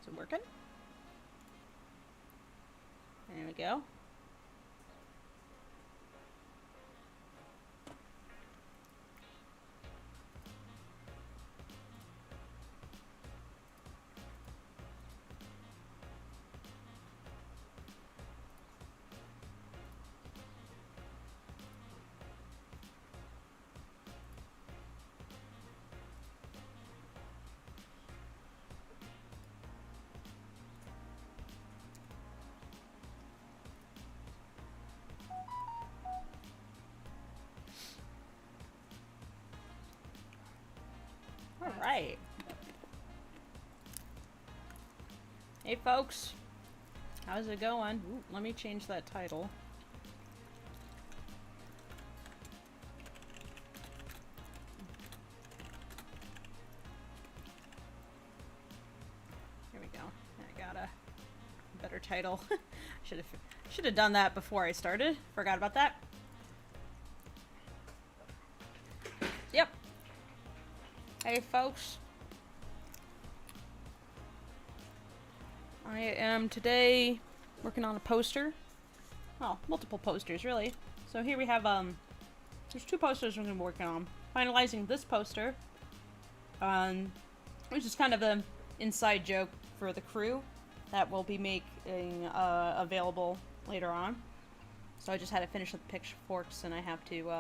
Is it working? There we go. All right. Hey, folks. How's it going? Ooh, let me change that title. Here we go. I got a better title. should have done that before I started. Forgot about that. Yep. Hey, folks. I am today working on a poster. Well, multiple posters, really. So here we have, there's 2 posters we're going to be working on. Finalizing this poster, which is kind of an inside joke for the crew that we'll be making available later on. So I just had to finish with the pitchforks, and I have to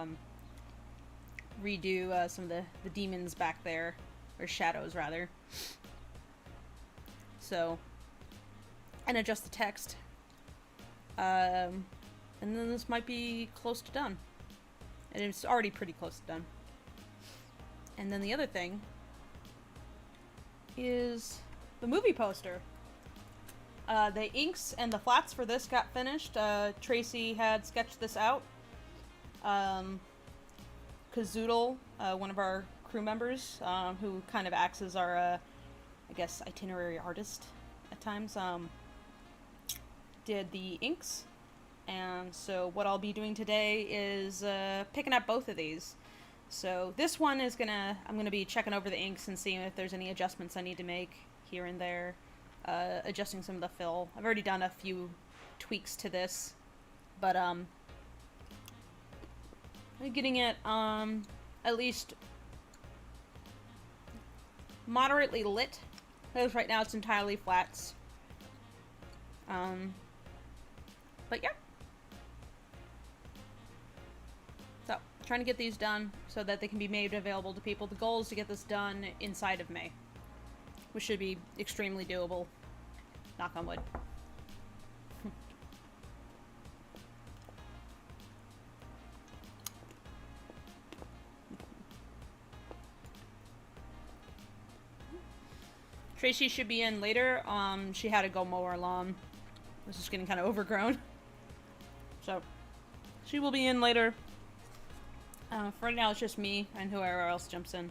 redo some of the demons back there, or shadows rather. So, and adjust the text. And then this might be close to done. And it's already pretty close to done. And then the other thing is the movie poster. The inks and the flats for this got finished. Tracy had sketched this out. Kazoodle, one of our crew members, who kind of acts as our, I guess, itinerary artist at times, did the inks. And so what I'll be doing today is picking up both of these. So this one is I'm gonna be checking over the inks and seeing if there's any adjustments I need to make here and there. Adjusting some of the fill. I've already done a few tweaks to this, but I'm getting it at least moderately lit, because right now it's entirely flats. But yeah. So, trying to get these done so that they can be made available to people. The goal is to get this done inside of May, which should be extremely doable. Knock on wood. Tracy should be in later. She had to go mow her lawn. This is getting kind of overgrown. So, she will be in later. For right now, it's just me and whoever else jumps in.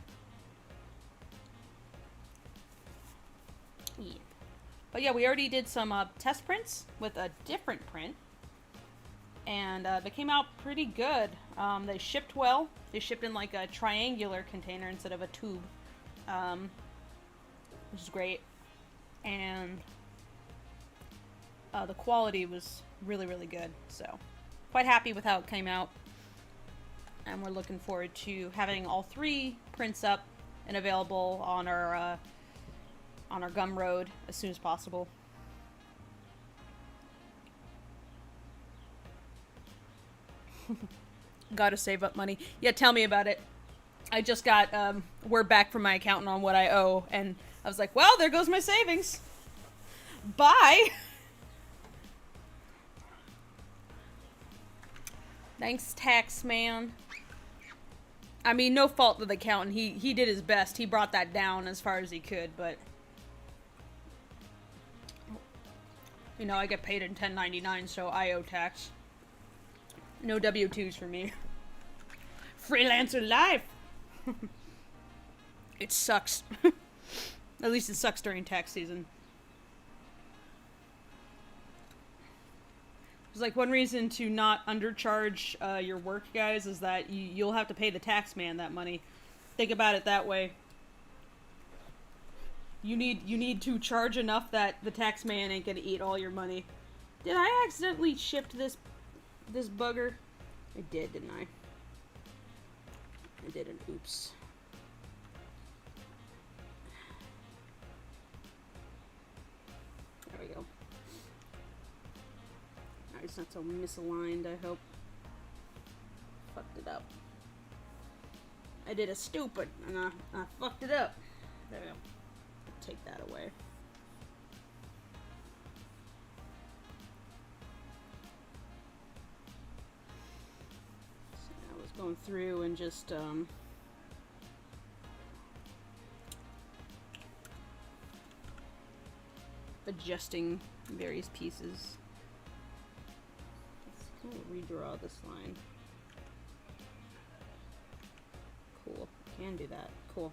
Yeah. But yeah, we already did some test prints with a different print. And they came out pretty good. They shipped well. They shipped in like a triangular container instead of a tube. Which is great. And the quality was really, really good. So, quite happy with how it came out. And we're looking forward to having all 3 prints up and available on our Gumroad as soon as possible. Gotta save up money. Yeah, tell me about it. I just got word back from my accountant on what I owe, and I was like, well, there goes my savings. Bye! Thanks, tax man. I mean, no fault of the accountant. He did his best. He brought that down as far as he could, but you know, I get paid in 1099, so I owe tax. No W-2s for me. Freelancer life! It sucks. At least it sucks during tax season. It's like one reason to not undercharge your work, guys, is that you'll have to pay the tax man that money. Think about it that way. You need to charge enough that the tax man ain't gonna eat all your money. Did I accidentally ship this bugger? I did, didn't I? I did an oops. There we go. Alright, it's not so misaligned, I hope. Fucked it up. I did a stupid, and I fucked it up. There we go. Take that away. So I was going through and just, adjusting various pieces. Let's kind of redraw this line. Cool. Can do that. Cool.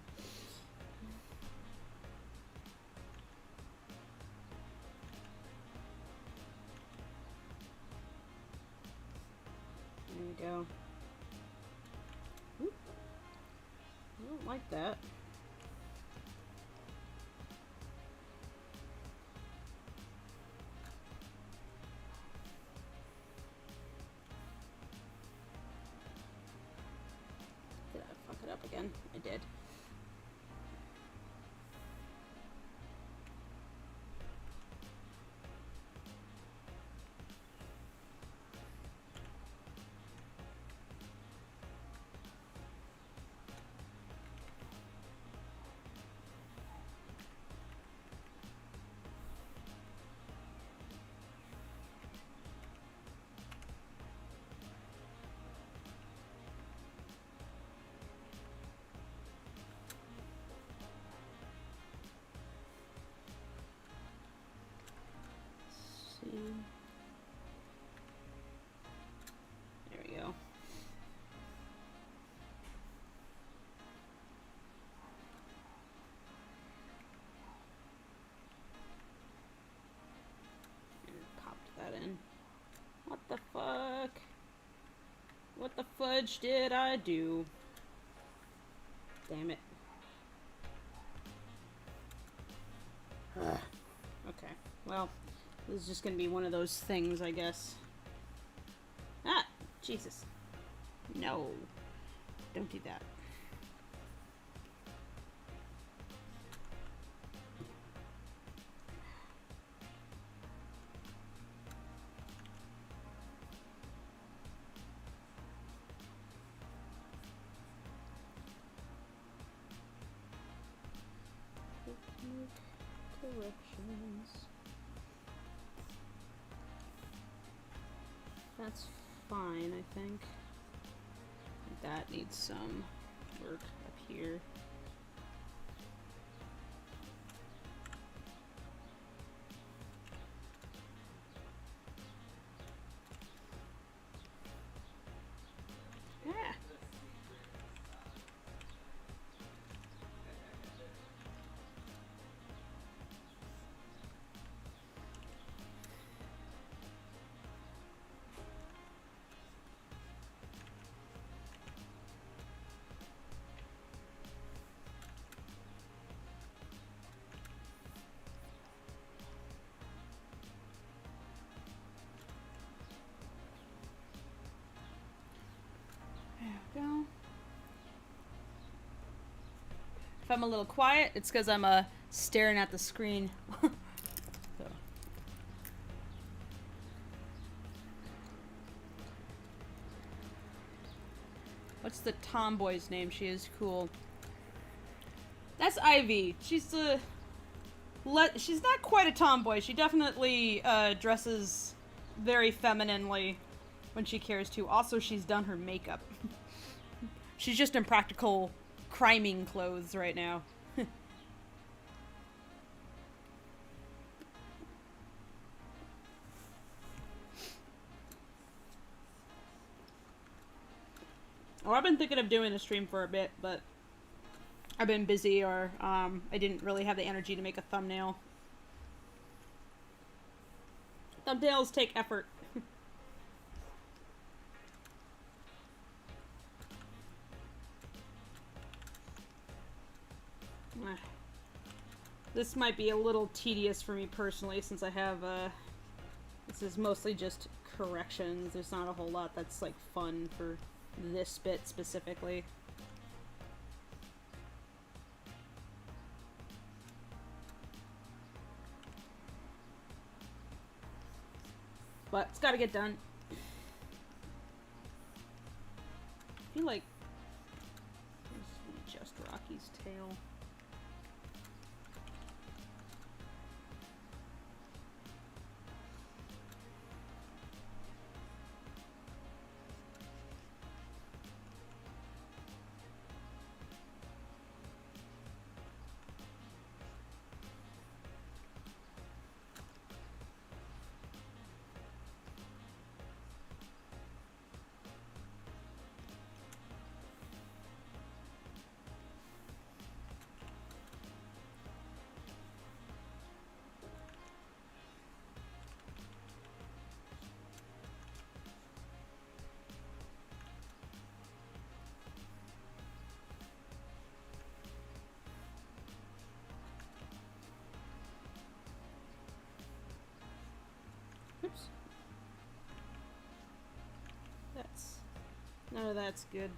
There we go. Oop. I don't like that. Did I fuck it up again? I did. There we go. And popped that in. What the fuck? What the fudge did I do? Damn it. Okay, well, this is just gonna be one of those things, I guess. Ah! Jesus. No. Don't do that. Corrections. That's fine, I think. That needs some work up here. Yeah. Go. If I'm a little quiet, it's because I'm staring at the screen. So. What's the tomboy's name? She is cool. That's Ivy. She's she's not quite a tomboy. She definitely dresses very femininely when she cares to. Also, she's done her makeup. She's just in practical criming clothes right now. Oh, I've been thinking of doing a stream for a bit, but I've been busy, or I didn't really have the energy to make a thumbnail. Thumbnails take effort. This might be a little tedious for me personally, since I have, this is mostly just corrections. There's not a whole lot that's, like, fun for this bit specifically. But it's gotta get done. I feel like... just Rocky's tail. Oops. None of that's good.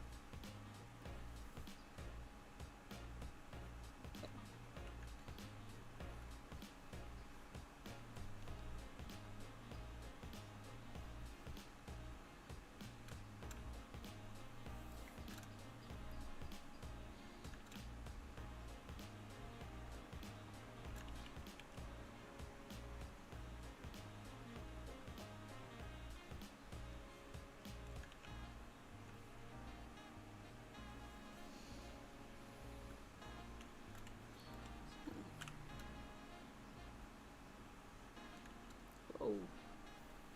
Oh,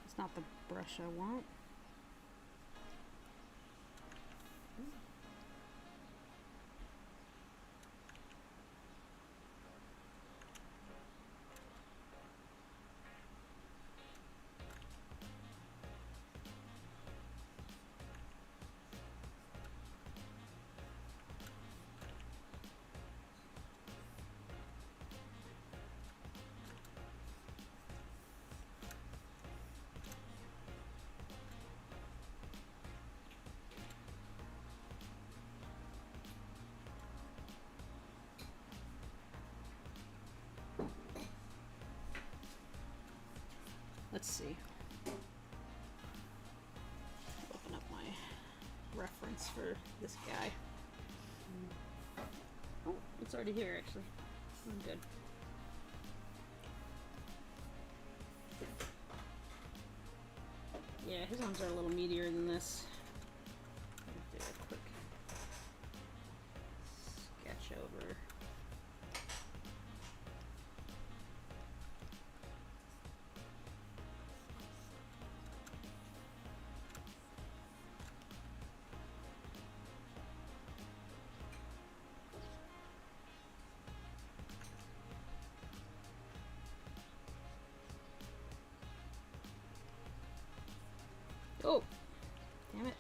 it's not the brush I want. Let's see. Open up my reference for this guy. Oh, it's already here actually. I'm good. Yeah, his arms are a little meatier than this. Do a quick sketch over. Oh, damn it.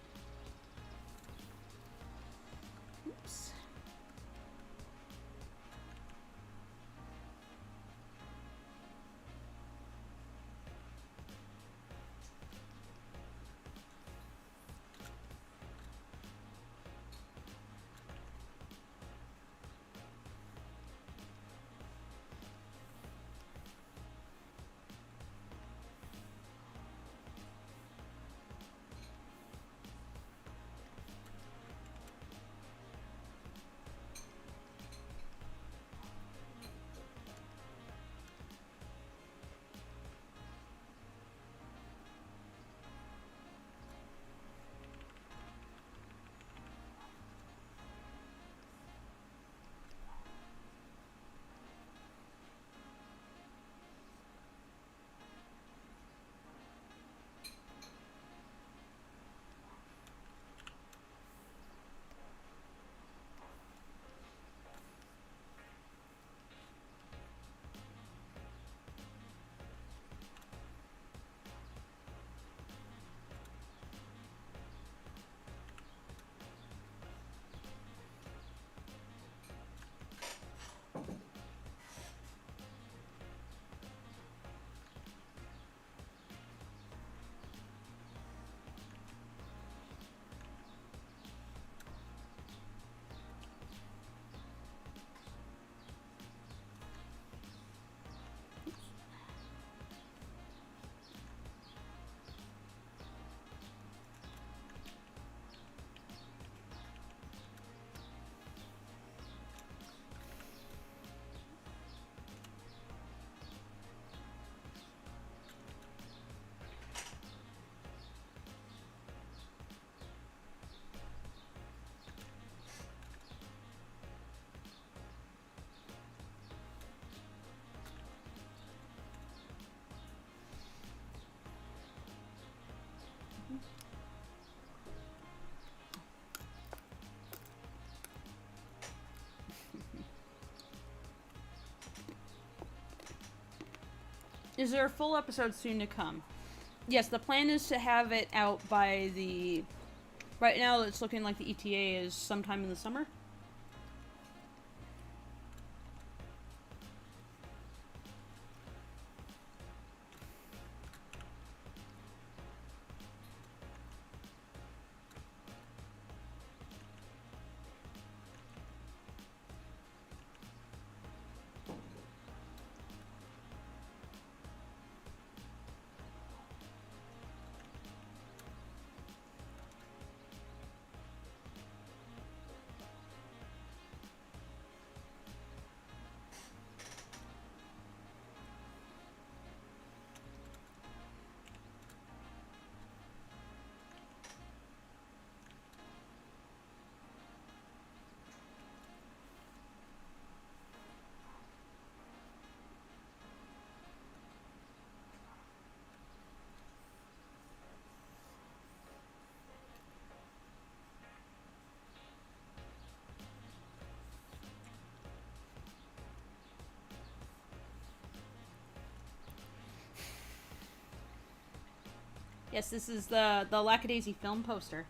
Is there a full episode soon to come? Yes, the plan is to have it out by the... Right now, it's looking like the ETA is sometime in the summer. Yes, this is the Lackadaisy film poster.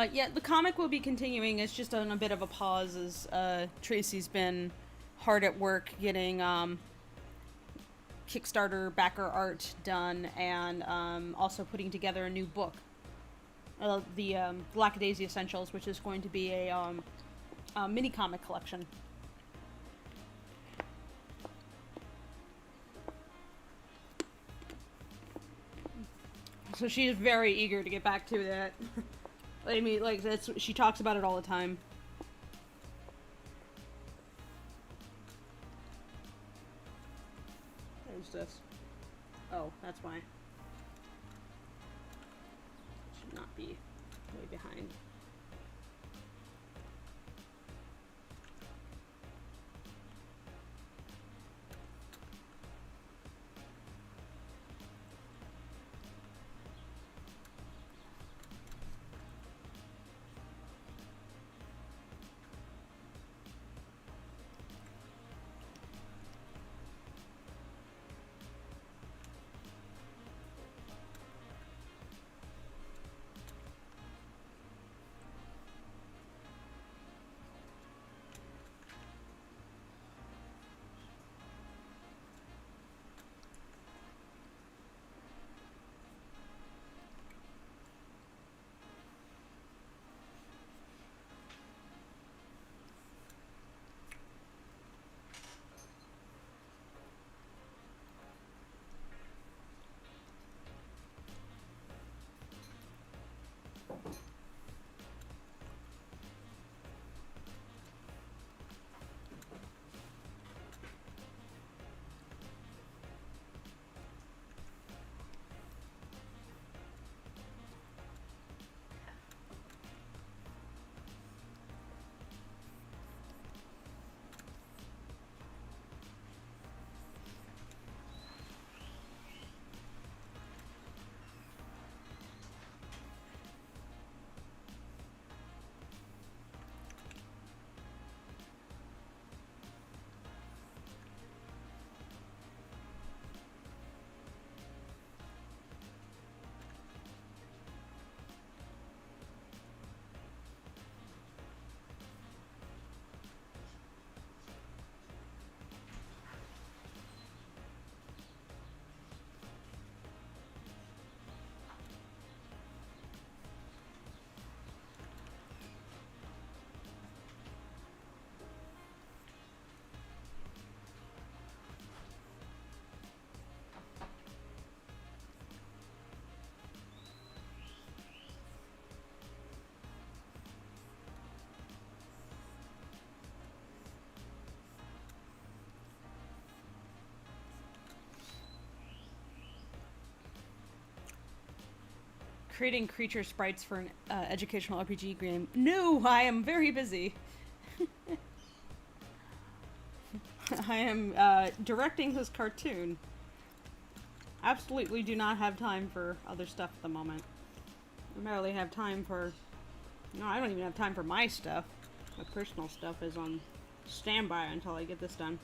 Yeah, the comic will be continuing. It's just on a bit of a pause as Tracy's been hard at work getting Kickstarter backer art done and also putting together a new book. The Lackadaisy Essentials, which is going to be a mini comic collection. So she's very eager to get back to that. I mean, like, she talks about it all the time. There's this. Oh, that's why. Should not be way behind. Creating creature sprites for an educational RPG game. No, I am very busy. I am directing this cartoon. Absolutely do not have time for other stuff at the moment. I barely have time for... No, I don't even have time for my stuff. My personal stuff is on standby until I get this done.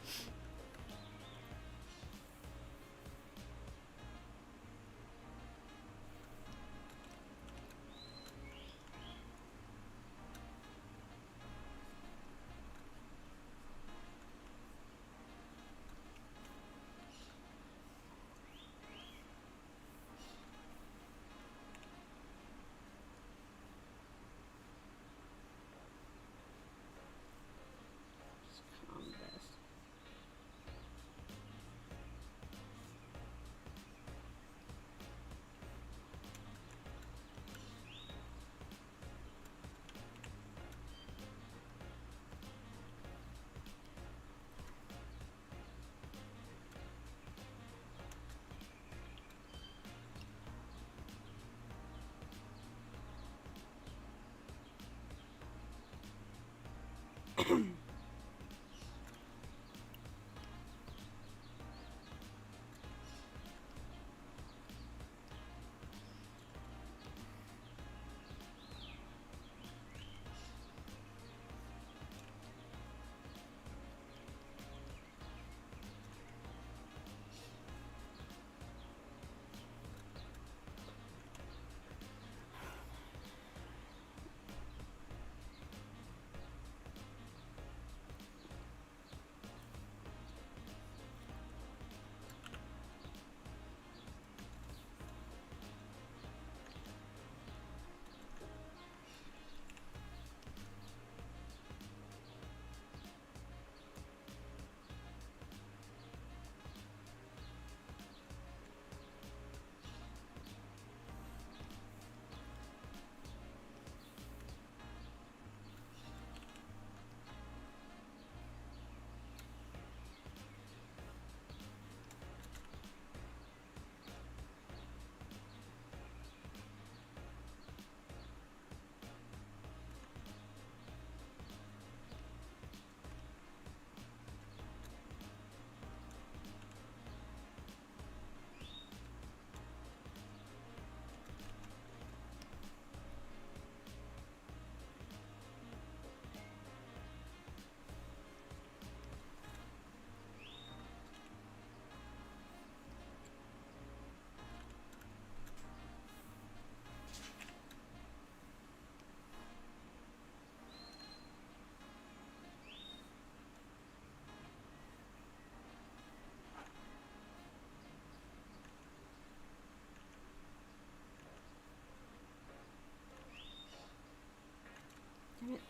Damn it.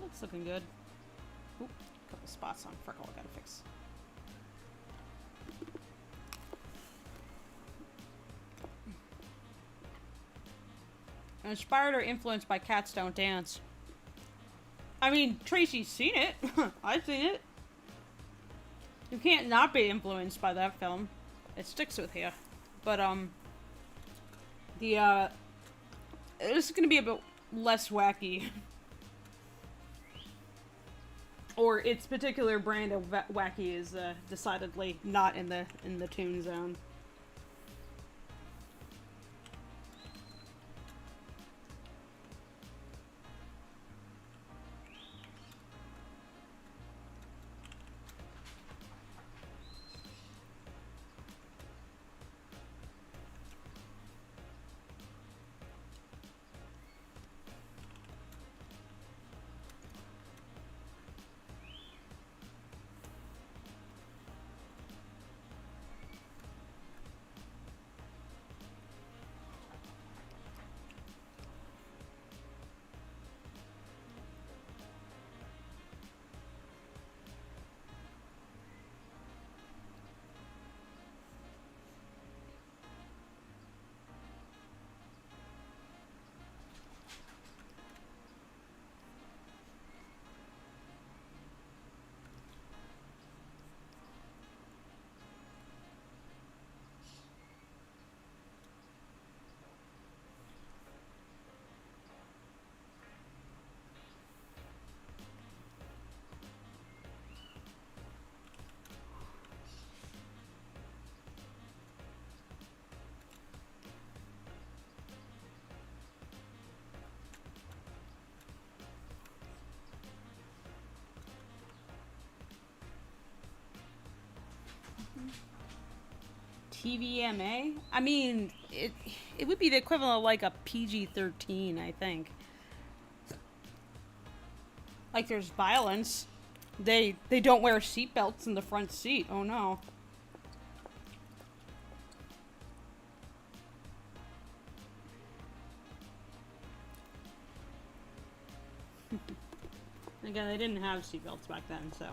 That's looking good. Oop, a couple spots on freckle I gotta fix. Inspired or influenced by Cats Don't Dance. I mean, Tracy's seen it. I've seen it. You can't not be influenced by that film. It sticks with you. But, this is gonna be a bit less wacky. Or its particular brand of wacky is decidedly not in the toon zone. TVMA? I mean, it would be the equivalent of like a PG-13, I think. Like there's violence. They don't wear seatbelts in the front seat. Oh no. Again, they didn't have seatbelts back then, so.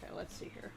Okay, let's see here.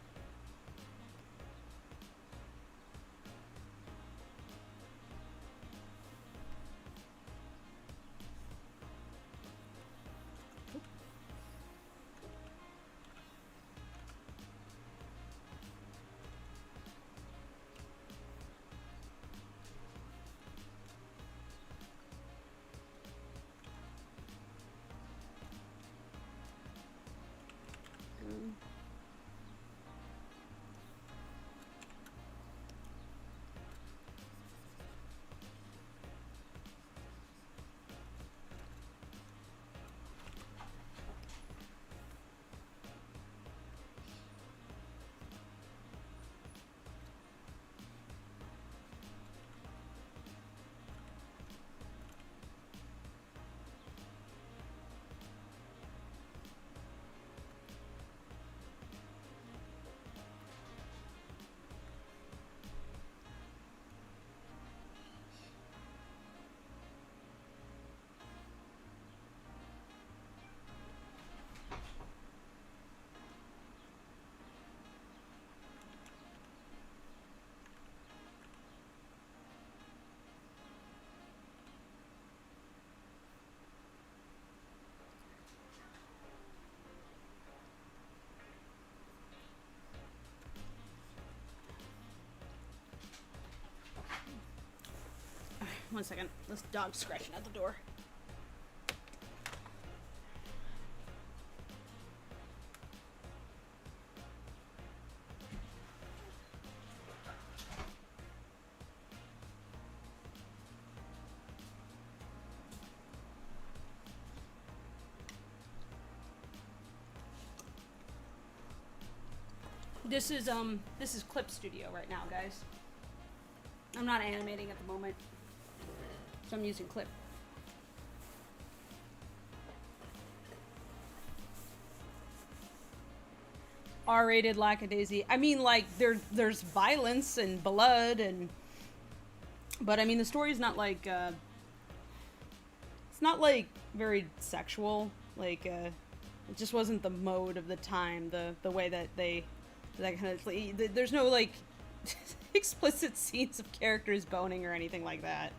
One second. This dog's scratching at the door. This is Clip Studio right now, guys. I'm not animating at the moment, so I'm using Clip. R-rated Lackadaisy. I mean, like, there's violence and blood and... But, I mean, the story's not, like, it's not, like, very sexual. Like, it just wasn't the mode of the time, the way that they... That kind of... There's no, like, explicit scenes of characters boning or anything like that.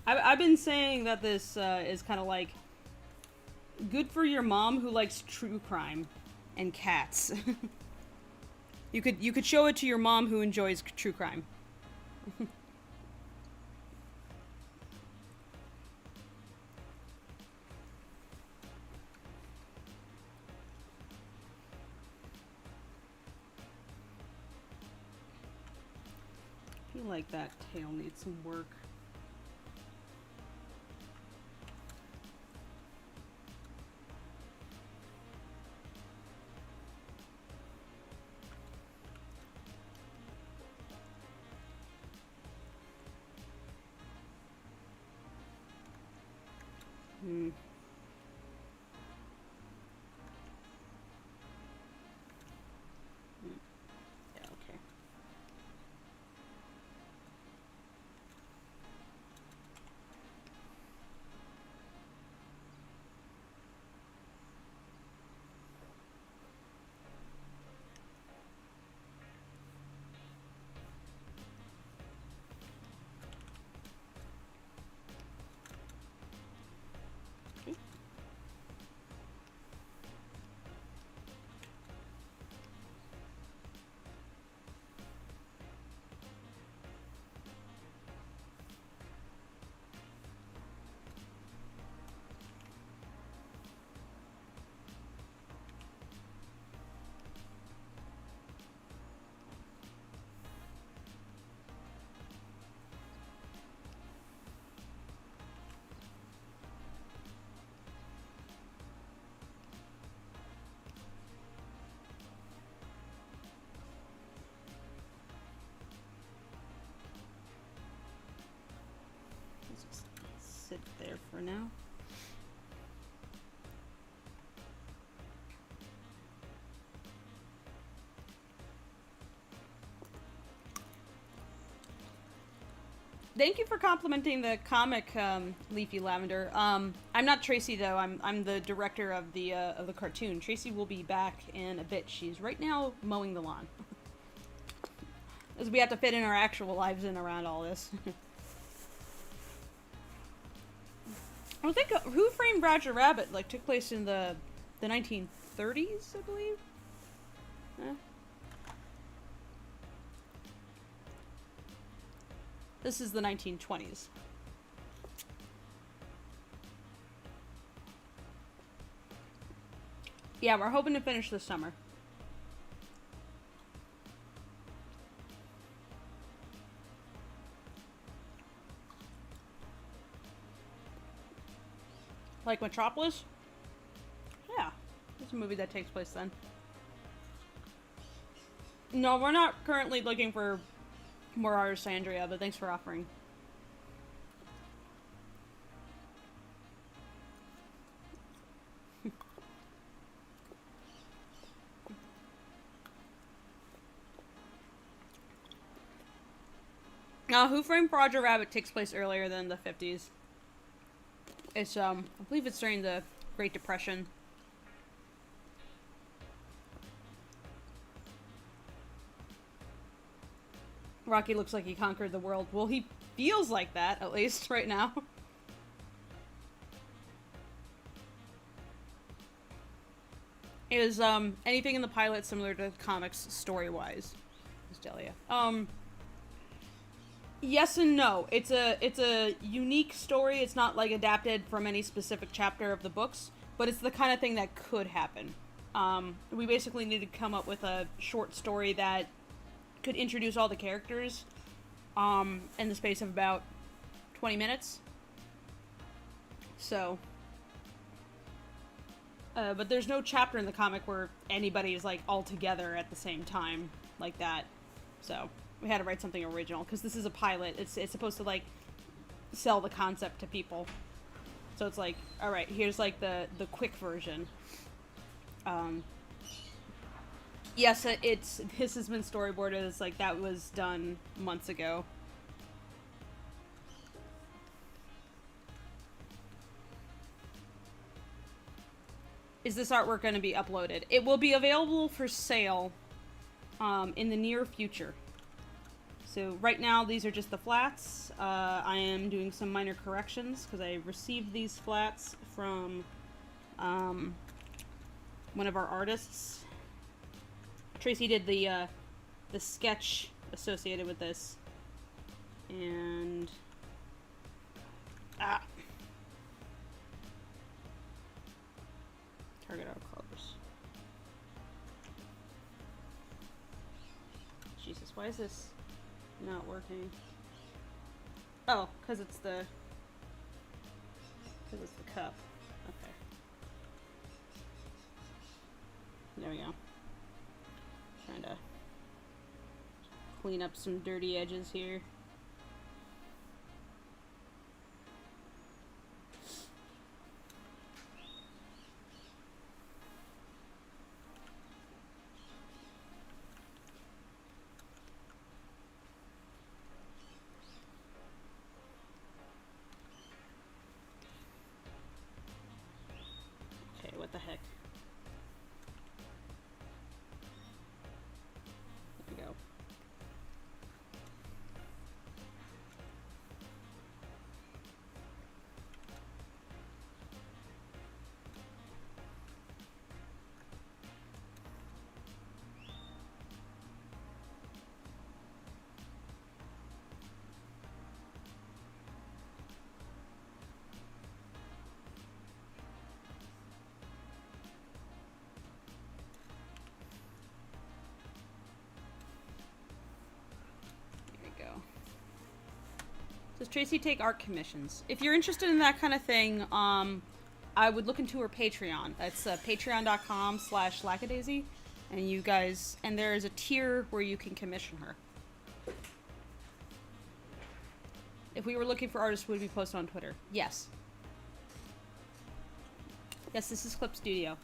I've been saying that this is kind of like good for your mom who likes true crime and cats. You could show it to your mom who enjoys true crime. I feel like that tail needs some work. Hmm. Yeah, okay. Sit there for now. Thank you for complimenting the comic, Leafy Lavender. I'm not Tracy though. I'm the director of the cartoon. Tracy will be back in a bit. She's right now mowing the lawn. As we have to fit in our actual lives in around all this. I think Who Framed Roger Rabbit like took place in the 1930s, I believe. This is the 1920s. Yeah, we're hoping to finish this summer. Like Metropolis? Yeah, it's a movie that takes place then. No, we're not currently looking for more artists, Andrea, but thanks for offering. Who Framed Roger Rabbit takes place earlier than the 50s. It's, I believe it's during the Great Depression. Rocky looks like he conquered the world. Well, he feels like that, at least, right now. Is, anything in the pilot similar to comics story-wise? Delia. Yes and no. It's a unique story. It's not, like, adapted from any specific chapter of the books, but it's the kind of thing that could happen. We basically need to come up with a short story that could introduce all the characters in the space of about 20 minutes. So, but there's no chapter in the comic where anybody is like all together at the same time like that. So we had to write something original because this is a pilot. It's supposed to like sell the concept to people. So it's like, all right, here's like the quick version. Yes, this has been storyboarded. It's like that was done months ago. Is this artwork going to be uploaded? It will be available for sale in the near future. So right now these are just the flats. I am doing some minor corrections because I received these flats from one of our artists. Tracy did the sketch associated with this, and target our colors. Jesus, why is this not working? Oh, because it's the cup. Okay. There we go. Trying to clean up some dirty edges here. Okay, what the heck? There we go. Does Tracy take art commissions? If you're interested in that kind of thing, I would look into her Patreon. That's patreon.com/Lackadaisy. And you guys, and there is a tier where you can commission her. If we were looking for artists, would we post on Twitter? Yes. Yes, this is Clip Studio.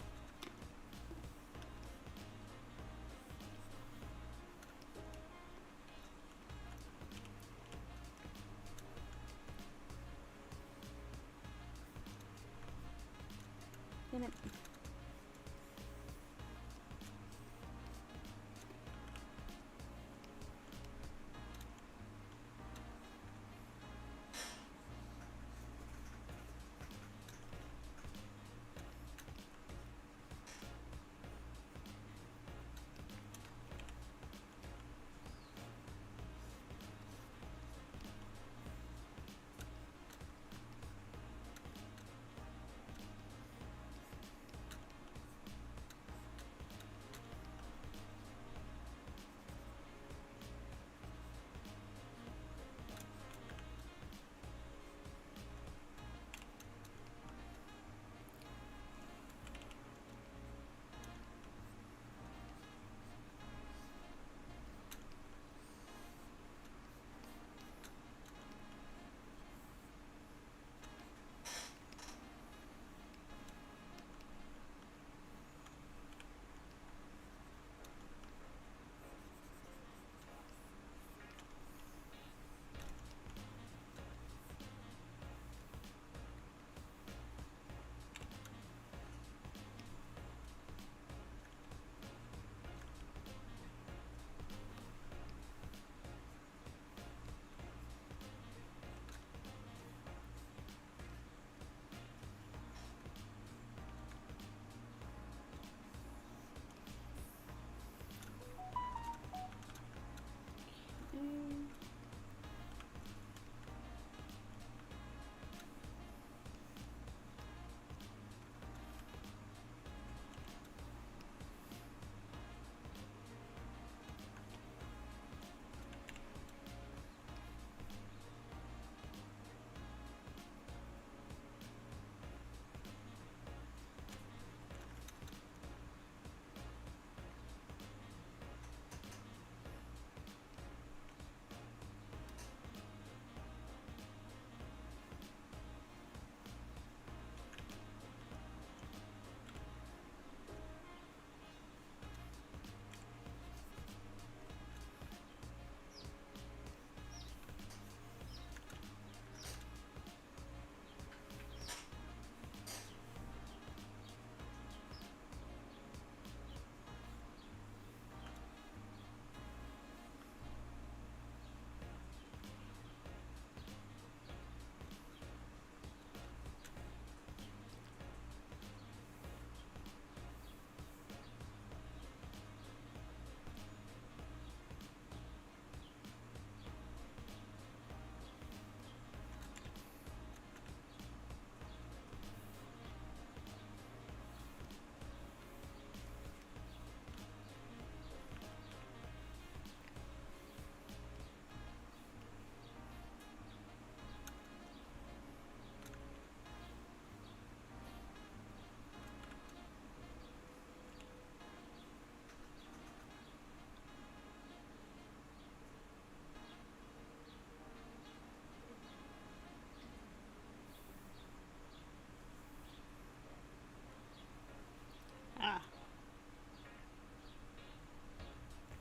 Damn it.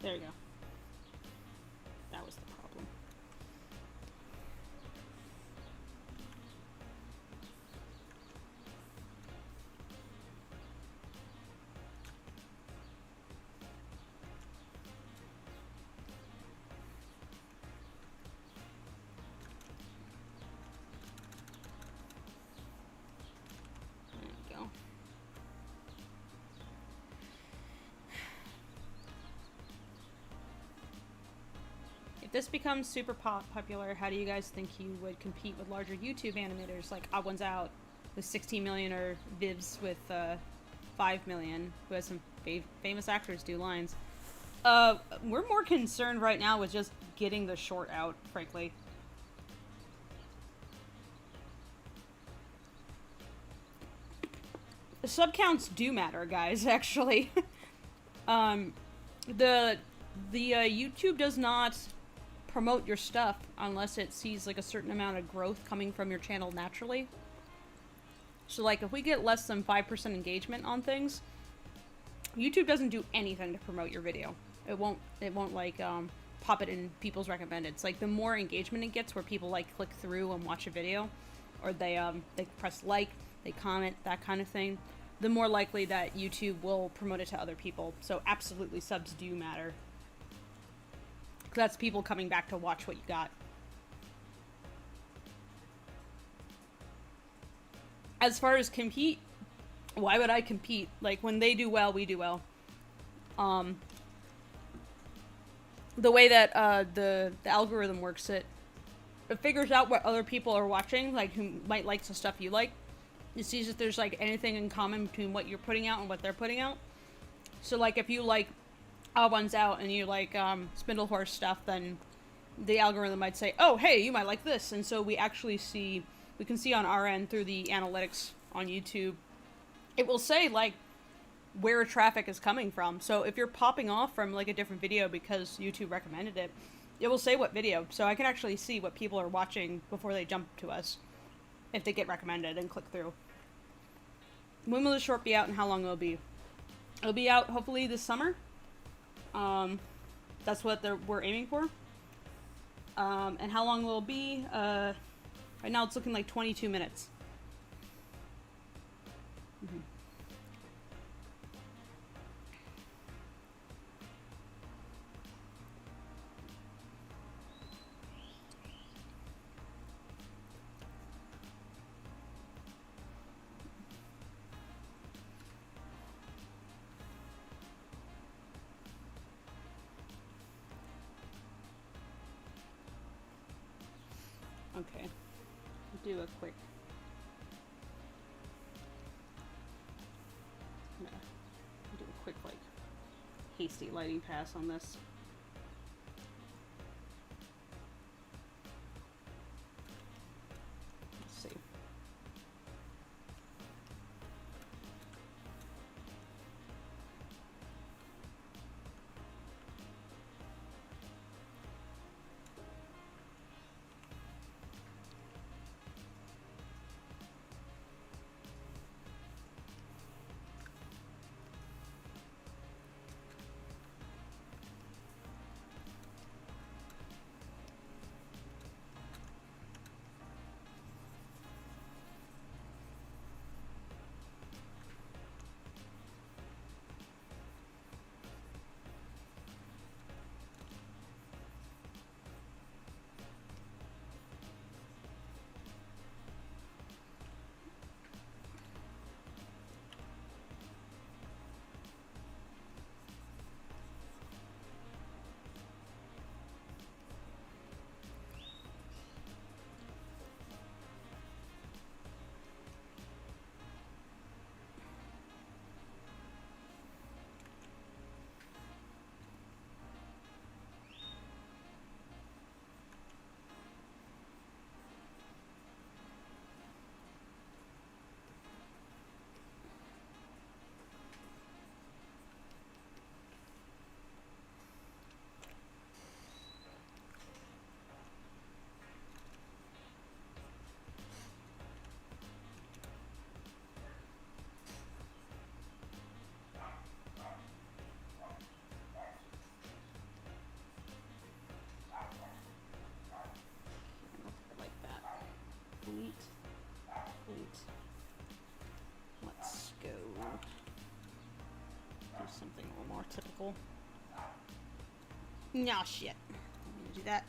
There you go. That was the problem. There we go. If this becomes super popular, how do you guys think you would compete with larger YouTube animators like Odd Ones Out with 16 million or Vivs with 5 million, who has some famous actors do lines? We're more concerned right now with just getting the short out, frankly. The sub counts do matter, guys, actually. The YouTube does not promote your stuff unless it sees like a certain amount of growth coming from your channel naturally. So like if we get less than 5% engagement on things, YouTube doesn't do anything to promote your video. It won't like pop it in people's recommended. It's like the more engagement it gets where people like click through and watch a video, or they press like, they comment, that kind of thing, the more likely that YouTube will promote it to other people. So absolutely subs do matter. That's people coming back to watch what you got. As far as compete, why would I compete? Like, when they do well, we do well. The way that the algorithm works, it figures out what other people are watching, like who might like the stuff you like. It sees if there's like anything in common between what you're putting out and what they're putting out. So like if you like Odd Ones Out and you like Spindle Horse stuff, then the algorithm might say, oh hey, you might like this. And so we can see on our end through the analytics on YouTube, it will say like where traffic is coming from. So if you're popping off from like a different video because YouTube recommended it, it will say what video. So I can actually see what people are watching before they jump to us if they get recommended and click through. When will the short be out and how long will it be? It'll be out hopefully this summer. That's what we're aiming for. And how long will it be? Right now it's looking like 22 minutes. Mm-hmm. Okay, do a quick. Yeah, do a quick like hasty lighting pass on this. Let's see. No shit. I'm gonna do that.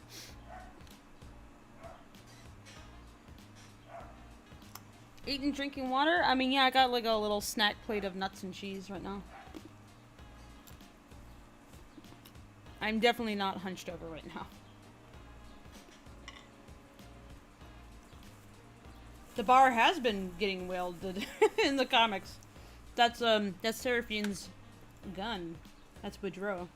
Eating, drinking water? I mean, yeah, I got like a little snack plate of nuts and cheese right now. I'm definitely not hunched over right now. The bar has been getting wielded in the comics. That's Seraphine's gun. That's Boudreaux.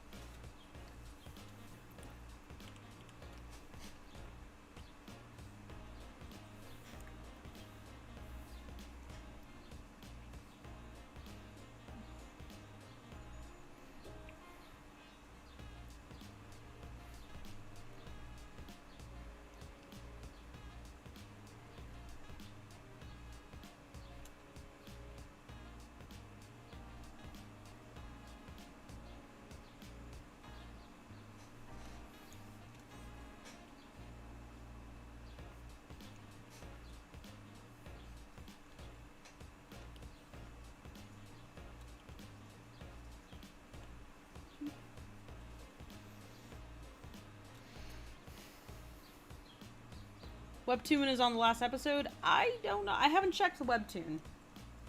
Webtoon is on the last episode. I don't know. I haven't checked the Webtoon.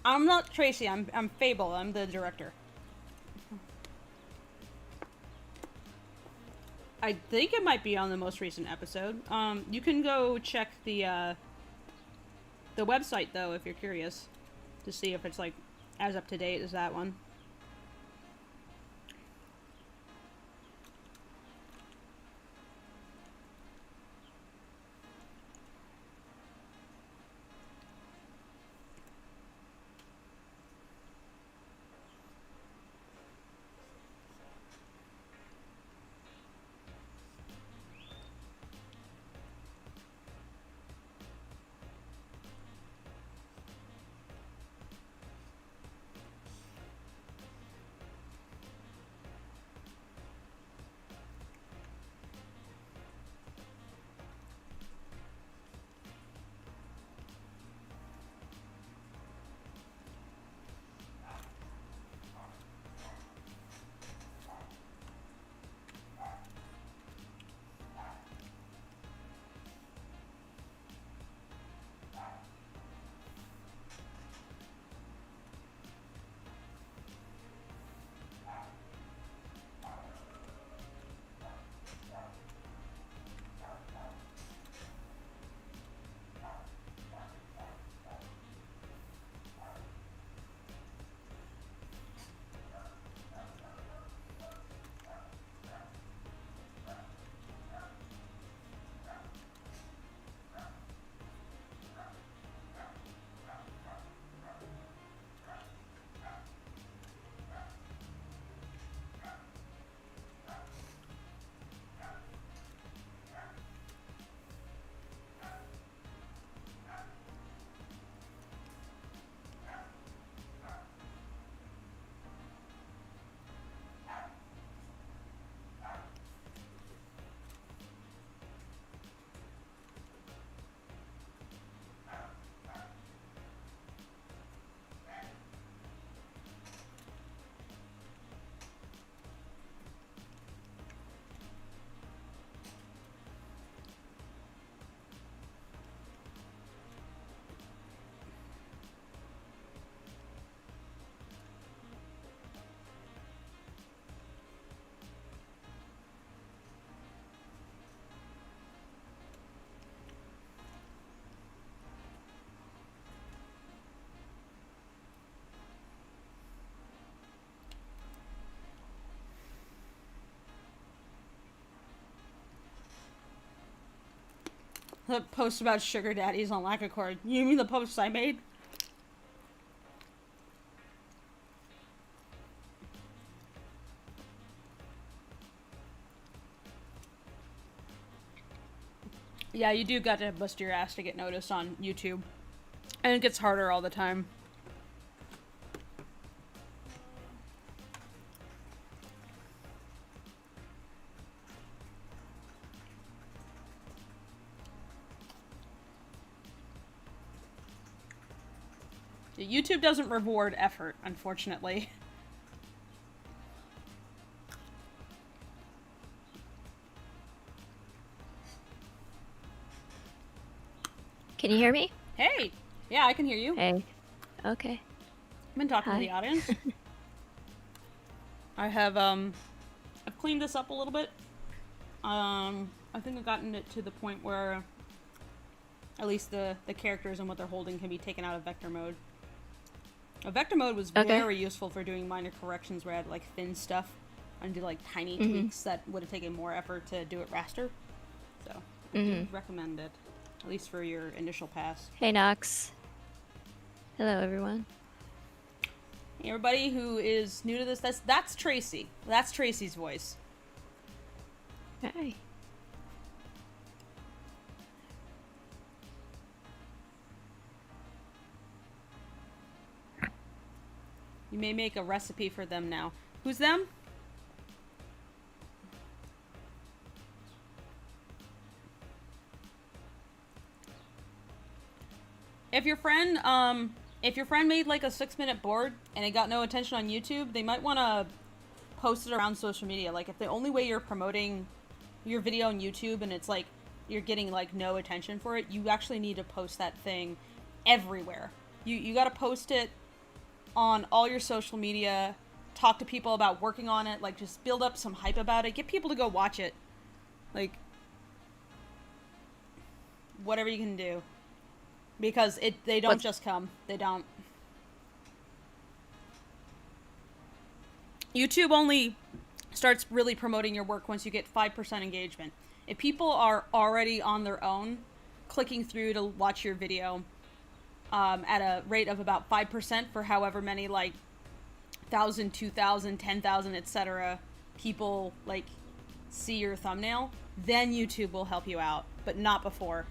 I'm not Tracy. I'm Fable. I'm the director. I think it might be on the most recent episode. You can go check the website though if you're curious to see if it's like as up to date as that one. The post about sugar daddies on Lackadaisy. You mean the posts I made? Yeah, you do got to bust your ass to get noticed on YouTube. And it gets harder all the time. YouTube doesn't reward effort, unfortunately. Can you hear me? Hey! Yeah, I can hear you. Hey. Okay. I've been talking Hi. to the audience. I have, I've cleaned this up a little bit. I think I've gotten it to the point where at least the characters and what they're holding can be taken out of vector mode. Vector mode was very useful for doing minor corrections where I had, like, thin stuff and do, like, tiny tweaks that would have taken more effort to do it raster. So, I do recommend it, at least for your initial pass. Hey, Nox. Hello, everyone. Hey, everybody who is new to this, that's Tracy. That's Tracy's voice. Hi. You may make a recipe for them now. Who's them? If your friend made like a 6-minute board and it got no attention on YouTube, they might want to post it around social media. Like, if the only way you're promoting your video on YouTube and it's like you're getting like no attention for it, you actually need to post that thing everywhere. You got to post it on all your social media, talk to people about working on it, like, just build up some hype about it, get people to go watch it. Like, whatever you can do. Because they don't just come. They don't. YouTube only starts really promoting your work once you get 5% engagement. If people are already on their own, clicking through to watch your video, at a rate of about 5% for however many, like, 1,000, 2,000, 10,000, etc. people, like, see your thumbnail, then YouTube will help you out, but not before.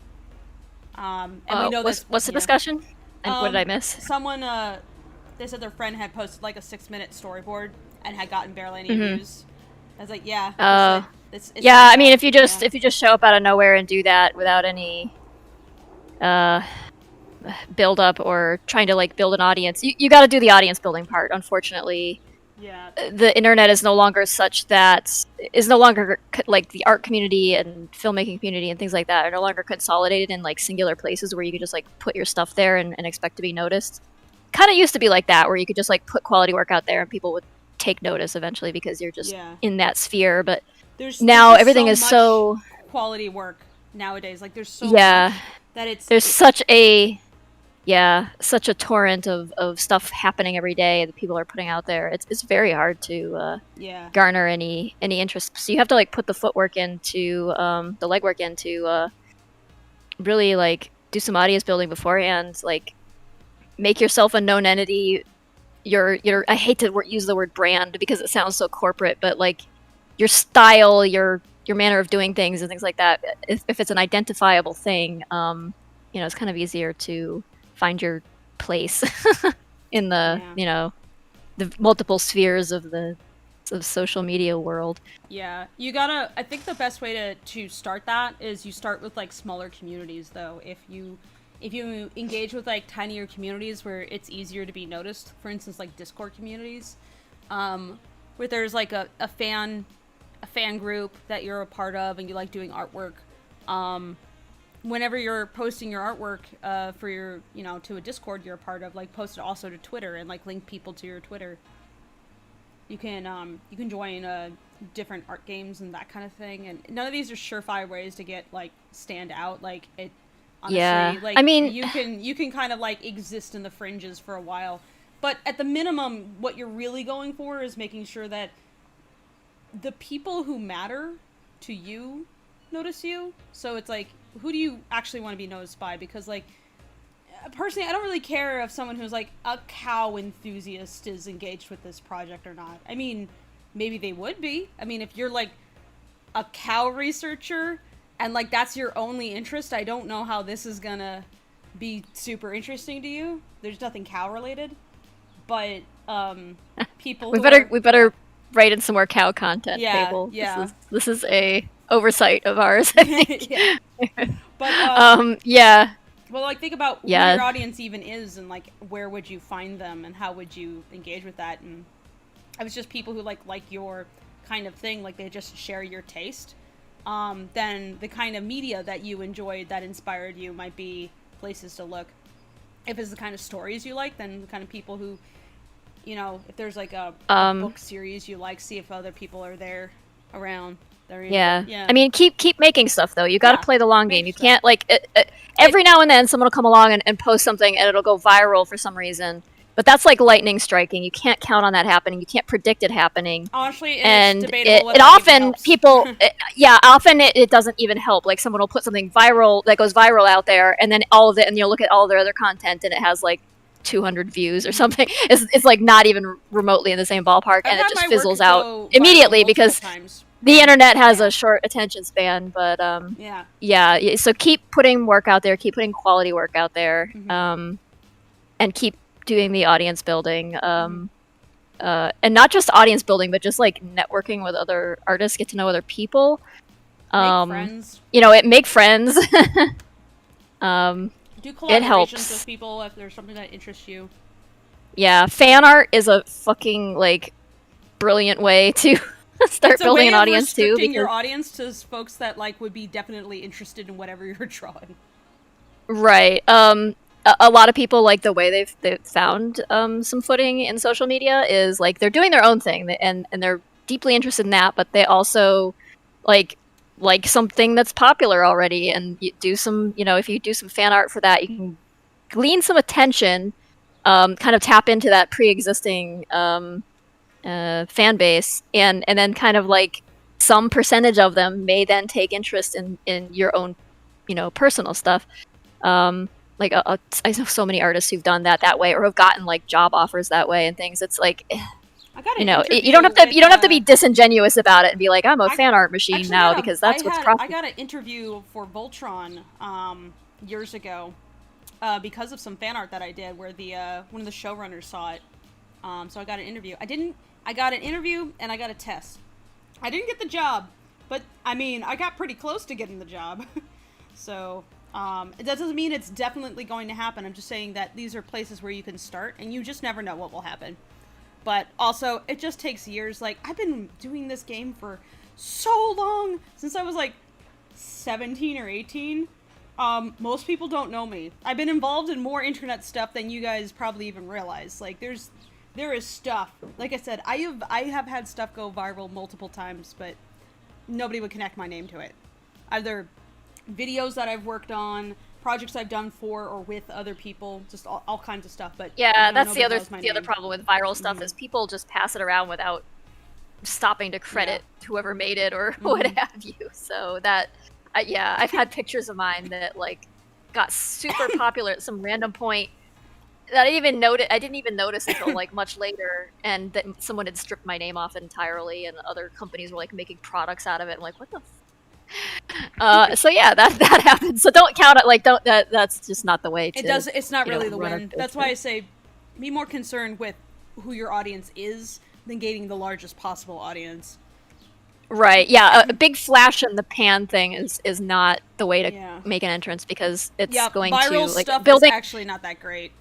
And we know what's the discussion? And what did I miss? Someone, they said their friend had posted, like, a 6-minute storyboard and had gotten barely any views. I was like, yeah. It's yeah, like I mean, if you just show up out of nowhere and do that without any build up or trying to, like, build an audience, you got to do the audience building part. Unfortunately, the internet is no longer like the art community and filmmaking community and things like that are no longer consolidated in, like, singular places where you could just, like, put your stuff there and expect to be noticed. Kind of used to be like that, where you could just, like, put quality work out there and people would take notice eventually because you're just in that sphere. But now everything is so quality work nowadays. Like, there's so much that there's such a torrent of stuff happening every day that people are putting out there. It's very hard to garner any interest. So you have to, like, put the footwork into the legwork into really, like, do some audience building beforehand. Like, make yourself a known entity. I hate to use the word brand because it sounds so corporate, but, like, your style, your manner of doing things and things like that. If it's an identifiable thing, it's kind of easier to find your place in the the multiple spheres of the social media world. Yeah, you gotta. I think the best way to start that is you start with, like, smaller communities. Though, if you engage with, like, tinier communities where it's easier to be noticed, for instance, like Discord communities, where there's, like, a fan group that you're a part of and you like doing artwork. Whenever you're posting your artwork for your, to a Discord you're a part of, like, post it also to Twitter and, like, link people to your Twitter. You can join different art games and that kind of thing, and none of these are surefire ways to get, like, stand out. Like, it honestly, like, I mean, you can kind of, like, exist in the fringes for a while, but at the minimum what you're really going for is making sure that the people who matter to you notice you. So it's like, who do you actually want to be noticed by? Because, like, personally, I don't really care if someone who's, like, a cow enthusiast is engaged with this project or not. I mean, maybe they would be. I mean, if you're, like, a cow researcher and, like, that's your only interest, I don't know how this is gonna be super interesting to you. There's nothing cow related, but people we better write in some more cow content. Fable. Yeah. This is a oversight of ours, I think. But yeah. Well, like, think about who your audience even is, and, like, where would you find them, and how would you engage with that? And it was just people who like your kind of thing, like, they just share your taste. Then the kind of media that you enjoyed that inspired you might be places to look. If it's the kind of stories you like, then the kind of people who, if there's like a book series you like, see if other people are there around. Yeah. I mean, keep making stuff though. You got to play the long game. You can't every now and then someone will come along and post something and it'll go viral for some reason. But that's like lightning striking. You can't count on that happening. You can't predict it happening. Honestly, and it's debatable. It often people, often it doesn't even help. Like someone will put something viral that goes viral out there, and then all of it, and you'll look at all their other content, and it has like 200 views or something. It's like not even remotely in the same ballpark, and it just fizzles out immediately because the internet has a short attention span. But so keep putting work out there, keep putting quality work out there, and keep doing the audience building, and not just audience building, but just like networking with other artists, get to know other people, make friends. Make friends. Do collaborations with people if there's something that interests you. Yeah, fan art is a fucking like brilliant way to start building an audience too. Restricting your audience to folks that like would be definitely interested in whatever you're drawing. Right. A lot of people, like the way they've found some footing in social media is like they're doing their own thing and they're deeply interested in that, but they also like something that's popular already, and you do some, if you do some fan art for that, you can glean some attention, kind of tap into that pre-existing fan base, and then kind of like some percentage of them may then take interest in your own, personal stuff. Like I know so many artists who've done that way, or have gotten like job offers that way and things. It's like, you don't have to be disingenuous about it and be like, I'm a fan art machine now, because that's what's profitable. I got an interview for Voltron years ago because of some fan art that I did, where one of the showrunners saw it. So I got an interview. I got an interview and I got a test. I didn't get the job, but I mean, I got pretty close to getting the job. So. That doesn't mean it's definitely going to happen. I'm just saying that these are places where you can start, and you just never know what will happen. But also, it just takes years. Like, I've been doing this game for so long, since I was like 17 or 18. Most people don't know me. I've been involved in more internet stuff than you guys probably even realize. Like, there is stuff. Like I said, I have had stuff go viral multiple times, but nobody would connect my name to it. Either videos that I've worked on, projects I've done for or with other people, just all kinds of stuff. But that's the other problem with viral stuff is people just pass it around without stopping to credit whoever made it or what have you. So that I've had pictures of mine that like got super popular at some random point that I didn't even notice until like much later, and that someone had stripped my name off entirely, and other companies were like making products out of it. I'm like, what the so that happens. So don't count it. Like that's just not the way to. It's not really the win. That's why I say, be more concerned with who your audience is than gaining the largest possible audience. Right. Yeah. A big flash in the pan thing is not the way to make an entrance, because it's going viral to like stuff building. Is actually not that great.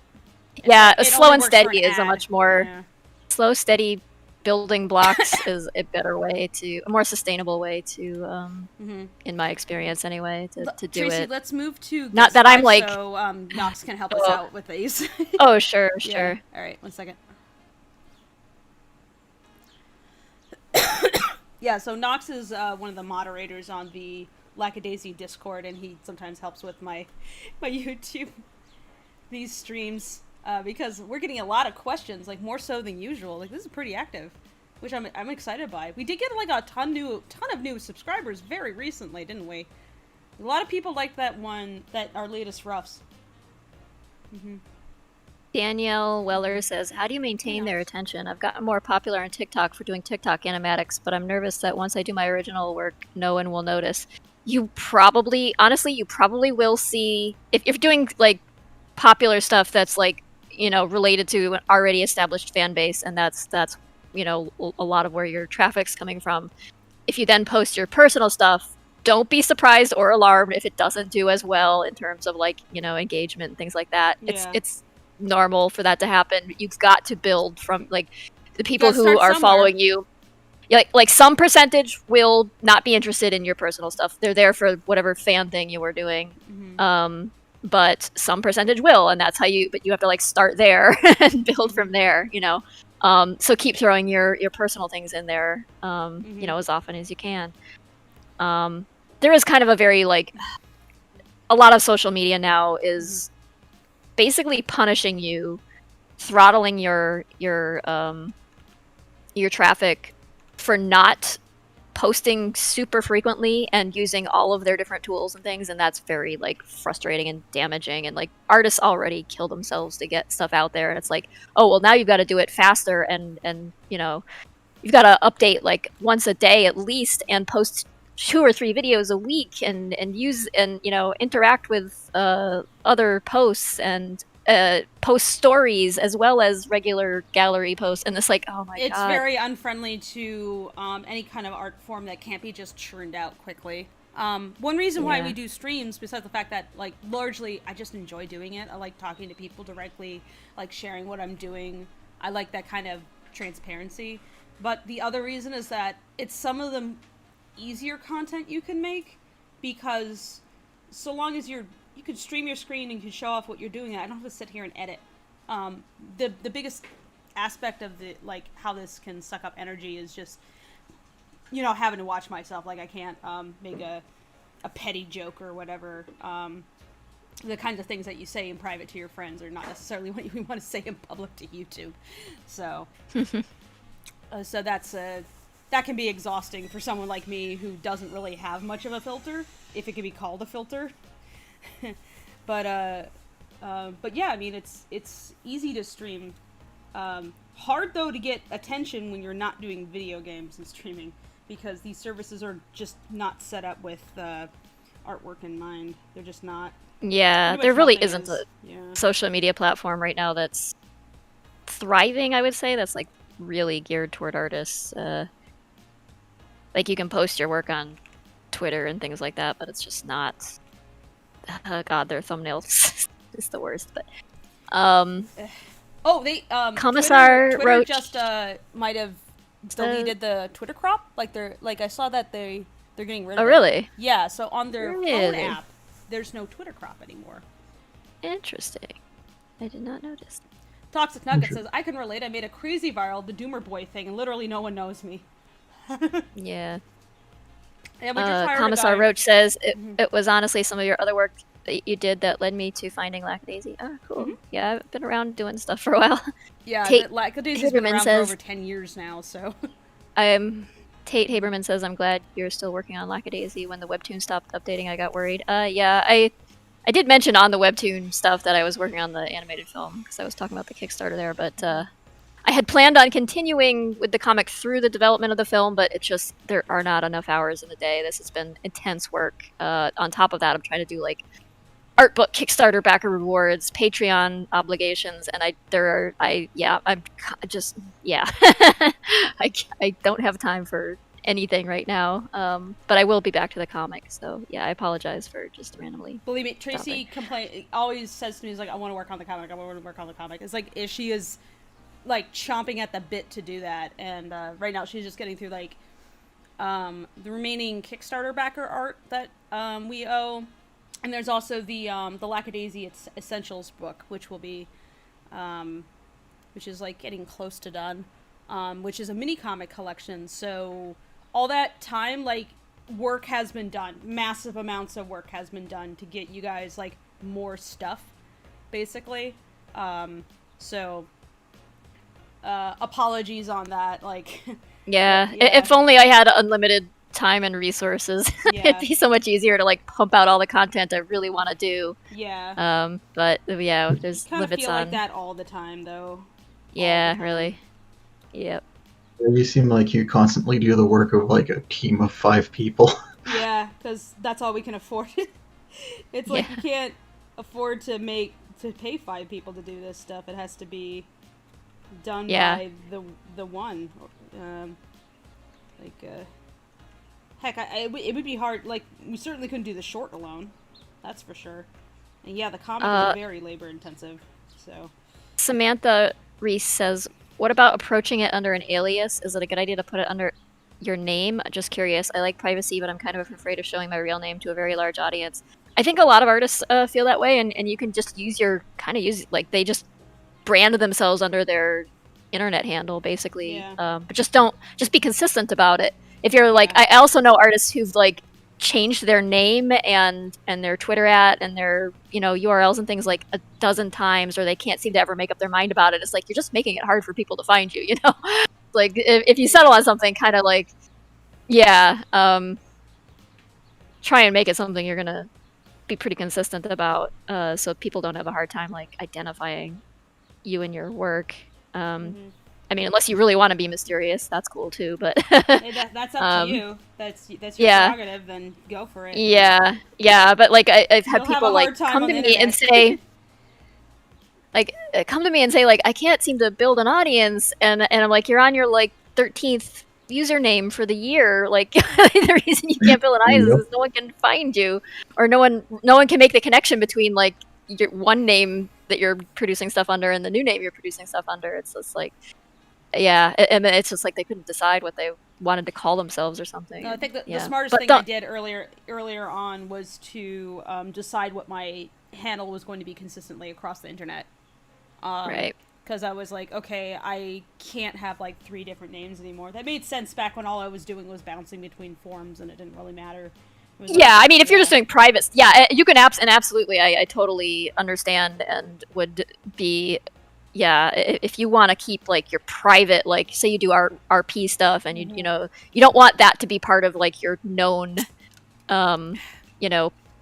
Slow and steady is a much more slow, steady. Building blocks is a better way a more sustainable way to, in my experience anyway, to do Tracy, it. Let's move to not that I'm like, so Nox can help us out with these. Oh, sure. All right, 1 second. So Nox is one of the moderators on the Lackadaisy Discord, and he sometimes helps with my YouTube, these streams. Because we're getting a lot of questions, like more so than usual. Like, this is pretty active, which I'm excited by. We did get like a ton of new subscribers very recently, didn't we? A lot of people liked that our latest roughs. Danielle Weller says, "How do you maintain their attention? I've gotten more popular on TikTok for doing TikTok animatics, but I'm nervous that once I do my original work, no one will notice." You probably will see if you're doing like popular stuff that's like, related to an already established fan base, and that's a lot of where your traffic's coming from. If you then post your personal stuff, don't be surprised or alarmed if it doesn't do as well in terms of like, engagement and things like that. It's normal for that to happen. You've got to build from like the people who are following you. Like some percentage will not be interested in your personal stuff. They're there for whatever fan thing you were doing. but some percentage will, and that's how but you have to like start there and build from there, so keep throwing your personal things in there, as often as you can. There is kind of a very like, a lot of social media now is basically punishing you, throttling your traffic for not posting super frequently and using all of their different tools and things, and that's very like frustrating and damaging. And like, artists already kill themselves to get stuff out there, and it's like, oh well, now you've got to do it faster, and you've got to update like once a day at least, and post 2 or 3 videos a week, and use and interact with other posts, and post stories as well as regular gallery posts. And it's like, oh my god, it's very unfriendly to any kind of art form that can't be just churned out quickly. One reason why we do streams, besides the fact that like largely I just enjoy doing it, I like talking to people directly, like sharing what I'm doing. I like that kind of transparency. But the other reason is that it's some of the easier content you can make, because so long as you can stream your screen and you can show off what you're doing, I don't have to sit here and edit. The biggest aspect of the like how this can suck up energy is just having to watch myself. Like I can't make a petty joke or whatever. The kinds of things that you say in private to your friends are not necessarily what you want to say in public to YouTube. So so that's that can be exhausting for someone like me who doesn't really have much of a filter, if it can be called a filter. But yeah, I mean, it's easy to stream. Hard though to get attention when you're not doing video games and streaming, because these services are just not set up with artwork in mind. They're just not. Yeah, there really isn't a social media platform right now that's thriving, I would say, that's like really geared toward artists. Like you can post your work on Twitter and things like that, but it's just not. God, their thumbnails is the worst. But Commissar Twitter wrote just might have deleted the Twitter crop. Like I saw that they're getting rid of it. Oh really? Yeah. So on their phone app, there's no Twitter crop anymore. Interesting. I did not notice. Toxic Nugget says, I can relate. I made a crazy viral, the Doomer Boy thing, and literally no one knows me. Yeah. Commissar Roach says, it was honestly some of your other work that you did that led me to finding Lackadaisy. Oh, cool. Yeah, I've been around doing stuff for a while. Yeah, Lackadaisy's been around for over 10 years now, so... Tate Haberman says, I'm glad you're still working on Lackadaisy. When the webtoon stopped updating, I got worried. Yeah, I did mention on the webtoon stuff that I was working on the animated film, because I was talking about the Kickstarter there, but I had planned on continuing with the comic through the development of the film, but it's just, there are not enough hours in the day. This has been intense work. On top of that, I'm trying to do like art book Kickstarter backer rewards, Patreon obligations, and I don't have time for anything right now. But I will be back to the comic, so yeah, I apologize for just randomly. Believe me, Tracy always says to me, "Is like, I want to work on the comic. I want to work on the comic." It's like if she is like chomping at the bit to do that, and right now she's just getting through like the remaining Kickstarter backer art that we owe. And there's also the Lackadaisy Essentials book, which will be, which is like getting close to done, which is a mini comic collection. So all that time, like, work has been done. Massive amounts of work has been done to get you guys like more stuff, basically. So apologies on that. Like, yeah, if only I had unlimited time and resources. It'd be so much easier to like pump out all the content I really want to do. Yeah. But yeah, there's limits feel on. Like that all the time, though. Yeah, really. Yep. You seem like you constantly do the work of like a team of 5 people. Yeah, because that's all we can afford. It's like you can't afford to pay 5 people to do this stuff. It has to be done by the one. Heck, it would be hard. Like, we certainly couldn't do the short alone. That's for sure. And yeah, the comic is very labor intensive. So Samantha Reese says, what about approaching it under an alias? Is it a good idea to put it under your name? Just curious. I like privacy, but I'm kind of afraid of showing my real name to a very large audience. I think a lot of artists feel that way, and you can just use like they just brand themselves under their internet handle basically. Yeah. But just be consistent about it. If you're like, I also know artists who've like changed their name and their Twitter and their URLs and things like a dozen times, or they can't seem to ever make up their mind about it. It's like you're just making it hard for people to find you. Like if you settle on something, kind of like try and make it something you're gonna be pretty consistent about, so people don't have a hard time like identifying you and your work. I mean, unless you really want to be mysterious, that's cool too. But hey, that's up to you. That's your prerogative. Then go for it. Yeah. But like, I've had people like come to me and say, like, I can't seem to build an audience, and I'm like, you're on your like 13th username for the year. Like, the reason you can't build an audience is no one can find you, or no one can make the connection between like your one name that you're producing stuff under and the new name you're producing stuff under. It's just like, and it's just like they couldn't decide what they wanted to call themselves or something. No, I think the smartest thing I did earlier on was to decide what my handle was going to be consistently across the internet. Right. Because I was like, okay, I can't have like 3 different names anymore. That made sense back when all I was doing was bouncing between forums and it didn't really matter. I mean, if you're just doing private, you can absolutely, I totally understand and would be, if you want to keep like your private, like say you do RP stuff and you don't want that to be part of like your known,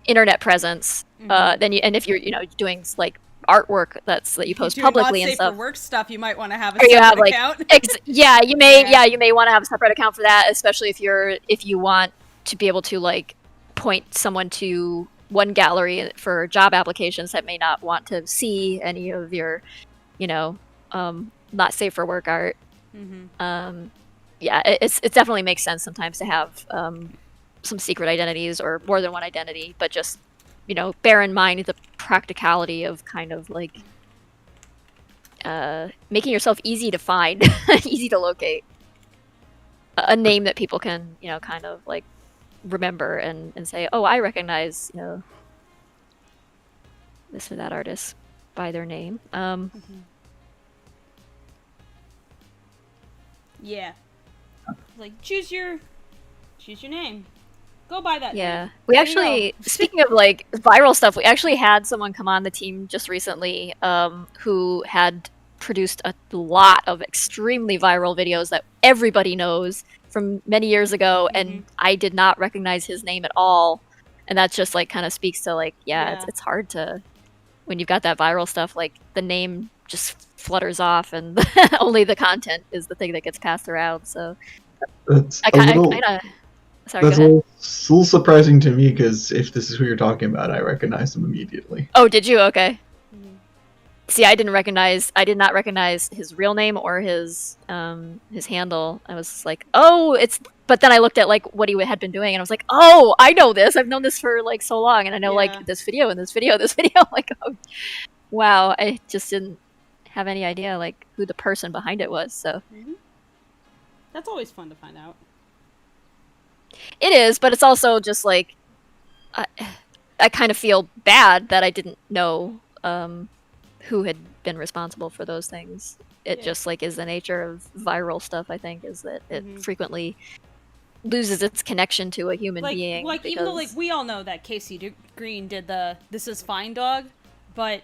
internet presence. Then if you're doing like artwork that you post publicly and stuff. For work stuff, you might want to have a separate account. You may want to have a separate account for that, especially if you want to be able to like point someone to one gallery for job applications that may not want to see any of your, not safe for work art. It definitely makes sense sometimes to have some secret identities or more than one identity, but just bear in mind the practicality of kind of like making yourself easy to find, easy to locate, a name that people can kind of like remember and say, oh, I recognize this or that artist by their name. Like choose your name, go by that name. We actually, speaking of like viral stuff, we actually had someone come on the team just recently who had produced a lot of extremely viral videos that everybody knows from many years ago, and I did not recognize his name at all. And that just like kind of speaks to like, it's hard to, when you've got that viral stuff, like the name just flutters off and only the content is the thing that gets passed around. So that's sorry, that's a little surprising to me, because if this is who you're talking about, I recognize him immediately. Oh, did you? Okay. See, I did not recognize his real name or his handle. I was like, oh, but then I looked at like what he had been doing and I was like, oh, I know this. I've known this for like so long, and I know like this video and this video. Like, oh, wow, I just didn't have any idea like who the person behind it was. So that's always fun to find out. It is, but it's also just like I kind of feel bad that I didn't know who had been responsible for those things. It just like is the nature of viral stuff, I think, is that it frequently loses its connection to a human being. Like even though like we all know that Casey Green did the "This Is Fine" dog, but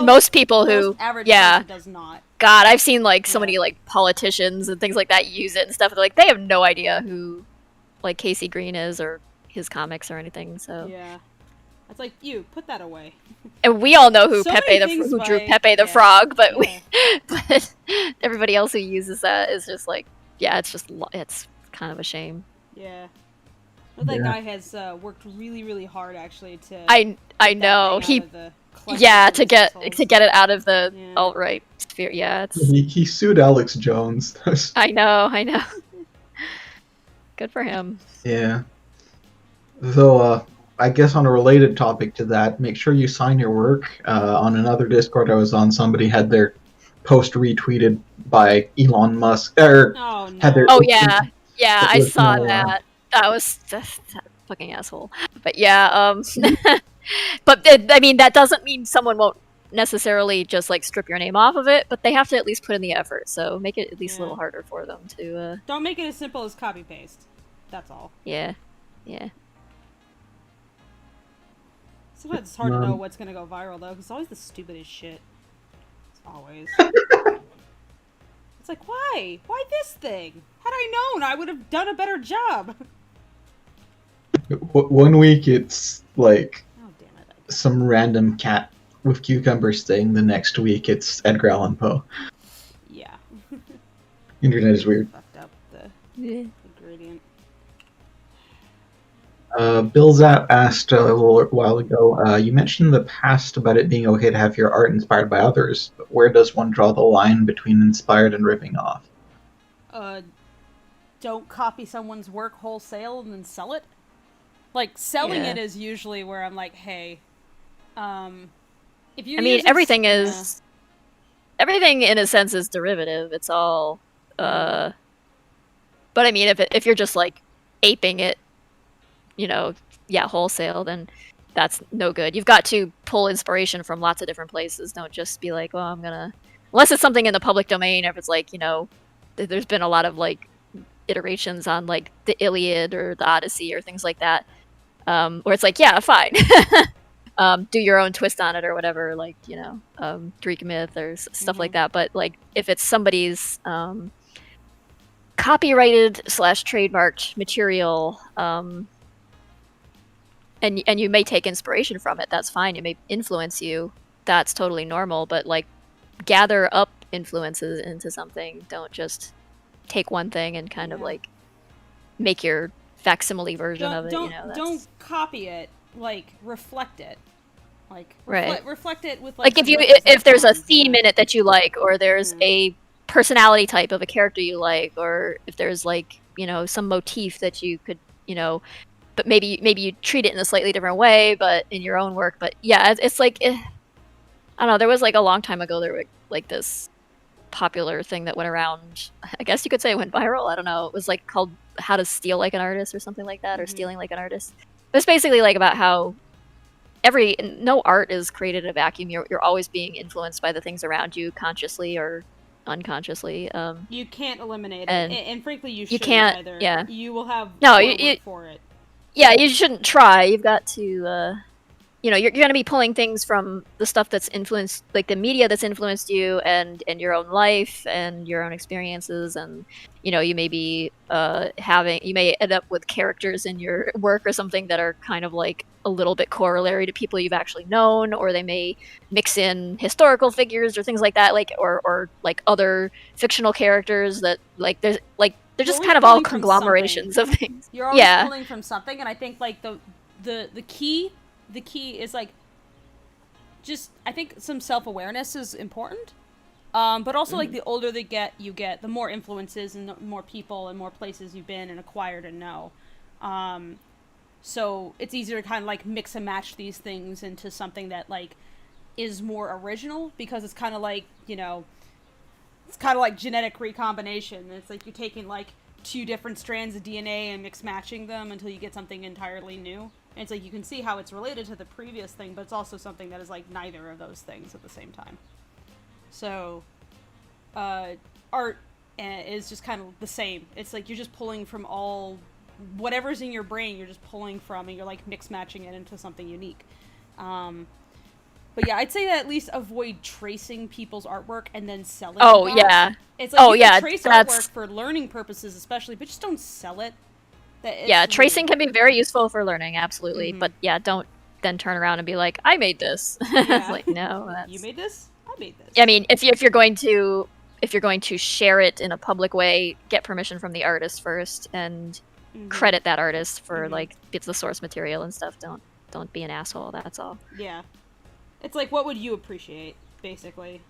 most people who average person does not. God, I've seen like so many like politicians and things like that use it and stuff. Like they have no idea who like Casey Green is or his comics or anything. So it's like, you put that away. And we all know who so drew Pepe the Frog, but but everybody else who uses that is just like, it's kind of a shame. Yeah. Well, that guy has worked really, really hard actually to. I know he. To get it out of the alt-right sphere. Yeah, he sued Alex Jones. I know. Good for him. Yeah. So, I guess on a related topic to that, make sure you sign your work. On another Discord I was on, somebody had their post retweeted by Elon Musk. Oh, no. I saw that. That was fucking asshole. But yeah, but I mean that doesn't mean someone won't necessarily just like strip your name off of it, but they have to at least put in the effort. So make it at least a little harder for them to. Don't make it as simple as copy paste. That's all. Yeah. Sometimes it's hard to know what's gonna go viral though, because it's always the stupidest shit. It's always. It's like, why? Why this thing? Had I known, I would have done a better job. One week it's like Oh damn it! some random cat with cucumbers thing. The next week it's Edgar Allan Poe. Yeah. Internet is weird. Fucked up the gradient. Bill Zapp asked a little while ago, you mentioned in the past about it being okay to have your art inspired by others, but where does one draw the line between inspired and ripping off? Don't copy someone's work wholesale and then sell it. Like, selling it is usually where I'm like, hey, if you everything is... Everything, in a sense, is derivative. It's all... But, I mean, if you're just, like, aping it, wholesale, then that's no good. You've got to pull inspiration from lots of different places. Don't just be like, well, I'm gonna... Unless it's something in the public domain, if it's like, there's been a lot of, like, iterations on, like, the Iliad or the Odyssey or things like that, where it's like, yeah, fine. Do your own twist on it or whatever, like, Greek myth or stuff like that. But, like, if it's somebody's copyrighted / trademarked material, and you may take inspiration from it, that's fine. It may influence you. That's totally normal. But, like, gather up influences into something. Don't just take one thing and kind of, like, make your facsimile version of it. Don't copy it. Like, reflect it. Like, reflect it with, like if there's a theme in it that you like, or there's a personality type of a character you like, or if there's, like, some motif that you could, but maybe you treat it in a slightly different way, but in your own work. But yeah, it's like, I don't know, there was, like, a long time ago, there was, like, this popular thing that went around, I guess you could say it went viral, I don't know, it was, like, called How to Steal Like an Artist or something like that, or Stealing Like an Artist. It's basically, like, about how no art is created in a vacuum. You're always being influenced by the things around you, consciously or unconsciously. You can't eliminate it, and frankly, you can't either. Yeah, you will have work for it. Yeah, you shouldn't try. You've got to you're going to be pulling things from the stuff that's influenced, like the media that's influenced you, and your own life and your own experiences, and you may be you may end up with characters in your work or something that are kind of like a little bit corollary to people you've actually known, or they may mix in historical figures or things like that, like or like other fictional characters that, like, there's, like, they're just kind of all conglomerations of things. You're always pulling from something, and I think, like, the key is, like, just, I think some self-awareness is important, but also like the older you get, the more influences and the more people and more places you've been and acquired and know, so it's easier to kind of, like, mix and match these things into something that, like, is more original, because it's kind of like, it's kind of like genetic recombination. It's like you're taking, like, 2 different strands of DNA and mix-matching them until you get something entirely new. And it's like you can see how it's related to the previous thing, but it's also something that is, like, neither of those things at the same time. So, art is just kind of the same. It's like you're just pulling from whatever's in your brain, you're just pulling from, and you're, like, mix-matching it into something unique. But yeah, I'd say that at least avoid tracing people's artwork and then selling it. Oh, yeah. It's like, you can trace artwork for learning purposes especially, but just don't sell it. Tracing can be very useful for learning, absolutely. But yeah, don't then turn around and be like, I made this. It's like, no. You made this? I made this. I mean, if you're going to share it in a public way, get permission from the artist first, and credit that artist for like it's the source material and stuff. Don't be an asshole. That's all. Yeah, it's like, what would you appreciate, basically?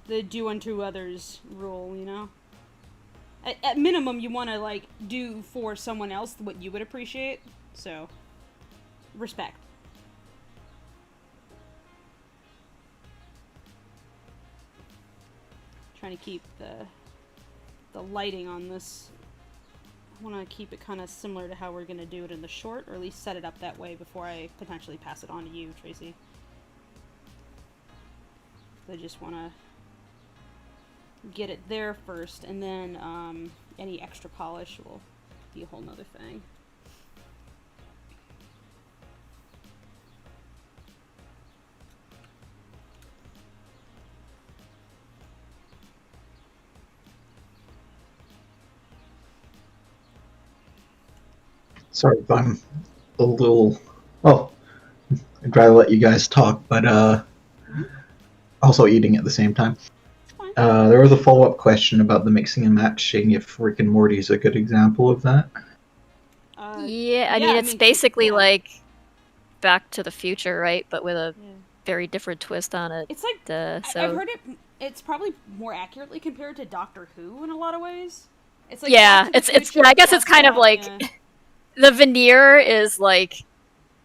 The do unto others rule, At minimum, you want to, like, do for someone else what you would appreciate. So, respect. Trying to keep the lighting on this want to keep it kind of similar to how we're going to do it in the short, or at least set it up that way before I potentially pass it on to you, Tracy. I just want to get it there first, and then any extra polish will be a whole nother thing. Sorry if I'm a little. Oh, I'd rather let you guys talk, but also eating at the same time. There was a follow-up question about the mixing and matching. If Rick and Morty is a good example of that. Yeah, I mean, it's basically like Back to the Future, right? But with a very different twist on it. It's like I've heard it. It's probably more accurately compared to Doctor Who in a lot of ways. It's like it's. I guess it's kind of like the veneer is like,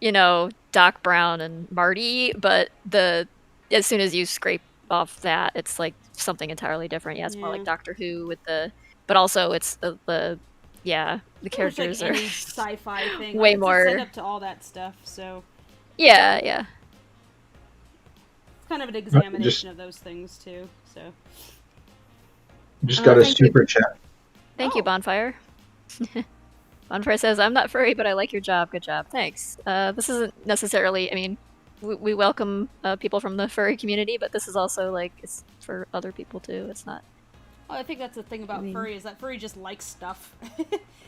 you know, Doc Brown and Marty, but as soon as you scrape off that, it's like something entirely different. Yeah, it's more like Doctor Who with but also it's the characters like are any sci-fi thing. way like, more set up to all that stuff. So yeah. It's kind of an examination of those things too. So just got a super chat. Thank you, Bonfire. Bonfire says, "I'm not furry, but I like your job. Good job. Thanks. This isn't necessarily. I mean, we welcome people from the furry community, but this is also like it's for other people too. It's not." Well, I think that's the thing about furry is that furry just likes stuff.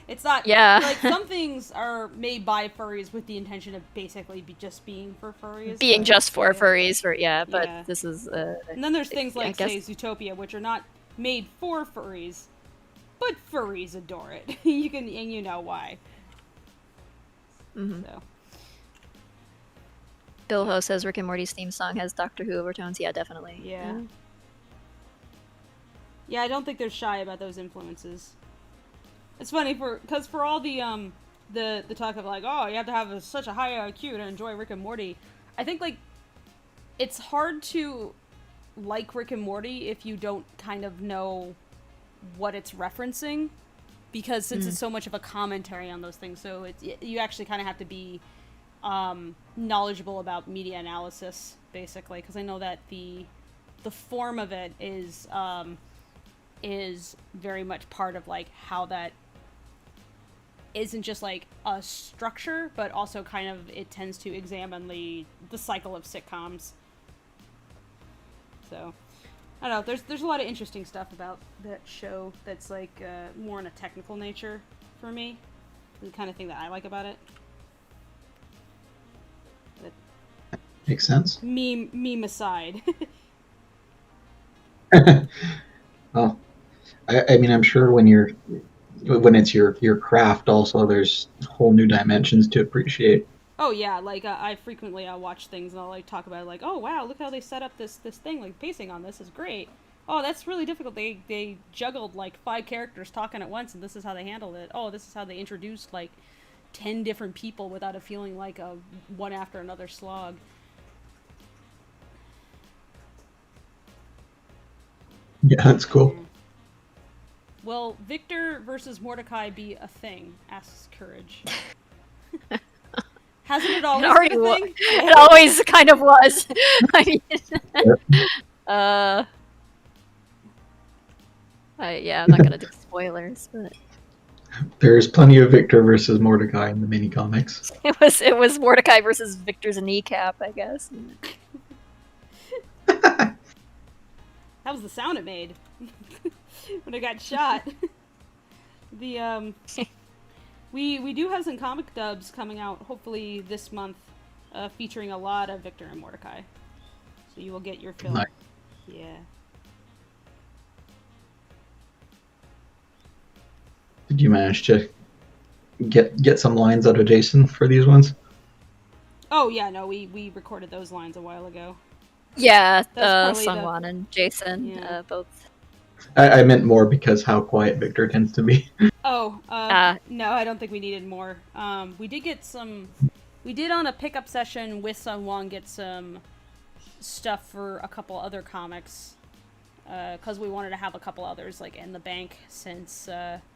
It's not like some things are made by furries with the intention of basically just being for furries. Being just for furries, but this is. And then there's things like say Zootopia, which are not made for furries, but furries adore it. You know why. Mm-hmm. So. Bill Ho says Rick and Morty's theme song has Doctor Who overtones. Yeah, definitely. Yeah. Yeah, I don't think they're shy about those influences. It's funny because for all the talk of like, oh, you have to have such a high IQ to enjoy Rick and Morty. I think like it's hard to like Rick and Morty if you don't kind of know what it's referencing, because since it's so much of a commentary on those things, so you actually kind of have to be knowledgeable about media analysis basically, because I know that the form of it is very much part of like how that isn't just like a structure, but also kind of it tends to examine the cycle of sitcoms. So I don't know, there's a lot of interesting stuff about that show that's like more in a technical nature for me, the kind of thing that I like about it. But makes sense. Meme aside. Well, I mean, I'm sure when it's your craft, also there's whole new dimensions to appreciate. Oh yeah, like I frequently watch things and I'll like talk about it, like, oh wow, look how they set up this thing, like pacing on this is great. Oh, that's really difficult. They juggled like 5 characters talking at once, and this is how they handled it. Oh, this is how they introduced like 10 different people without it feeling like a one after another slog. Yeah, that's cool. Will Victor versus Mordecai be a thing? Asks Courage. Hasn't it always been a thing? It always kind of was. I mean, I'm not gonna do spoilers, but there's plenty of Victor versus Mordecai in the mini comics. It was Mordecai versus Victor's kneecap, I guess. That was the sound it made when it got shot. We do have some comic dubs coming out hopefully this month, featuring a lot of Victor and Mordecai. So you will get your fill. Nice. Yeah. Did you manage to get some lines out of Jason for these ones? Oh yeah, no, we recorded those lines a while ago. Yeah, Sungwon and Jason, both. I meant more because how quiet Victor tends to be. Oh, no, I don't think we needed more. We did on a pickup session with Sungwon get some stuff for a couple other comics, because we wanted to have a couple others like in the bank, since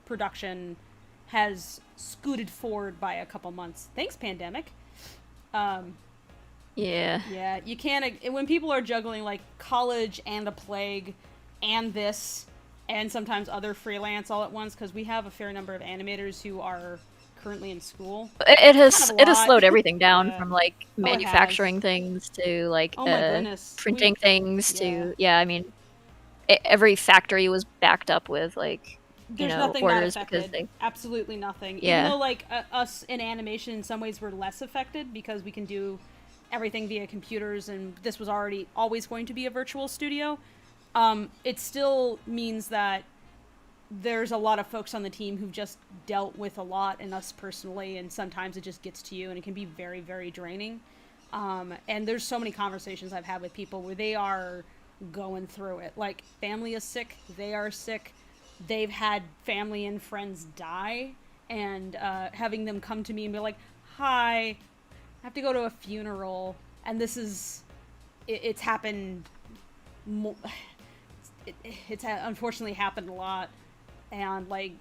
production has scooted forward by a couple months. Thanks, pandemic. Yeah, you can't, when people are juggling like college and a plague and this and sometimes other freelance all at once, because we have a fair number of animators who are currently in school. It has Kind of a it has lot. slowed everything down Yeah. from like Oh, it manufacturing has. things to like Oh my goodness. printing things Yeah. to I mean every factory was backed up with like There's nothing not orders affected. because they Absolutely nothing. Yeah. Even though like us in animation in some ways were less affected because we can do everything via computers and this was always going to be a virtual studio, it still means that there's a lot of folks on the team who've just dealt with a lot, and us personally, and sometimes it just gets to you and it can be very, very draining. And there's so many conversations I've had with people where they are going through it. Like, family is sick, they are sick, they've had family and friends die, and having them come to me and be like, hi, I have to go to a funeral, and this is, it's happened, it's unfortunately happened a lot, and like,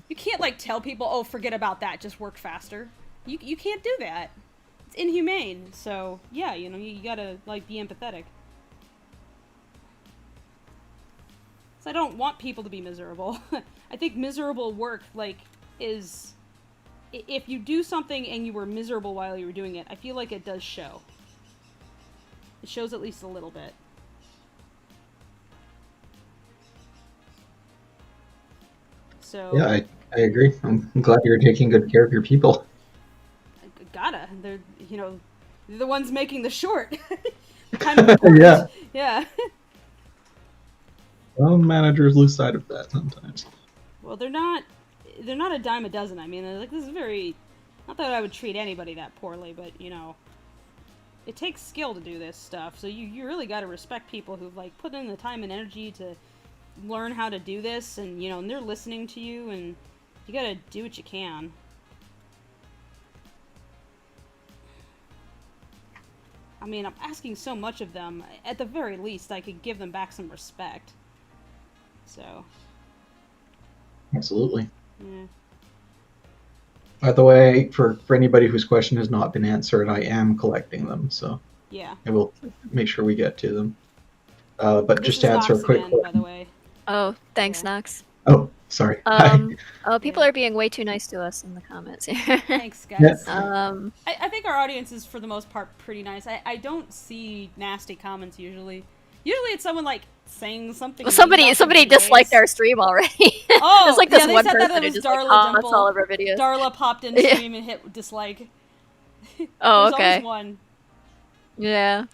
you can't like tell people, oh, forget about that, just work faster. You can't do that. It's inhumane. So yeah, you know, you gotta like be empathetic. So I don't want people to be miserable. I think miserable work like is, if you do something and you were miserable while you were doing it, I feel like it does show. It shows at least a little bit. So Yeah, I agree. I'm glad you're taking good care of your people. Gotta. They're, you know, they're the ones making the short. Kind of important. Yeah. Yeah. Well, managers lose sight of that sometimes. Well, they're not a dime a dozen. I mean, like, this is very, not that I would treat anybody that poorly, but, you know, it takes skill to do this stuff. So you really got to respect people who've, like, put in the time and energy to learn how to do this, and, you know, and they're listening to you, and you got to do what you can. I mean, I'm asking so much of them. At the very least, I could give them back some respect. So. Absolutely. Yeah. By the way, for anybody whose question has not been answered, I am collecting them, so Yeah. I will make sure we get to them. But This just is to answer Knox a quick again, by the question. way. Oh, thanks, Yeah. Knox. Oh, sorry. People are being way too nice to us in the comments here. Thanks, guys. Yeah. I think our audience is, for the most part, pretty nice. I don't see nasty comments usually. Usually it's someone, like, saying something. Well, somebody disliked our. our stream already. Oh, There's like this yeah, they one said person that it who was just Darla like Dimple. comments all of our videos. Darla popped in stream and hit dislike. Oh, There's okay. always one. Yeah.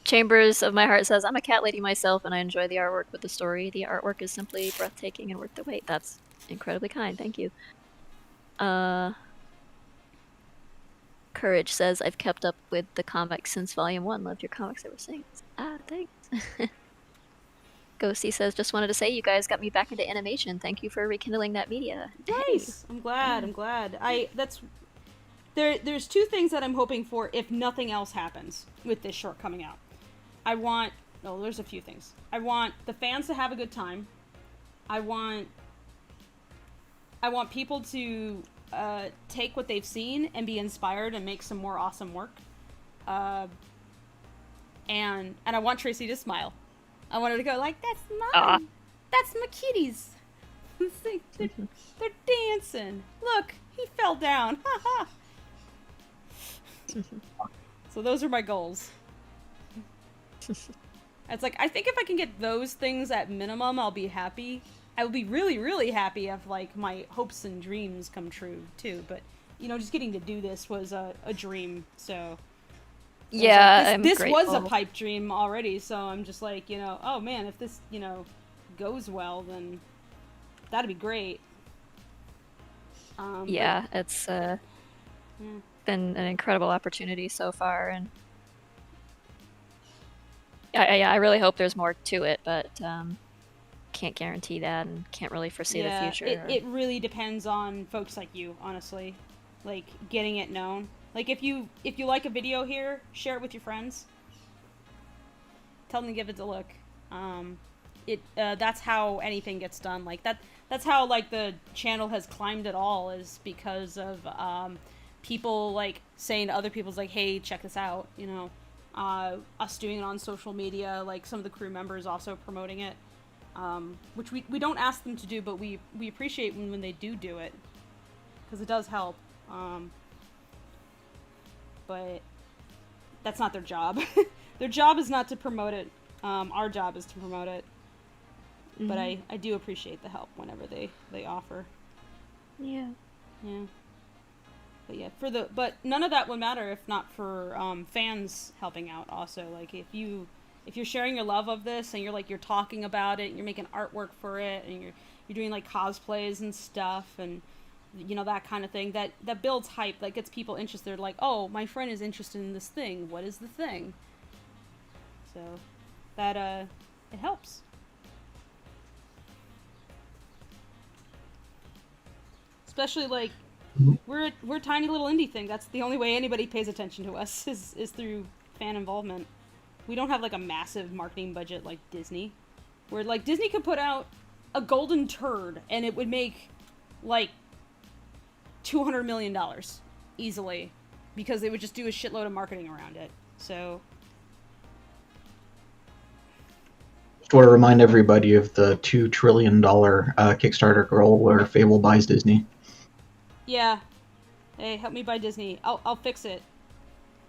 Chambers of My Heart says, I'm a cat lady myself and I enjoy the artwork with the story. The artwork is simply breathtaking and worth the wait. That's incredibly kind. Thank you. Courage says, I've kept up with the comics since Volume 1. Loved your comics ever since. Ah, thanks. Ghosty says, just wanted to say you guys got me back into animation. Thank you for rekindling that media. Nice. I'm glad. There's two things that I'm hoping for if nothing else happens with this short coming out. There's a few things. I want the fans to have a good time. I want people to take what they've seen and be inspired and make some more awesome work. And I want Tracy to smile. I want her to go like, that's mine. That's my kitties. They're dancing. Look, he fell down. Ha ha. So those are my goals. It's like, I think if I can get those things at minimum, I'll be happy. I will be really, really happy if, like, my hopes and dreams come true, too. But, you know, just getting to do this was a dream, so... Yeah, this was a pipe dream already, so I'm just like, you know, oh man, if this, you know, goes well, then that'd be great. It's been an incredible opportunity so far, and I really hope there's more to it, but can't guarantee that and can't really foresee the future. It really depends on folks like you, honestly, like getting it known. Like, if you like a video here, share it with your friends. Tell them to give it a look. that's how anything gets done. Like that's how like the channel has climbed at all, is because of people like saying to other people's like, hey, check this out, you know. Us doing it on social media, like some of the crew members also promoting it, which we don't ask them to do, but we appreciate when they do it, because it does help. But that's not their job. Their job is not to promote it. Our job is to promote it. Mm-hmm. But I do appreciate the help whenever they offer. Yeah. Yeah. But yeah, but none of that would matter if not for fans helping out also. Like if you're sharing your love of this and you're talking about it, and you're making artwork for it, and you're doing like cosplays and stuff, and you know, that kind of thing, that builds hype, that gets people interested. They're like, oh, my friend is interested in this thing. What is the thing? So that it helps. Especially like we're a tiny little indie thing. That's the only way anybody pays attention to us is through fan involvement. We don't have like a massive marketing budget like Disney, where like Disney could put out a golden turd and it would make like $200 million easily, because they would just do a shitload of marketing around it. So just want to remind everybody of the $2 trillion Kickstarter goal where Fable buys Disney. Yeah. Hey, help me buy Disney. I'll fix it.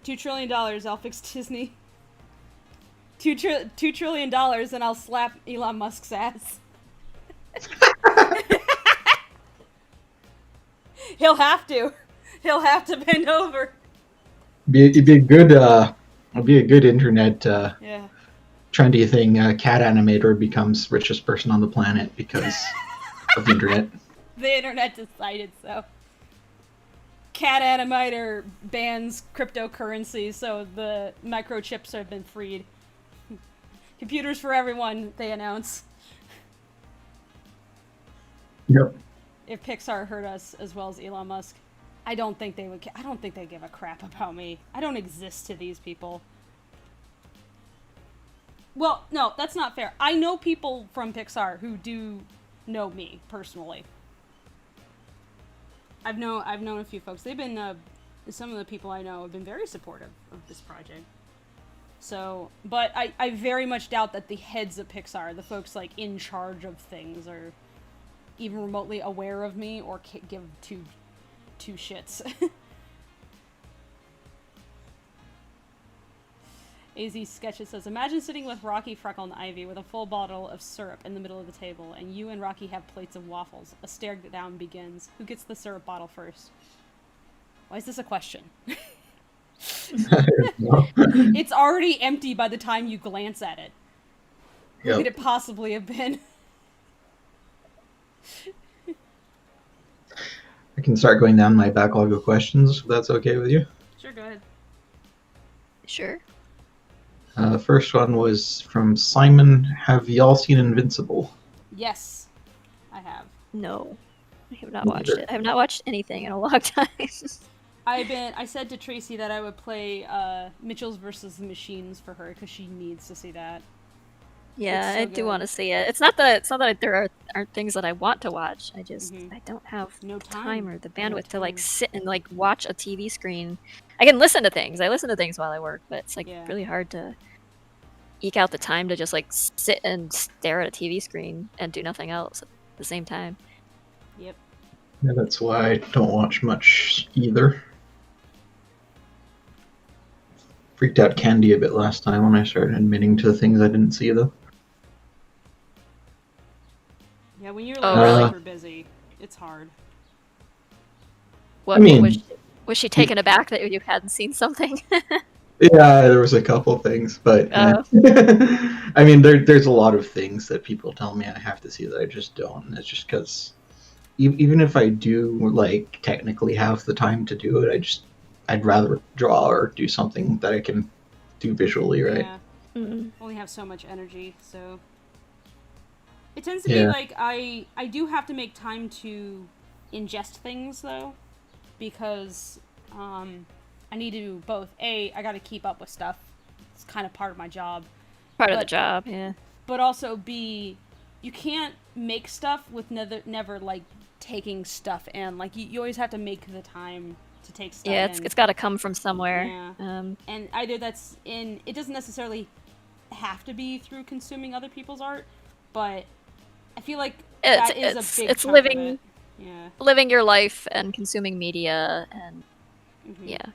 $2 trillion, I'll fix Disney. $2 trillion, and I'll slap Elon Musk's ass. He'll have to. He'll have to bend over. It'd be a good internet yeah. trendy thing. Cat animator becomes richest person on the planet because of the internet. The internet decided so. Cat animator bans cryptocurrency, so the microchips have been freed. Computers for everyone, they announce. Yep. If Pixar hurt us as well as Elon Musk, I don't think they would. I don't think they give a crap about me. I don't exist to these people. Well, no, that's not fair. I know people from Pixar who do know me personally. I've known a few folks. They've been some of the people I know have been very supportive of this project. So, but I very much doubt that the heads of Pixar, the folks like in charge of things, are even remotely aware of me or give two shits. AZ Sketches says, imagine sitting with Rocky, Freckle, and Ivy with a full bottle of syrup in the middle of the table, and you and Rocky have plates of waffles. A stare down begins. Who gets the syrup bottle first? Why is this a question? It's already empty by the time you glance at it. Yep. Who could it possibly have been? I can start going down my backlog of questions, if that's okay with you. Sure, go ahead. Sure. The first one was from Simon. Have y'all seen Invincible? Yes, I have. No, I have not watched it. I have not watched anything in a long time. I said to Tracy that I would play Mitchell's versus the Machines for her because she needs to see that. Yeah, so I do want to see it. It's not that there aren't things that I want to watch. I just I don't have no time or the bandwidth to like sit and like watch a TV screen. I can listen to things. I listen to things while I work, but it's like really hard to eke out the time to just like sit and stare at a TV screen and do nothing else at the same time. Yep. Yeah, that's why I don't watch much either. Freaked out Candy a bit last time when I started admitting to the things I didn't see though. Yeah, when you're like super busy, it's hard. What, I mean, was she taken aback that you hadn't seen something? Yeah, there was a couple things, but I mean, there's a lot of things that people tell me I have to see that I just don't. And it's just because even if I do like technically have the time to do it, I'd rather draw or do something that I can do visually, right? Yeah. Only have so much energy, so it tends to be like I do have to make time to ingest things though, because I need to both I got to keep up with stuff. It's kind of part of my job. Part of the job, yeah. but also B, you can't make stuff with never like taking stuff in. Like you always have to make the time to take stuff Yeah, in. it's got to come from somewhere. Yeah. And either that's in, it doesn't necessarily have to be through consuming other people's art, but I feel like that is a big chunk living, of it. Yeah. living your life and consuming media and yeah,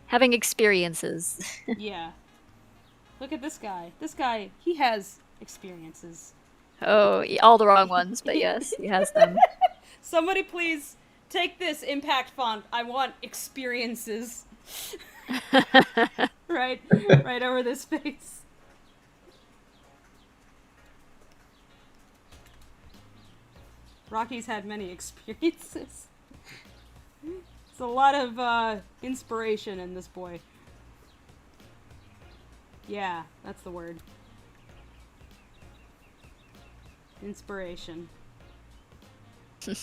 having experiences. Yeah. Look at this guy. This guy, he has experiences. Oh, all the wrong ones, but yes, he has them. Somebody please take this impact font. I want experiences. right over this face. Rocky's had many experiences. There's a lot of inspiration in this boy. Yeah, that's the word. Inspiration. So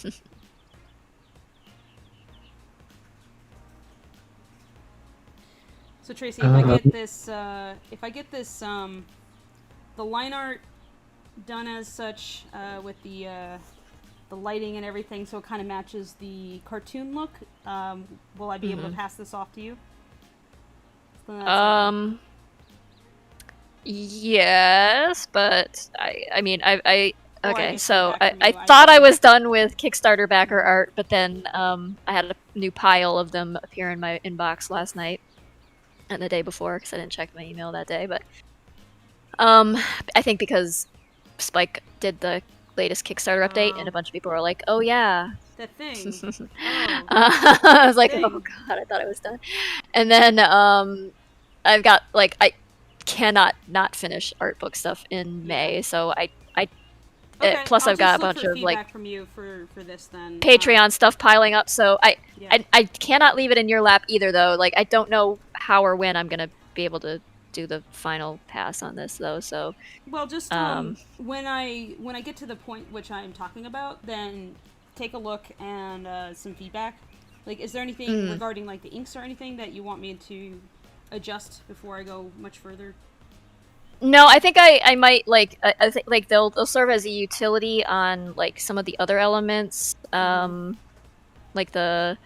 Tracy, if I get this, the line art done as such, with the lighting and everything, so it kind of matches the cartoon look, will I be able to pass this off to you? So yes, but I mean, okay, I so feedback from I you, thought I was done with Kickstarter backer art, but then I had a new pile of them appear in my inbox last night and the day before because I didn't check my email that day. But I think because Spike did the latest Kickstarter update, and a bunch of people were like, "Oh yeah." the thing. I was like, "Oh god, I thought I was done." And then I've got like I cannot not finish art book stuff in May, so I plus I've got a bunch of like from you for this then. Patreon stuff piling up, so I cannot leave it in your lap either though. Like I don't know how or when I'm gonna be able to do the final pass on this though. So well, just when I get to the point which I'm talking about, then take a look and some feedback. Like, is there anything regarding like the inks or anything that you want me to adjust before I go much further? No, I think I might like I think like they'll serve as a utility on like some of the other elements, like the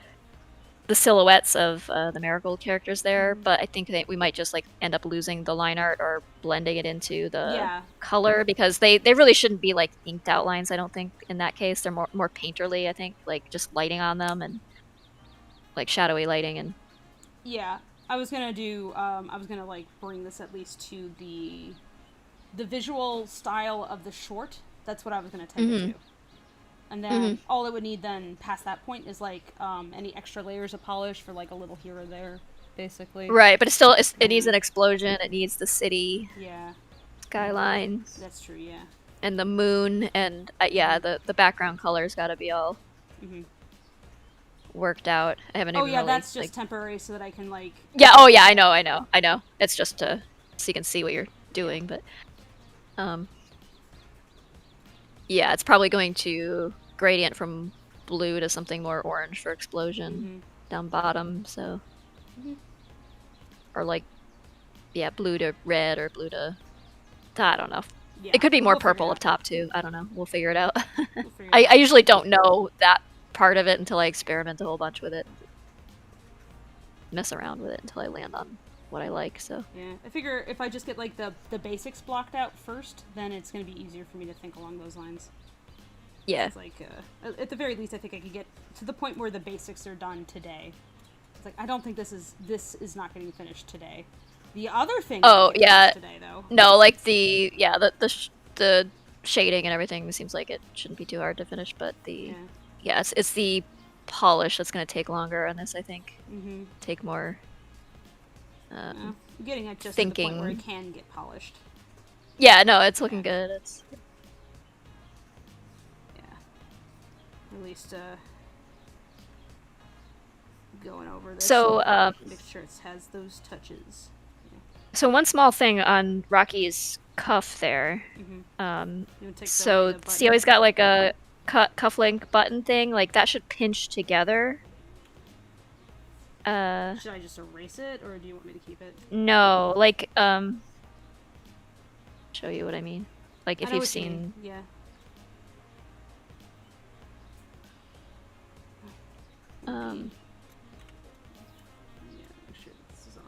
silhouettes of the Marigold characters there. But I think that we might just like end up losing the line art or blending it into the color because they really shouldn't be like inked outlines. I don't think in that case they're more painterly. I think like just lighting on them and like shadowy lighting and yeah. I was gonna like bring this at least to the visual style of the short. That's what I was gonna tend to do. And then all it would need then past that point is like any extra layers of polish for like a little here or there, basically. Right, but it needs an explosion. It needs the city. Yeah. Skyline. That's true. Yeah. And the moon and the background color's got to be all worked out. I haven't even. Oh yeah, really, that's just temporary so that I can like. Yeah. Oh yeah, I know. It's just so you can see what you're doing, but yeah, it's probably going to gradient from blue to something more orange for explosion down bottom. So, or like, yeah, blue to red or blue to. I don't know. Yeah, it could be more purple up top too. I don't know. We'll figure it out. I usually don't know that part of it until I experiment a whole bunch with it, mess around with it until I land on what I like. So yeah, I figure if I just get like the basics blocked out first, then it's going to be easier for me to think along those lines. Yeah, it's like at the very least, I think I could get to the point where the basics are done today. It's like I don't think this is not getting finished today. The other thing. Oh yeah. Today though. No, like the shading and everything seems like it shouldn't be too hard to finish, but it's the polish that's going to take longer on this. I think take more. I'm getting it just thinking. To the point where it can get polished. Yeah, no, it's looking good. It's at least going over this. So make sure it has those touches. So one small thing on Rocky's cuff there. So see how he's got like a cufflink button thing? Like that should pinch together. Should I just erase it, or do you want me to keep it? No, like show you what I mean. Like if I know you've what you mean. seen. Yeah. Um, Yeah, make sure this is on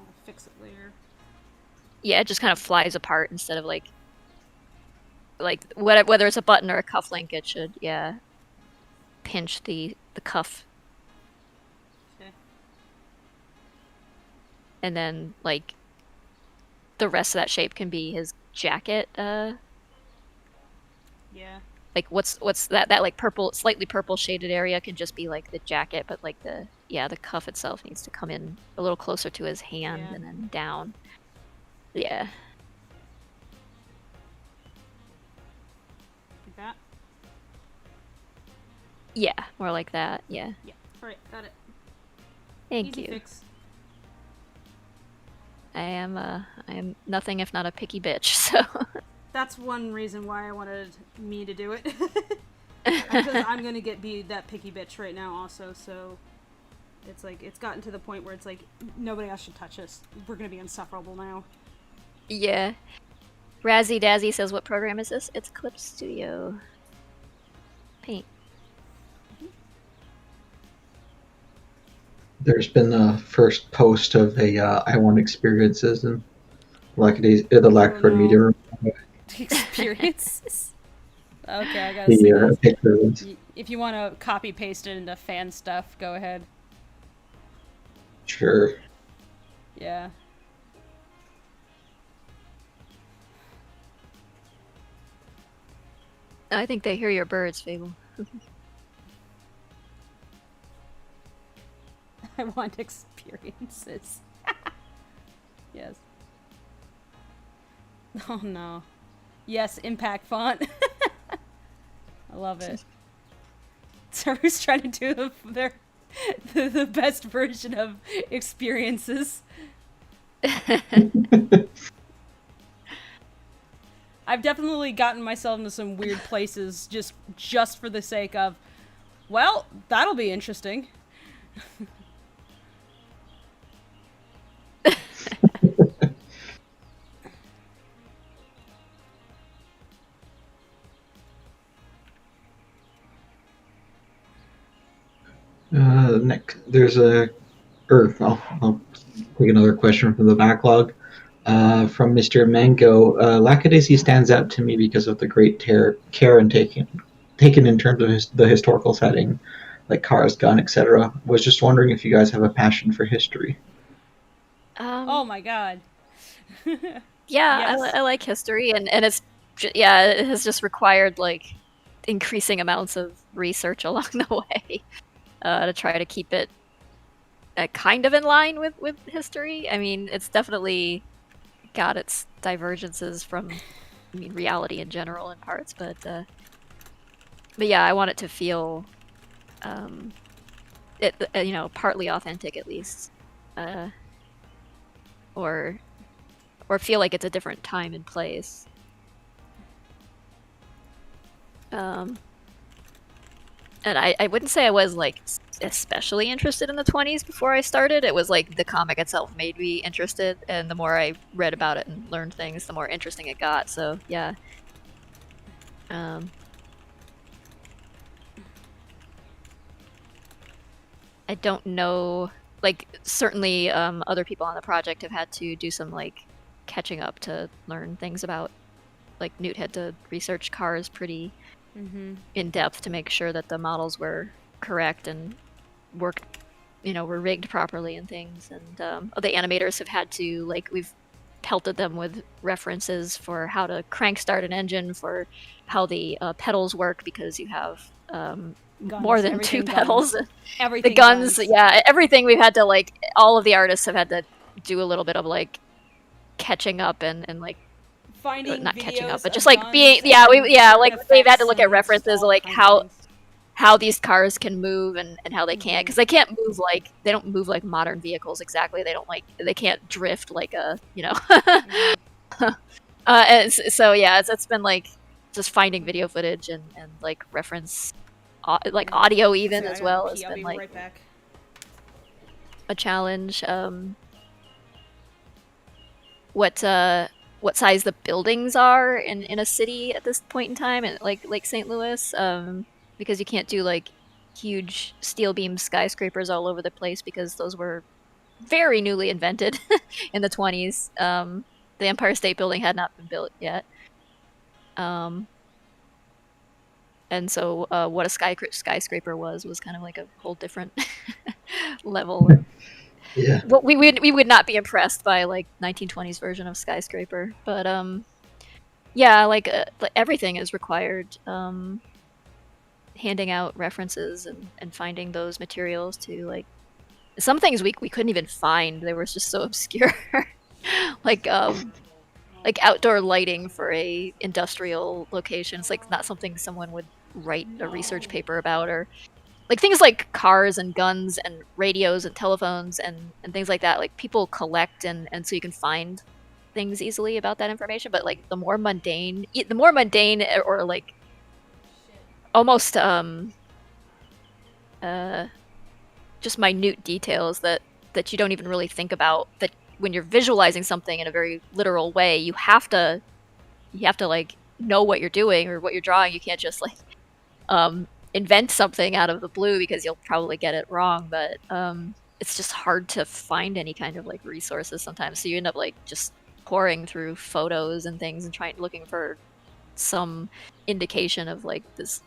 a fix it layer. yeah, it just kind of flies apart instead of like whether it's a button or a cuff link, it should pinch the cuff. Okay. And then like the rest of that shape can be his jacket. Yeah. Like what's that like purple, slightly purple shaded area can just be like the jacket, but like the cuff itself needs to come in a little closer to his hand and then down. Yeah. Like that? Yeah, more like that. Yeah. Yeah. Alright, got it. Thank Easy you. Fix. I am nothing if not a picky bitch, so. That's one reason why I wanted me to do it. Because I'm gonna be that picky bitch right now also, so it's like it's gotten to the point where it's like nobody else should touch us. We're gonna be insufferable now. Yeah. Razzie Dazzy says, what program is this? It's Clip Studio. Paint. There's been the first post of a I want experiences in Lackadaisy, the Lackford no. media room. Experiences. Okay, I gotta see The this. pictures. If you want to copy paste it into fan stuff, go ahead. Sure. Yeah. I think they hear your birds, Fable. I want experiences. Yes. Oh no. Yes, impact font. I love it. So who's trying to do the best version of experiences? I've definitely gotten myself into some weird places just for the sake of, well, that'll be interesting. Next, there's I'll take another question from the backlog. From Mr. Mango, Lackadaisy stands out to me because of the great care and taken in terms of the historical setting, like cars, gun, etc. Was just wondering if you guys have a passion for history. Oh my god. Yeah, Yes. I like history, and it's it has just required like increasing amounts of research along the way to try to keep it kind of in line with history. I mean, it's definitely got its divergences from, I mean, reality in general in parts, but yeah, I want it to feel, partly authentic at least, or feel like it's a different time and place. And I wouldn't say I was like especially interested in the 20s before I started. It was like the comic itself made me interested, and the more I read about it and learned things, the more interesting it got. So yeah. I don't know, like certainly other people on the project have had to do some like catching up to learn things about, like Newt had to research cars pretty in depth to make sure that the models were correct and were rigged properly and things. And the animators have had to, like, we've pelted them with references for how to crank start an engine, for how the pedals work, because you have more than two pedals. Everything. The guns, yeah, everything. We've had to, like, all of the artists have had to do a little bit of like catching up and like finding not catching up, but just like like being like they've had to look at references like how these cars can move and how they can't, because they can't move like, they don't move like modern vehicles exactly. They can't drift like a and so yeah, it's been like just finding video footage and like reference like audio even as well. It's been like right back. a challenge. what size the buildings are in a city at this point in time, and like St. Louis, because you can't do like huge steel beam skyscrapers all over the place because those were very newly invented in the 20s. The Empire State Building had not been built yet. And so what a skyscraper was kind of like a whole different level. Yeah. Well, we would not be impressed by like 1920s version of skyscraper, but yeah, like everything is required. Handing out references and finding those materials to like some things we couldn't even find. They were just so obscure. like outdoor lighting for a industrial location. It's like not something someone would write a research paper about, or like things like cars and guns and radios and telephones and things like that. Like people collect and so you can find things easily about that information. But like the more mundane or like almost just minute details that you don't even really think about, that when you're visualizing something in a very literal way, you have to like know what you're doing or what you're drawing. You can't just like invent something out of the blue because you'll probably get it wrong. But it's just hard to find any kind of like resources sometimes, so you end up like just pouring through photos and things and looking for some indication of like this,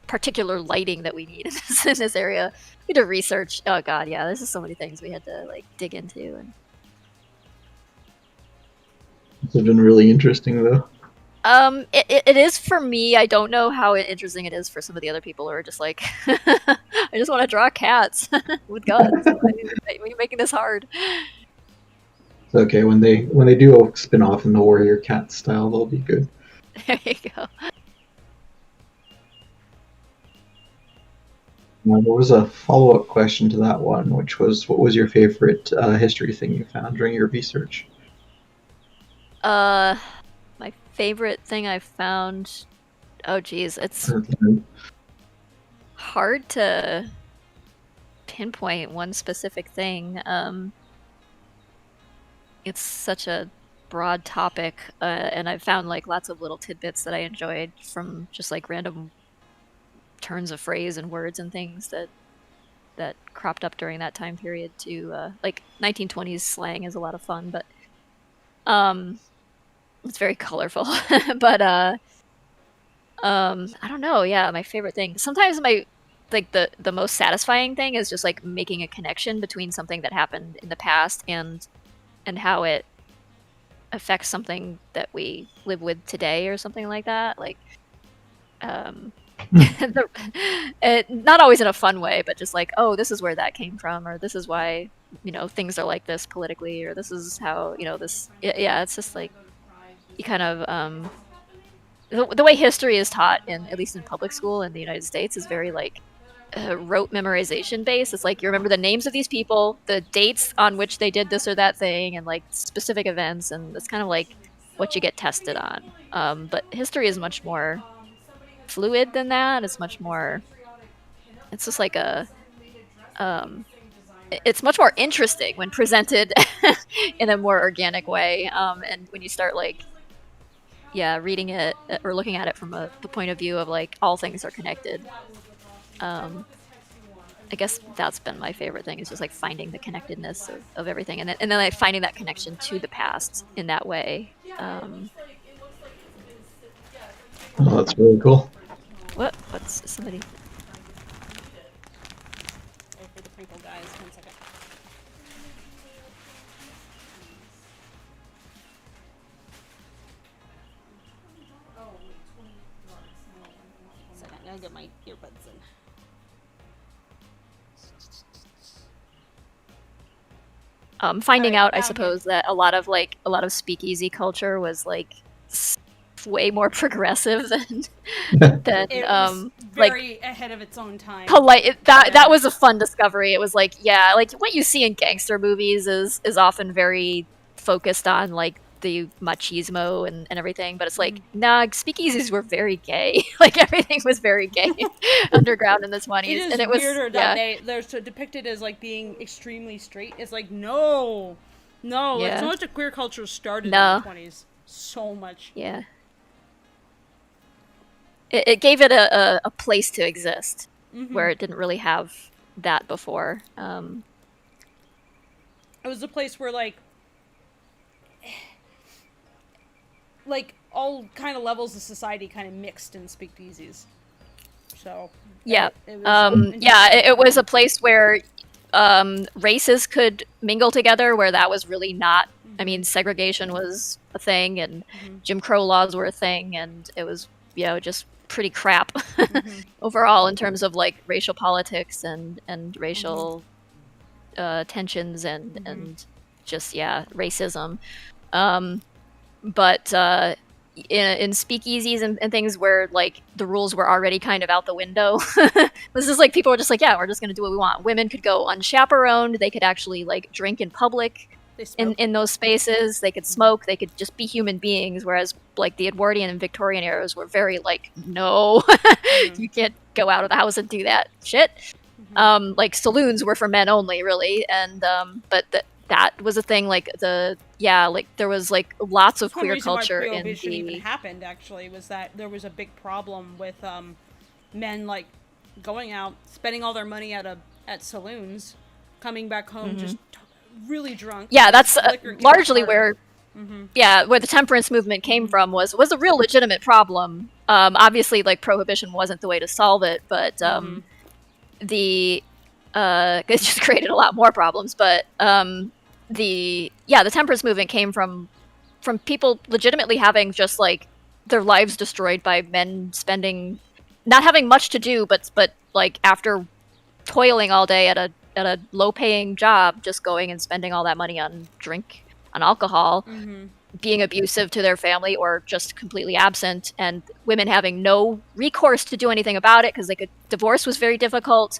particular lighting that we need in this area. We had to research. Oh god, yeah, there's just so many things we had to like dig into. And It's been really interesting though. It is for me. I don't know how interesting it is for some of the other people who are just like, I just want to draw cats with guns. Why are you making this hard? It's okay, when they do a spin off in the Warrior Cat style, they'll be good. There you go. Now, there was a follow-up question to that one, which was, what was your favorite history thing you found during your research? My favorite thing I found. Oh geez, it's hard to pinpoint one specific thing. It's such a broad topic, and I found like lots of little tidbits that I enjoyed from just like random turns of phrase and words and things that cropped up during that time period too. Like 1920s slang is a lot of fun, but it's very colorful. But I don't know. Yeah, my favorite thing. Sometimes the most satisfying thing is just like making a connection between something that happened in the past and how it affects something that we live with today or something like that. Like not always in a fun way, but just like, oh, this is where that came from, or this is why things are like this politically, or this is how this. Yeah, it's just like you kind of the way history is taught at least in public school in the United States is very like rote memorization based. It's like you remember the names of these people, the dates on which they did this or that thing, and like specific events, and it's kind of like what you get tested on. But history is much more fluid than that. It's much more. It's just like it's much more interesting when presented in a more organic way. And when you start like, reading it or looking at it from the point of view of like all things are connected. I guess that's been my favorite thing, is just like finding the connectedness of everything, and then like finding that connection to the past in that way. Oh, that's really cool. What's somebody? Wait for the crinkle guys. 1 second. I gotta get my earbuds in. Finding out, I okay. suppose, that a lot of speakeasy culture was like way more progressive than It was very ahead of its own time. Polite. That was a fun discovery. It was like, like what you see in gangster movies is often very focused on like the machismo and everything, but it's like, nah, speakeasies were very gay. Like everything was very gay underground in the 20s. It is and it was weirder that they're so depicted as like being extremely straight. It's like, no, No, like Yeah. so much of queer culture started No. in the 20s. So much. Yeah. It gave it a place to exist where it didn't really have that before. It was a place where like all kind of levels of society kind of mixed in speakeasies. So Yeah. it was It was a place where races could mingle together, where that was really not. I mean, segregation was a thing, and Jim Crow laws were a thing, and it was, just pretty crap overall in terms of like racial politics and racial tensions and just racism. But in speakeasies and things where like the rules were already kind of out the window, this is like people were just like, yeah, we're just gonna do what we want. Women could go unchaperoned. They could actually like drink in public in those spaces. They could smoke. They could just be human beings. Whereas like the Edwardian and Victorian eras were very like, no, you can't go out of the house and do that shit. Like saloons were for men only, really, and but that was a thing. Like there was like lots of queer culture in the. Even happened actually was that there was a big problem with men like going out, spending all their money at saloons, coming back home just really drunk. Yeah, that's largely where. Yeah, where the temperance movement came from was a real legitimate problem. Obviously, like prohibition wasn't the way to solve it, but it just created a lot more problems. But the temperance movement came from people legitimately having just like their lives destroyed by men not having much to do, but like after toiling all day at a low paying job, just going and spending all that money on alcohol, being abusive to their family or just completely absent, and women having no recourse to do anything about it because divorce was very difficult.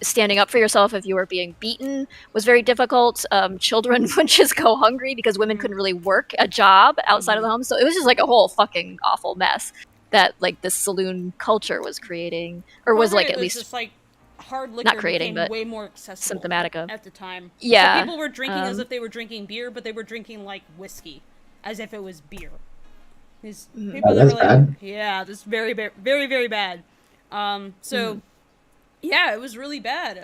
Standing up for yourself if you were being beaten was very difficult. Children would just go hungry because women couldn't really work a job outside of the home. So it was just like a whole fucking awful mess that like this saloon culture was creating, or was like at least just like hard liquor not creating, became but way more accessible symptomatic of at the time. Yeah, so people were drinking as if they were drinking beer, but they were drinking like whiskey, as if it was beer. These people that were like, bad. yeah, this is very, very, very, very bad. Yeah, it was really bad.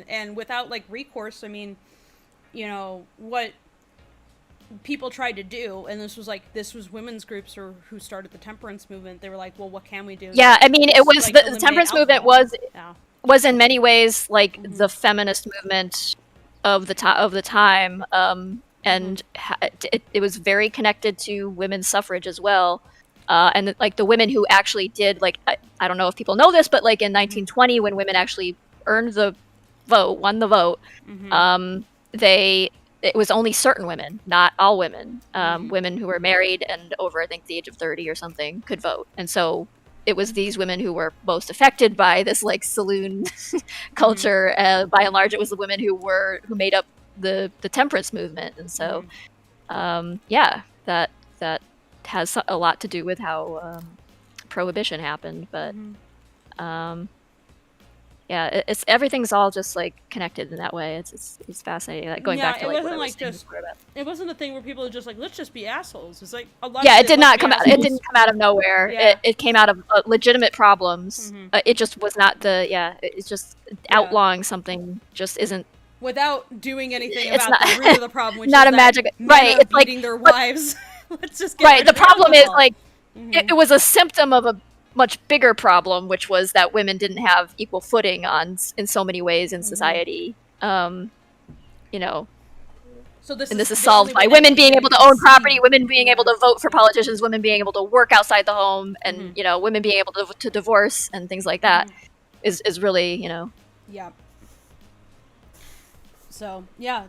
And without like recourse, I mean, what people tried to do, and this was women's groups who started the temperance movement. They were like, well, what can we do? Yeah, I mean, it was like, the temperance movement was in many ways like the feminist movement of the time, and it was very connected to women's suffrage as well. And like the women who actually did, like, I don't know if people know this, but like in 1920, when women actually won the vote, it was only certain women, not all women. Women who were married and over, I think, the age of 30 or something could vote. And so it was these women who were most affected by this like saloon culture. By and large, it was the women who made up the temperance movement. And so, that has a lot to do with how prohibition happened. But it's everything's all just like connected in that way. It's fascinating. Like going back to like what I was saying before about. It wasn't a thing where people were just like, let's just be assholes. It's like a lot. Yeah, it did not come out. It didn't come out of nowhere. Yeah. It came out of legitimate problems. It just was not it's just outlawing something just isn't. Without doing anything It's about not- the root of the problem, which not is a magic. that men Right, are it's like beating their wives. Let's just get right. rid The of problem is alcohol. like it was a symptom of a much bigger problem, which was that women didn't have equal footing in so many ways in society. So this is solved by women being able to own property, women being able to vote for politicians, women being able to work outside the home, and women being able to divorce and things like that is really Yeah. So yeah,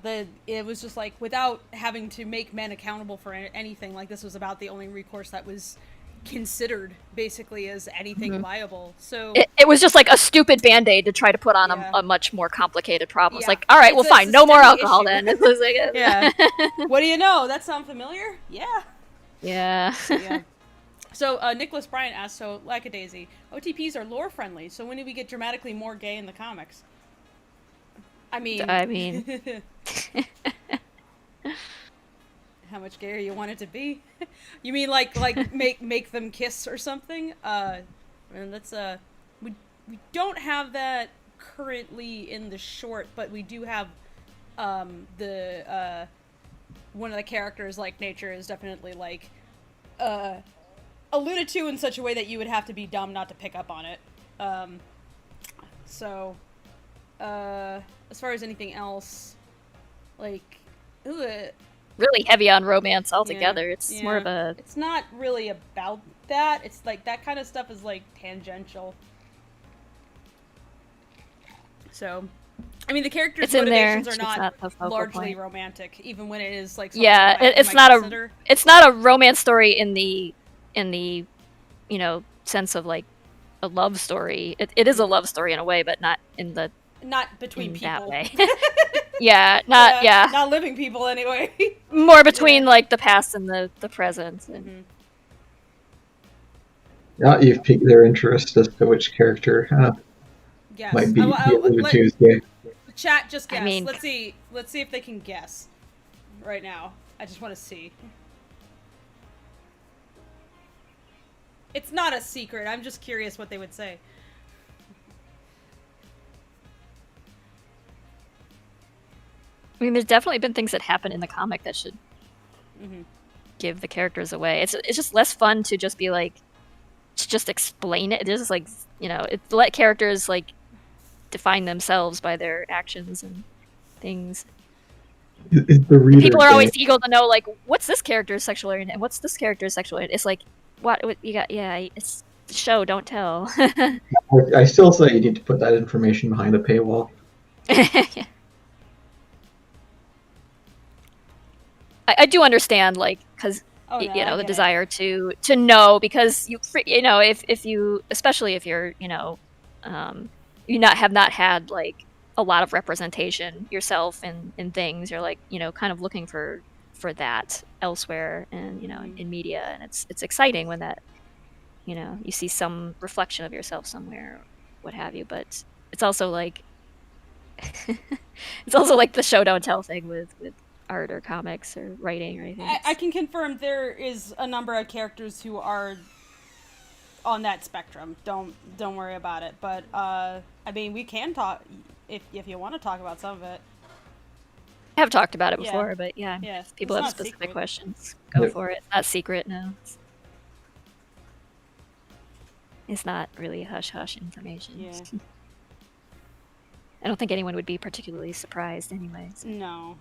it was just like without having to make men accountable for anything. Like this was about the only recourse that was considered basically as anything viable. So it was just like a stupid band-aid to try to put on a much more complicated problem. It's like, all right, well, It's fine, a no more systemic alcohol issue. then. It was like, yeah. What do you know? That sound familiar? Yeah. Yeah. Yeah. So Nicholas Bryant asked, so Lackadaisy, OTPs are lore friendly, so when do we get dramatically more gay in the comics? I mean how much gayer you want it to be. You mean like make them kiss or something? And that's we don't have that currently in the short, but we do have the one of the characters, like nature, is definitely like alluded to in such a way that you would have to be dumb not to pick up on it. So as far as anything else, like really heavy on romance altogether. Yeah, it's more of a... It's not really about that. It's like that kind of stuff is like tangential. So, I mean, the characters' motivations are not largely romantic, even when it is like... Yeah, it's not a romance story in the sense of like a love story. It is a love story in a way, but not in the... Not between people. That way. Not living people anyway. More between like the past and the present. And... Now you've piqued their interest as to which character might be alluded to as gay. Chat, just guess. I mean, let's see if they can guess right now. I just want to see. It's not a secret. I'm just curious what they would say. I mean, there's definitely been things that happen in the comic that should give the characters away. It's just less fun to just be like, to just explain it. It's just like, let characters like define themselves by their actions and things. People are always eager to know, like, what's this character's sexual orientation? What's this character's sexual orientation? It's like, what you got? Yeah, it's show, don't tell. I still say you need to put that information behind a paywall. Yeah. I do understand, like, because the desire to know, because if you, especially if you're have not had like a lot of representation yourself in things, you're like kind of looking for that elsewhere and in media, and it's exciting when that you see some reflection of yourself somewhere, or what have you. But it's also like the show don't tell thing with art or comics or writing or anything. I can confirm there is a number of characters who are on that spectrum. Don't worry about it. But I mean, we can talk if you want to talk about some of it. I have talked about it before, but if people have specific questions, go for it. It's not secret, no. It's not really hush-hush information. Yeah. I don't think anyone would be particularly surprised anyways. No.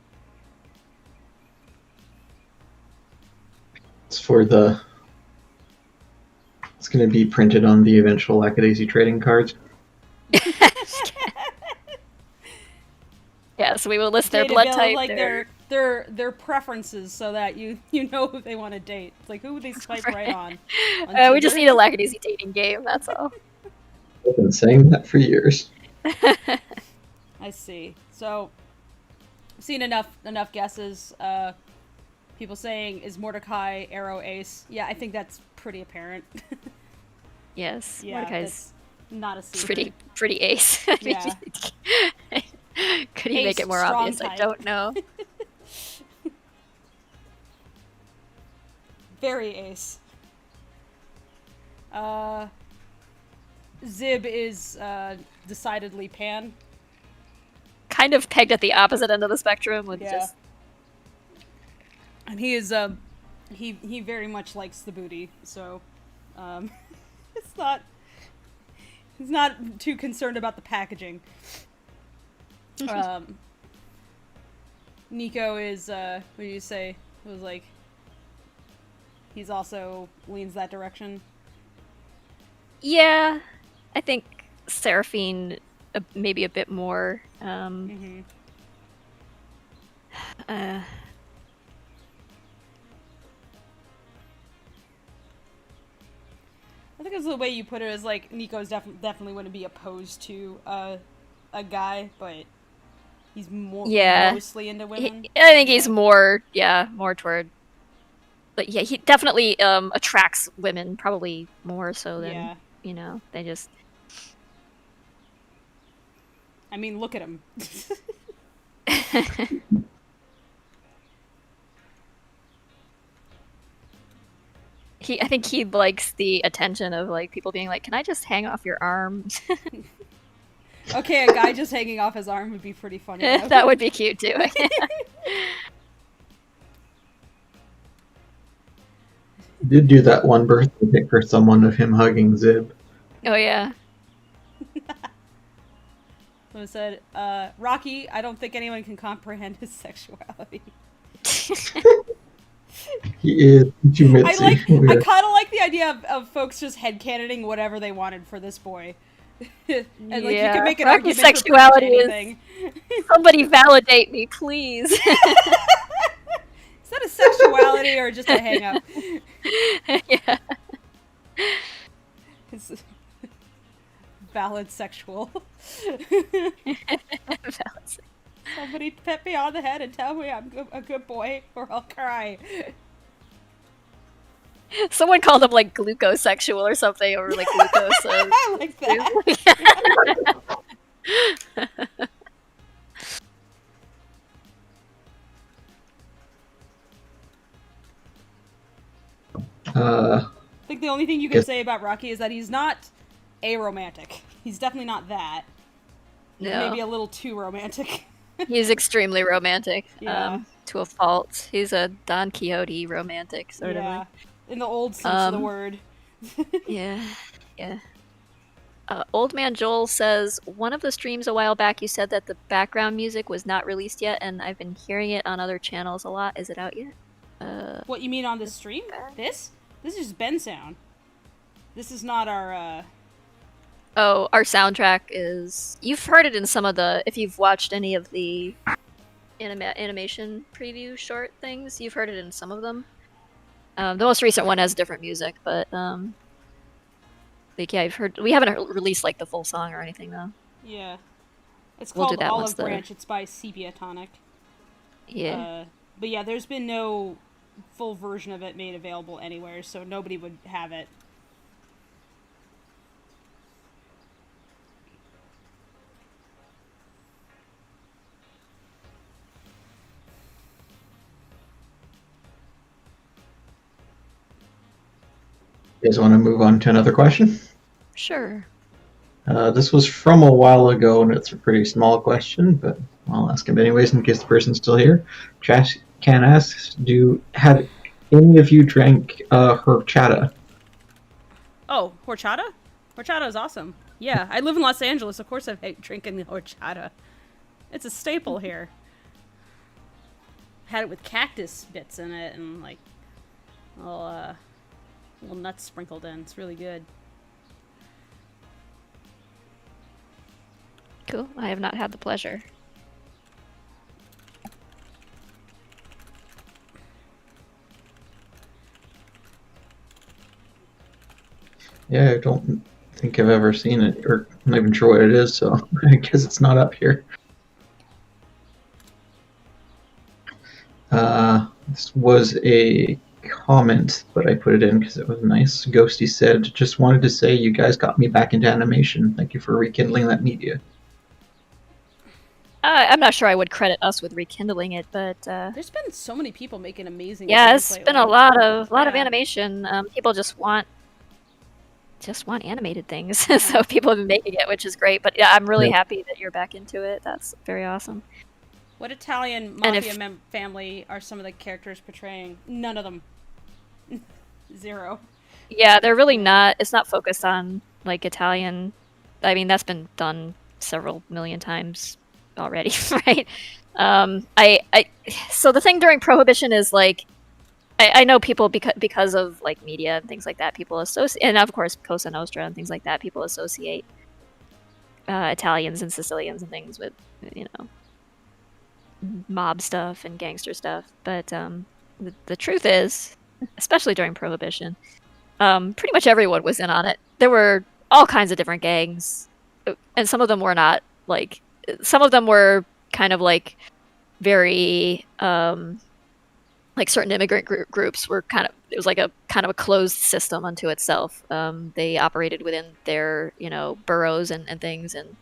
It's going to be printed on the eventual Lackadaisy trading cards. Yeah, so we will list their blood type, like their preferences, so that you know who they want to date. It's like, who would they swipe right on? We just need a Lackadaisy dating game, that's all. I've been saying that for years. I see. So, I've seen enough guesses. People saying, is Mordecai Arrow Ace? Yeah, I think that's pretty apparent. Yes, yeah, Mordecai's not a secret. Pretty ace. Yeah. Could he make it more obvious? Type. I don't know. Very ace. Zib is decidedly pan. Kind of pegged at the opposite end of the spectrum with just... And he is he very much likes the booty, so he's not too concerned about the packaging. Nico is what do you say? It was like he's also leans that direction. Yeah, I think Seraphine maybe a bit more. I think it's the way you put it is like Nico's definitely wouldn't be opposed to a guy, but he's mostly into women. I think he's more toward. But yeah, he definitely attracts women, probably more so than they just. I mean, look at him. I think he likes the attention of like people being like, "Can I just hang off your arm?" Okay, a guy just hanging off his arm would be pretty funny. That would be cute too. Did do that one birthday pic for someone of him hugging Zib. Oh yeah. Someone said, Rocky, I don't think anyone can comprehend his sexuality. He is I kind of like the idea of folks just headcanoning whatever they wanted for this boy. And like you can make an Rocky's argument sexuality for anything. is somebody validate me, please. Is that a sexuality or just a hang up? Yeah. It's valid sexual. Somebody pet me on the head and tell me I'm a good boy or I'll cry. Someone called him like glucosexual or something, or like glucose. I like that. I think the only thing you can say about Rocky is that he's not aromantic. He's definitely not that. No. Maybe a little too romantic. He's extremely romantic. Yeah. To a fault. He's a Don Quixote romantic, sort of. Like. In the old sense of the word. Yeah. Old Man Joel says, one of the streams a while back you said that the background music was not released yet, and I've been hearing it on other channels a lot. Is it out yet? What, you mean on the stream? This? This is Ben sound. This is not our, Oh, our soundtrack is... You've heard it in some of the... If you've watched any of the animation preview short things, you've heard it in some of them. The most recent one has different music, but like, yeah, I've heard. We haven't released like the full song or anything though. Yeah, it's called Olive Branch. The... It's by Sepia Tonic. Yeah. But yeah, there's been no full version of it made available anywhere, so nobody would have it. You guys want to move on to another question? Sure. This was from a while ago, and it's a pretty small question, but I'll ask him anyways in case the person's still here. Trash Can asks, have any of you drank horchata? Oh, horchata? Horchata is awesome. Yeah, I live in Los Angeles. Of course I've drinking the horchata. It's a staple here. Had it with cactus bits in it and like little nuts sprinkled in. It's really good. Cool. I have not had the pleasure. Yeah, I don't think I've ever seen it, or I'm not even sure what it is, so I guess it's not up here. This was a comment, but I put it in because it was nice. Ghosty said, just wanted to say you guys got me back into animation. Thank you for rekindling that media. I'm not sure I would credit us with rekindling it, but there's been so many people making amazing. Yeah, it's been a lot of animation. People just want animated things, so people have been making it, which is great. But yeah, I'm really happy that you're back into it. That's very awesome. What Italian mafia family are some of the characters portraying? None of them. Zero. Yeah, they're really not. It's not focused on like Italian. I mean, that's been done several million times already, right? So the thing during Prohibition is like, I know people because of like media and things like that, people associate, and of course Cosa Nostra and things like that, people associate Italians and Sicilians and things with, you know, mob stuff and gangster stuff. But the truth is, especially during Prohibition, pretty much everyone was in on it. There were all kinds of different gangs, and some of them were not like. Some of them were kind of like very like certain immigrant groups were it was like a kind of a closed system unto itself. They operated within their, you know, boroughs and things, and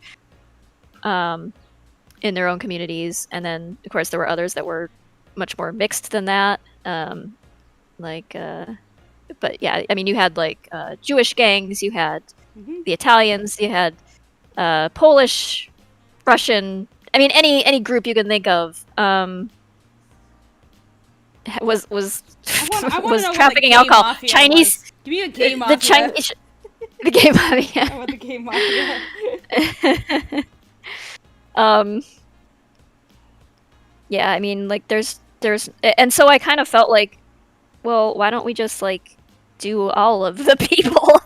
in their own communities. And then of course there were others that were much more mixed than that. Like but yeah, I mean, you had like Jewish gangs, you had Mm-hmm. the Italians, you had Polish, Russian. I mean, any group you can think of was I want to was know what the trafficking gay alcohol. mafia Chinese, was. Give me a gay the mafia. Chinese, the gay mafia. I want the gay mafia. um, yeah, I mean, like there's, and so I kind of felt like, well, why don't we just like do all of the people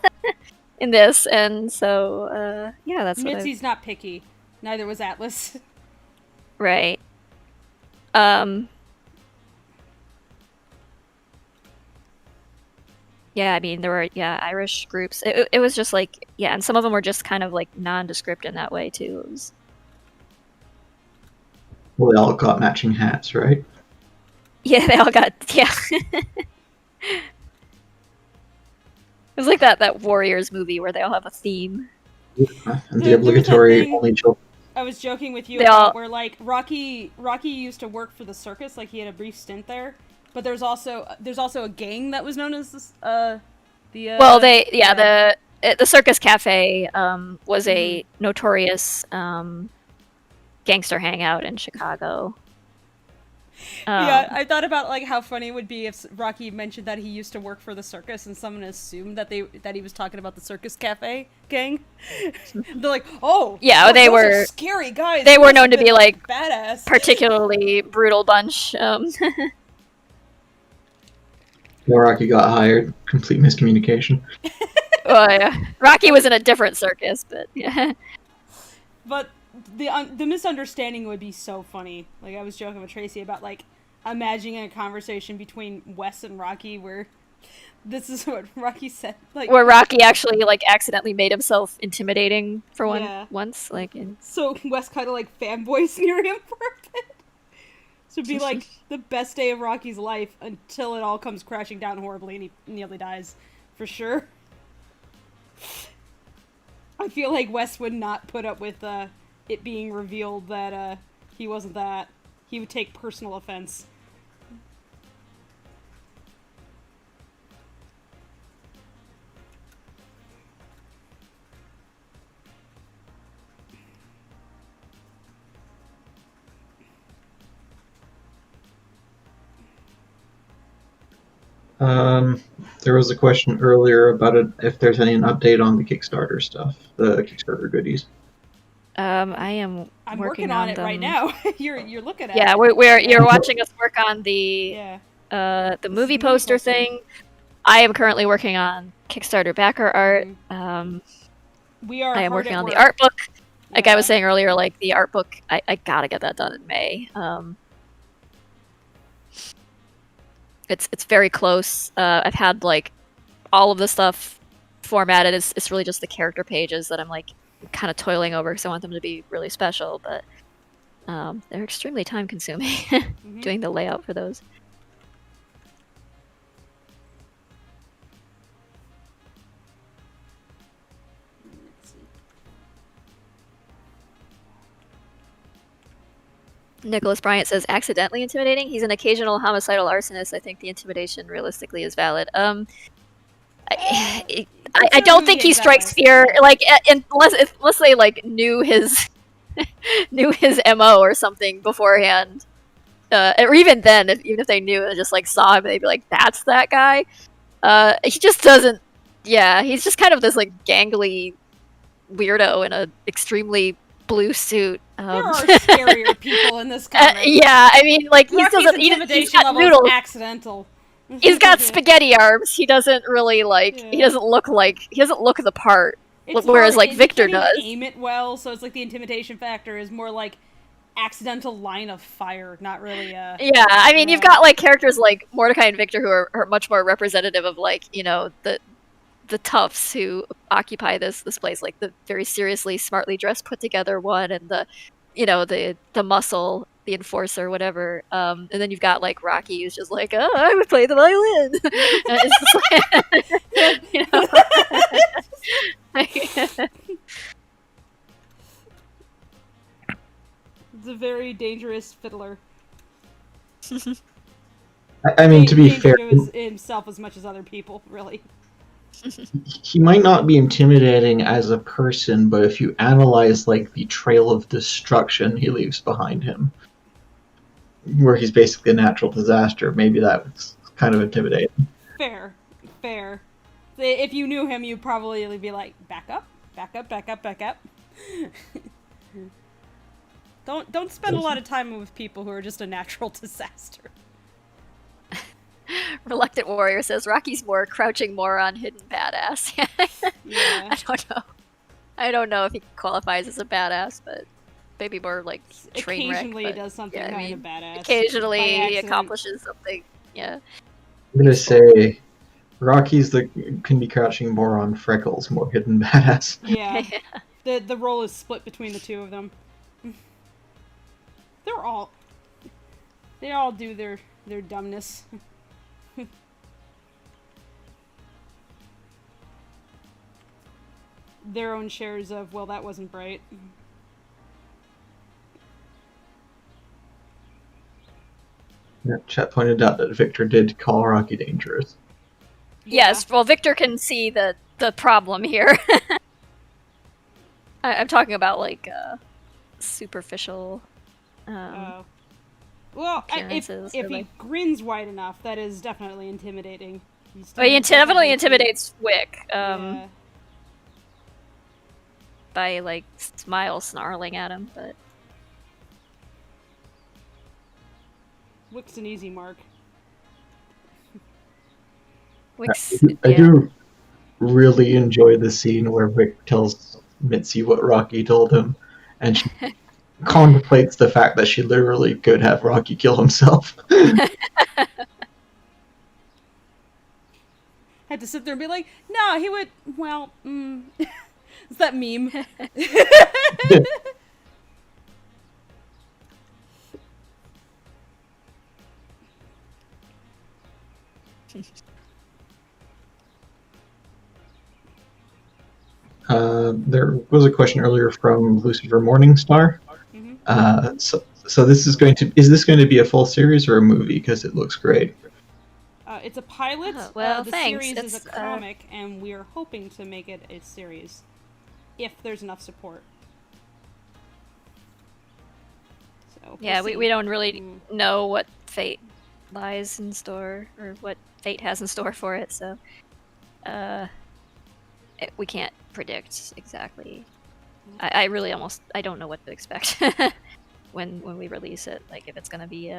in this? And so, yeah, that's what Mitzi's not picky. Neither was Atlas. right. Yeah, I mean, there were, Irish groups. It was just like, yeah, and some of them were just kind of like nondescript in that way too. It was, Well, they all got matching hats, right? yeah, they all got, yeah. It was like that Warriors movie where they all have a theme. Yeah, and the There was that obligatory thing- only children. I was joking with you They about all- where like Rocky used to work for the circus, like he had a brief stint there. But there's also a gang that was known as this, the Well, the Circus Cafe was a notorious gangster hangout in Chicago. Yeah, I thought about like how funny it would be if Rocky mentioned that he used to work for the circus and someone assumed that he was talking about the Circus Cafe gang. They're like, oh, Yeah, oh, they those are were- scary guys. they were must known have to be, been like, badass. particularly brutal bunch. Rocky got hired. Complete miscommunication. Oh yeah, Rocky was in a different circus, but yeah. But the misunderstanding would be so funny. Like I was joking with Tracy about like imagining a conversation between Wes and Rocky where this is what Rocky said. Like Where Rocky actually like accidentally made himself intimidating for Yeah. once, like in... So Wes kind of like fanboys near him for a bit. So it'd be like the best day of Rocky's life until it all comes crashing down horribly and he nearly dies. For sure. I feel like Wes would not put up with it being revealed that he wasn't that. He would take personal offense. There was a question earlier about if there's any update on the Kickstarter stuff, the Kickstarter goodies. I am I'm working on it them right now. You're looking at Yeah, it. you're watching us work on the Yeah. the movie movie poster poster. thing. I am currently working on Kickstarter backer art. We are I am hard working at on the work. art book. Like I was Yeah. saying earlier, like the art book, I gotta get that done in May. It's very close. I've had like all of the stuff formatted. It's really just the character pages that I'm like kind of toiling over because I want them to be really special. But they're extremely time consuming doing the layout for those. Nicholas Bryant says, accidentally intimidating? He's an occasional homicidal arsonist. I think the intimidation realistically is valid. I don't think he strikes fear, like, unless they, like, knew his MO or something beforehand. Or even then, even if they knew and just, like, saw him, they'd be like, that's that guy? He just doesn't... Yeah, he's just kind of this, like, gangly weirdo in a extremely blue suit. There are scarier people in this comic. Yeah, I mean, like, he's intimidation got level noodles. is accidental. He's got spaghetti arms. He doesn't really, like, he doesn't look the part. It's Whereas, hard, like, Victor you can't does. even aim it well, so it's like the intimidation factor is more like accidental line of fire, not really Yeah, I mean, you've got, like, characters like Mordecai and Victor who are much more representative of, like, you know, the toughs who occupy this place, like the very seriously, smartly dressed, put together one, and the, you know, the muscle, the enforcer, whatever. And then you've got like Rocky, who's just like, oh, I would play the violin. It's just like, you know. It's a very dangerous fiddler. I mean, to be Paying fair, to himself as much as other people, really. he might not be intimidating as a person, but if you analyze like the trail of destruction he leaves behind him, where he's basically a natural disaster, maybe that was kind of intimidating. Fair. If you knew him, you'd probably be like, back up. Don't spend a lot of time with people who are just a natural disaster. Reluctant Warrior says Rocky's more crouching moron, hidden badass. Yeah. I don't know if he qualifies as a badass, but maybe more like train wreck. Occasionally he does something kind of badass. Occasionally he accomplishes something. Yeah. I'm gonna say Rocky's can be crouching more on Freckles, more hidden badass. Yeah. The role is split between the two of them. They all do their dumbness. Their own shares of, well, that wasn't right. Yeah, chat pointed out that Victor did call Rocky dangerous. Yes, well, Victor can see the problem here. I'm talking about like superficial. Well, appearances, if really. he grins wide enough, that is definitely intimidating. But he definitely intimidates Wick. Yeah. By like smile snarling at him, but Wick's an easy mark. Wick's. I do really enjoy the scene where Vic tells Mitzi what Rocky told him, and she contemplates the fact that she literally could have Rocky kill himself. Had to sit there and be like, no, he would, well, it's that meme. There was a question earlier from Lucifer Morningstar. Mm-hmm. So this is is this going to be a full series or a movie? Because it looks great. It's a pilot. Oh, well, the thanks. series is It's, a comic, and we are hoping to make it a series, if there's enough support. So Yeah, we'll we don't really know what fate lies in store, or what fate has in store for it, so we can't predict exactly. I really I don't know what to expect when we release it, like if it's going to be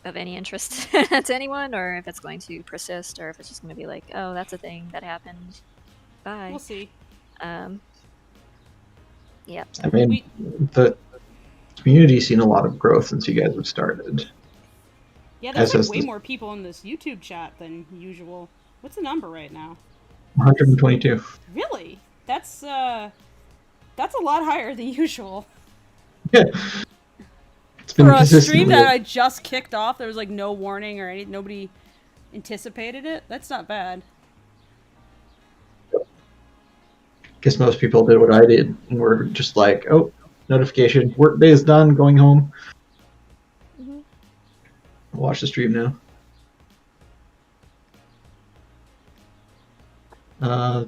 of any interest to anyone, or if it's going to persist, or if it's just going to be like, oh, that's a thing that happened, bye. We'll see. Yeah. I mean, the community's seen a lot of growth since you guys have started. Yeah, there's like way more people in this YouTube chat than usual. What's the number right now? 122. Really? That's a lot higher than usual. Yeah. It's been For a stream consistently- that I just kicked off, there was like no warning or anything. Nobody anticipated it. That's not bad. Guess most people did what I did and were just like, oh, notification, work day is done, going home. Mm-hmm. Watch the stream now.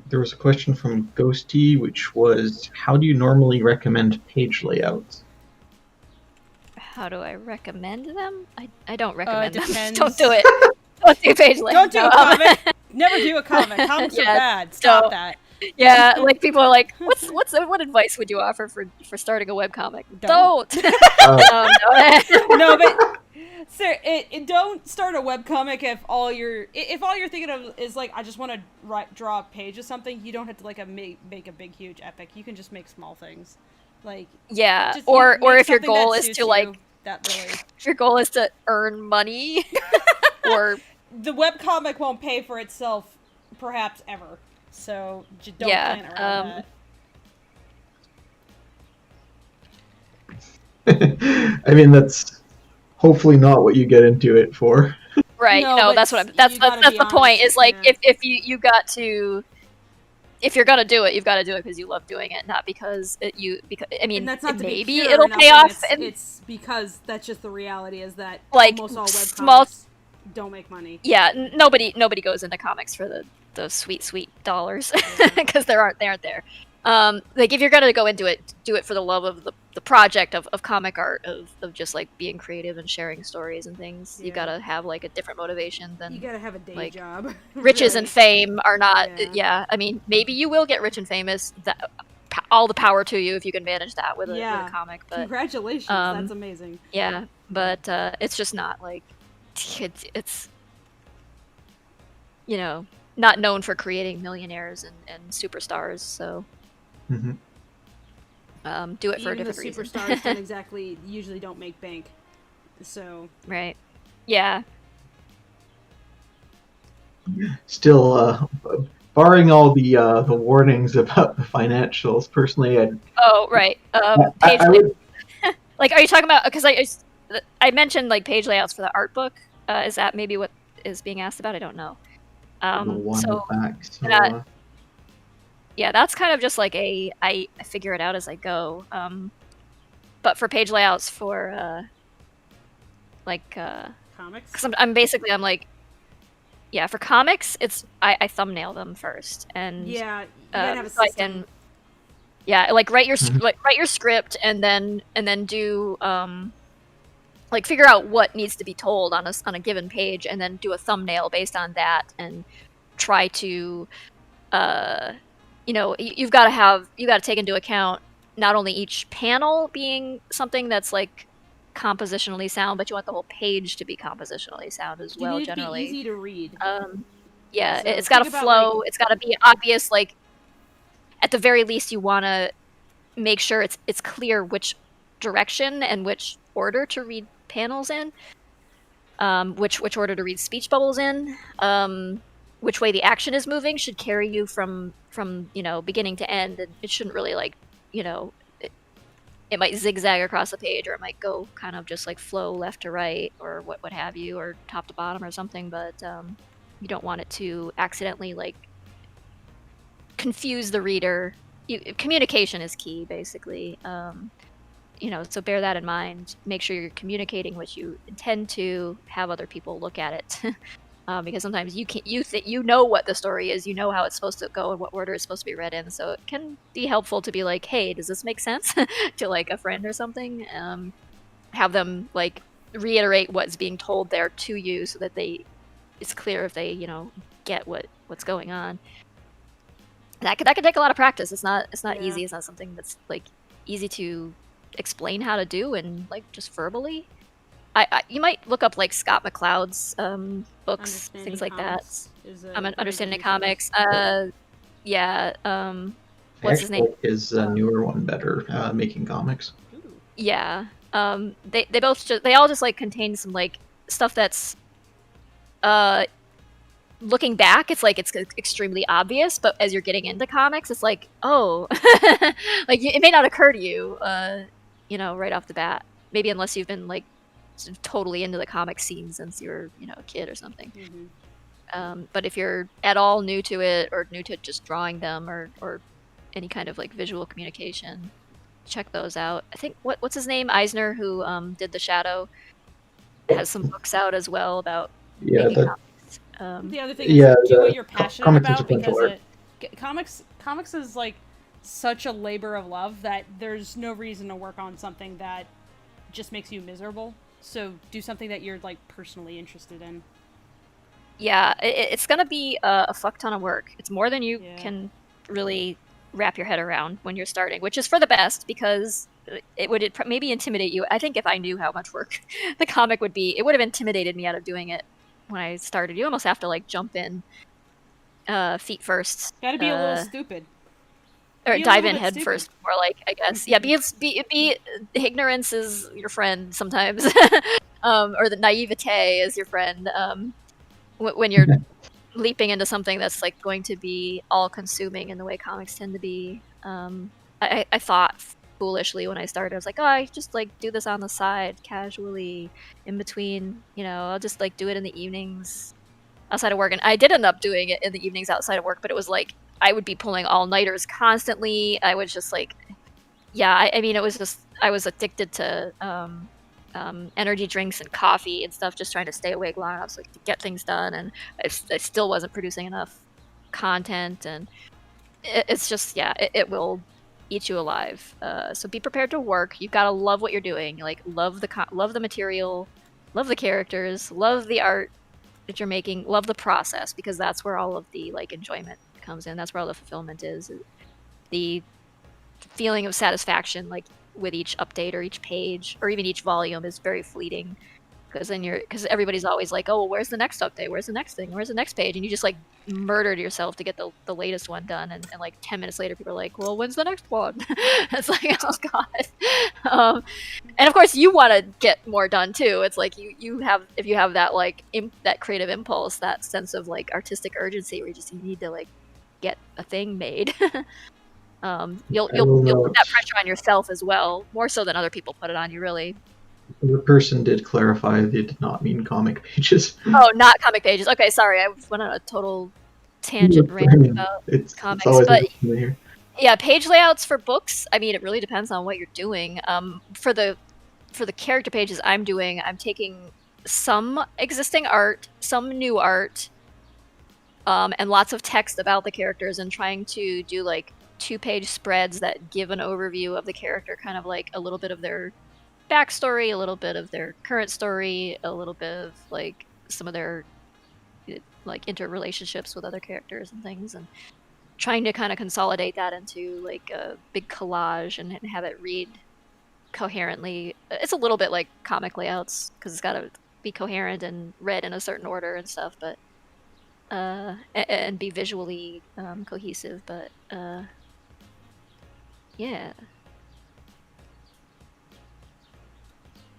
There was a question from Ghosty, which was, how do you normally recommend page layouts? How do I recommend them? I don't recommend them. Depends. Don't do it. Don't do page layout. Don't do a comic. Never do a comic. Comics are bad. Stop that. Yeah, like people are like, what advice would you offer for starting a webcomic? Don't. No, but sir, don't start a webcomic if all you're thinking of is like, I just want to draw a page of something. You don't have to like make a big huge epic. You can just make small things. Like, yeah, just or make if your something goal that is suits to you, like, that really, if your goal is to earn money, or the webcomic won't pay for itself, perhaps ever. So just don't plan around that. I mean, that's hopefully not what you get into it for. Right? No, No, but that's what you that's gotta the be point. honest, Is like yeah. if you got to if you're gonna do it, you've got to do it because you love doing it, not because I mean, And that's not to be maybe pure or it'll nothing, pay off. It's because that's just the reality, is that like almost all small, webcomics don't make money. yeah, nobody goes into comics for those sweet dollars because they aren't there. Like if you're gonna go into it, do it for the love of the project of comic art, of just like being creative and sharing stories and things. You gotta have like a different motivation than, you gotta have a day job. Riches really. and fame are not. Yeah, I mean, maybe you will get rich and famous. All the power to you if you can manage that with a comic. But congratulations, that's amazing. Yeah, but it's just not like it's not known for creating millionaires and superstars. So do it for a different reason. Superstars don't usually don't make bank. So right, yeah. Still, barring all the warnings about the financials, personally, Right. Page like, are you talking about? Because I mentioned like page layouts for the art book. Is that maybe what is being asked about? I don't know. Yeah, that's kind of just like I figure it out as I go. But for page layouts for comics, because I'm like, yeah, for comics it's I thumbnail them first, and you gotta have a system. Like write your script and then do like figure out what needs to be told on a given page, and then do a thumbnail based on that, and try to you've got to take into account not only each panel being something that's like compositionally sound, but you want the whole page to be compositionally sound as well. Generally, be easy to read. Yeah, So it's got to flow. It's got to be obvious. Like at the very least, you want to make sure it's clear which direction and which order to read panels in, which order to read speech bubbles in, which way the action is moving should carry you from beginning to end, and it shouldn't really like it might zigzag across the page, or it might go kind of just like flow left to right, or what have you, or top to bottom or something. But you don't want it to accidentally like confuse the reader. Communication is key, basically. So bear that in mind. Make sure you're communicating what you intend to have other people look at it. Because sometimes you know what the story is, you know how it's supposed to go and what order it's supposed to be read in, so it can be helpful to be like, hey, does this make sense to like a friend or something? Have them like reiterate what's being told there to you, so that it's clear if they get what's going on. That could take a lot of practice. It's not easy. It's not something that's like easy to explain how to do and like just verbally. You might look up like Scott McCloud's books, things like that. Understanding Comics. What's his name? Is a newer one better, Making Comics. Yeah. They all just like contain some like stuff that's looking back, it's like it's extremely obvious, but as you're getting into comics, it's like, oh, like it may not occur to you, right off the bat. Maybe unless you've been like totally into the comic scene since you're a kid or something. But if you're at all new to it, or new to just drawing them, or any kind of like visual communication, check those out. I think what's his name, Eisner, who did The Shadow, has some books out as well about making comics. The other thing is do what you're passionate about, because comics is like such a labor of love that there's no reason to work on something that just makes you miserable. So do something that you're like personally interested in. Yeah, it's gonna be a fuck ton of work. It's more than you can really wrap your head around when you're starting, which is for the best, because it would maybe intimidate you. I think if I knew how much work the comic would be, it would have intimidated me out of doing it when I started. You almost have to like jump in feet first. Gotta be a little stupid. Or dive in head first, more like, I guess. Yeah, be ignorance is your friend sometimes. Or the naivete is your friend. When you're leaping into something that's like going to be all consuming in the way comics tend to be. I thought foolishly when I started, I was like, oh, I just like do this on the side, casually, in between, I'll just like do it in the evenings outside of work. And I did end up doing it in the evenings outside of work, but it was like I would be pulling all-nighters constantly. I was just like, yeah, I mean, it was just, I was addicted to energy drinks and coffee and stuff, just trying to stay awake long enough so, like, to get things done, and I still wasn't producing enough content, and it's just, yeah, it will eat you alive. So be prepared to work. You've got to love what you're doing. Like, love the material, love the characters, love the art that you're making, love the process, because that's where all of the, like, enjoyment comes in. That's where all the fulfillment is. The feeling of satisfaction, like, with each update or each page or even each volume is very fleeting, because everybody's always like, oh, well, where's the next update, where's the next thing, where's the next page, and you just, like, murdered yourself to get the latest one done, and like 10 minutes later people are like, well, when's the next one? It's like, oh god. And of course you want to get more done too. It's like you have, if you have that, like, that creative impulse, that sense of, like, artistic urgency where you need to, like, get a thing made. You'll put that pressure on yourself as well, more so than other people put it on you, really. The person did clarify they did not mean comic pages. Oh, not comic pages. Okay, sorry, I went on a total tangent rant about comics. But yeah, page layouts for books, I mean, it really depends on what you're doing. For the character pages I'm doing, I'm taking some existing art, some new art, and lots of text about the characters, and trying to do, like, 2-page spreads that give an overview of the character, kind of like a little bit of their backstory, a little bit of their current story, a little bit of, like, some of their, like, interrelationships with other characters and things, and trying to kind of consolidate that into, like, a big collage and have it read coherently. It's a little bit like comic layouts, because it's got to be coherent and read in a certain order and stuff, but and be visually cohesive, but yeah.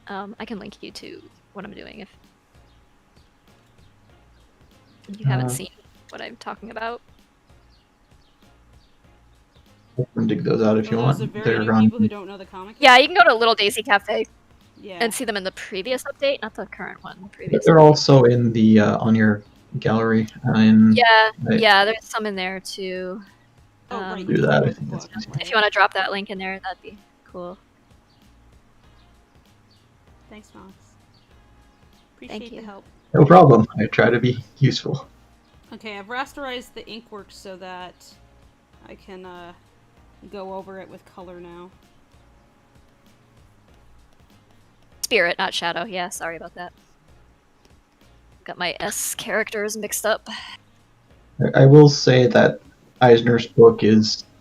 I can link you to what I'm doing if you haven't seen what I'm talking about. I can dig those out if you want. There are people who don't know the comic. Yeah, you can go to Little Daisy Cafe. Yeah. And see them in the previous update, not the current one. The previous. They're also in the on your gallery. Yeah, there's some in there too. Right. Do that. If you want to drop that link in there, that'd be cool. Thanks, Mox. Appreciate the help. No problem. I try to be useful. Okay, I've rasterized the inkworks so that I can go over it with color now. Spirit, not Shadow. Yeah, sorry about that. Got my S characters mixed up. I will say that Eisner's book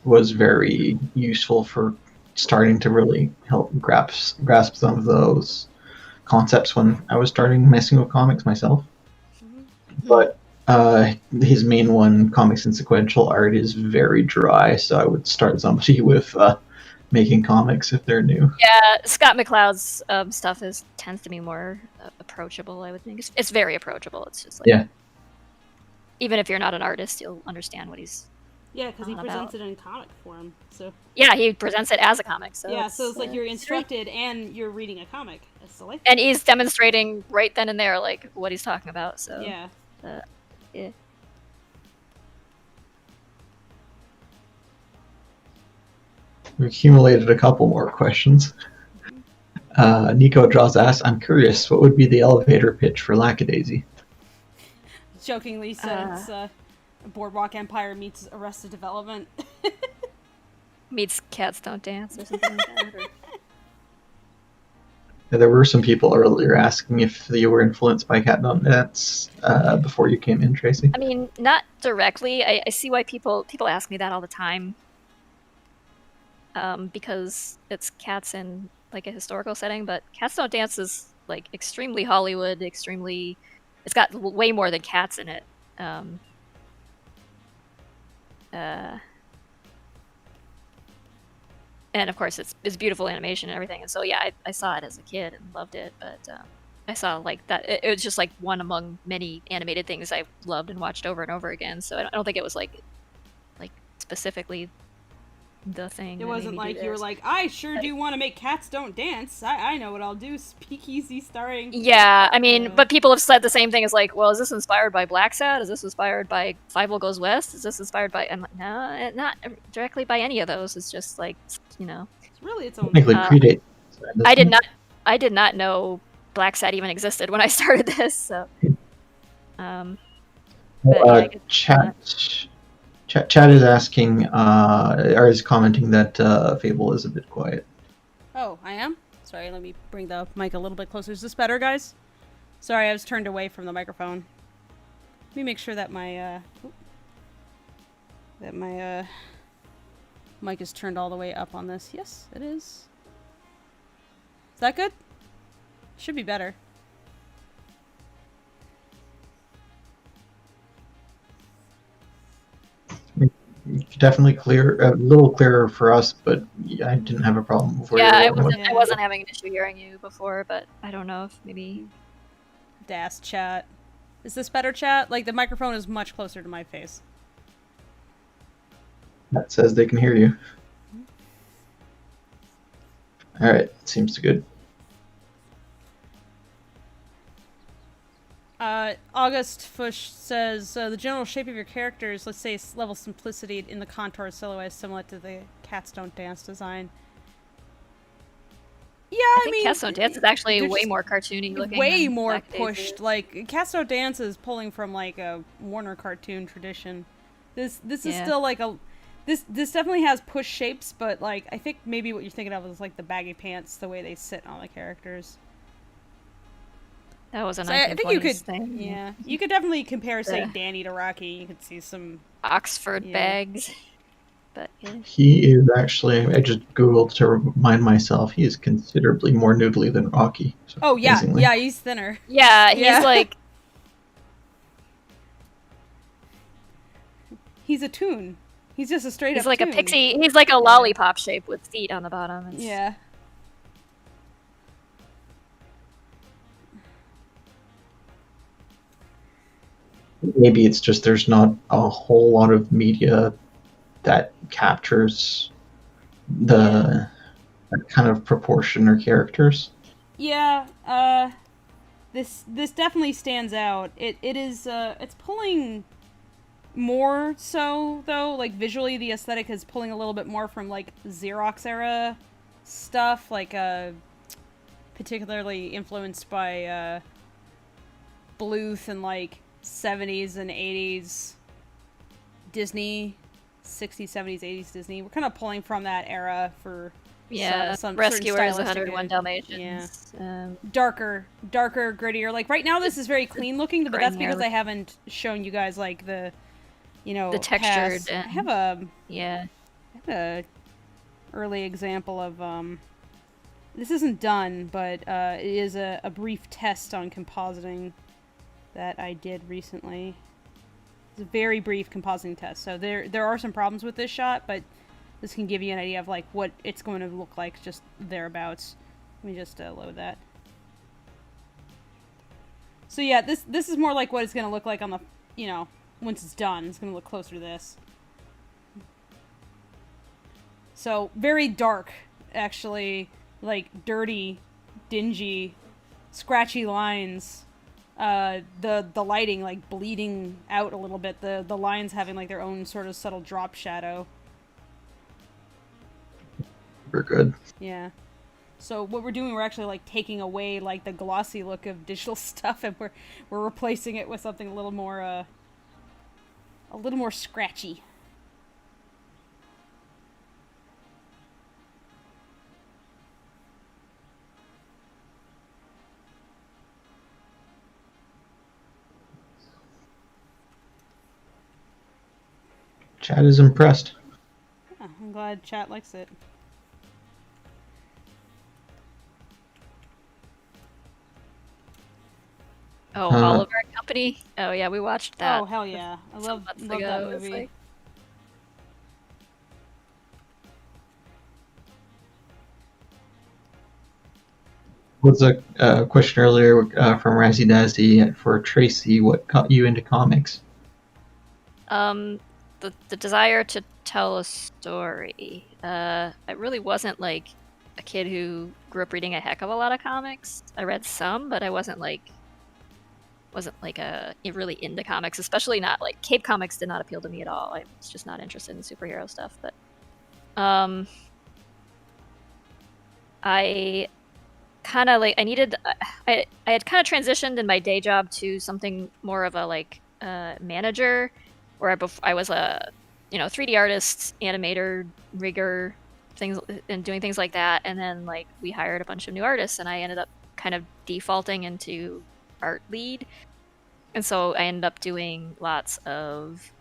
was very useful for starting to really help grasp some of those concepts when I was starting messing with comics myself. Mm-hmm. But his main one, Comics and Sequential Art, is very dry, so I would start somebody with making comics if they're new. Yeah, Scott McCloud's stuff tends to be more approachable, I would think. It's very approachable. It's just like, yeah. Even if you're not an artist, you'll understand what he's. Yeah, because he presents it in comic form. So. Yeah, he presents it as a comic. So yeah, so it's like you're instructed and you're reading a comic. It's delightful. And he's demonstrating right then and there, like, what he's talking about. So yeah. Yeah. We accumulated a couple more questions. Nico Draws asks, I'm curious, what would be the elevator pitch for Lackadaisy? Jokingly said it's Boardwalk Empire meets Arrested Development. Meets Cats Don't Dance or something like that. Yeah, there were some people earlier asking if you were influenced by Cat Don't Dance before you came in, Tracy. I mean, not directly. I see why people ask me that all the time. Because it's cats in, like, a historical setting, but Cats Don't Dance is, like, extremely Hollywood, it's got way more than cats in it. And of course it's beautiful animation and everything, and so yeah, I saw it as a kid and loved it, but I saw, like, that it was just, like, one among many animated things I loved and watched over and over again, so I don't think it was like specifically the thing. It that wasn't made me do like you were this. like, I sure do want to make Cats Don't Dance. I know what I'll do. Speakeasy starring. Yeah, I mean, but people have said the same thing as like, well, is this inspired by Black Sad? Is this inspired by Fable Goes West? Is this inspired by? I'm like, no, not directly by any of those. It's just like, you know, It's really its own. Technically predate. I did not know Black Sad even existed when I started this. So, but yeah, I guess Chat is asking, or is commenting that Fable is a bit quiet. Oh, I am? Sorry, let me bring the mic a little bit closer. Is this better, guys? Sorry, I was turned away from the microphone. Let me make sure that my mic is turned all the way up on this. Yes, it is. Is that good? Should be better. Definitely a little clearer for us, but I didn't have a problem before. Yeah, I wasn't having an issue hearing you before, but I don't know if maybe. Das chat. Is this better, chat? Like, the microphone is much closer to my face. That says they can hear you. Alright, seems good. August Fush says, the general shape of your characters, let's say level simplicity in the contour silhouette is similar to the Cats Don't Dance design. Yeah, I mean, Cats Don't Dance is actually way more cartoony looking. Way more Lackadaisy pushed. is. Like, Cats Don't Dance is pulling from, like, a Warner cartoon tradition. This is still, like, a... This definitely has push shapes, but, like, I think maybe what you're thinking of is, like, the baggy pants, the way they sit on the characters. That was a 1920s I think you could, thing. yeah. You could definitely compare, say, Danny to Rocky. You could see some... Oxford bags. But, yeah. He is actually, I just Googled to remind myself, he is considerably more noodly than Rocky. So oh, yeah. amazingly. Yeah, he's thinner. Yeah, he's like... He's a toon. He's just a straight up He's like toon. a pixie. He's like a lollipop shape with feet on the bottom. Yeah. Maybe it's just there's not a whole lot of media that captures the that kind of proportion or characters. Yeah, this definitely stands out. It is it's pulling more so though, like visually the aesthetic is pulling a little bit more from like Xerox era stuff, like particularly influenced by Bluth and like 70s and 80s Disney, 60s, 70s, 80s Disney. We're kind of pulling from that era for some Rescuers, 101 Dalmatians. Yeah. Darker, grittier. Like right now this is very clean looking, but that's because I haven't shown you guys like the, you know, the textured. I have a early example of this isn't done, but it is a brief test on compositing that I did recently. It's a very brief compositing test. So there are some problems with this shot, but this can give you an idea of like what it's going to look like just thereabouts. Let me just load that. So yeah, this is more like what it's going to look like on the, you know, once it's done. It's going to look closer to this. So very dark, actually, like dirty, dingy, scratchy lines. The lighting like bleeding out a little bit. The lines having like their own sort of subtle drop shadow. We're good. Yeah. So what we're doing, we're actually like taking away like the glossy look of digital stuff, and we're replacing it with something a little more scratchy. Chat is impressed. Yeah, I'm glad chat likes it. Oh, Oliver and Company? Oh yeah, we watched that. Oh hell yeah. I love that movie. Like... Was a question earlier from Lackadaisy for Tracy. What got you into comics? The desire to tell a story. I really wasn't like a kid who grew up reading a heck of a lot of comics. I read some, but I wasn't really into comics, especially not like Cape Comics did not appeal to me at all. I was just not interested in superhero stuff. But I kind of like I had kind of transitioned in my day job to something more of a like manager, where I was a 3D artist, animator, rigger, things, and doing things like that. And then like we hired a bunch of new artists, and I ended up kind of defaulting into art lead. And so I ended up doing lots of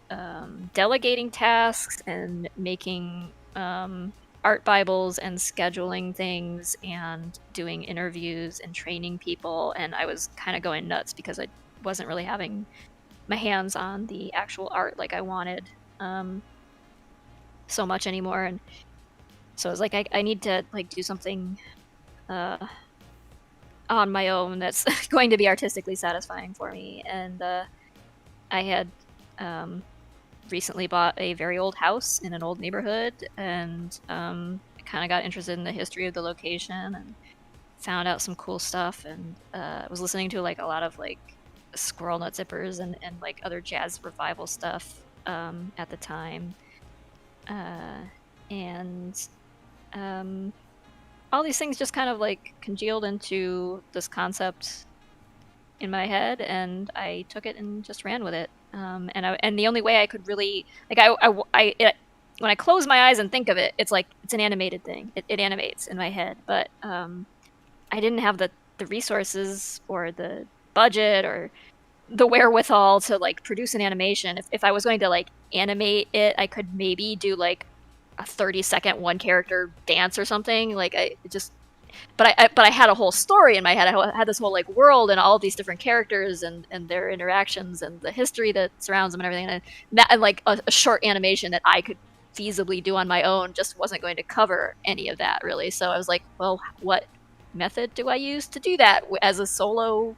delegating tasks and making art Bibles and scheduling things and doing interviews and training people. And I was kind of going nuts because I wasn't really having my hands on the actual art like I wanted so much anymore. And so I was like, I need to like do something on my own that's going to be artistically satisfying for me. And I had recently bought a very old house in an old neighborhood, and kind of got interested in the history of the location and found out some cool stuff. And was listening to like a lot of like Squirrel Nut Zippers and like other jazz revival stuff at the time. And all these things just kind of like congealed into this concept in my head, and I took it and just ran with it. And the only way I could really like when I close my eyes and think of it, it's like it's an animated thing. It animates in my head, but I didn't have the resources or the budget or the wherewithal to like produce an animation. If I was going to like animate it, I could maybe do like a 30-second one character dance or something. Like but I had a whole story in my head. I had this whole like world and all of these different characters and their interactions and the history that surrounds them and everything. And like a short animation that I could feasibly do on my own just wasn't going to cover any of that really. So I was like, well, what method do I use to do that as a solo,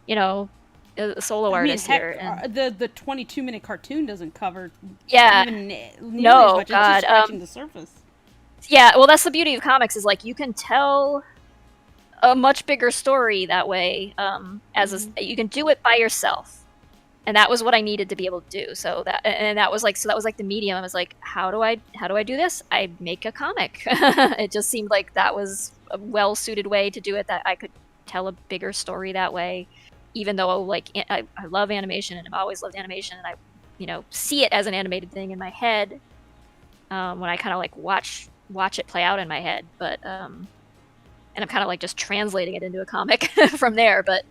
a solo artist here? And the 22-minute cartoon doesn't cover even no, as much. God, it's just scratching the surface. Yeah, well, that's the beauty of comics, is like you can tell a much bigger story that way. You can do it by yourself, and that was what I needed to be able to do. So that was like the medium. I was like, how do I do this? I make a comic. It just seemed like that was a well suited way to do it. That I could tell a bigger story that way, even though like I love animation and I've always loved animation, and I see it as an animated thing in my head when I kind of like watch it play out in my head, but and I'm kind of like just translating it into a comic from there. But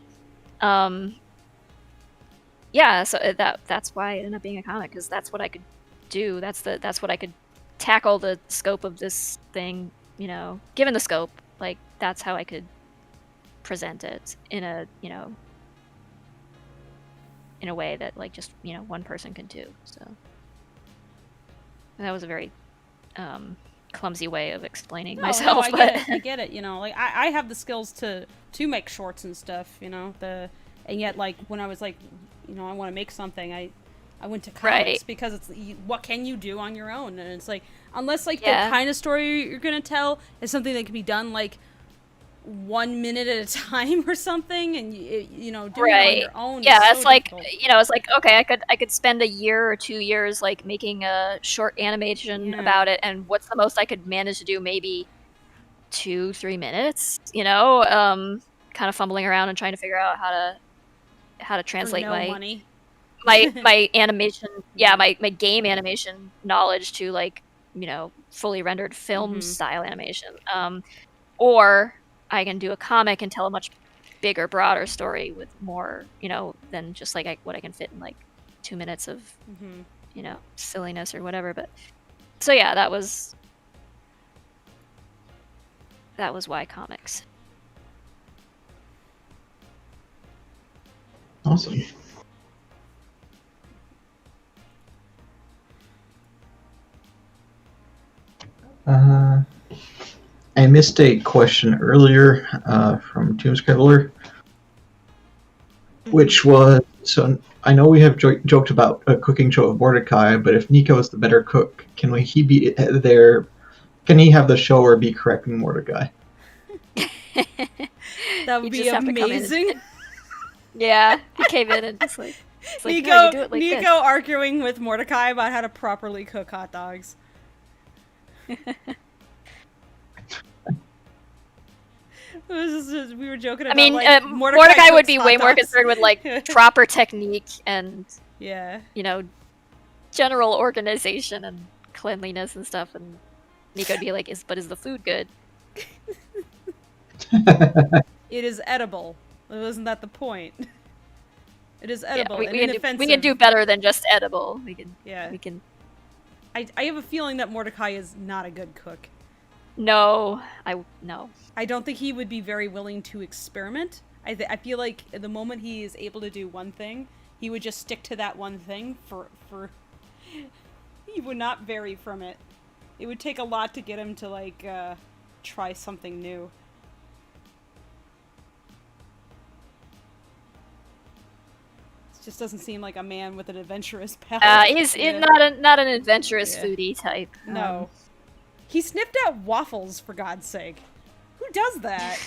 yeah, so that's why it ended up being a comic, because that's what I could do. That's what I could tackle the scope of this thing. Given the scope, like that's how I could present it in a way that like just one person could do. So that was a very clumsy way of explaining myself. No, I get it. Like I have the skills to make shorts and stuff. And yet like when I was like, I want to make something, I went to comics because it's what can you do on your own, and it's like unless like the kind of story you're gonna tell is something that can be done like 1 minute at a time or something, and doing it on your own. Yeah, it's so like difficult. It's like, okay, I could spend a year or 2 years like making a short animation about it, and what's the most I could manage to do? Maybe 2-3 minutes. Kind of fumbling around and trying to figure out how to translate my animation, my game animation knowledge to like fully rendered film style animation, or I can do a comic and tell a much bigger, broader story with more, than just like what I can fit in like 2 minutes of, silliness or whatever. But so yeah, that was why comics. Awesome. I missed a question earlier from Toon Scribbler. which was so. I know we have joked about a cooking show of Mordecai, but if Nico is the better cook, he be there? Can he have the show or be correcting Mordecai? That would be amazing. Yeah, he came in and just like, Nico, no, you do it like Nico this. arguing with Mordecai about how to properly cook hot dogs. We were joking about. I mean, like, Mordecai would be way more dogs. concerned with like proper technique and yeah, general organization and cleanliness and stuff, and Nico'd be like, "Is the food good?" It is edible. Wasn't that the point? It is edible yeah, and inoffensive. We can do better than just edible. We can. I have a feeling that Mordecai is not a good cook. No. I don't think he would be very willing to experiment. I feel like the moment he is able to do one thing, he would just stick to that one thing for he would not vary from it. It would take a lot to get him to like try something new. It just doesn't seem like a man with an adventurous palate. He's not an adventurous foodie type. No. He sniffed out waffles, for God's sake. Who does that?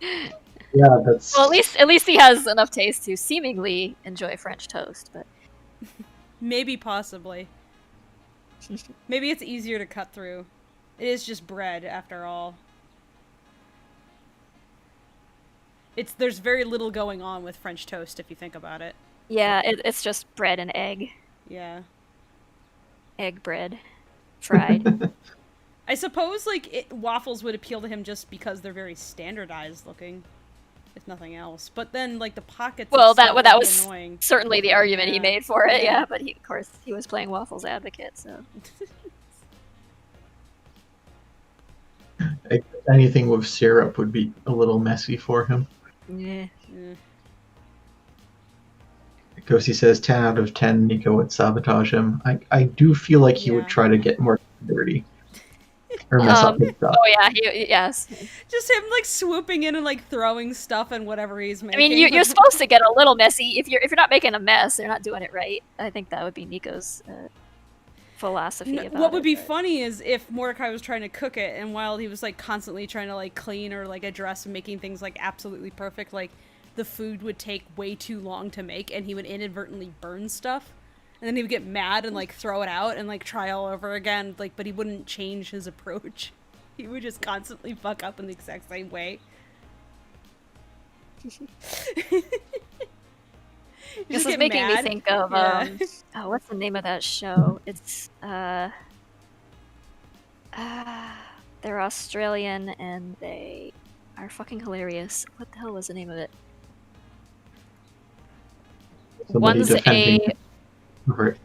Yeah, that's... Well, at least he has enough taste to seemingly enjoy French toast, but... Maybe, possibly. Maybe it's easier to cut through. It is just bread, after all. There's very little going on with French toast, if you think about it. Yeah, it's just bread and egg. Yeah. Egg bread. Fried. I suppose, like, waffles would appeal to him just because they're very standardized looking, if nothing else. But then, like, the pockets. Well, that was annoying. Certainly the argument he made for it. Yeah, but of course he was playing waffles advocate. So. Anything with syrup would be a little messy for him. Yeah. Because he says 10 out of 10, Nico would sabotage him. I do feel like he would try to get more dirty. Or mess up his stuff. Oh yeah, yes. Just him like swooping in and like throwing stuff and whatever he's making. I mean, you're supposed to get a little messy. If you're not making a mess, you're not doing it right. I think that would be Nico's philosophy about what would be funny is if Mordecai was trying to cook it, and while he was like constantly trying to like clean or like address and making things like absolutely perfect, like the food would take way too long to make and he would inadvertently burn stuff. And then he would get mad and, like, throw it out and, like, try all over again. Like, but he wouldn't change his approach. He would just constantly fuck up in the exact same way. This is making me think of, what's the name of that show? It's, they're Australian and they are fucking hilarious. What the hell was the name of it? Somebody One's defending Right.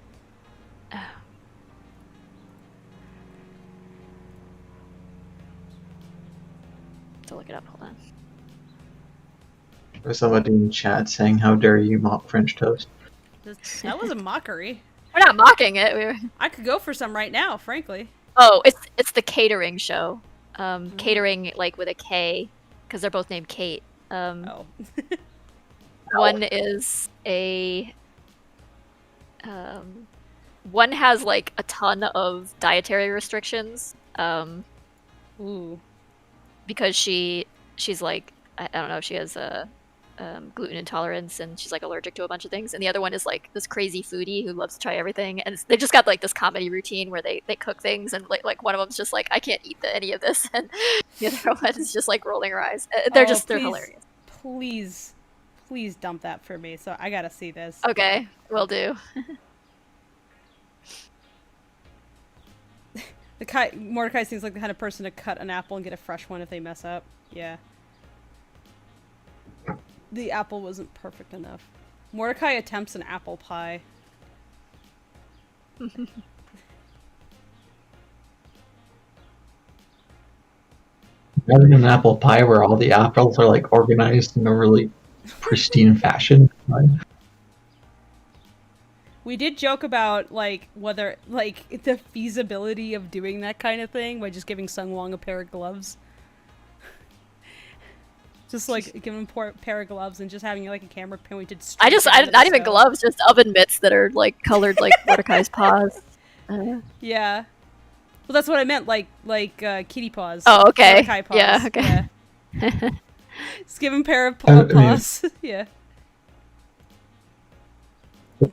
To look it up, hold on. There's somebody in chat saying, "How dare you mock French toast?" That was a mockery. We're not mocking it. I could go for some right now, frankly. Oh, it's the catering show. Catering like with a K, because they're both named Kate. One is a. One has like a ton of dietary restrictions. Ooh. Because she's like I don't know, she has a gluten intolerance and she's like allergic to a bunch of things. And the other one is like this crazy foodie who loves to try everything. And they just got like this comedy routine where they cook things and like one of them's just like, I can't eat any of this, and the other one is just like rolling her eyes. They're hilarious. Please dump that for me. So I gotta see this. Okay, will do. Mordecai seems like the kind of person to cut an apple and get a fresh one if they mess up. Yeah. The apple wasn't perfect enough. Mordecai attempts an apple pie. Having an apple pie where all the apples are like organized in a really pristine fashion. Right? We did joke about like whether like the feasibility of doing that kind of thing by just giving Sung Wong a pair of gloves. Just like giving him a pair of gloves and just having like a camera pointed straight. Not even gloves, just oven mitts that are like colored like Mordecai's paws. Yeah. Well, that's what I meant, like kitty paws. Oh, okay. Mordecai paws. Yeah, okay. Yeah. Just give him a pair of paws. Yeah. The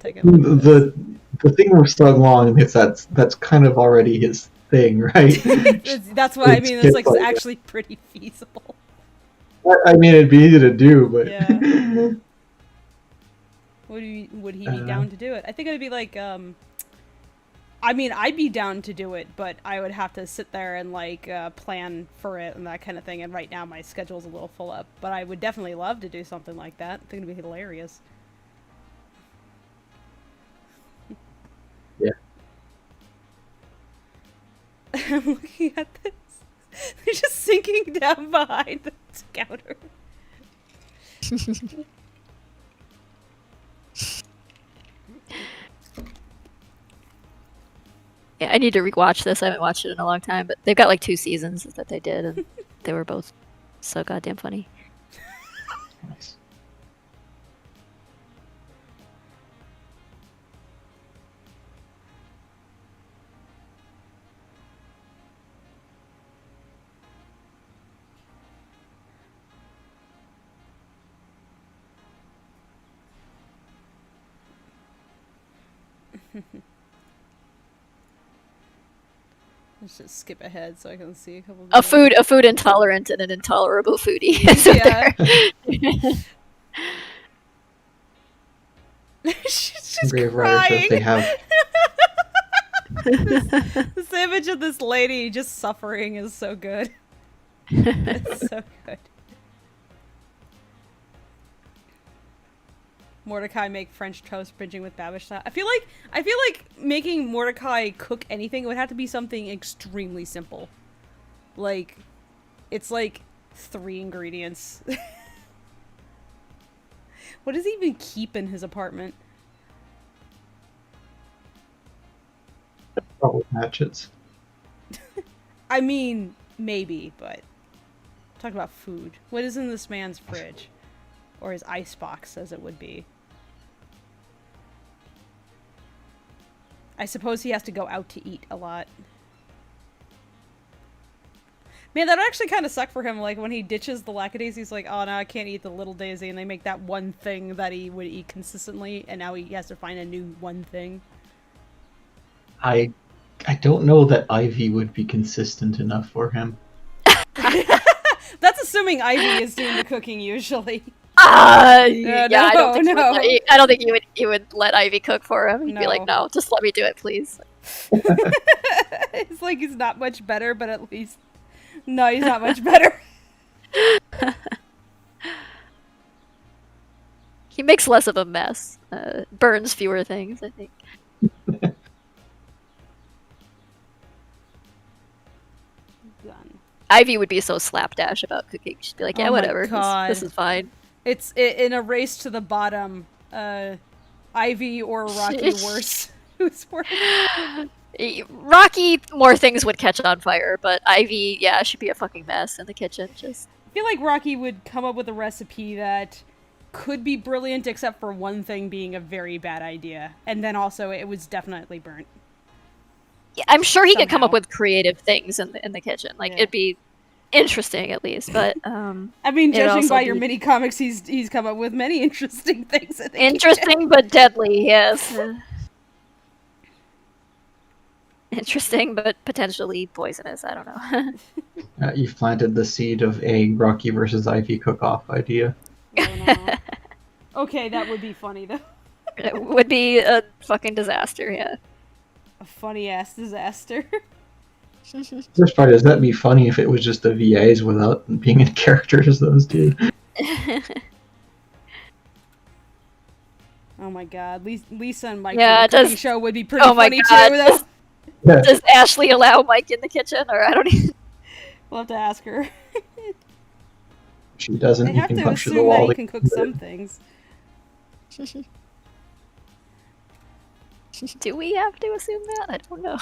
thing with Stug Long is that's kind of already his thing, right? That's why I mean it's like actually pretty feasible. I mean, it'd be easy to do, but yeah. Would he be down to do it? I think it'd be like I mean, I'd be down to do it, but I would have to sit there and like plan for it and that kind of thing. And right now my schedule's a little full up, but I would definitely love to do something like that. I think it'd be hilarious. Yeah. I'm looking at this. They're just sinking down behind the counter. Yeah, I need to rewatch this. I haven't watched it in a long time, but they've got like 2 seasons that they did, and they were both so goddamn funny. Nice. Let's just skip ahead so I can see a couple. A food intolerant and an intolerable foodie. Yeah. She's just crying. They have. This image of this lady just suffering is so good. It's so good. Mordecai make French toast bridging with Babish style. I feel like making Mordecai cook anything would have to be something extremely simple. Like, it's like 3 ingredients. What does he even keep in his apartment? Probably hatchets. I mean, maybe, but talk about food. What is in this man's fridge? Or his icebox, as it would be. I suppose he has to go out to eat a lot. Man, that would actually kind of suck for him. Like, when he ditches the Lackadaisy, he's like, oh, no, I can't eat the little daisy. And they make that one thing that he would eat consistently, and now he has to find a new one thing. I don't know that Ivy would be consistent enough for him. That's assuming Ivy is doing the cooking, usually. Yeah, I don't think you would let Ivy cook for him. He'd be like, no, just let me do it, please. It's like he's not much better, but at least... No, he's not much better. He makes less of a mess. Burns fewer things, I think. Done. Ivy would be so slapdash about cooking. She'd be like, yeah, Oh whatever. God. This is fine. It's in a race to the bottom. Ivy or Rocky worse? Who's worse? Rocky, more things would catch on fire, but Ivy, yeah, she'd be a fucking mess in the kitchen. Just I feel like Rocky would come up with a recipe that could be brilliant, except for one thing being a very bad idea, and then also it was definitely burnt. Yeah, I'm sure he could come up with creative things in the kitchen. Like, Yeah. it'd be interesting at least, but I mean, judging by your mini comics, he's come up with many interesting things. Interesting but deadly, yes. Interesting but potentially poisonous. I don't know. You've planted the seed of a Rocky versus Ivy cook-off idea. Okay, that would be funny though. It would be a fucking disaster, yeah. A funny ass disaster. First part is that'd be funny if it was just the VAs without being in character as those two. Oh my god, Lisa and Mike Yeah, in the cooking show would be pretty Oh my funny God, too. Though. Yeah. Does Ashley allow Mike in the kitchen, or I don't even... We'll have to ask her. If she doesn't, They you have can to punch through the assume that wall. he can cook some things. Do we have to assume that? I don't know.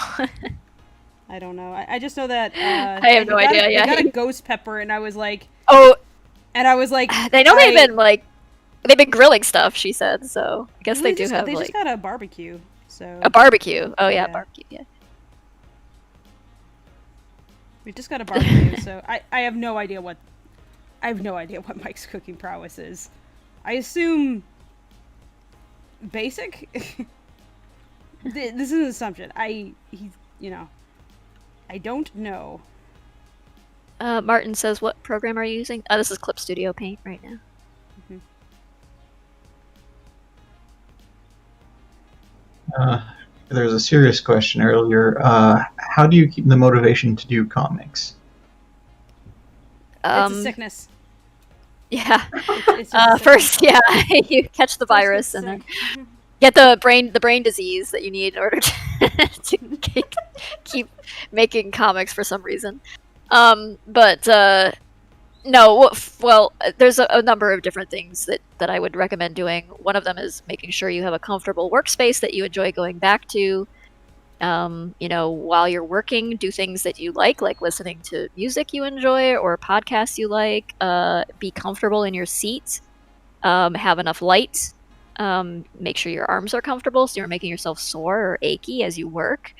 I don't know. I just know that. I have no idea. He Yeah, got a ghost pepper, and I was like, oh, And I was like, They know they've been grilling stuff, she said, so I guess they just got a barbecue. So a barbecue. Oh yeah, barbecue, yeah. We just got a barbecue, so I have no idea what Mike's cooking prowess is. I assume basic. This is an assumption. I don't know. Martin says, "What program are you using?" Oh, this is Clip Studio Paint right now. There was a serious question earlier. How do you keep the motivation to do comics? It's a sickness. Yeah. It's just first, you catch the virus and then get the brain disease that you need in order to keep making comics for some reason. No, well, there's a number of different things that I would recommend doing. One of them is making sure you have a comfortable workspace that you enjoy going back to. While you're working, do things that you like listening to music you enjoy or podcasts you like. Be comfortable in your seat. Have enough light. Make sure your arms are comfortable so you're making yourself sore or achy as you work.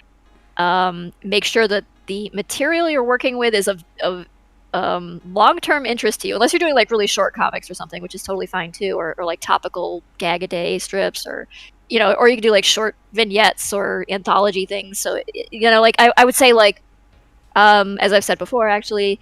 Make sure that the material you're working with is of long-term interest to you, unless you're doing really short comics or something, which is totally fine too, or topical gag-a-day strips, or or you can do short vignettes or anthology things. So I would say as I've said before, actually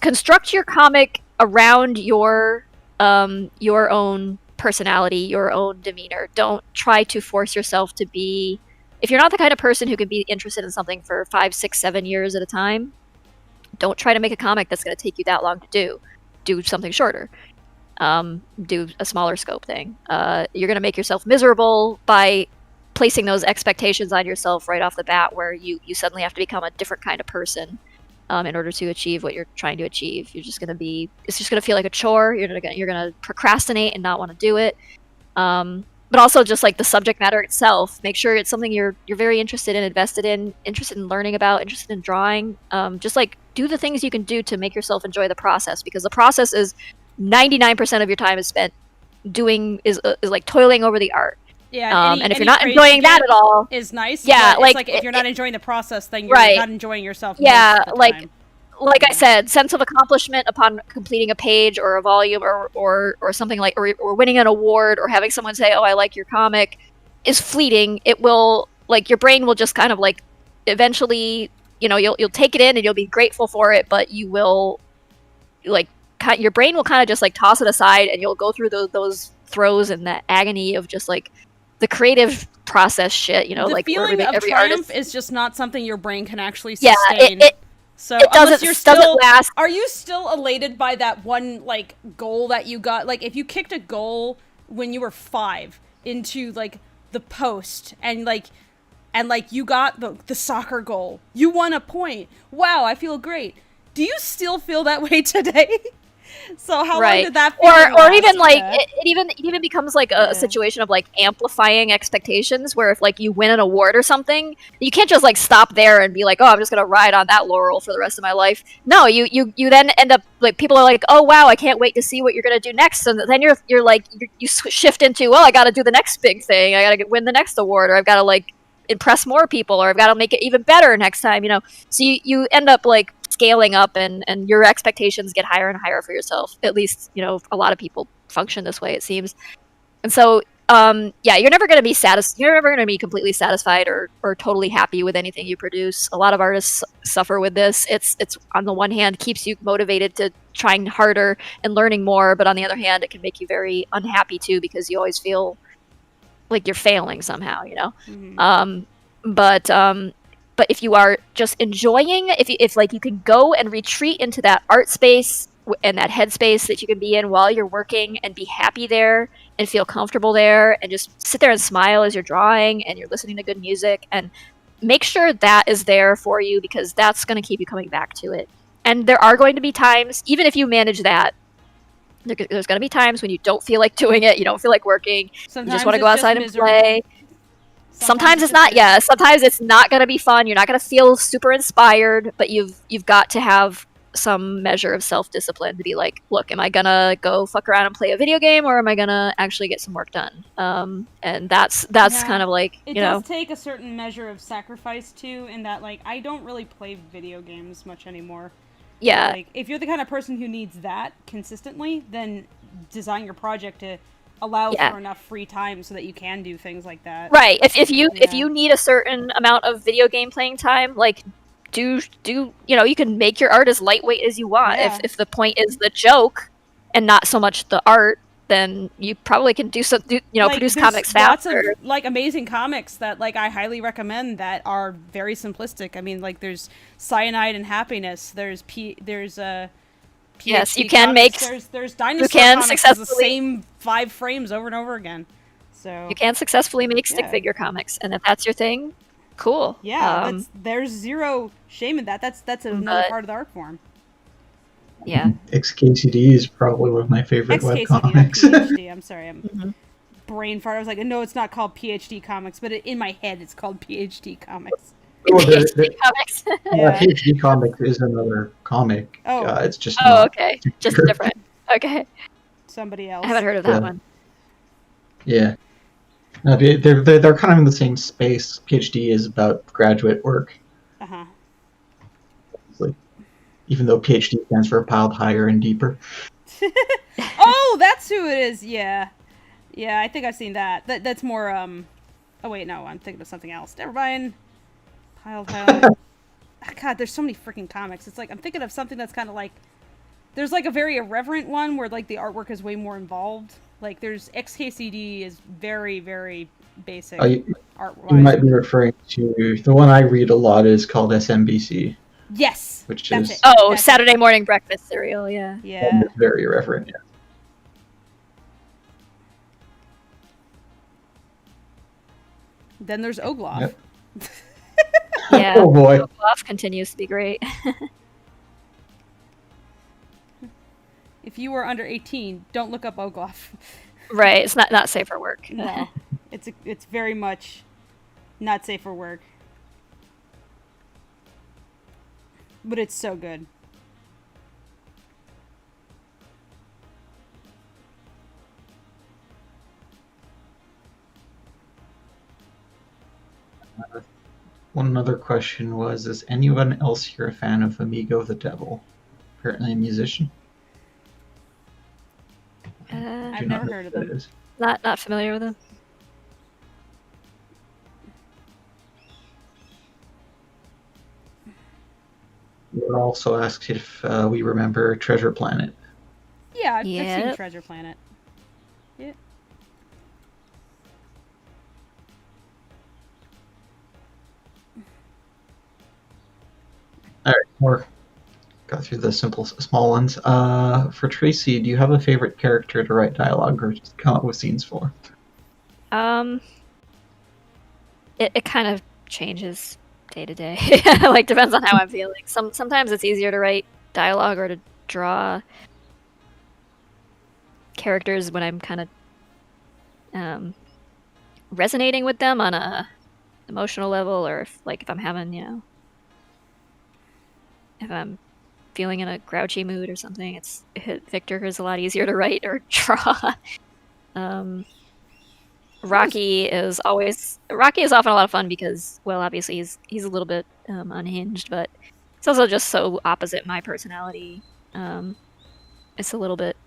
construct your comic around your own personality, your own demeanor. Don't try to force yourself to be, if you're not the kind of person who can be interested in something for 5, 6, 7 years at a time, don't try to make a comic that's going to take you that long to do. Do something shorter. Do a smaller scope thing. You're going to make yourself miserable by placing those expectations on yourself right off the bat, where you suddenly have to become a different kind of person in order to achieve what you're trying to achieve. It's just going to feel like a chore. You're going to procrastinate and not want to do it. But also just the subject matter itself, make sure it's something you're very interested in, invested in, interested in learning about, interested in drawing. Just do the things you can do to make yourself enjoy the process, because the process is 99% of your time is spent doing is toiling over the art. Yeah, and if you're not enjoying that at all, is nice. Yeah, it's if you're not enjoying the process, then you're not enjoying yourself. Yeah, I said, sense of accomplishment upon completing a page or a volume or something or winning an award or having someone say, "Oh, I like your comic," is fleeting. It will your brain will just kind of eventually, you'll take it in and you'll be grateful for it, but you will your brain will kind of just toss it aside, and you'll go through those throes and that agony of just the creative process shit. The feeling of every triumph artist is just not something your brain can actually sustain. Yeah, so it doesn't last. Are you still elated by that one goal that you got? If you kicked a goal when you were 5 into the post and you got the soccer goal, you won a point. Wow, I feel great. Do you still feel that way today? So how long did that feel? Or even it even becomes a situation of amplifying expectations, where if you win an award or something, you can't just stop there and be oh, I'm just gonna ride on that laurel for the rest of my life. No, you then end up people are oh wow, I can't wait to see what you're gonna do next, and then you shift into, well, I gotta do the next big thing, I gotta win the next award, or I've gotta impress more people, or I've gotta make it even better next time, so you end up scaling up, and your expectations get higher and higher for yourself. At least a lot of people function this way, it seems. And so you're never going to be you're never going to be completely satisfied or totally happy with anything you produce. A lot of artists suffer with this. It's on the one hand keeps you motivated to trying harder and learning more, but on the other hand it can make you very unhappy too, because you always feel like you're failing somehow, Mm-hmm. But if you are just enjoying, if you can go and retreat into that art space and that headspace that you can be in while you're working, and be happy there and feel comfortable there, and just sit there and smile as you're drawing and you're listening to good music, and make sure that is there for you, because that's going to keep you coming back to it. And there are going to be times, even if you manage that, there's going to be times when you don't feel like doing it, you don't feel like working, Sometimes you just want to go outside and play. Sometimes it's not. Sometimes it's not going to be fun. You're not going to feel super inspired, but you've got to have some measure of self-discipline to be like, look, am I gonna go fuck around and play a video game, or am I gonna actually get some work done? And that's kind of like, it does take a certain measure of sacrifice too, in that like I don't really play video games much anymore. Yeah. Like if you're the kind of person who needs that consistently, then design your project to allow for enough free time so that you can do things like that. Right. If you need a certain amount of video game playing time, like do you can make your art as lightweight as you want. If the point is the joke and not so much the art, then you probably can do some produce comics faster. Lots of like amazing comics that like I highly recommend that are very simplistic. I mean, like there's Cyanide and Happiness. There's yes, you PhD can comics. make. There's Dinosaur you can comics successfully the same 5 frames over and over again. So you can successfully make stick figure comics, and if that's your thing, cool. Yeah, there's zero shame in that. That's another part of the art form. Yeah. XKCD is probably one of my favorite webcomics. PhD. I'm sorry, I'm brain fart. I was like, no, it's not called PhD comics, but in my head, it's called PhD comics. PhD comics. PhD comics is another comic. Oh, it's just. Okay, just different. Okay. Somebody else. I haven't heard of that one. Yeah. No, they're kind of in the same space. PhD is about graduate work. Uh-huh. Even though PhD stands for piled higher and deeper. Oh, that's who it is. Yeah, I think I've seen that. That's more. Oh wait, no, I'm thinking of something else. Never mind. Piled higher. God, there's so many freaking comics. It's like I'm thinking of something that's kind of like. There's like a very irreverent one where like the artwork is way more involved. Like there's XKCD is very, very basic art-wise. You might be referring to the one I read a lot is called SMBC. Yes, which that's is it. Saturday morning breakfast cereal. Yeah. Very irreverent. Yeah. Then there's Ogloff. Yep. Yeah. Oh boy. Ogloff continues to be great. If you are under 18, don't look up Ogloff. Right, it's not safe for work. No, it's very much not safe for work. But it's so good. One other question was, is anyone else here a fan of Amigo the Devil? Apparently a musician. I've never heard of them. Not familiar with them. We were also asked if we remember Treasure Planet. Yeah, I've seen Treasure Planet. Yeah. All right, more. Got through the small ones. For Tracy, do you have a favorite character to write dialogue or just come up with scenes for? It kind of changes day to day. Like depends on how I'm feeling. Sometimes it's easier to write dialogue or to draw characters when I'm kind of resonating with them on a emotional level, or if I'm having if I'm feeling in a grouchy mood or something, Victor is a lot easier to write or draw. Rocky is often a lot of fun because, well, obviously he's a little bit unhinged, but it's also just so opposite my personality. It's a little bit,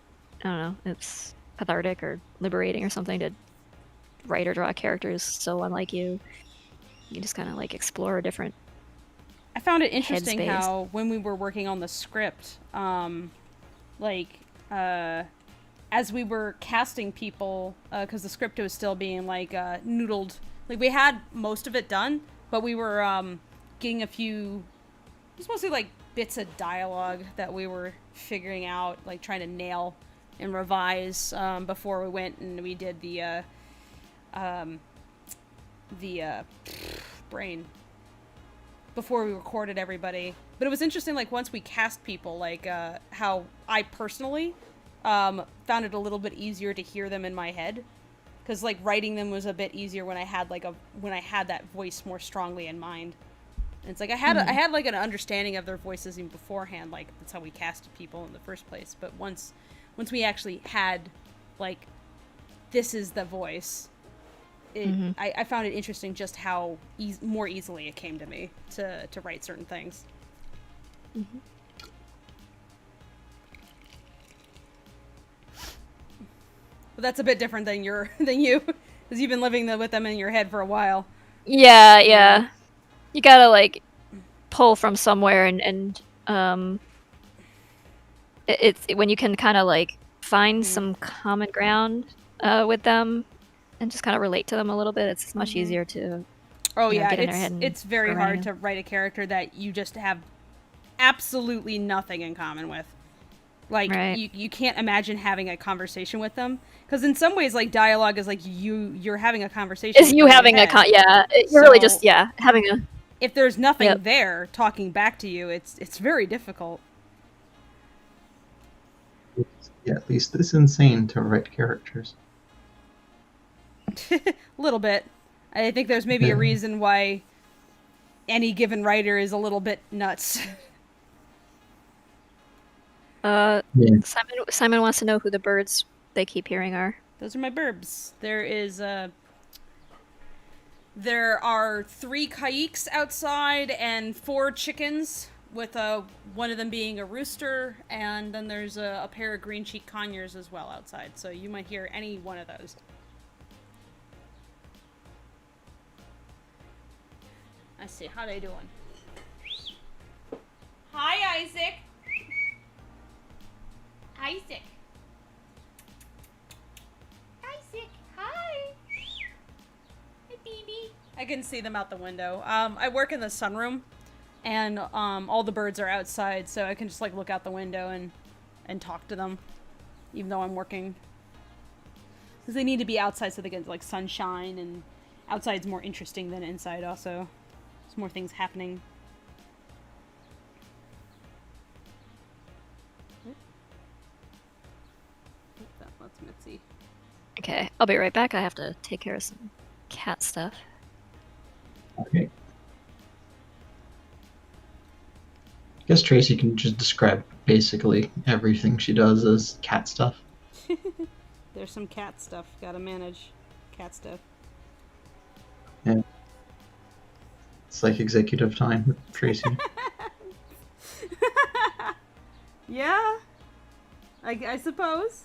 I don't know, it's cathartic or liberating or something to write or draw characters so unlike you. You just kind of explore different. I found it interesting how when we were working on the script, as we were casting people, because the script was still being noodled. We had most of it done, but we were getting a few. It was mostly bits of dialogue that we were figuring out, trying to nail and revise before we went and we did the brain. Before we recorded everybody. But it was interesting, once we cast people, how I personally found it a little bit easier to hear them in my head. Because, writing them was a bit easier when I had, when I had that voice more strongly in mind. And it's like I had like an understanding of their voices even beforehand, like that's how we casted people in the first place. But once we actually had, like, this is the voice, I found it interesting just how more easily it came to me to write certain things. Mm-hmm. But that's a bit different than you, because you've been living with them in your head for a while. Yeah. You gotta, like, pull from somewhere, and it's when you can kind of, like, find some common ground with them and just kind of relate to them a little bit. It's much easier to get in their head. It's very hard to write a character that you just have absolutely nothing in common with. Like, you can't imagine having a conversation with them. Because in some ways, like, dialogue is like you're having a conversation. Is you having a you're really just having a. If there's nothing there talking back to you, it's very difficult. Yeah, at least it's insane to write characters. A little bit. I think there's maybe a reason why any given writer is a little bit nuts. Simon wants to know who the birds they keep hearing are. Those are my burbs. There are 3 caiques outside and 4 chickens, with one of them being a rooster, and then there's a pair of green-cheeked conures as well outside, so you might hear any one of those. Let's see, how they doing? Hi, Isaac! Isaac, hi! Hi, baby. I can see them out the window. I work in the sunroom, and all the birds are outside, so I can just, like, look out the window and talk to them, even though I'm working. Because they need to be outside so they get, like, sunshine, and outside's more interesting than inside also. There's more things happening. That's Mitzi. Okay, I'll be right back. I have to take care of some cat stuff. Okay. I guess Tracy can just describe basically everything she does as cat stuff. There's some cat stuff. Gotta manage cat stuff. Yeah. It's like executive time with Tracy. Yeah. I suppose.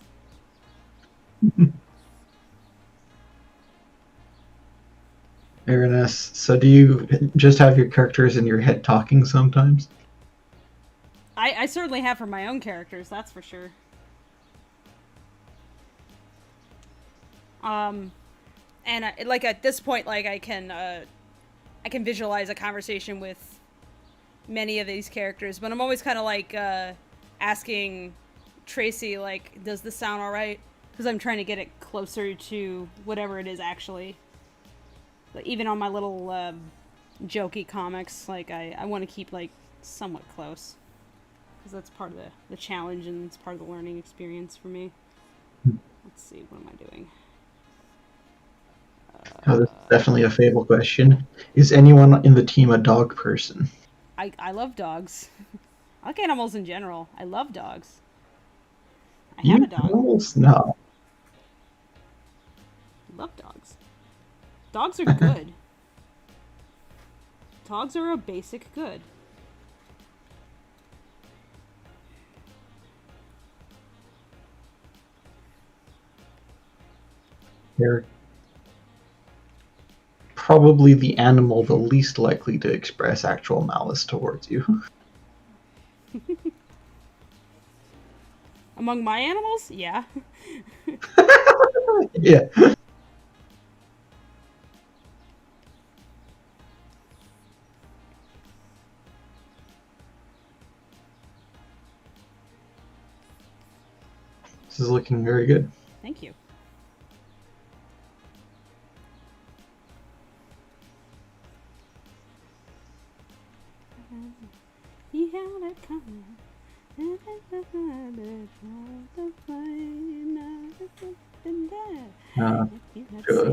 Aaroness, so do you just have your characters in your head talking sometimes? I certainly have for my own characters, that's for sure. And like at this point, like I can visualize a conversation with many of these characters, but I'm always kind of like asking Tracy, like, does this sound alright? Because I'm trying to get it closer to whatever it is actually. Like, even on my little jokey comics, like I want to keep like somewhat close, because that's part of the challenge and it's part of the learning experience for me. Let's see, what am I doing? Oh, this is definitely a Fable question. Is anyone in the team a dog person? I love dogs. I like animals in general. I love dogs. I You have a dog. Animals? No. I love dogs. Dogs are good. Dogs are a basic good. They're probably the animal the least likely to express actual malice towards you. Among my animals? Yeah. Yeah. This is looking very good. Thank you. You had it coming.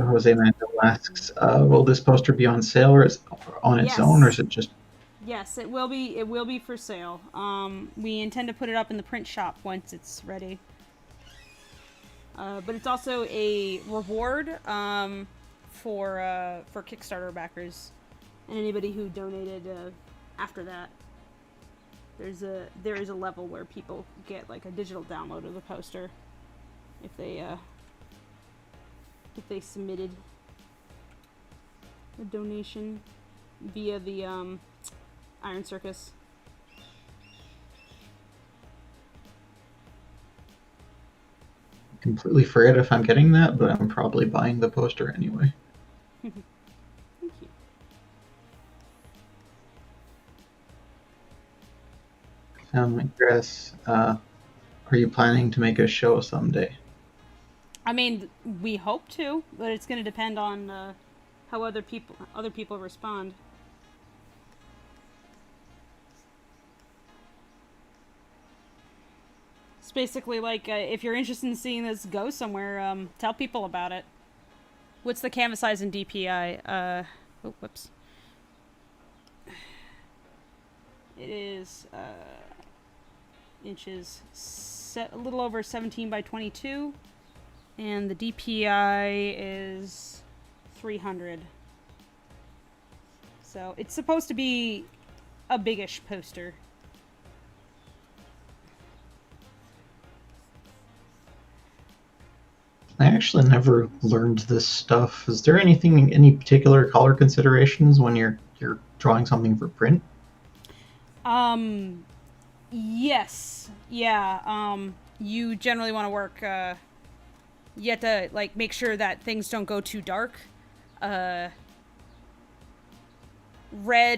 Jose Mandel asks, will this poster be on sale or is on its own, or is it just Yes, it will be. It will be for sale. We intend to put it up in the print shop once it's ready. But it's also a reward for Kickstarter backers and anybody who donated after that. There is a level where people get like a digital download of the poster if they submitted a donation via the Iron Circus. Completely forget if I'm getting that, but I'm probably buying the poster anyway. Thank you. Chris, are you planning to make a show someday? I mean, we hope to, but it's going to depend on how other people respond. It's basically like if you're interested in seeing this go somewhere, tell people about it. What's the canvas size in DPI? Oh, whoops. It is inches, a little over 17 by 22, and the DPI is 300. So it's supposed to be a biggish poster. I actually never learned this stuff. Is there any particular color considerations when you're drawing something for print? Yes. Yeah. You generally want to work, you have to, like, make sure that things don't go too dark. Red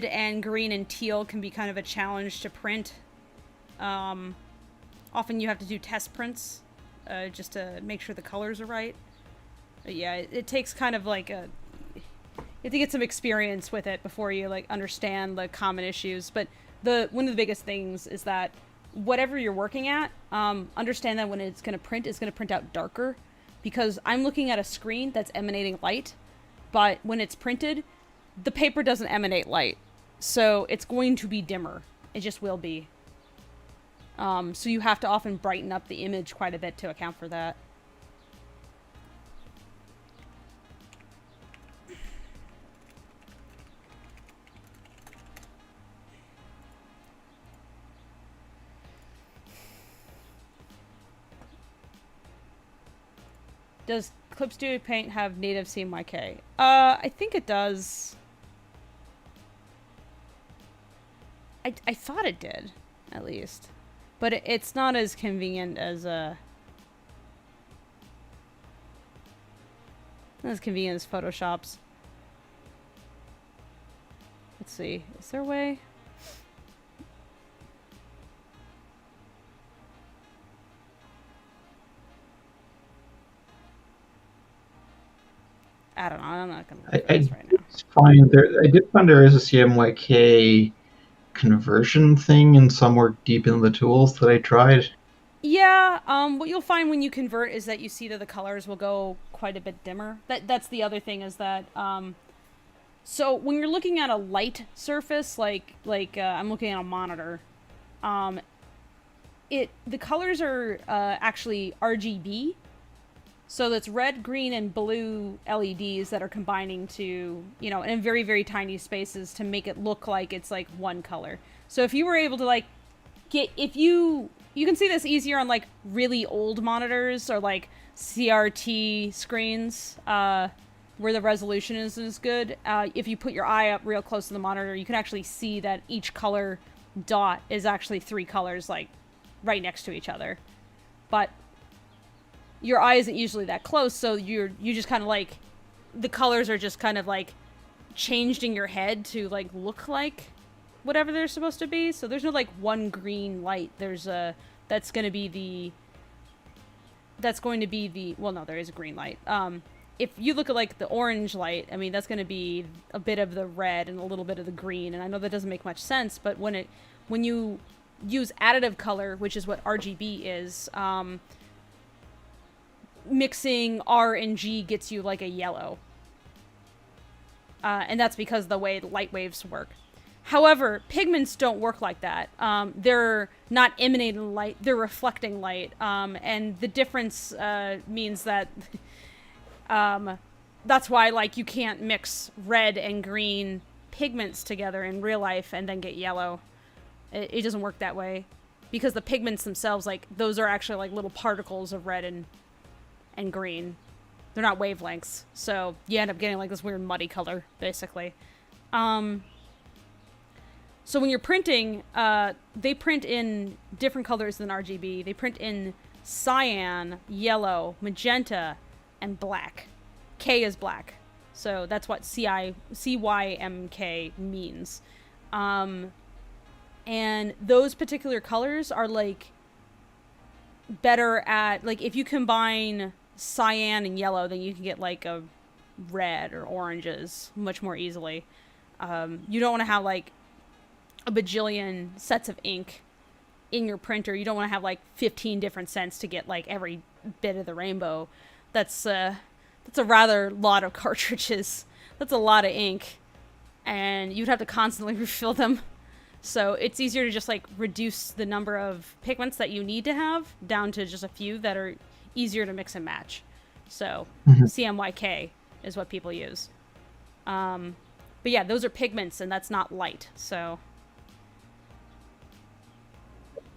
and green and teal can be kind of a challenge to print. Often you have to do test prints, just to make sure the colors are right. But yeah, it takes kind of like you have to get some experience with it before you, like, understand the common issues. But one of the biggest things is that whatever you're working at, understand that when it's going to print out darker, because I'm looking at a screen that's emanating light, but when it's printed, the paper doesn't emanate light, so it's going to be dimmer. It just will be. So you have to often brighten up the image quite a bit to account for that. Does Clip Studio Paint have native CMYK? I think it does. I thought it did, at least. But it's not as convenient as Photoshop's. Let's see. Is there a way? I don't know. I'm not going to look at this right now. It's fine. I did find there is a CMYK conversion thing in somewhere deep in the tools that I tried. Yeah, what you'll find when you convert is that you see that the colors will go quite a bit dimmer. That's the other thing, is that so when you're looking at a light surface, like I'm looking at a monitor, the colors are actually RGB. So that's red, green, and blue LEDs that are combining to, in very, very tiny spaces to make it look like it's like one color. So if you were able to you can see this easier on like really old monitors or like CRT screens where the resolution isn't good. If you put your eye up real close to the monitor, you can actually see that each color dot is actually 3 colors like right next to each other. But your eye isn't usually that close, so you just kind of like, the colors are just kind of like changed in your head to like look like whatever they're supposed to be. So there's no like one green light. There's that's going to be the well, no, there is a green light. If you look at like the orange light, I mean, that's going to be a bit of the red and a little bit of the green. And I know that doesn't make much sense, but when you use additive color, which is what RGB is, mixing R and G gets you like a yellow. And that's because the way light waves work. However, pigments don't work like that. They're not emanating light; they're reflecting light, and the difference means that that's why, like, you can't mix red and green pigments together in real life and then get yellow. It doesn't work that way, because the pigments themselves, like, those are actually like little particles of red and green. They're not wavelengths, so you end up getting like this weird muddy color, basically. So when you're printing, they print in different colors than RGB. They print in cyan, yellow, magenta, and black. K is black. So that's what CYMK means. And those particular colors are, like, better at, like, if you combine cyan and yellow, then you can get, like, a red or oranges much more easily. You don't want to have, like, a bajillion sets of ink in your printer. You don't want to have, like, 15 different scents to get, like, every bit of the rainbow. That's a rather lot of cartridges. That's a lot of ink, and you'd have to constantly refill them. So it's easier to just, like, reduce the number of pigments that you need to have down to just a few that are easier to mix and match. So CMYK is what people use. But yeah, those are pigments, and that's not light. So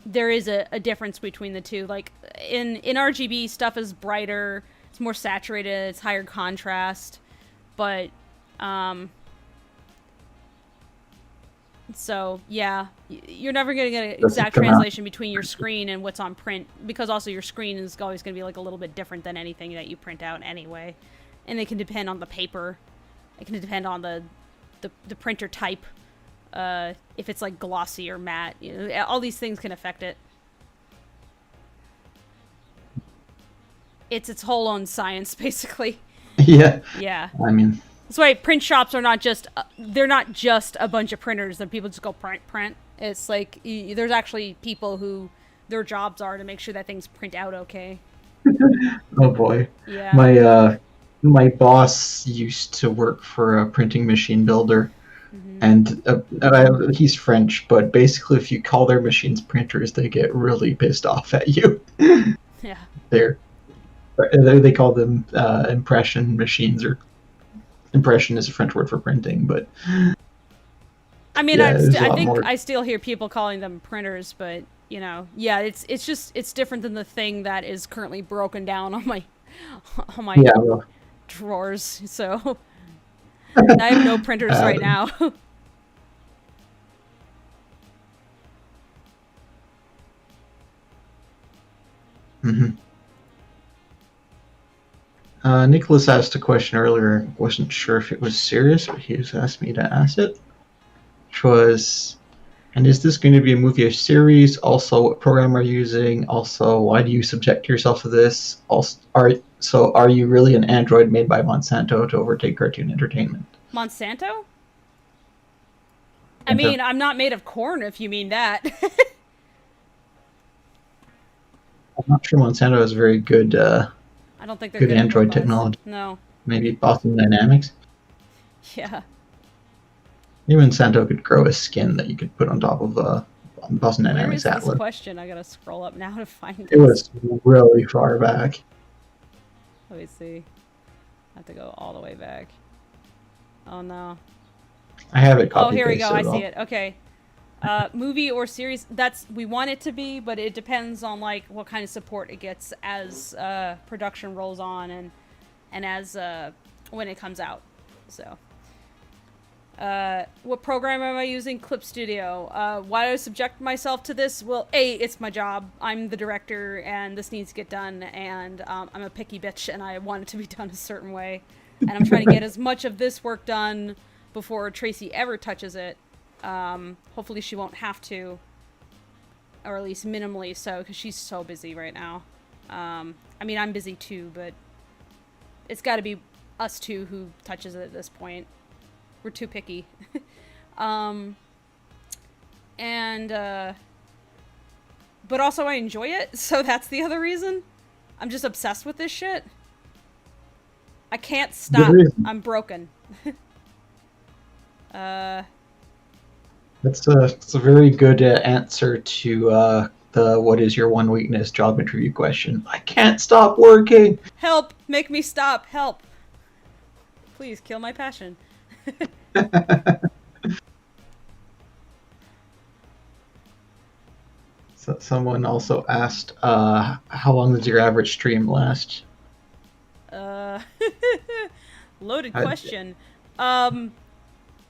there is a difference between the two. Like, in RGB, stuff is brighter, it's more saturated, it's higher contrast, but so yeah, you're never going to get an exact translation between your screen and what's on print, because also your screen is always going to be, like, a little bit different than anything that you print out anyway, and it can depend on the paper, it can depend on the printer type, if it's, like, glossy or matte, you know, all these things can affect it. It's its whole own science, basically. Yeah. Yeah. I mean, that's why print shops are not just they're not just a bunch of printers that people just go print. It's like there's actually people who their jobs are to make sure that things print out okay. oh boy. Yeah. My boss used to work for a printing machine builder, and he's French, but basically if you call their machines printers, they get really pissed off at you. Yeah. They call them impression machines, or impression is a French word for printing, but I mean, yeah, I think I still hear people calling them printers, but, you know, yeah, it's different than the thing that is currently broken down on my drawers. So I have no printers right now. Nicholas asked a question earlier. Wasn't sure if it was serious, but he has asked me to ask it, which was, and is this going to be a movie or series? Also, what program are you using? Also, why do you subject yourself to this? Also, are you really an android made by Monsanto to overtake cartoon entertainment? Monsanto? I mean, I'm not made of corn, if you mean that. I'm not sure Monsanto has very good I don't think they're good Android robots. technology. No. Maybe Boston Dynamics. Yeah. Even Monsanto could grow a skin that you could put on top of Boston Dynamics Where is Atlas. this question? I gotta scroll up now to find it. It was really far back. Let me see. I have to go all the way back. Oh no. I have it copied. Oh, here we go. I see it. Okay. Movie or series, we want it to be, but it depends on, like, what kind of support it gets as production rolls on and as when it comes out. So what program am I using? Clip Studio. Why do I subject myself to this? Well, it's my job. I'm the director, and this needs to get done, and I'm a picky bitch, and I want it to be done a certain way, and I'm trying to get as much of this work done before Tracy ever touches it. Hopefully she won't have to, or at least minimally so, because she's so busy right now. I mean, I'm busy too, but it's got to be us two who touches it at this point. We're too picky. But also I enjoy it, so that's the other reason. I'm just obsessed with this shit. I can't stop. I'm broken. That's a very good answer to the what is your one weakness job interview question. I can't stop working. Help! Make me stop! Help! Please kill my passion. So someone also asked, how long does your average stream last? Uh, loaded I, question.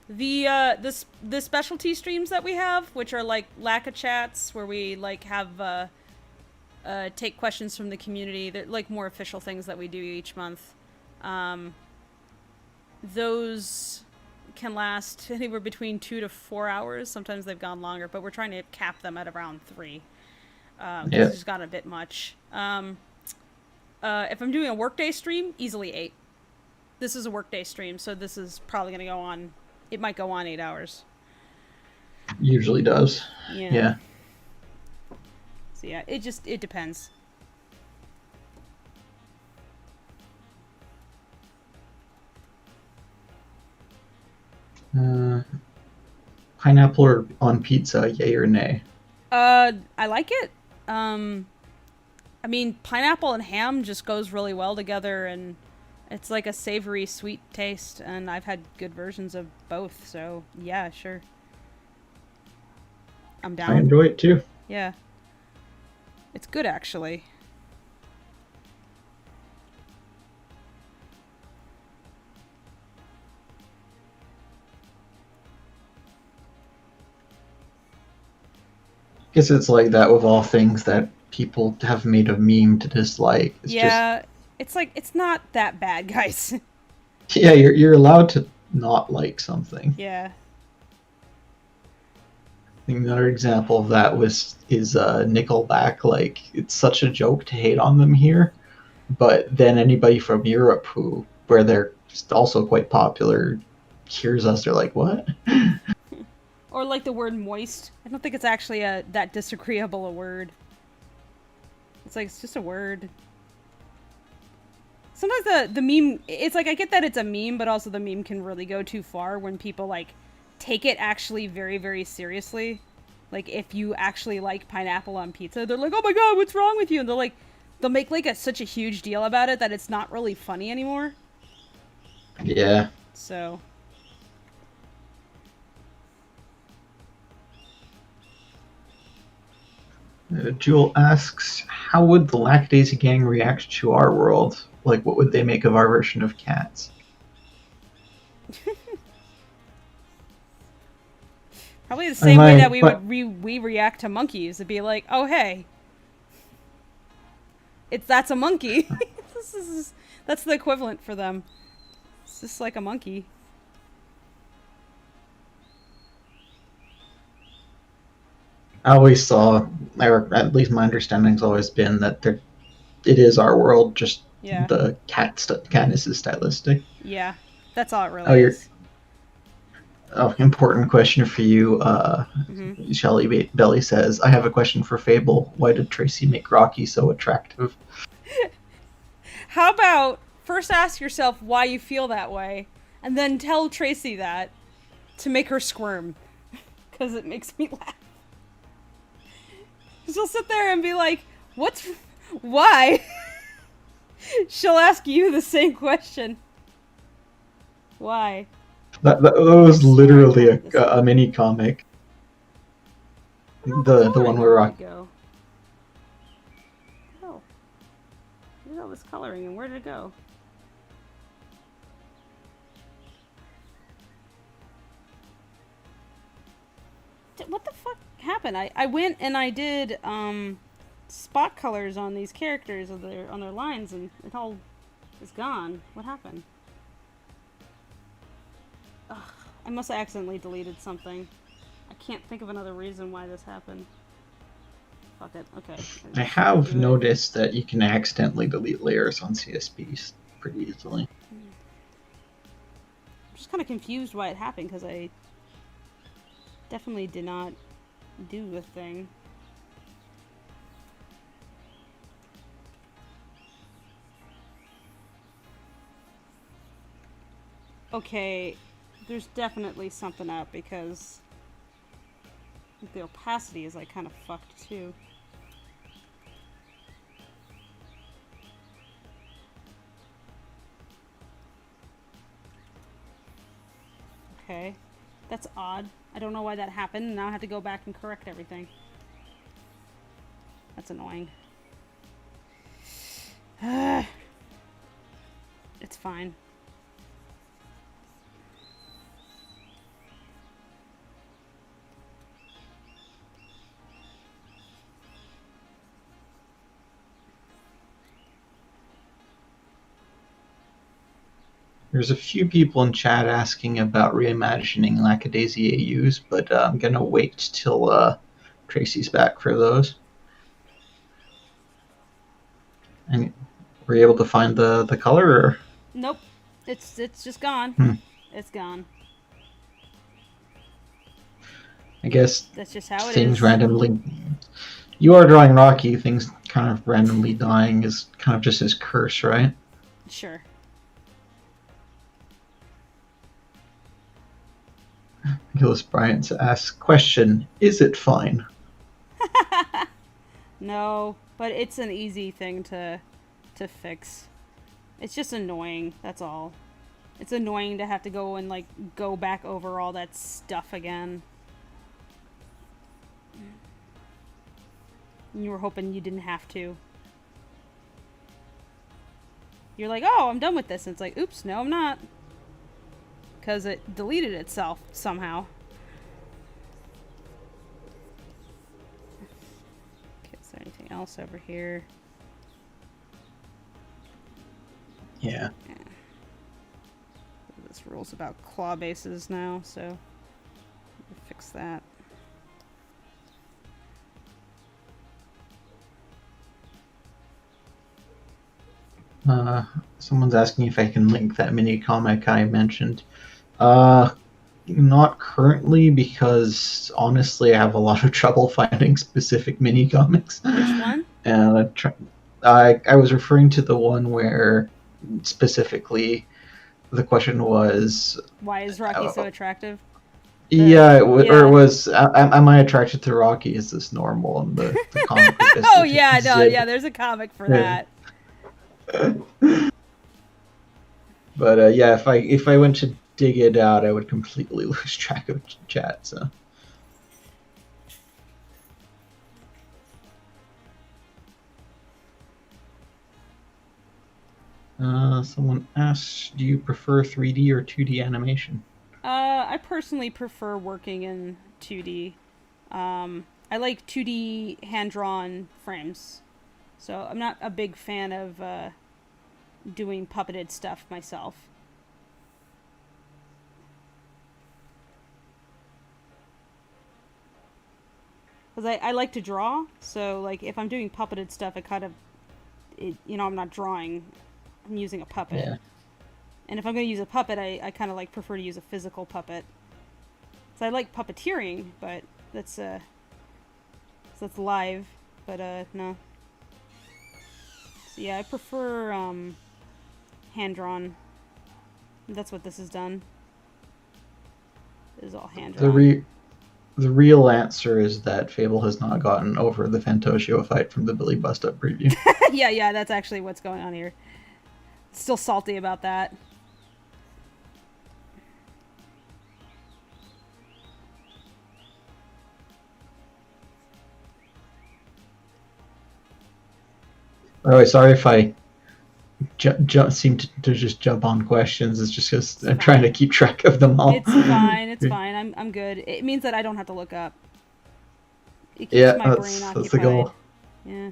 The specialty streams that we have, which are like Lacka chats, where we like have take questions from the community. They're like more official things that we do each month. Those can last anywhere between 2 to 4 hours. Sometimes they've gone longer, but we're trying to cap them at around 3. Because it's just got a bit much. If I'm doing a workday stream, easily 8. This is a workday stream, so this is probably going to go on. It might go on 8 hours. usually does. Yeah. So yeah, it depends. Pineapple on pizza, yay or nay? I like it. I mean, pineapple and ham just goes really well together, and it's like a savory, sweet taste, and I've had good versions of both, so yeah, sure. I'm down. I enjoy it too. Yeah. It's good, actually. I guess it's like that with all things that people have made a meme to dislike. It's like, it's not that bad, guys. Yeah, you're allowed to not like something. Yeah. I think another example of that is Nickelback. Like, it's such a joke to hate on them here, but then anybody from Europe where they're also quite popular hears us, they're like, what? Or like the word moist. I don't think it's actually that disagreeable a word. It's like, it's just a word. Sometimes the meme, it's like, I get that it's a meme, but also the meme can really go too far when people like take it actually very, very seriously. Like, if you actually like pineapple on pizza, they're like, oh my god, what's wrong with you? And they'll make like such a huge deal about it that it's not really funny anymore. Yeah. So. Jewel asks, how would the Lackadaisy gang react to our world? Like, what would they make of our version of cats? Probably the same way that we react to monkeys. It'd be like, oh hey, that's a monkey. That's the equivalent for them. It's just like a monkey. I always saw, or at least my understanding's always been that it is our world, just the catness is stylistic. Yeah, that's all it really is. Important question for you. Shelly Belly says, I have a question for Fable. Why did Tracy make Rocky so attractive? How about first ask yourself why you feel that way, and then tell Tracy that to make her squirm. Because it makes me laugh. She'll sit there and be like, why? She'll ask you the same question. Why? That was literally a mini comic. The one where Rocky. Oh. Where did all this coloring and where did it go? What the fuck happened? I went and I did spot colors on these characters on their lines, and it all is gone. What happened? Ugh, I must have accidentally deleted something. I can't think of another reason why this happened. Fuck it. Okay. I have noticed that you can accidentally delete layers on CSPs pretty easily. I'm just kind of confused why it happened, because I definitely did not do the thing. Okay, there's definitely something up, because The opacity is like kind of fucked too. Okay. That's odd. I don't know why that happened. Now I have to go back and correct everything. That's annoying. It's fine. There's a few people in chat asking about reimagining Lackadaisy AUs, but I'm gonna wait till Tracy's back for those. And were you able to find the color? Or? Nope. It's just gone. Hmm. It's gone. I guess that's just how it things is. randomly. You are drawing Rocky. Things kind of randomly dying is kind of just his curse, right? Sure. Gillis Bryant asks, question, is it fine? No, but it's an easy thing to fix. It's just annoying, that's all. It's annoying to have to go and, like, go back over all that stuff again. And you were hoping you didn't have to. You're like, oh, I'm done with this. And it's like, oops, no, I'm not. Because it deleted itself somehow. Okay, is there anything else over here? Yeah. This rule's about claw bases now, so we'll fix that. Someone's asking if I can link that mini comic I mentioned. Not currently, because honestly I have a lot of trouble finding specific mini comics. Which one? And I was referring to the one where specifically the question was, why is Rocky so attractive? Or it was, am I attracted to Rocky? Is this normal? And the comic was oh yeah, no, yeah, there's a comic for that. But yeah, if I went to dig it out, I would completely lose track of chat. So. Someone asks, do you prefer 3D or 2D animation? I personally prefer working in 2D. I like 2D hand-drawn frames. So I'm not a big fan of doing puppeted stuff myself. Because I like to draw, so like if I'm doing puppeted stuff, I'm not drawing, I'm using a puppet. Yeah. And if I'm going to use a puppet, I kind of like prefer to use a physical puppet. So I like puppeteering, but that's live, but no. So yeah, I prefer hand-drawn. That's what this is done. This is all hand-drawn. The real answer is that Fable has not gotten over the Fantosio fight from the Billy Bust Up preview. yeah, that's actually what's going on here. Still salty about that. Oh, sorry if I seem to just jump on questions. It's just because I'm trying to keep track of them all. It's fine. It's fine. I'm good. It means that I don't have to look up. It keeps my brain occupied. That's the goal. Yeah.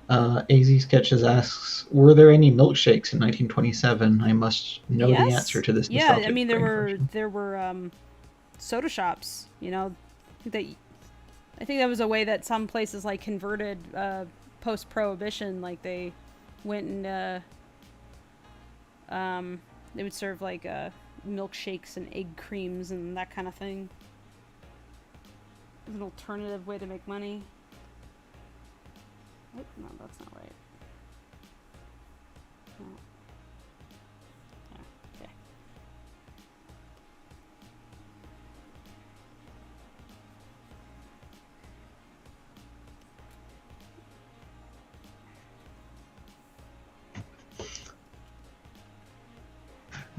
AZ Sketches asks, were there any milkshakes in 1927? I must know the answer to this. Yeah, I mean there were soda shops. You know, I think that was a way that some places like converted post-prohibition. Like they went and they would serve like milkshakes and egg creams and that kind of thing. It was an alternative way to make money. Oh, no, that's not right. No. Yeah, okay.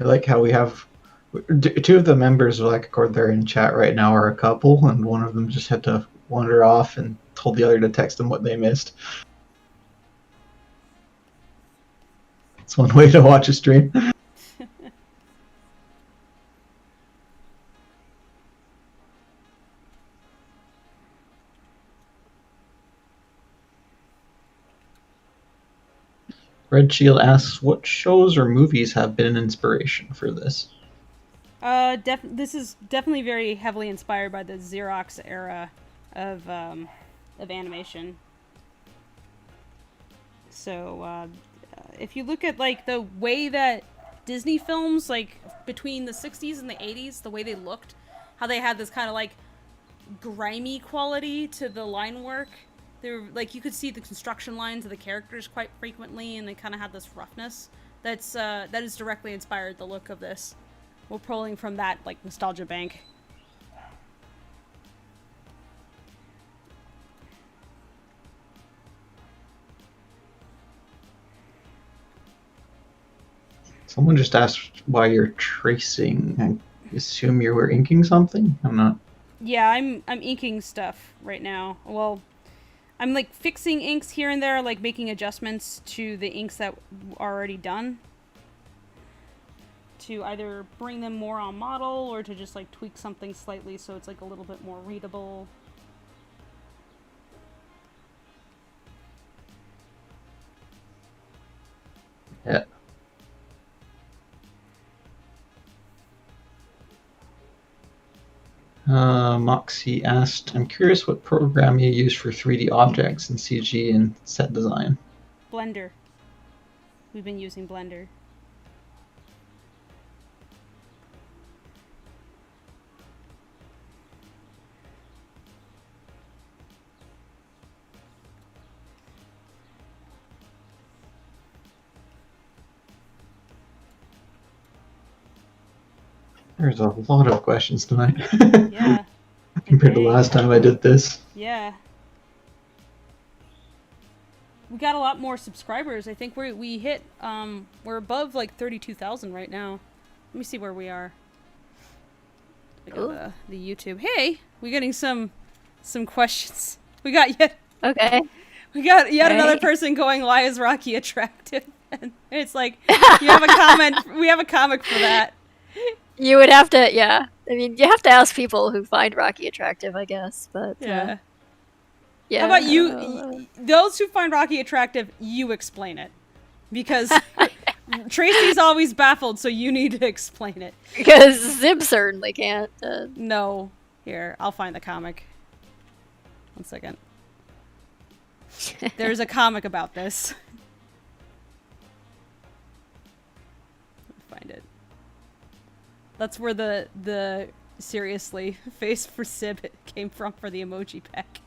I like how we have two of the members of Lackadaisy there in chat right now are a couple, and one of them just had to wander off and told the other to text them what they missed. It's one way to watch a stream. Red Shield asks, what shows or movies have been an inspiration for this? This is definitely very heavily inspired by the Xerox era of animation. So, if you look at like the way that Disney films, like between the 60s and the 80s, the way they looked, how they had this kind of like grimy quality to the line work. They're like, you could see the construction lines of the characters quite frequently, and they kind of had this roughness. That is directly inspired the look of this. We're pulling from that like nostalgia bank. Someone just asked why you're tracing. I assume you were inking something? I'm not. Yeah, I'm inking stuff right now. Well, I'm like fixing inks here and there, like making adjustments to the inks that are already done, to either bring them more on model or to just like tweak something slightly so it's like a little bit more readable. Yeah. Moxie asked, I'm curious what program you use for 3D objects in CG and set design. Blender. We've been using Blender. There's a lot of questions tonight. Yeah. Compared to last time I did this. Yeah. We got a lot more subscribers. I think we hit we're above like 32,000 right now. Let me see where we are. I got the YouTube. Hey, we're getting some questions. We got yet We got yet another person going, why is Rocky attractive? And it's like, you have a comment. We have a comic for that. You would have to, yeah. I mean, you have to ask people who find Rocky attractive, I guess. But yeah. Yeah. How about you? Those who find Rocky attractive, you explain it, because Tracy's always baffled, so you need to explain it. Because Zib certainly can't. No, here, I'll find the comic. 1 second. There's a comic about this. Find it. That's where the seriously face for Sib came from for the emoji pack.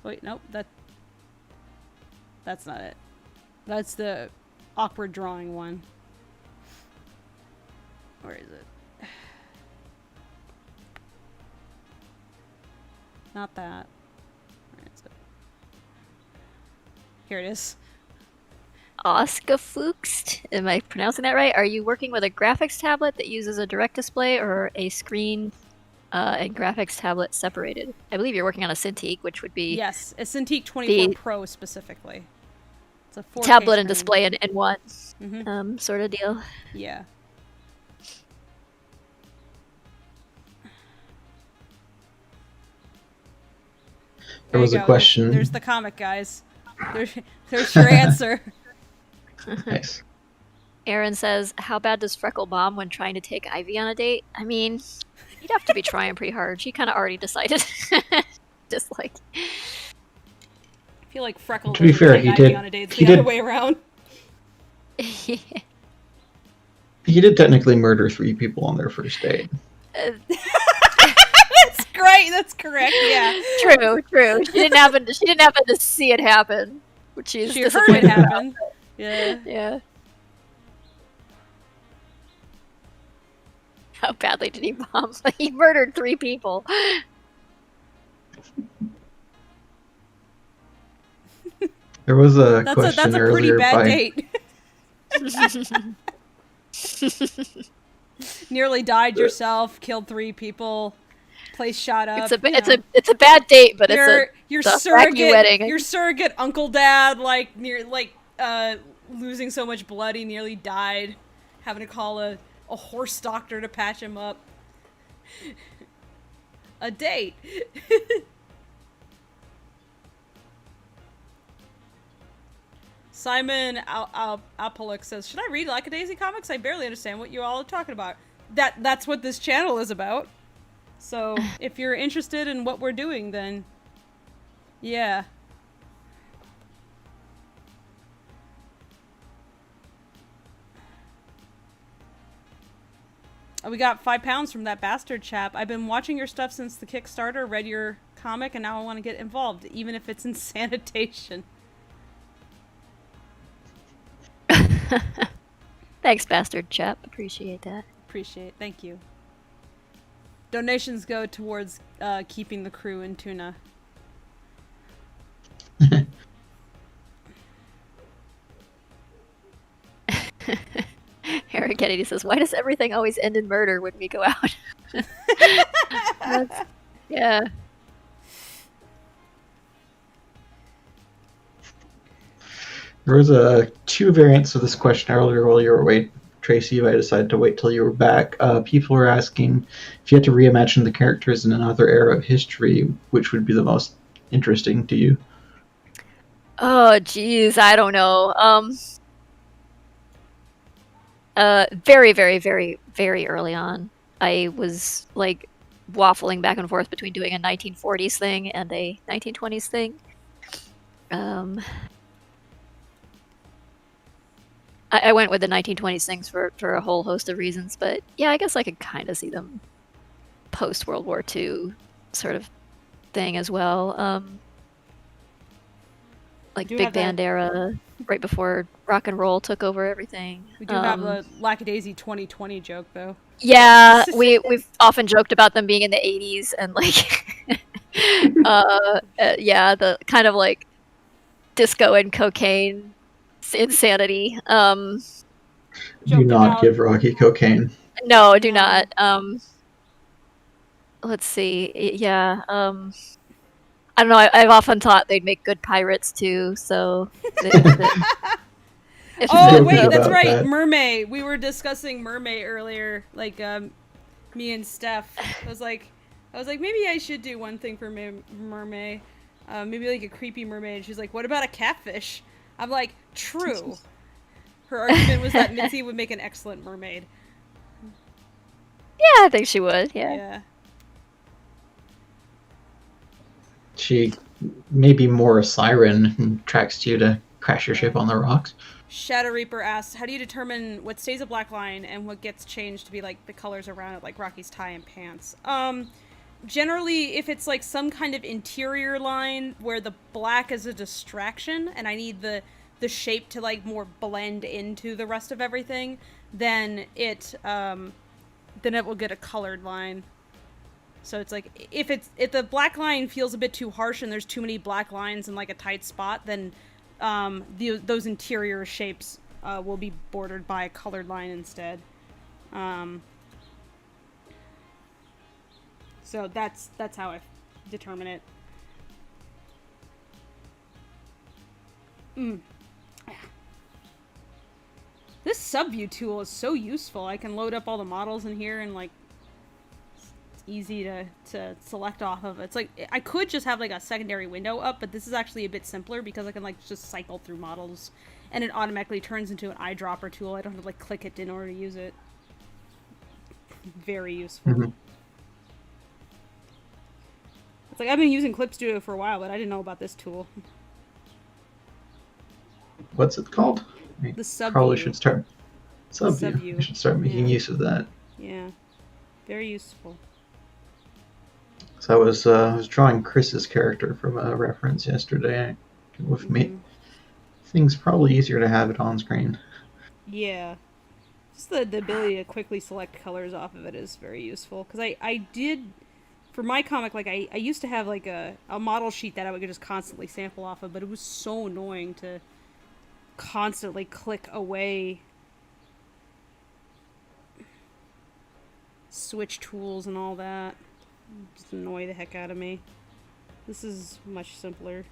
Wait, nope, that's not it. That's the awkward drawing one. Where is it? Not that. Where is it? Here it is. Oscar Fuchs, am I pronouncing that right? Are you working with a graphics tablet that uses a direct display or a screen and graphics tablet separated? I believe you're working on a Cintiq, which would be... Yes, a Cintiq 24 Pro specifically. It's a 4K tablet screen. And display in one sort of deal. Yeah. There was a question. There's the comic, guys. There's your answer. Nice. Aaron says, how bad does Freckle bomb when trying to take Ivy on a date? I mean, you'd have to be trying pretty hard. She kind of already decided. Just like... I feel like Freckle to be fair, he did. On a date. It's the other way around. Yeah. He did technically murder 3 people on their first date. That's great. That's correct. Yeah. True. She didn't happen to see it happen, which is she heard it happen. Yeah. Yeah. How badly did he bomb? He murdered 3 people. There was a That's question a pretty earlier bad by date. Nearly died yourself, killed 3 people, place shot up. It's a bad date, but your it's a wacky wedding. Your surrogate uncle dad losing so much blood he nearly died, having to call a horse doctor to patch him up. A date. Simon Alpolik says, "Should I read Lackadaisy comics? I barely understand what you all are talking about." That's what this channel is about. So if you're interested in what we're doing, then yeah. We got £5 from that bastard chap. I've been watching your stuff since the Kickstarter, read your comic, and now I want to get involved, even if it's in sanitation. Thanks, bastard chap. Appreciate that. Thank you. Donations go towards keeping the crew in tuna. Harry Kennedy says, "Why does everything always end in murder when we go out?" Yeah. There was 2 variants of this question earlier while you were away, Tracy. I decided to wait till you were back. People were asking if you had to reimagine the characters in another era of history, which would be the most interesting to you? Oh, geez, I don't know. Very, very, very, very early on, I was like waffling back and forth between doing a 1940s thing and a 1920s thing. I went with the 1920s things for a whole host of reasons, but yeah, I guess I could kind of see them post World War II sort of thing as well. Like big band era, right before rock and roll took over everything. We do have the Lackadaisy 2020 joke, though. Yeah, we've often joked about them being in the 80s and like, yeah, the kind of like disco and cocaine insanity. Do not give Rocky cocaine. No, do not. Let's see. Yeah. I don't know. I've often thought they'd make good pirates too. So. Oh wait, that's right. That. Mermaid. We were discussing Mermaid earlier. Like, me and Steph. I was like, maybe I should do one thing for Mermaid. Maybe like a creepy mermaid. And she's like, what about a catfish? I'm like, true. Her argument was that Mitzi would make an excellent mermaid. Yeah, I think she would. Yeah. She may be more a siren and tracks you to crash your ship on the rocks. Shadow Reaper asks, how do you determine what stays a black line and what gets changed to be like the colors around it, like Rocky's tie and pants? Generally, if it's like some kind of interior line where the black is a distraction and I need the shape to like more blend into the rest of everything, then it will get a colored line. So it's like if the black line feels a bit too harsh and there's too many black lines in like a tight spot, then those interior shapes will be bordered by a colored line instead. So that's how I determine it. This subview tool is so useful. I can load up all the models in here and like it's easy to select off of. It's like I could just have like a secondary window up, but this is actually a bit simpler because I can like just cycle through models and it automatically turns into an eyedropper tool. I don't have to like click it in order to use it. Very useful. Mm-hmm. It's like I've been using Clip Studio for a while, but I didn't know about this tool. What's it called? The subview. Probably should start subview. I should start making use of that. Yeah, very useful. So I was drawing Chris's character from a reference yesterday with me. Things probably easier to have it on screen. Yeah, just the ability to quickly select colors off of it is very useful because I did for my comic, like I used to have like a model sheet that I would just constantly sample off of, but it was so annoying to constantly click away, switch tools and all that. Just annoy the heck out of me. This is much simpler.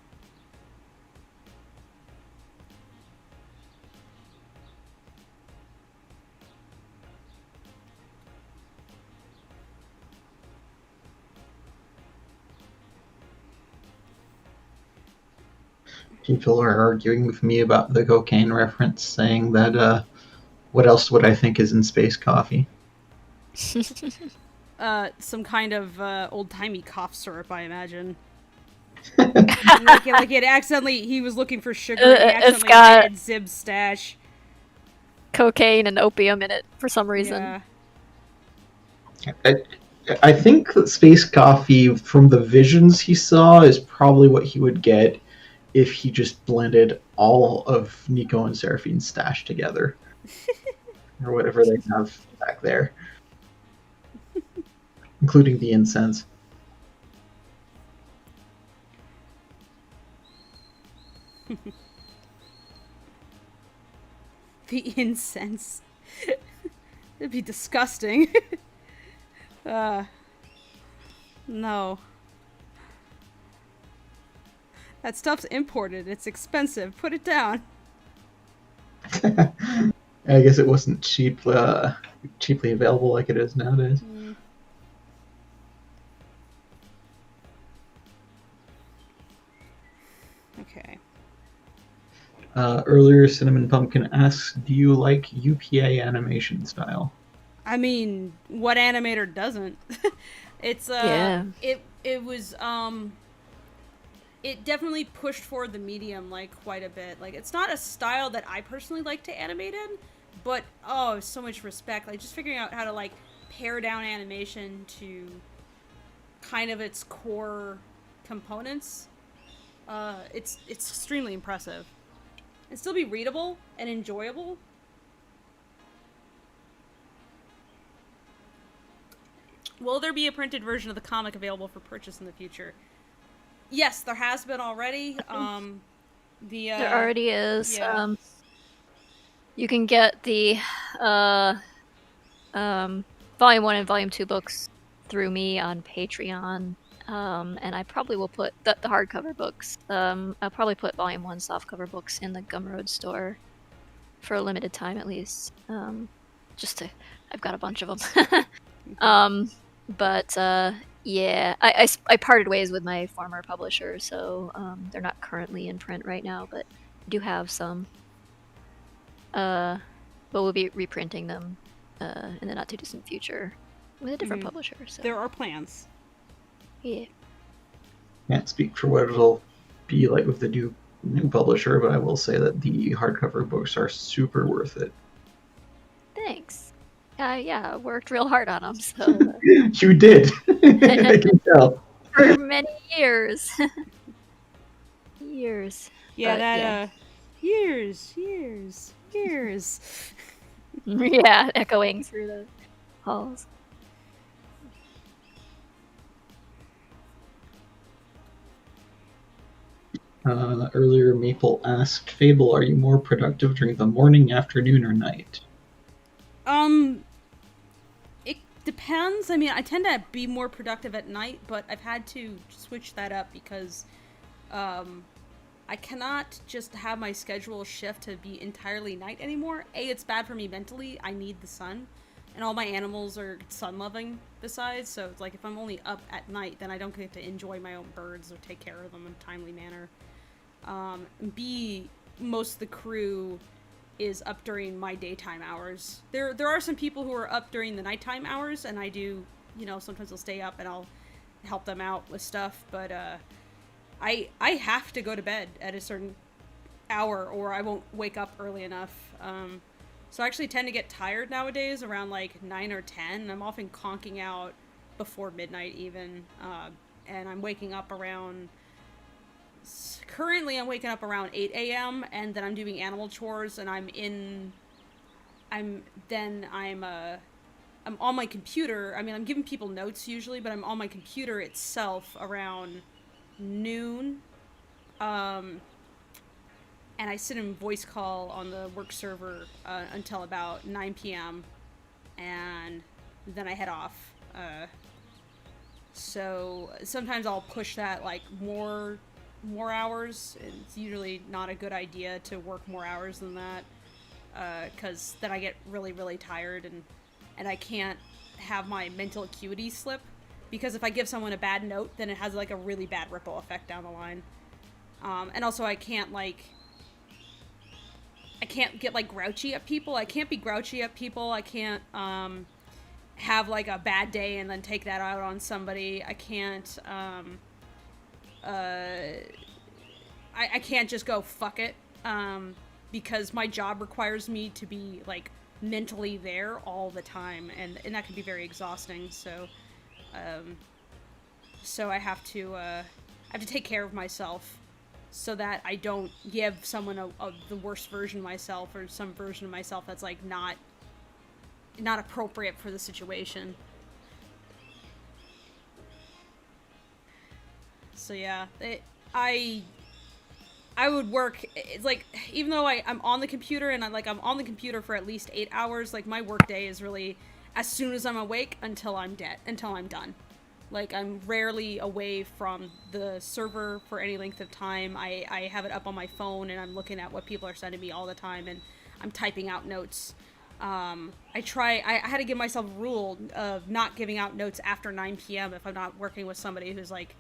People are arguing with me about the cocaine reference, saying that, what else would I think is in space coffee? Some kind of old-timey cough syrup, I imagine. like it accidentally, he was looking for sugar and he accidentally had Zib's stash. Cocaine and opium in it for some reason. Yeah. I think that space coffee, from the visions he saw, is probably what he would get if he just blended all of Nico and Seraphine's stash together. Or whatever they have back there. Including the incense. The incense. It'd be disgusting. No. That stuff's imported. It's expensive. Put it down. I guess it wasn't cheaply available like it is nowadays. Okay. Earlier, Cinnamon Pumpkin asks, do you like UPA animation style? I mean, what animator doesn't? It's it was it definitely pushed forward the medium like quite a bit. Like, it's not a style that I personally like to animate in, but so much respect. Like, just figuring out how to like pare down animation to kind of its core components. It's extremely impressive. And still be readable and enjoyable. Will there be a printed version of the comic available for purchase in the future? Yes, there has been already. There already is. Yeah. You can get the Volume 1 and Volume 2 books through me on Patreon. And I probably will put the hardcover books. I'll probably put Volume 1 softcover books in the Gumroad store for a limited time at least. I've got a bunch of them. Yeah, I parted ways with my former publisher, so they're not currently in print right now, but I do have some. But we'll be reprinting them in the not too distant future with a different publisher. So. There are plans. Yeah. Can't speak for what it'll be like with the new publisher, but I will say that the hardcover books are super worth it. Thanks. Yeah, I worked real hard on them. So you did. I can tell. For many years. Years. Yeah, years. Yeah, echoing through the halls. Earlier, Maple asked, Fable, are you more productive during the morning, afternoon, or night? It depends. I mean, I tend to be more productive at night, but I've had to switch that up because I cannot just have my schedule shift to be entirely night anymore. It's bad for me mentally. I need the sun, and all my animals are sun-loving besides, so it's like if I'm only up at night, then I don't get to enjoy my own birds or take care of them in a timely manner. B, most of the crew is up during my daytime hours. There are some people who are up during the nighttime hours, and I do, sometimes I'll stay up and I'll help them out with stuff, but I have to go to bed at a certain hour or I won't wake up early enough. So I actually tend to get tired nowadays around like 9 or 10. I'm often conking out before midnight even, and I'm waking up around... Currently, I'm waking up around 8 a.m. and then I'm doing animal chores, and I'm I'm on my computer. I mean, I'm giving people notes usually, but I'm on my computer itself around noon. And I sit in voice call on the work server until about 9 p.m. and then I head off. So sometimes I'll push that like more hours. It's usually not a good idea to work more hours than that, because then I get really, really tired and I can't have my mental acuity slip, because if I give someone a bad note, then it has like a really bad ripple effect down the line. And also I can't get like grouchy at people. I can't be grouchy at people. I can't have like a bad day and then take that out on somebody. I can't I can't just go fuck it, because my job requires me to be like mentally there all the time, and that can be very exhausting. So I have to take care of myself so that I don't give someone the worst version of myself, or some version of myself that's like not appropriate for the situation. So yeah, I would work. It's like, even though I'm on the computer and I'm on the computer for at least 8 hours, like my work day is really as soon as I'm awake until I'm done. Like, I'm rarely away from the server for any length of time. I have it up on my phone and I'm looking at what people are sending me all the time, and I'm typing out notes. I had to give myself a rule of not giving out notes after 9 p.m. if I'm not working with somebody who's like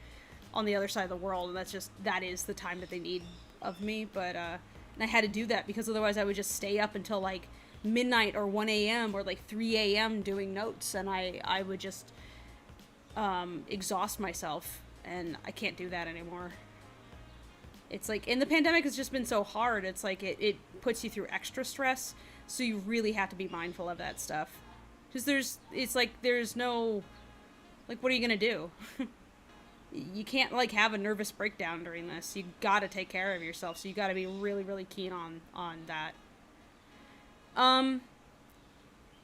on the other side of the world, and that is the time that they need of me. But and I had to do that because otherwise I would just stay up until like midnight or 1 a.m. or like 3 a.m. doing notes, and I would just exhaust myself, and I can't do that anymore. It's like, in the pandemic, it's just been so hard. It's like it puts you through extra stress, so you really have to be mindful of that stuff. Because there's no, like, what are you gonna do? You can't like have a nervous breakdown during this. You gotta take care of yourself, so you gotta be really, really keen on that.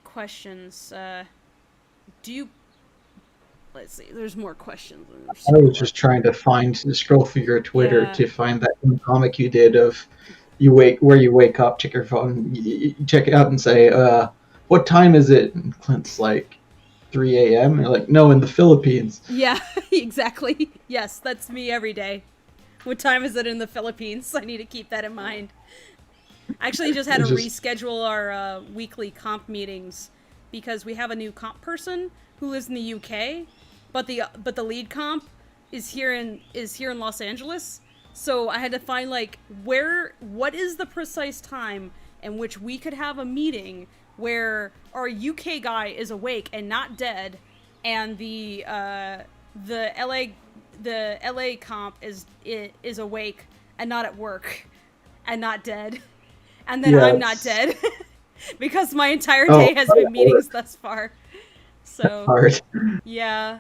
Questions. Let's see. There's more questions. I was just trying to scroll through your Twitter to find that one comic you did of you wake up, check your phone, you check it out, and say, "What time is it?" And Clint's like, 3 a.m. And you're like, "No, in the Philippines." Yeah, exactly. Yes, that's me every day. What time is it in the Philippines? I need to keep that in mind. I actually just had to reschedule our weekly comp meetings because we have a new comp person who lives in the UK, but the lead comp is here in Los Angeles. So I had to find like what is the precise time in which we could have a meeting where our UK guy is awake and not dead, and the LA comp is awake and not at work and not dead, and then I'm not dead because my entire day has been meetings thus far. So yeah,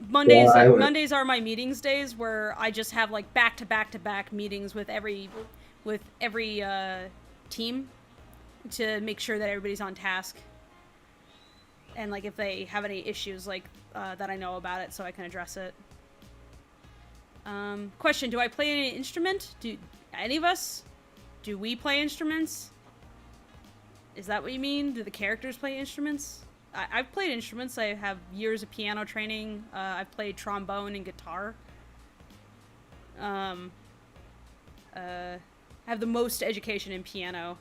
Mondays are my meetings days, where I just have like back to back meetings with every team to make sure that everybody's on task, and like if they have any issues like that, I know about it so I can address it. Question: do I play any instrument? Do any of us? Do we play instruments? Is that what you mean? Do the characters play instruments? I've played instruments. I have years of piano training. I've played trombone and guitar. I have the most education in piano.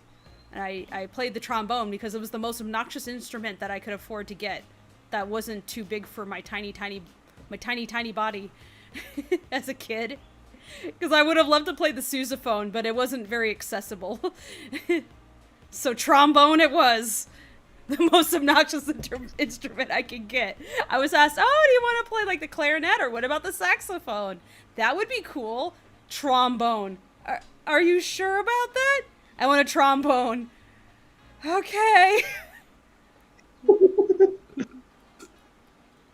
And I played the trombone because it was the most obnoxious instrument that I could afford to get. That wasn't too big for my tiny body as a kid. Because I would have loved to play the sousaphone, but it wasn't very accessible. So trombone it was. The most obnoxious instrument I could get. I was asked, "Oh, do you want to play like the clarinet, or what about the saxophone? That would be cool." Trombone. Are you sure about that? I want a trombone. Okay.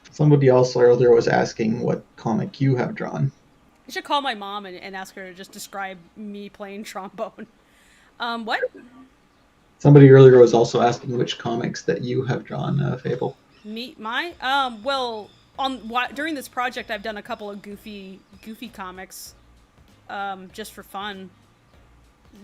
Somebody else earlier was asking what comic you have drawn. I should call my mom and ask her to just describe me playing trombone. What? Somebody earlier was also asking which comics that you have drawn, Fable. Well, during this project, I've done a couple of goofy comics, just for fun.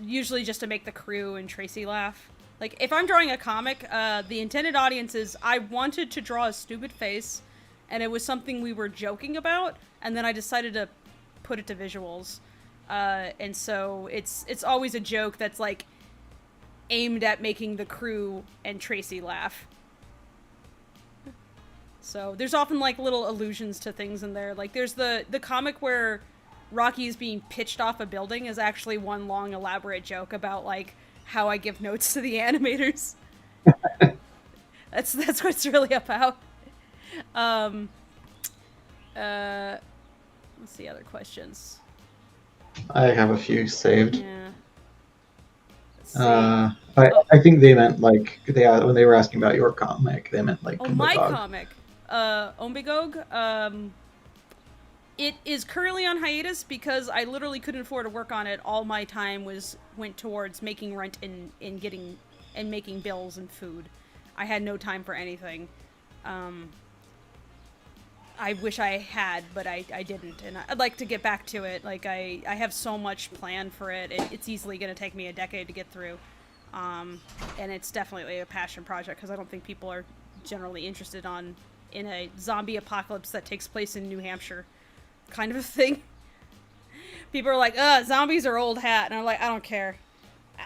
Usually just to make the crew and Tracy laugh. Like, if I'm drawing a comic, the intended audience is, I wanted to draw a stupid face, and it was something we were joking about, and then I decided to put it to visuals. And so it's always a joke that's, like, aimed at making the crew and Tracy laugh. So there's often, like, little allusions to things in there. Like, there's the comic where Rocky is being pitched off a building is actually one long elaborate joke about, like, how I give notes to the animators. That's what it's really about. Let's see other questions. I have a few saved. Yeah. I think they meant like when they were asking about your comic, they meant like my comic, Ombigog. It is currently on hiatus because I literally couldn't afford to work on it. All my time went towards making rent and making bills and food. I had no time for anything. I wish I had, but I didn't, and I'd like to get back to it. Like, I have so much planned for it. It's easily going to take me a decade to get through, and it's definitely a passion project because I don't think people are generally interested in a zombie apocalypse that takes place in New Hampshire kind of a thing. People are like, zombies are old hat, and I'm like, I don't care.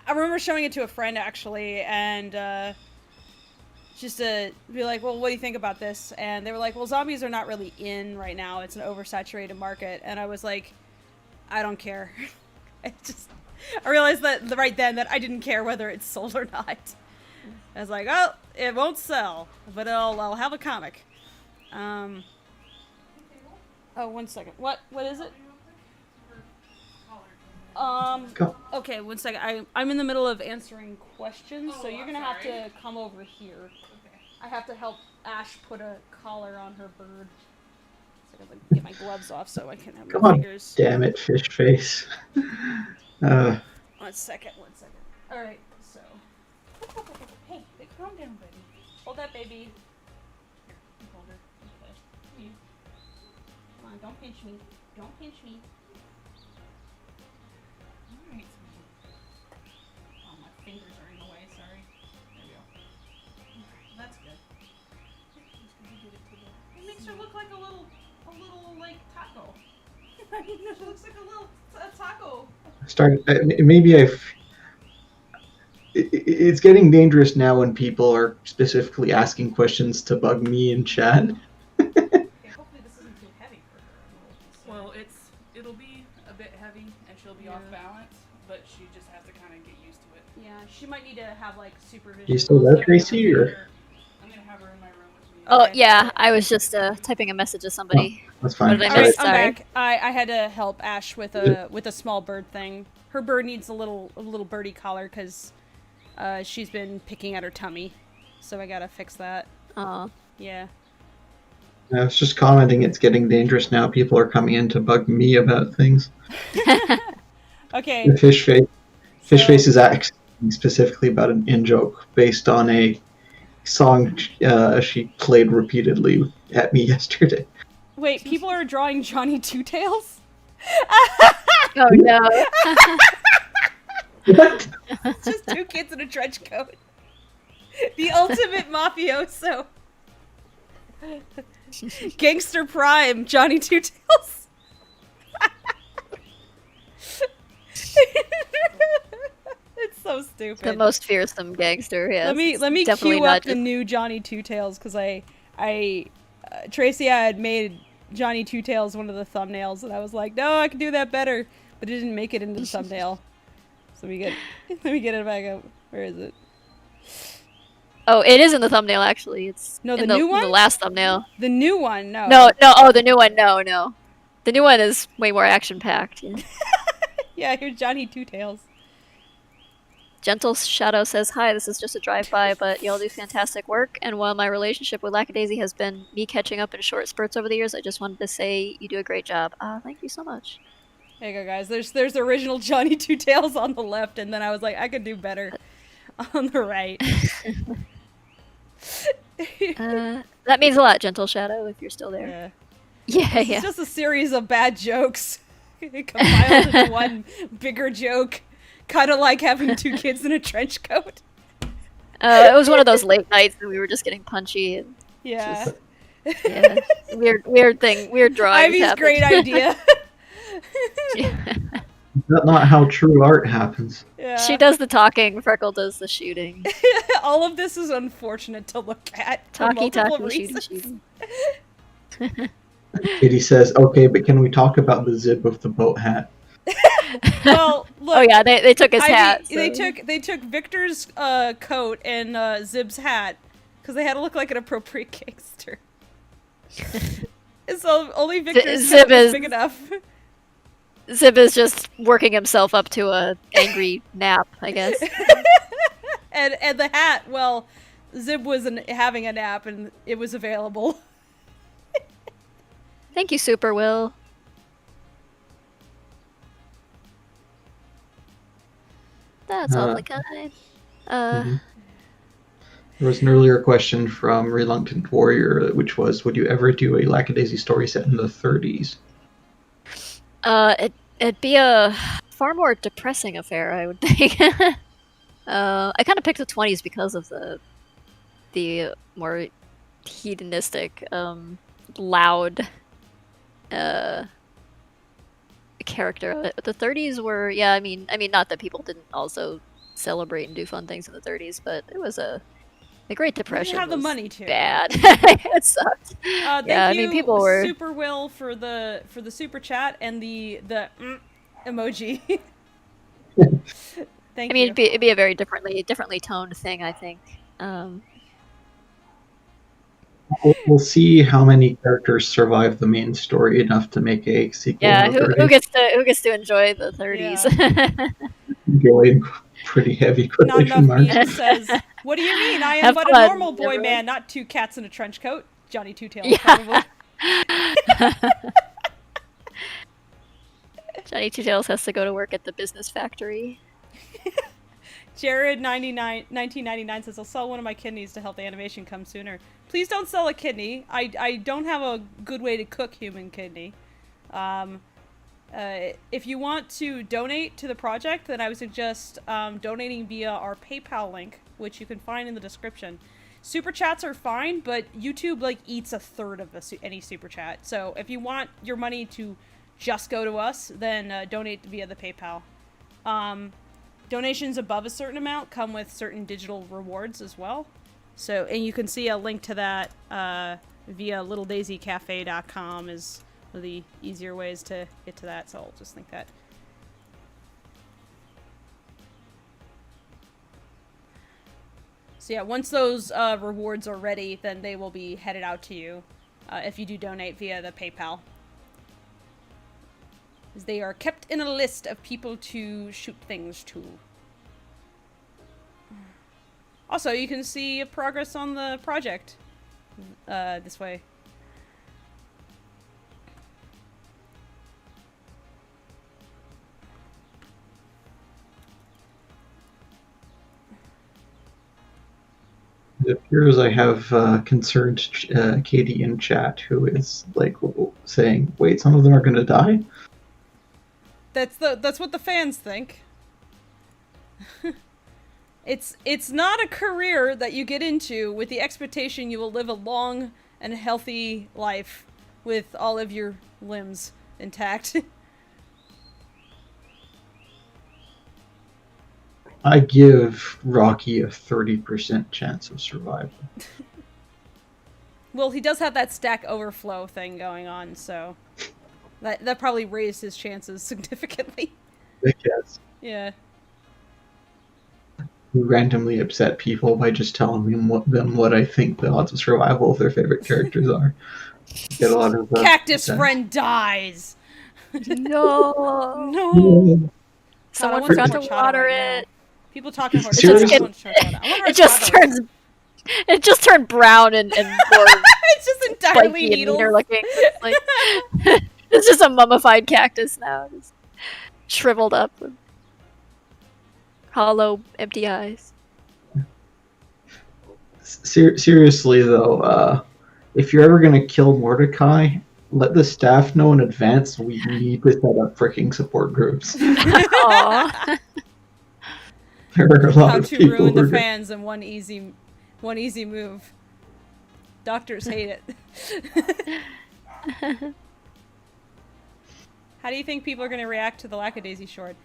I remember showing it to a friend, actually, and just to be like, well, what do you think about this? And they were like, well, zombies are not really in right now. It's an oversaturated market. And I was like, I don't care. I realized that right then that I didn't care whether it's sold or not. I was like, oh, it won't sell, but I'll have a comic. Oh, 1 second. What is it? Okay, 1 second. I'm in the middle of answering questions, so you're gonna have to come over here. Okay. I have to help Ash put a collar on her bird. So I gotta get my gloves off so I can have my fingers. Damn it, fish face. 1 second. Alright, so. Hey, calm down, baby. Hold that baby. Here, hold her. Okay. Come on, don't pinch me. Alright. Oh, my fingers are in the way, sorry. There we go. Okay, that's good. It makes her look like a little like taco. I mean, it looks like a taco. It's getting dangerous now when people are specifically asking questions to bug me in chat. Okay, hopefully this isn't too heavy for her. Well, it'll be a bit heavy and she'll be off balance, but she just has to kind of get used to it. Yeah, she might need to have like supervision. You still there, Tracy? Or? I'm gonna have her in my room with me. Oh, yeah, I was just typing a message to somebody. Oh, that's fine. What did I miss? I'm Sorry. back. I had to help Ash with a small bird thing. Her bird needs a little birdie collar because she's been picking at her tummy, so I gotta fix that. Aw. Yeah. I was just commenting it's getting dangerous now. People are coming in to bug me about things. Okay. The fish face is asking specifically about an in-joke based on a song she played repeatedly at me yesterday. Wait, people are drawing Johnny Two Tails? Oh no. What? It's just two kids in a trench coat. The ultimate mafioso. Gangster Prime, Johnny Two Tails. It's so stupid. The most fearsome gangster, yes. Let me Definitely queue up not the new Johnny Two Tails because Tracy had made Johnny Two Tails one of the thumbnails, and I was like, no, I can do that better, but it didn't make it into the thumbnail. So let me get it back up. Where is it? Oh, it is in the thumbnail actually. It's No, the in new one? the last thumbnail. The new one, no. No, oh, the new one, no. The new one is way more action-packed. Yeah. Yeah, here's Johnny Two Tails. Gentle Shadow says, hi, this is just a drive-by, but y'all do fantastic work, and while my relationship with Lackadaisy has been me catching up in short spurts over the years, I just wanted to say you do a great job. Thank you so much. There you go, guys. There's the original Johnny Two Tails on the left, and then I was like, I could do better. on the right. That means a lot, Gentle Shadow, if you're still there. Yeah, It's just a series of bad jokes compiled into one bigger joke. Kind of like having two kids in a trench coat. It was one of those late nights and we were just getting punchy. And Yeah. weird drawings Ivy's happened. great idea. That's not how true art happens. Yeah. She does the talking, Freckle does the shooting. All of this is unfortunate to look at for Talkie, multiple talkie, reasons. shooting. Kitty says, "Okay, but can we talk about the zip of the boat hat?" Well, look. Oh yeah, they took his hat. So. They took Victor's coat and Zib's hat because they had to look like an appropriate gangster. So only Victor's Zib coat was is big enough. Zib is just working himself up to a angry nap, I guess. and the hat, well, Zib was having a nap and it was available. Thank you, Super Will. That's awfully kind. There was an earlier question from Reluctant Warrior, which was, would you ever do a Lackadaisy story set in the 30s? It'd be a far more depressing affair, I would think. I kind of picked the 20s because of the more hedonistic, loud character of it. But the 30s were, yeah, I mean, not that people didn't also celebrate and do fun things in the 30s, but it was the Great Depression. They didn't have the was money to. Bad. It sucked. Thank yeah, I you, mean, people were Super Will for the super chat and the emoji. Thank you. It'd be a very differently toned thing, I think. We'll see how many characters survive the main story enough to make a sequel. Yeah, in the who gets to enjoy the 30s? Yeah. Enjoying pretty heavy quotation Not enough marks. meme says, "What do you mean? I am Have but fun, a normal boy everyone." man, not two cats in a trench coat." Johnny Two Tails, Yeah. probably. Johnny Two Tails has to go to work at the business factory. Jared 1999 says, "I'll sell one of my kidneys to help the animation come sooner." Please don't sell a kidney. I don't have a good way to cook human kidney. If you want to donate to the project, then I would suggest donating via our PayPal link, which you can find in the description. Super chats are fine, but YouTube eats a third of any super chat. So if you want your money to just go to us, then donate via the PayPal. Donations above a certain amount come with certain digital rewards as well. So, and you can see a link to that via littledaisycafe.com is one of the easier ways to get to that. So I'll just link that. So yeah, once those rewards are ready, then they will be headed out to you if you do donate via the PayPal. They are kept in a list of people to shoot things to. Also, you can see progress on the project this way. It appears I have concerned Katie in chat, who is saying, "Wait, some of them are going to die." That's what the fans think. It's not a career that you get into with the expectation you will live a long and healthy life with all of your limbs intact. I give Rocky a 30% chance of survival. Well, he does have that stack overflow thing going on, so that probably raised his chances significantly. I guess. Yeah. We randomly upset people by just telling them what I think the odds of survival of their favorite characters are. Get a lot of Cactus friend dies. No. No. Someone God, forgot to horchata water right it. now. People talking horchata. Seriously? I want horchata. I want It just horchata. turns. It just turned brown and more It's just entirely spiky and needles. meaner looking. It's just a mummified cactus now, just shriveled up with hollow, empty eyes. Seriously though, if you're ever gonna kill Mordecai, let the staff know in advance. We need to set up freaking support groups. Aw. There are a lot How of to people ruin who the are fans in one easy move. Doctors hate it. How do you think people are going to react to the Lackadaisy short?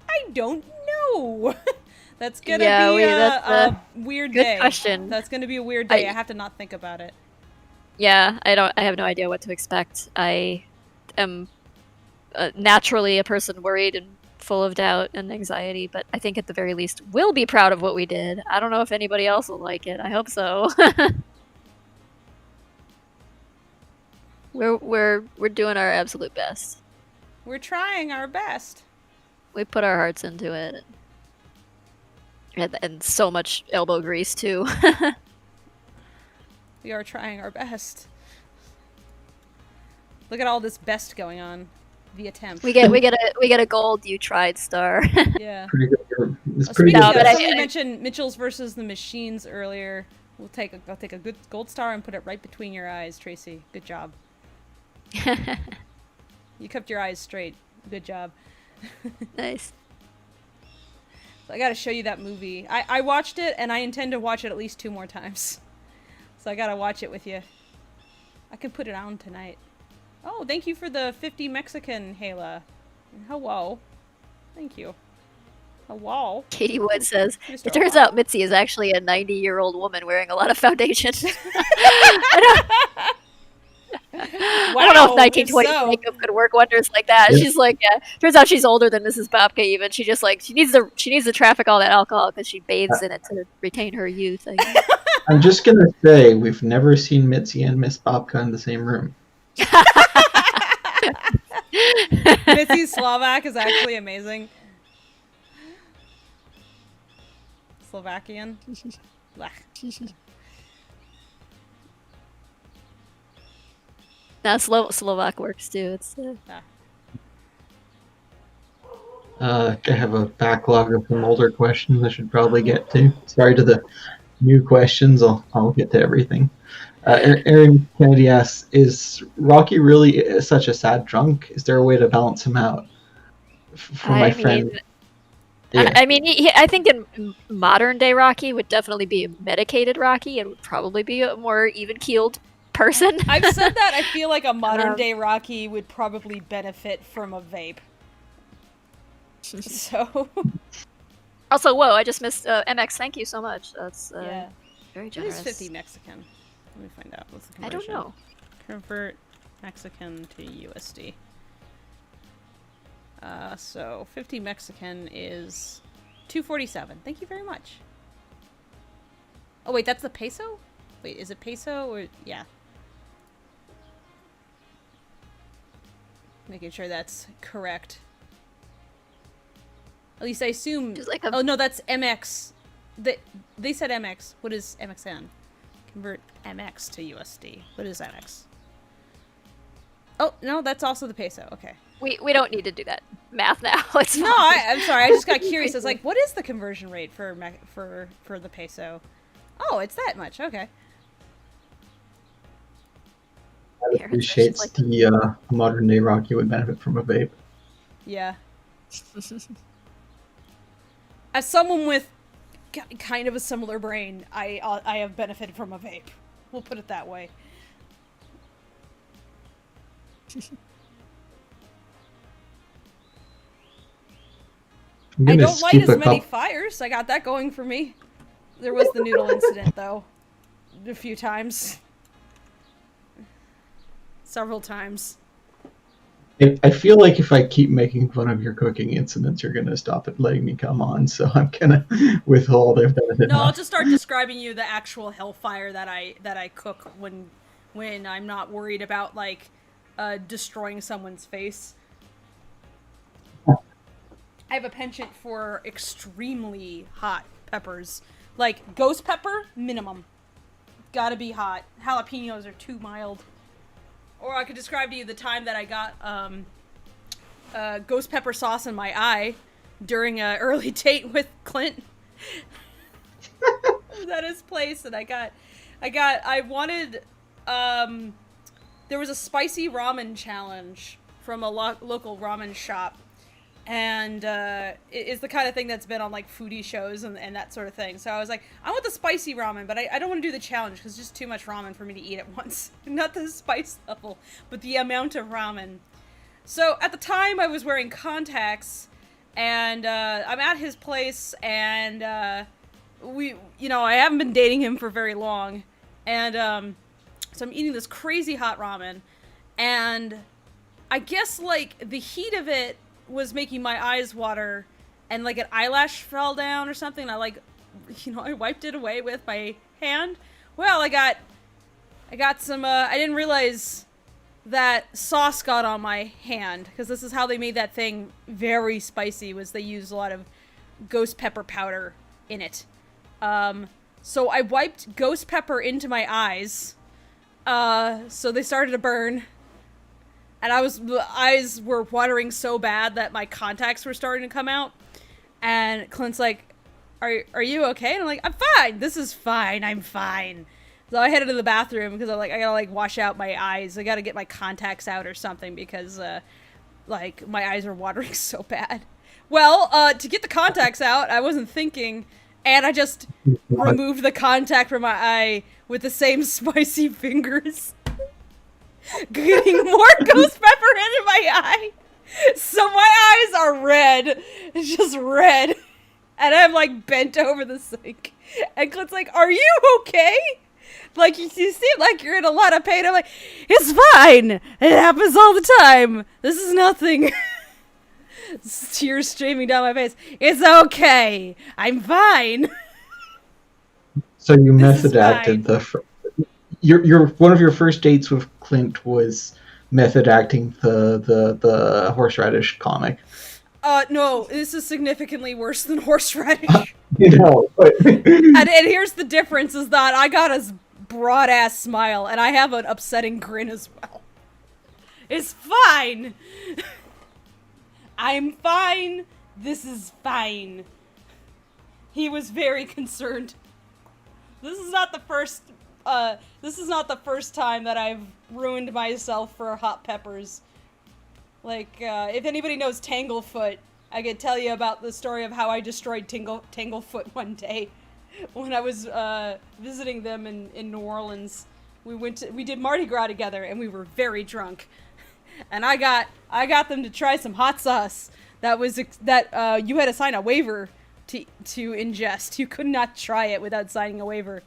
I don't know. That's gonna be a weird good day. question. That's gonna be a weird day. I have to not think about it. Yeah, I have no idea what to expect. I am naturally a person worried and full of doubt and anxiety, but I think at the very least we'll be proud of what we did. I don't know if anybody else will like it. I hope so. We're doing our absolute best. We're trying our best. We put our hearts into it. And so much elbow grease too. We are trying our best. Look at all this best going on. The attempt. we get a gold you tried star. Yeah. pretty good. It's Oh, pretty speaking good. of, but somebody mentioned Mitchell's versus the Machines earlier. I'll take a good gold star and put it right between your eyes, Tracy. Good job. You kept your eyes straight. Good job. Nice. So I gotta show you that movie. I watched it, and I intend to watch it at least 2 more times. So I gotta watch it with you. I can put it on tonight. Oh, thank you for the 50 Mexican, Hayla. Hello. Thank you. Hello. Katie Wood says, Mr. it turns Hello. out Mitzi is actually a 90-year-old woman wearing a lot of foundation. I don't know if 1920 so. makeup could work wonders like that. Yeah. She's like, turns out she's older than Mrs. Babka even. She just like, she needs to traffic all that alcohol because she bathes in it to retain her youth. I guess. I'm just gonna say we've never seen Mitzi and Miss Babka in the same room. Mitzi Slovak is actually amazing. Slovakian. Blech. Now Slovak works too. It's I have a backlog of some older questions I should probably get to. Sorry to the new questions. I'll get to everything. Aaron Kennedy asks, "Is Rocky really such a sad drunk? Is there a way to balance him out?" For my friend. Yeah. I mean, I think in modern day Rocky would definitely be a medicated Rocky and would probably be a more even keeled person. I've said that. I feel like a modern day Rocky would probably benefit from a vape. So. Also, whoa! I just missed MX. Thank you so much. That's Yeah. very What generous. is 50 Mexican? Let me find out. What's the I don't conversion? know. Convert Mexican to USD. So 50 Mexican is 247. Thank you very much. Oh wait, that's the peso? Wait, is it peso or yeah? Making sure that's correct. At least I assume. Like oh no, that's MX. They said MX. What is MXN? Convert MX to USD. What is MX? Oh no, that's also the peso. Okay. We don't need to do that math now. It's No, fine. I'm sorry. I just got curious. I was like, what is the conversion rate for the peso? Oh, it's that much. Okay. That appreciates the modern day Rocky would benefit from a vape. Yeah. As someone with kind of a similar brain, I have benefited from a vape. We'll put it that way. I don't light as many fires. I got that going for me. There was the noodle incident, though. A few times. Several times. I feel like if I keep making fun of your cooking incidents, you're gonna stop it letting me come on. So I'm gonna withhold if that is No, I'll just start describing you the actual hellfire that I cook when I'm not worried about like destroying someone's face. I have a penchant for extremely hot peppers, like ghost pepper minimum. Gotta be hot. Jalapenos are too mild. Or I could describe to you the time that I got ghost pepper sauce in my eye during an early date with Clint. was at his place, and I wanted, there was a spicy ramen challenge from a local ramen shop, and it's the kind of thing that's been on like foodie shows and that sort of thing. So I was like, I want the spicy ramen, but I don't want to do the challenge because it's just too much ramen for me to eat at once. Not the spice level, but the amount of ramen. So at the time I was wearing contacts, and I'm at his place, and I haven't been dating him for very long, and so I'm eating this crazy hot ramen, and I guess like the heat of it was making my eyes water, and like an eyelash fell down or something, and I wiped it away with my hand. Well, I got some, I didn't realize that sauce got on my hand, because this is how they made that thing very spicy, was they used a lot of ghost pepper powder in it. So I wiped ghost pepper into my eyes, so they started to burn. And the eyes were watering so bad that my contacts were starting to come out. And Clint's like, are you okay? And I'm like, I'm fine. This is fine. I'm fine. So I headed to the bathroom because I gotta wash out my eyes. I gotta get my contacts out or something because my eyes are watering so bad. Well, to get the contacts out, I wasn't thinking, and I just removed the contact from my eye with the same spicy fingers. Getting more ghost pepper into my eye. So my eyes are red. It's just red. And I'm like bent over the sink. And Clint's like, are you okay? Like, you seem like you're in a lot of pain. I'm like, it's fine. It happens all the time. This is nothing. Tears streaming down my face. It's okay. I'm fine. So you method acted your one of your first dates with Clint was method acting the horseradish comic. No, this is significantly worse than horseradish. But and here's the difference is that I got a broad ass smile, and I have an upsetting grin as well. It's fine. I'm fine. This is fine. He was very concerned. This is not the first time that I've ruined myself for hot peppers. Like, if anybody knows Tanglefoot, I could tell you about the story of how I destroyed Tanglefoot one day. When I was visiting them in New Orleans, we did Mardi Gras together, and we were very drunk. And I got them to try some hot sauce that you had to sign a waiver to ingest. You could not try it without signing a waiver,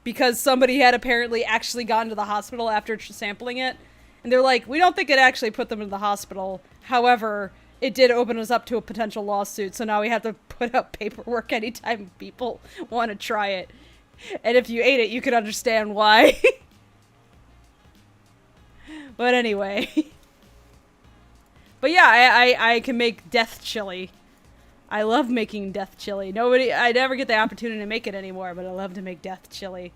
because somebody had apparently actually gone to the hospital after sampling it. And they're like, we don't think it actually put them in the hospital. However, it did open us up to a potential lawsuit, so now we have to put up paperwork anytime people want to try it. And if you ate it, you could understand why. But anyway. But yeah, I can make death chili. I love making death chili. I never get the opportunity to make it anymore, but I love to make death chili.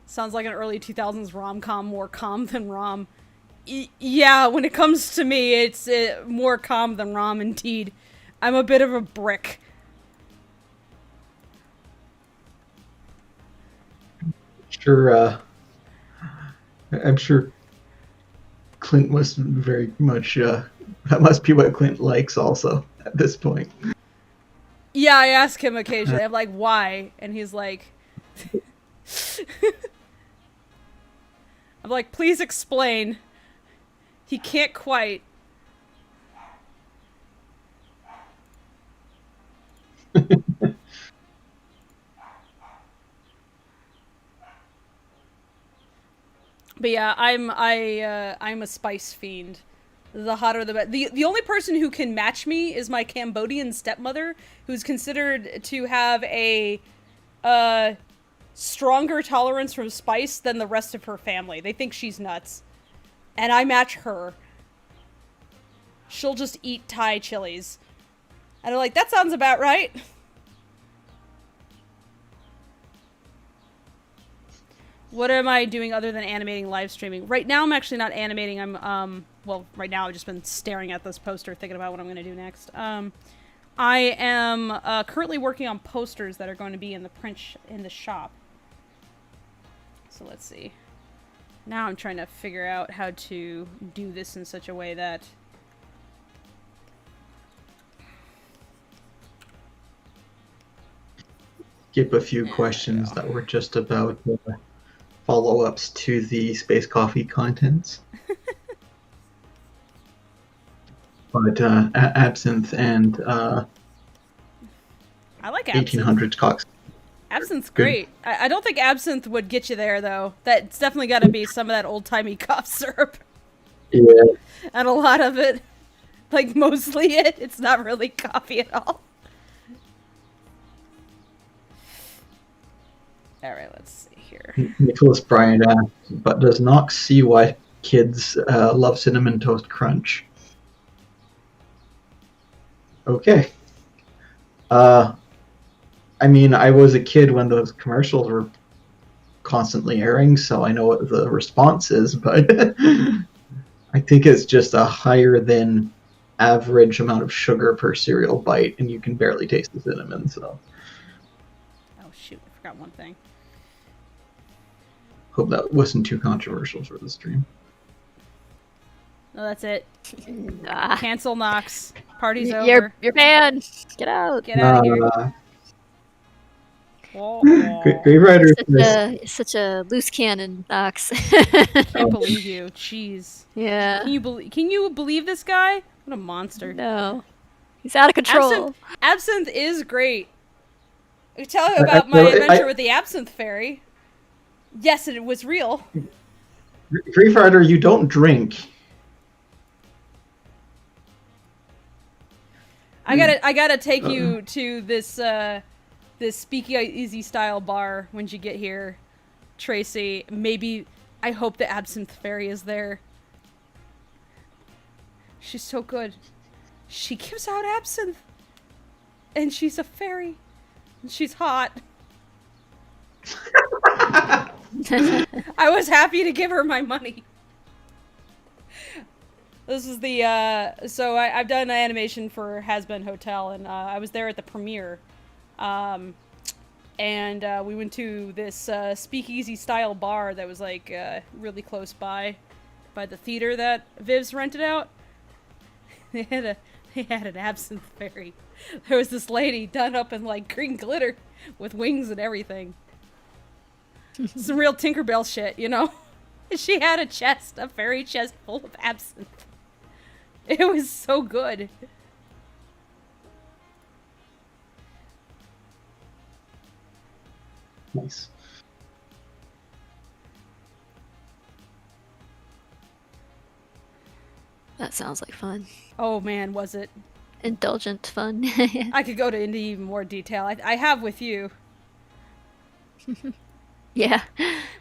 Sounds like an early 2000s rom-com, more calm than rom. Yeah, when it comes to me, it's more calm than rom indeed. I'm a bit of a brick. Sure, I'm sure Clint was very much, that must be what Clint likes also at this point. Yeah, I ask him occasionally, I'm like, why? And he's like... I'm like, please explain. He can't quite. But yeah, I'm a spice fiend. The hotter the better. The only person who can match me is my Cambodian stepmother, who's considered to have a stronger tolerance from spice than the rest of her family. They think she's nuts. And I match her. She'll just eat Thai chilies. And I'm like, that sounds about right. What am I doing other than animating live streaming? Right now I'm actually not animating. I'm well, right now I've just been staring at this poster, thinking about what I'm going to do next. I am currently working on posters that are going to be in the shop. So let's see. Now I'm trying to figure out how to do this in such a way that Skip a few questions that were just about follow-ups to the Space Coffee contents. But Absinthe and I like Absinthe. 1800s cocks. Absinthe's great. I don't think Absinthe would get you there, though. That's definitely got to be some of that old-timey cough syrup. Yeah. And a lot of it. Like, mostly it. It's not really coffee at all. Alright, let's see here. Nicholas Bryant asks, but does Knox see why kids love Cinnamon Toast Crunch? Okay. I mean, I was a kid when those commercials were constantly airing, so I know what the response is, but I think it's just a higher than average amount of sugar per cereal bite, and you can barely taste the cinnamon, so. Oh, shoot. I forgot one thing. Hope that wasn't too controversial for the stream. No, that's it. Ah, Cancel Knox. Party's over. you're banned. Get out. Get out of here. Grave Rider Such a loose cannon, Knox. I can't believe you. Jeez. Yeah. Can you believe this guy? What a monster. No. He's out of control. Absinthe is great. I tell you about my adventure with the Absinthe Fairy. Yes, it was real. Grave Rider, you don't drink. I gotta take you to this this speakeasy style bar when you get here, Tracy. Maybe, I hope the Absinthe Fairy is there. She's so good. She gives out absinthe, and she's a fairy, and she's hot. I was happy to give her my money. This is the, so I've done an animation for Has Been Hotel, and I was there at the premiere. And we went to this speakeasy style bar that was like really close by the theater that Viv's rented out. They had an absinthe fairy. There was this lady done up in like green glitter with wings and everything. Some real Tinkerbell shit, you know? She had a fairy chest full of absinthe. It was so good. Nice. That sounds like fun. Oh man, was it? Indulgent fun. I could go into even more detail. I have with you. Yeah.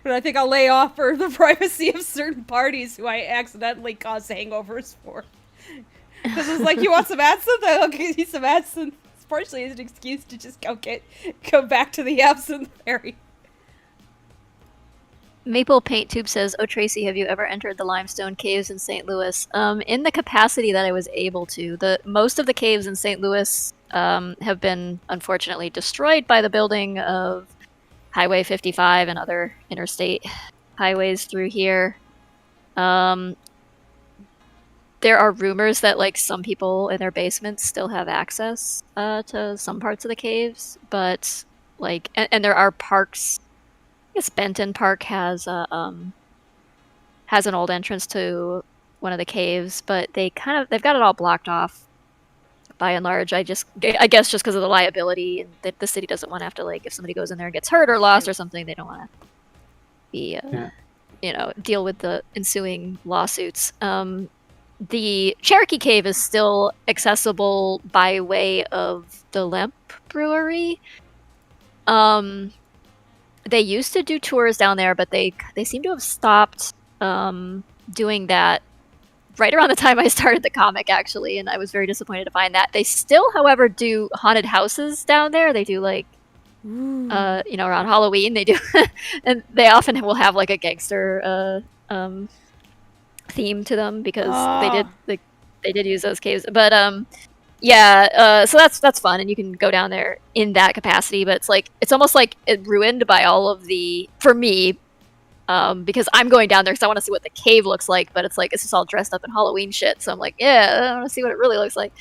But I think I'll lay off for the privacy of certain parties who I accidentally caused hangovers for. Because it's like, you want some absinthe? I'll give you some absinthe. It's partially an excuse to just go back to the absinthe fairy. Maple Paint Tube says, "Oh Tracy, have you ever entered the limestone caves in St. Louis?" In the capacity that I was able to. Most of the caves in St. Louis have been unfortunately destroyed by the building of Highway 55 and other interstate highways through here. There are rumors that like some people in their basements still have access to some parts of the caves, but like, and there are parks. I guess Benton Park has an old entrance to one of the caves, but they've got it all blocked off by and large. I guess just because of the liability, and the city doesn't want to have to, like, if somebody goes in there and gets hurt or lost or something, they don't want to be deal with the ensuing lawsuits. The Cherokee Cave is still accessible by way of the Lemp Brewery. They used to do tours down there, but they seem to have stopped doing that right around the time I started the comic, actually, and I was very disappointed to find that. They still, however, do haunted houses down there. They do, like, around Halloween, they do, and they often will have, like, a gangster theme to them because Ah. they did use those caves. But yeah, so that's fun, and you can go down there in that capacity. But it's almost like it ruined by all of the for me. Because I'm going down there because I want to see what the cave looks like, but it's just all dressed up in Halloween shit. So I'm like, yeah, I want to see what it really looks like.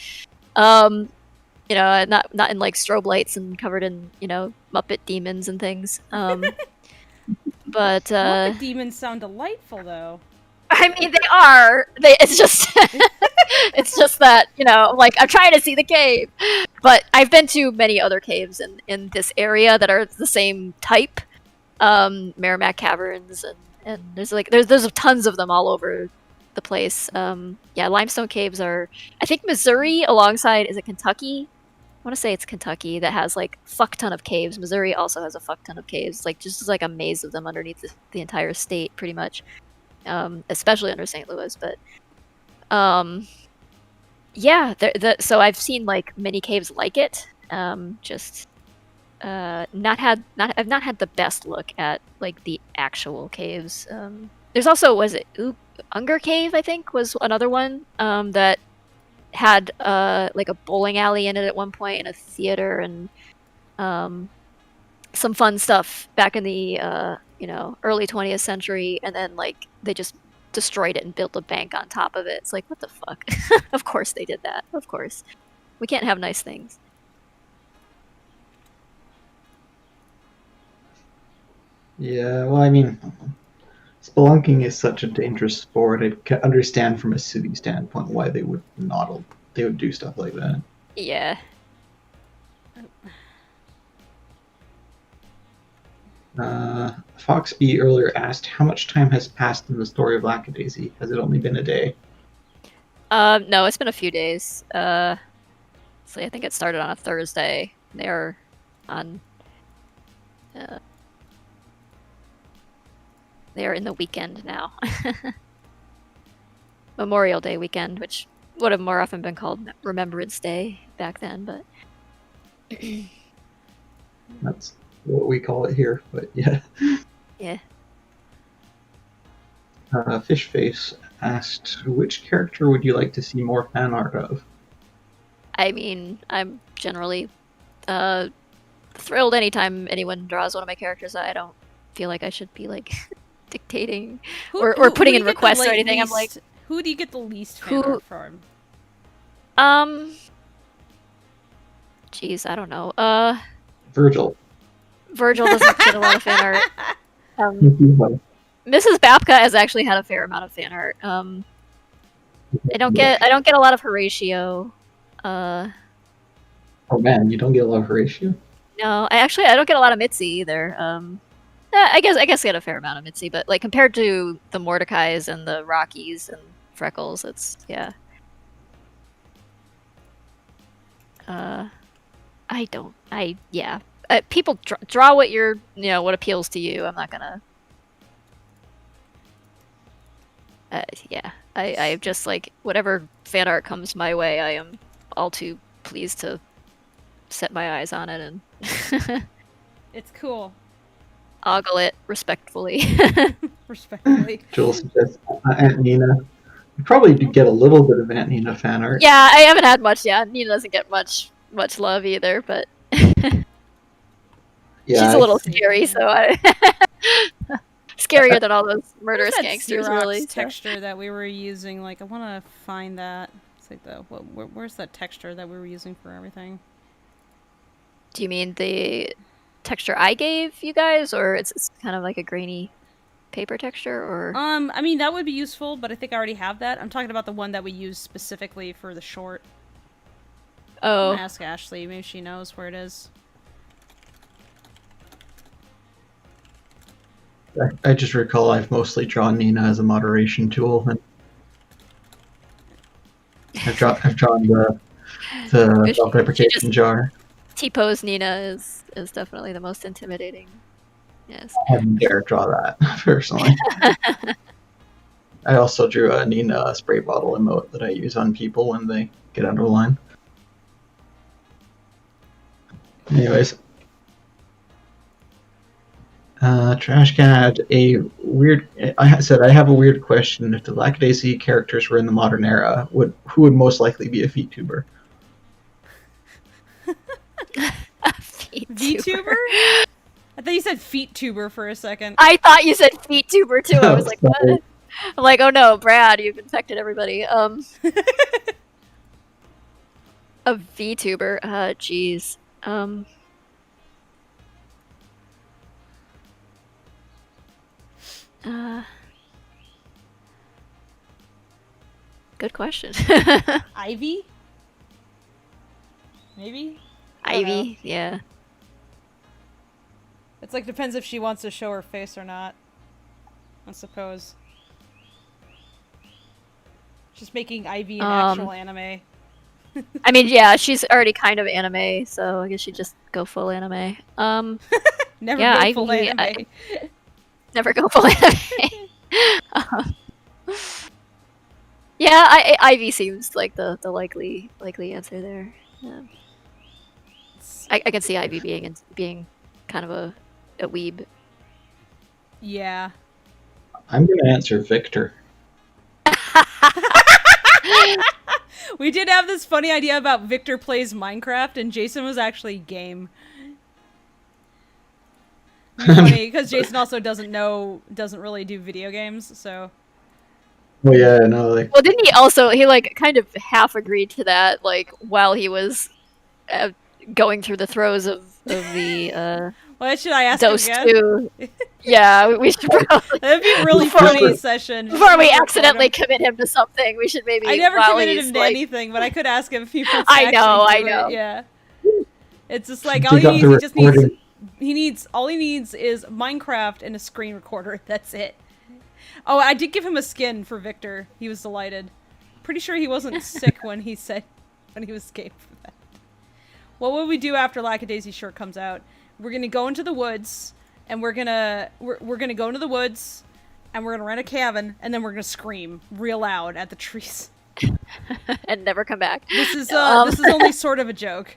Not in like strobe lights and covered in Muppet demons and things. But Muppet demons sound delightful, though. I mean, they are. It's just it's just that I'm trying to see the cave, but I've been to many other caves in this area that are the same type. Merrimack Caverns, and there's tons of them all over the place. Yeah, limestone caves are. I think Missouri alongside is it Kentucky? I want to say it's Kentucky that has fuck ton of caves. Missouri also has a fuck ton of caves, just a maze of them underneath the entire state, pretty much. Especially under St. Louis, but yeah. So I've seen many caves like it. I've not had the best look at the actual caves. There's also Unger Cave, I think, was another one that had a bowling alley in it at one point and a theater and some fun stuff back in the early 20th century, and then they just destroyed it and built a bank on top of it. It's what the fuck? Of course they did that. Of course. We can't have nice things. Yeah, well, I mean, spelunking is such a dangerous sport. I can understand from a city standpoint why they would do stuff like that. Yeah. Foxby earlier asked, how much time has passed in the story of Lackadaisy? Has it only been a day? No, it's been a few days. So I think it started on a Thursday. They're on. They're in the weekend now. Memorial Day weekend, which would have more often been called Remembrance Day back then, but that's what we call it here, but yeah. Yeah. Fishface asked, which character would you like to see more fan art of? I mean, I'm generally thrilled anytime anyone draws one of my characters. I don't feel like I should be dictating or putting in requests or anything. I'm like, who do you get the least fan art from? Jeez, I don't know. Virgil. Virgil doesn't get a lot of fan art. Mrs. Babka has actually had a fair amount of fan art. I don't get a lot of Horatio. Oh man, you don't get a lot of Horatio? No, I don't get a lot of Mitzi either. I guess I get a fair amount of Mitzi, but compared to the Mordecais and the Rockies and Freckles, it's yeah. People draw what what appeals to you. I'm not gonna. I just whatever fan art comes my way, I am all too pleased to set my eyes on it and. It's cool. Ogle it respectfully. Respectfully. Jules says, Aunt Nina. You probably do get a little bit of Aunt Nina fan art. Yeah, I haven't had much. Yeah, Nina doesn't get much love either, but yeah, she's a little scary. So scarier than all those murderous that gangsters. Xerox really. Texture that we were using. I want to find that. It's where's that texture that we were using for everything? Do you mean the texture I gave you guys, or it's kind of like a grainy paper texture, or I mean that would be useful, but I think I already have that. I'm talking about the one that we used specifically for the short. Oh, I'm gonna ask Ashley, maybe she knows where it is. I just recall I've mostly drawn Nina as a moderation tool, and I've drawn the self-deprecation jar. T-pose Nina is definitely the most intimidating. Yes. I haven't dared draw that, personally. I also drew a Nina spray bottle emote that I use on people when they get under the line. Trash can had a weird. I said I have a weird question. If the Lackadaisy characters were in the modern era, who would most likely be a VTuber? VTuber? I thought you said feet tuber for a second. I thought you said feet tuber too. I was like, Sorry. what? I'm like, oh no, Brad, you've infected everybody. A VTuber. Jeez. Good question. Ivy? Maybe? I don't know. Ivy, yeah. It's like depends if she wants to show her face or not. I suppose. Just making Ivy an actual anime. I mean, yeah, she's already kind of anime, so I guess she'd just go full anime. Never yeah, go full Ivy, anime. Never go full anime. Yeah, Ivy seems like the likely answer there. Yeah. I can see Ivy being kind of a weeb. Yeah. I'm gonna answer Victor. We did have this funny idea about Victor plays Minecraft, and Jason was actually game. Funny, because Jason also doesn't really do video games, so. Oh yeah, no, like. Well, didn't he like kind of half agreed to that, like while he was going through the throes of the What should I ask him Dose again? 2. Yeah, we should probably. That'd be a really funny session. Before we accidentally commit him to something, we should maybe. I never while committed he's, him to like... anything, but I could ask him if he puts I know. Yeah. It's just like Dig up the all he needs is Minecraft and a screen recorder. That's it. Oh, I did give him a skin for Victor. He was delighted. Pretty sure he wasn't sick when he was game for that. What would we do after Lackadaisy shirt comes out? We're gonna go into the woods, and we're gonna go into the woods, and we're gonna rent a cabin, and then we're gonna scream real loud at the trees. And never come back. This is only sort of a joke.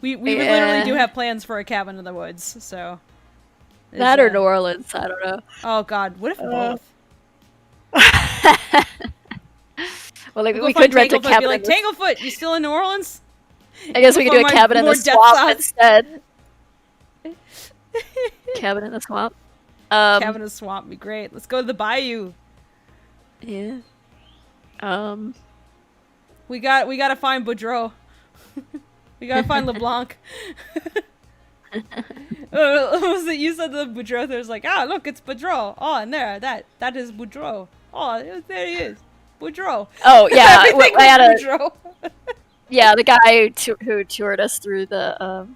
We literally do have plans for a cabin in the woods, so. That or New Orleans, I don't know. Oh God, what if both? Well, like we could rent a cabin. Be like, Tanglefoot, you still in New Orleans? I guess we could do a cabin in the swamp instead. Cabin in the swamp. Cabin in the swamp would be great. Let's go to the bayou. Yeah. We gotta find Boudreaux. We gotta find LeBlanc. What was it? You said the Boudreaux. There's like, look, it's Boudreaux. Oh, and there, that is Boudreaux. Oh, there he is, Boudreaux. Oh yeah, I had Boudreaux. Yeah, the guy who toured us through the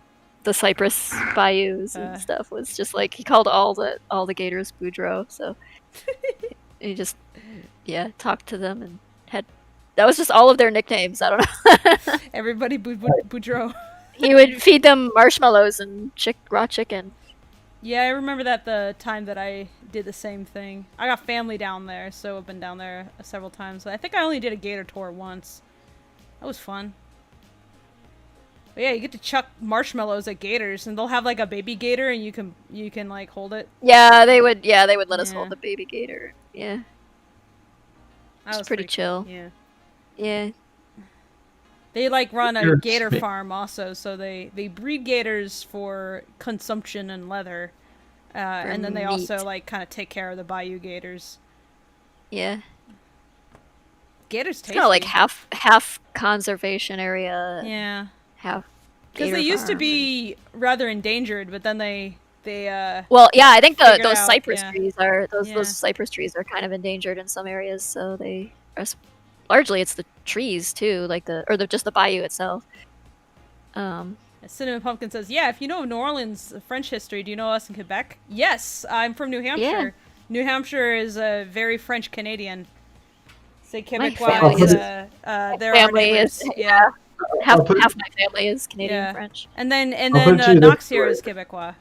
Cypress bayous and stuff was just like he called all the gators Boudreaux. So he just talked to them and that was just all of their nicknames. I don't know. Everybody Boudreaux. He would feed them marshmallows and raw chicken. Yeah, I remember that the time that I did the same thing. I got family down there, so I've been down there several times. I think I only did a gator tour once. That was fun. But yeah, you get to chuck marshmallows at gators, and they'll have like a baby gator, and you can like hold it. Yeah, they would let us hold the baby gator. Yeah. That was pretty chill. Cool. Yeah. Yeah. They like run a gator farm also, so they breed gators for consumption and leather, and then they also like kind of take care of the bayou gators. Yeah. Gators tasty. It's kind of like half conservation area. Yeah. Half. Because they used to be rather endangered, but then they well, yeah, I think those cypress trees are those cypress trees are kind of endangered in some areas, so they are. Largely, it's the trees too, like just the bayou itself. Cinnamon Pumpkin says, "Yeah, if you know New Orleans French history, do you know us in Quebec?" Yes, I'm from New Hampshire. Yeah. New Hampshire is very French Canadian. Say Quebecois is their family is half my family is Canadian French, and then Knox here is Quebecois.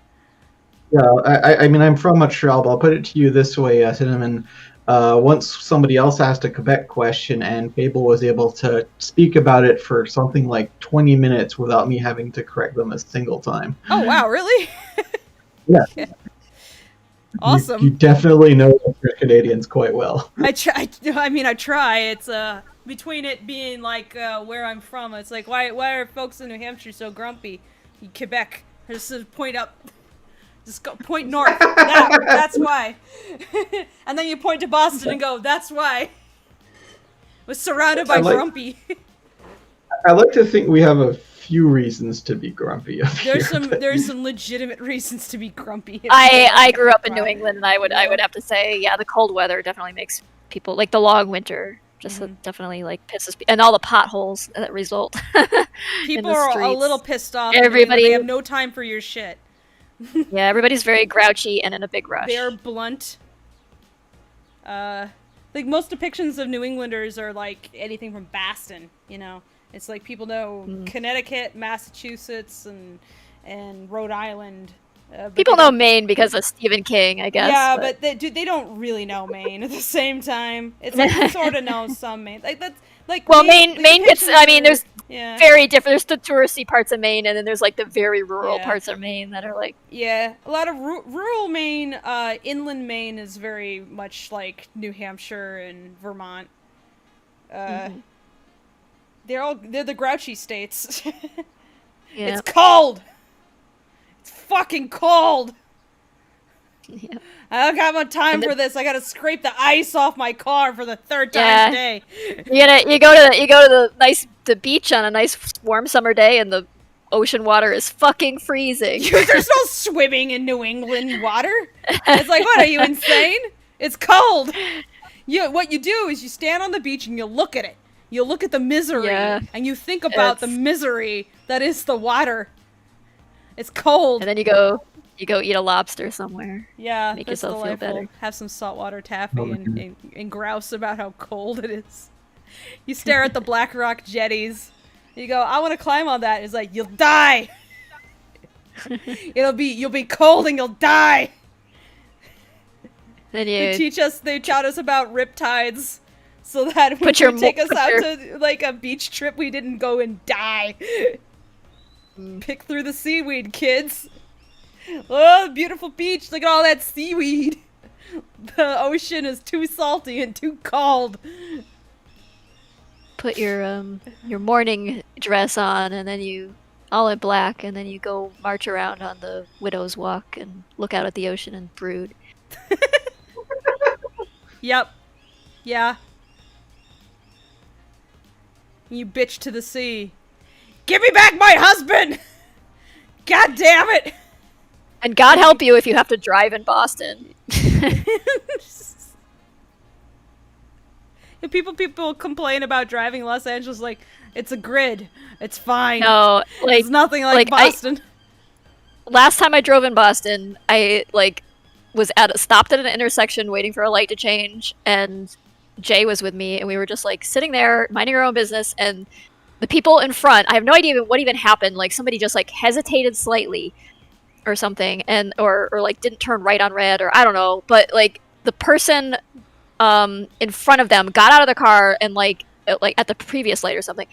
Yeah, I mean I'm from Montreal, but I'll put it to you this way, Cinnamon. Once somebody else asked a Quebec question, and Fable was able to speak about it for something like 20 minutes without me having to correct them a single time. Oh wow, really? Yeah. Awesome. You definitely know the Canadians quite well. I try. I mean, I try. It's between it being like where I'm from. It's like why are folks in New Hampshire so grumpy? Quebec. I just point up. Just go point north. That's why. And then you point to Boston and go, that's why. Was surrounded by grumpy. I like to think we have a few reasons to be grumpy up here. There's some legitimate reasons to be grumpy. I grew up in New England, and I would have to say, yeah, the cold weather definitely makes people, like the long winter, just definitely like pisses people, and all the potholes that result. People are a little pissed off. Everybody, they have no time for your shit. Yeah, everybody's very grouchy and in a big rush. They're blunt. Like most depictions of New Englanders are like anything from Boston, you know. It's like people know Connecticut, Massachusetts, and Rhode Island. People know Maine because of Stephen King, I guess. Yeah, but they don't really know Maine at the same time. It's like you sort of know some Maine. Like that's like Maine gets. I mean, there's very different. There's the touristy parts of Maine, and then there's like the very rural parts of Maine that are like. Yeah, a lot of rural Maine, inland Maine is very much like New Hampshire and Vermont. They're the grouchy states. Yeah. It's cold. It's fucking cold. Yeah. I don't got much time for this. I gotta scrape the ice off my car for the third time today. You go to the beach on a nice warm summer day, and the ocean water is fucking freezing. There's no swimming in New England water. It's like, what, are you insane? It's cold. What you do is you stand on the beach and you look at it. You look at the misery, and you think about the misery that is the water. It's cold. And then you go eat a lobster somewhere. Yeah, make yourself feel better. Have some saltwater taffy and grouse about how cold it is. You stare at the Black Rock jetties. You go, I want to climb on that. It's like, you'll die. You'll be cold and you'll die. Then they taught us about riptides. So that when you take us out to like a beach trip, we didn't go and die. Pick through the seaweed, kids. Oh, beautiful beach. Look at all that seaweed. The ocean is too salty and too cold. Put your morning dress on, and then you all in black, and then you go march around on the Widow's Walk and look out at the ocean and brood. Yep. Yeah. You bitch to the sea. Give me back my husband! God damn it! And God help you if you have to drive in Boston. People complain about driving Los Angeles like, it's a grid. It's fine. No, like, it's nothing like Boston. Last time I drove in Boston, I stopped at an intersection waiting for a light to change, and Jay was with me, and we were just like sitting there minding our own business, and the people in front, I have no idea what even happened. Like somebody just like hesitated slightly or something, and or like didn't turn right on red, or I don't know, but like the person in front of them got out of the car, and like at the previous light or something,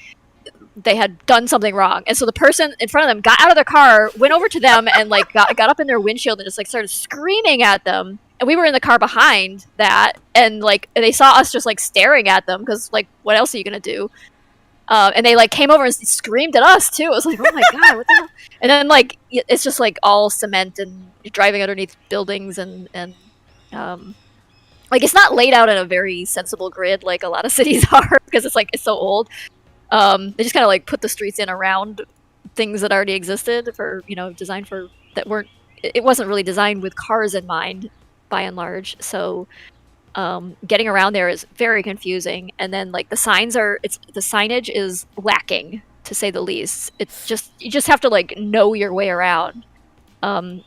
they had done something wrong, and so the person in front of them got out of their car, went over to them, and like got up in their windshield and just like started screaming at them. And we were in the car behind that, and like they saw us just like staring at them because like what else are you gonna do? And they like came over and screamed at us too. It was like, oh my god, what the hell? And then like it's just like all cement, and you're driving underneath buildings, and like it's not laid out in a very sensible grid like a lot of cities are because it's so old. They just kind of like put the streets in around things that already existed for designed for that weren't. It wasn't really designed with cars in mind, by and large. So getting around there is very confusing, and then like the signage is lacking, to say the least. It's just you just have to like know your way around.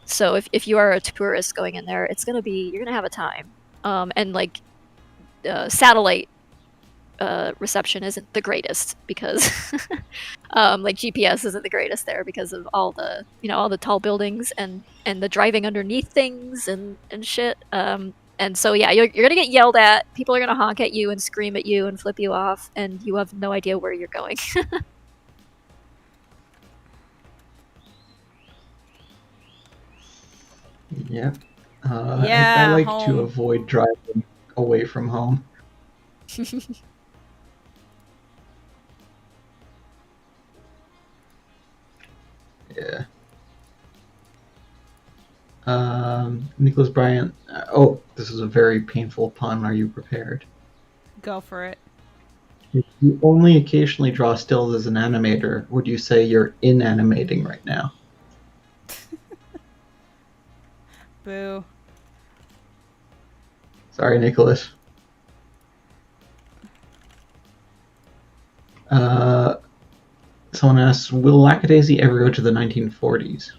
So if you are a tourist going in there, you're gonna have a time. And like satellite reception isn't the greatest because like GPS isn't the greatest there because of all the all the tall buildings and the driving underneath things and shit. And so yeah, you're gonna get yelled at. People are gonna honk at you and scream at you and flip you off, and you have no idea where you're going. Yeah. Yeah, I like home. to avoid driving away from home. Yeah. Nicholas Bryant. Oh, this is a very painful pun. Are you prepared? Go for it. If you only occasionally draw stills as an animator, would you say you're inanimating right now? Boo. Sorry, Nicholas. Someone asks, will Lackadaisy ever go to the 1940s?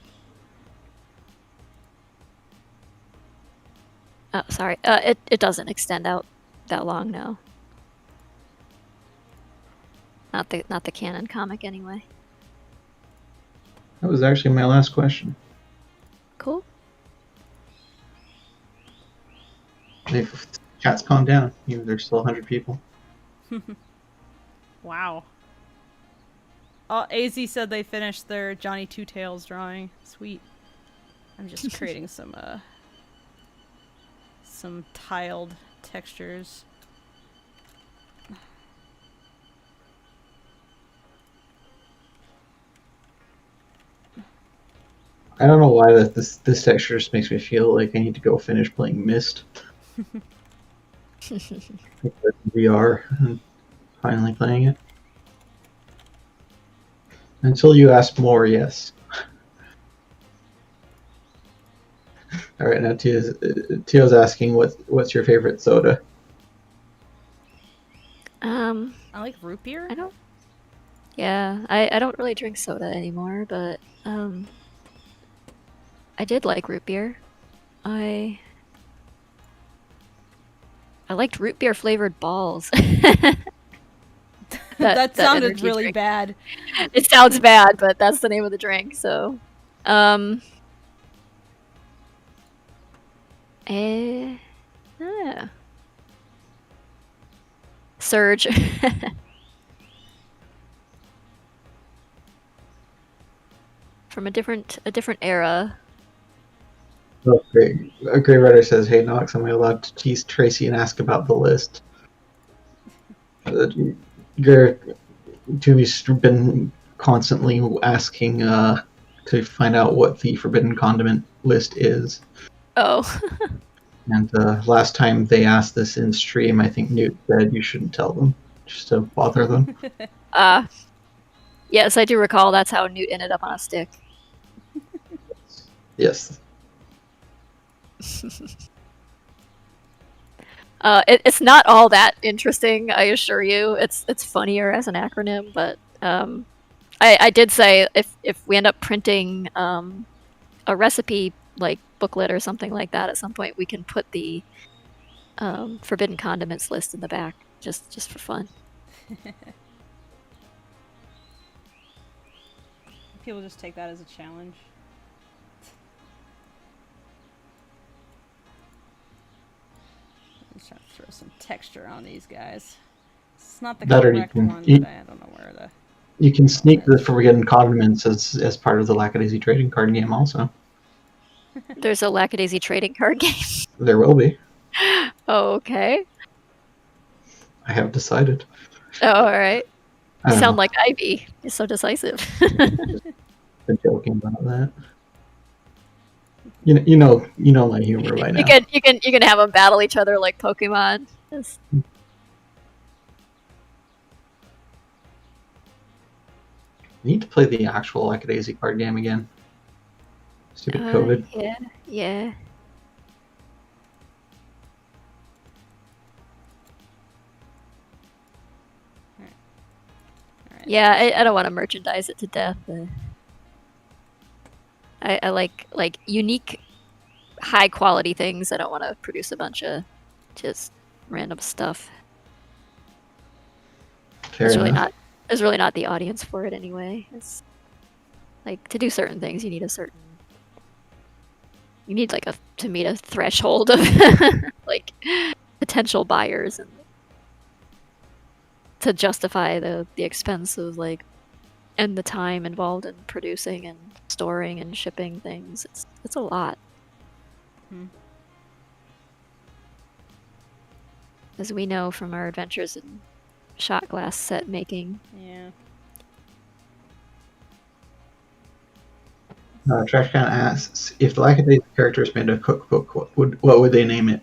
Oh, sorry. It doesn't extend out that long, no. Not the canon comic anyway. That was actually my last question. Cool. Chat's calmed down. There's still 100 people. Wow. Oh, AZ said they finished their Johnny Two Tails drawing. Sweet. I'm just creating some tiled textures. I don't know why this texture just makes me feel like I need to go finish playing Myst. VR and finally playing it. Until you ask more, yes. All right, now Tio's asking what's your favorite soda? I like root beer. I don't. Yeah, I don't really drink soda anymore, but I did like root beer. I liked root beer flavored balls. that sounded energy really drink. bad. It sounds bad, but that's the name of the drink. So, Surge. From a different era. Oh, great. A great writer says, "Hey, Nox, am I allowed to tease Tracy and ask about the list?" Toomey's been constantly asking to find out what the Forbidden Condiment list is. Oh. And last time they asked this in stream, I think Newt said you shouldn't tell them, just to bother them. Yes, I do recall that's how Newt ended up on a stick. Yes. It's not all that interesting, I assure you. It's funnier as an acronym, but I did say if we end up printing a recipe like booklet or something like that at some point, we can put the forbidden condiments list in the back just for fun. People just take that as a challenge. I'm just trying to throw some texture on these guys. It's not the correct one, but I don't know where the... You can sneak the Forbidden Condiments as part of the Lackadaisy trading card game also. There's a Lackadaisy trading card game? There will be. Oh, okay. I have decided. Oh, alright. You sound like Ivy. You're so decisive. Been joking about that. You know my humor by now. You can have them battle each other like Pokemon. Just... I need to play the actual Lackadaisy card game again. Stupid COVID. Yeah. Alright. Yeah, I don't want to merchandise it to death. I like unique, high quality things. I don't want to produce a bunch of just random stuff. There's really not the audience for it anyway. It's like to do certain things, you need like to meet a threshold of like potential buyers and to justify the expense of like and the time involved in producing and storing and shipping things. It's a lot. as we know from our adventures in shot glass set making. Yeah. Trash Can asks, if the Lackadaisy characters made a cookbook, what would they name it?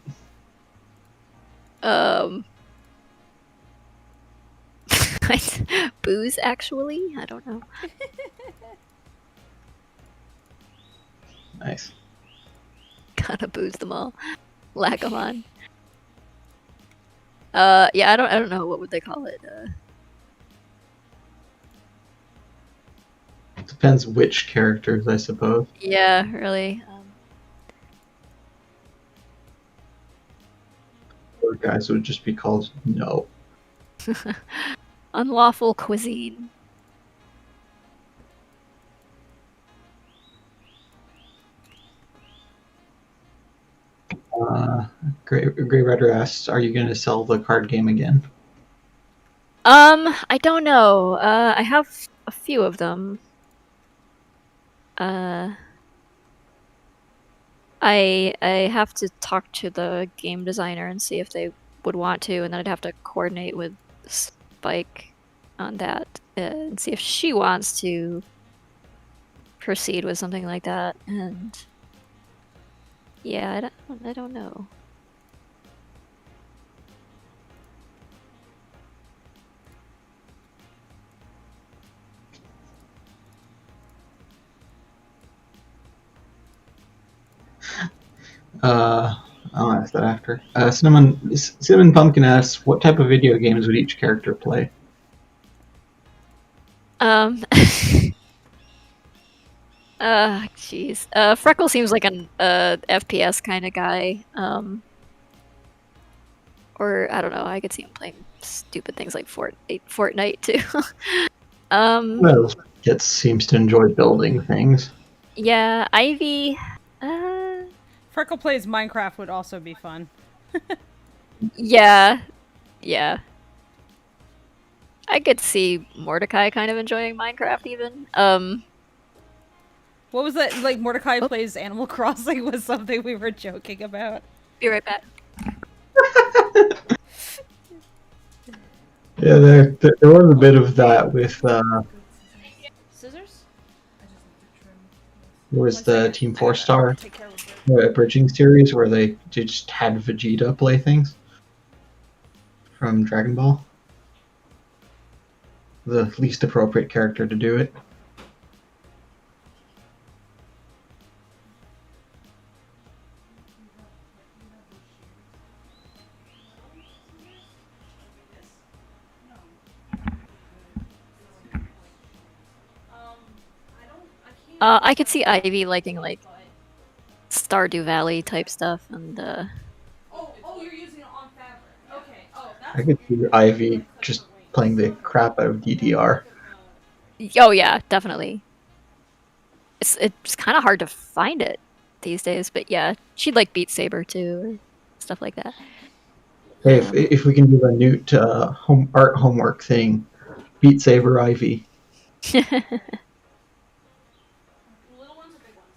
Booze, actually? I don't know. Nice. Gotta booze them all. Lack 'em on. Yeah, I don't know. What would they call it? Depends which characters, I suppose. Yeah, really. Or guys would just be called No. Unlawful cuisine. Grey Rider asks, are you going to sell the card game again? I don't know. I have a few of them. I have to talk to the game designer and see if they would want to, and then I'd have to coordinate with Spike on that and see if she wants to proceed with something like that. And yeah, I don't know. I'll ask that after. Cinnamon Pumpkin asks, what type of video games would each character play? Jeez. Freckle seems like an FPS kind of guy. Or I don't know. I could see him playing stupid things like Fortnite too. Well, it seems to enjoy building things. Yeah, Ivy. Freckle plays Minecraft would also be fun. Yeah. I could see Mordecai kind of enjoying Minecraft even. What was that? Like Mordecai plays Animal Crossing was something we were joking about. Be right back. Yeah, there was a bit of that with Scissors? was the Team 4-Star bridging series where they just had Vegeta play things from Dragon Ball. The least appropriate character to do it. I could see Ivy liking like Stardew Valley type stuff, and Oh, you're using it on fabric. Okay. Oh, that's I could see Ivy just playing the crap out of DDR. oh yeah, definitely. It's kind of hard to find it these days, but yeah, she'd like Beat Saber too, or stuff like that. Hey, if we can do a Newt art homework thing, Beat Saber Ivy. little ones or big ones?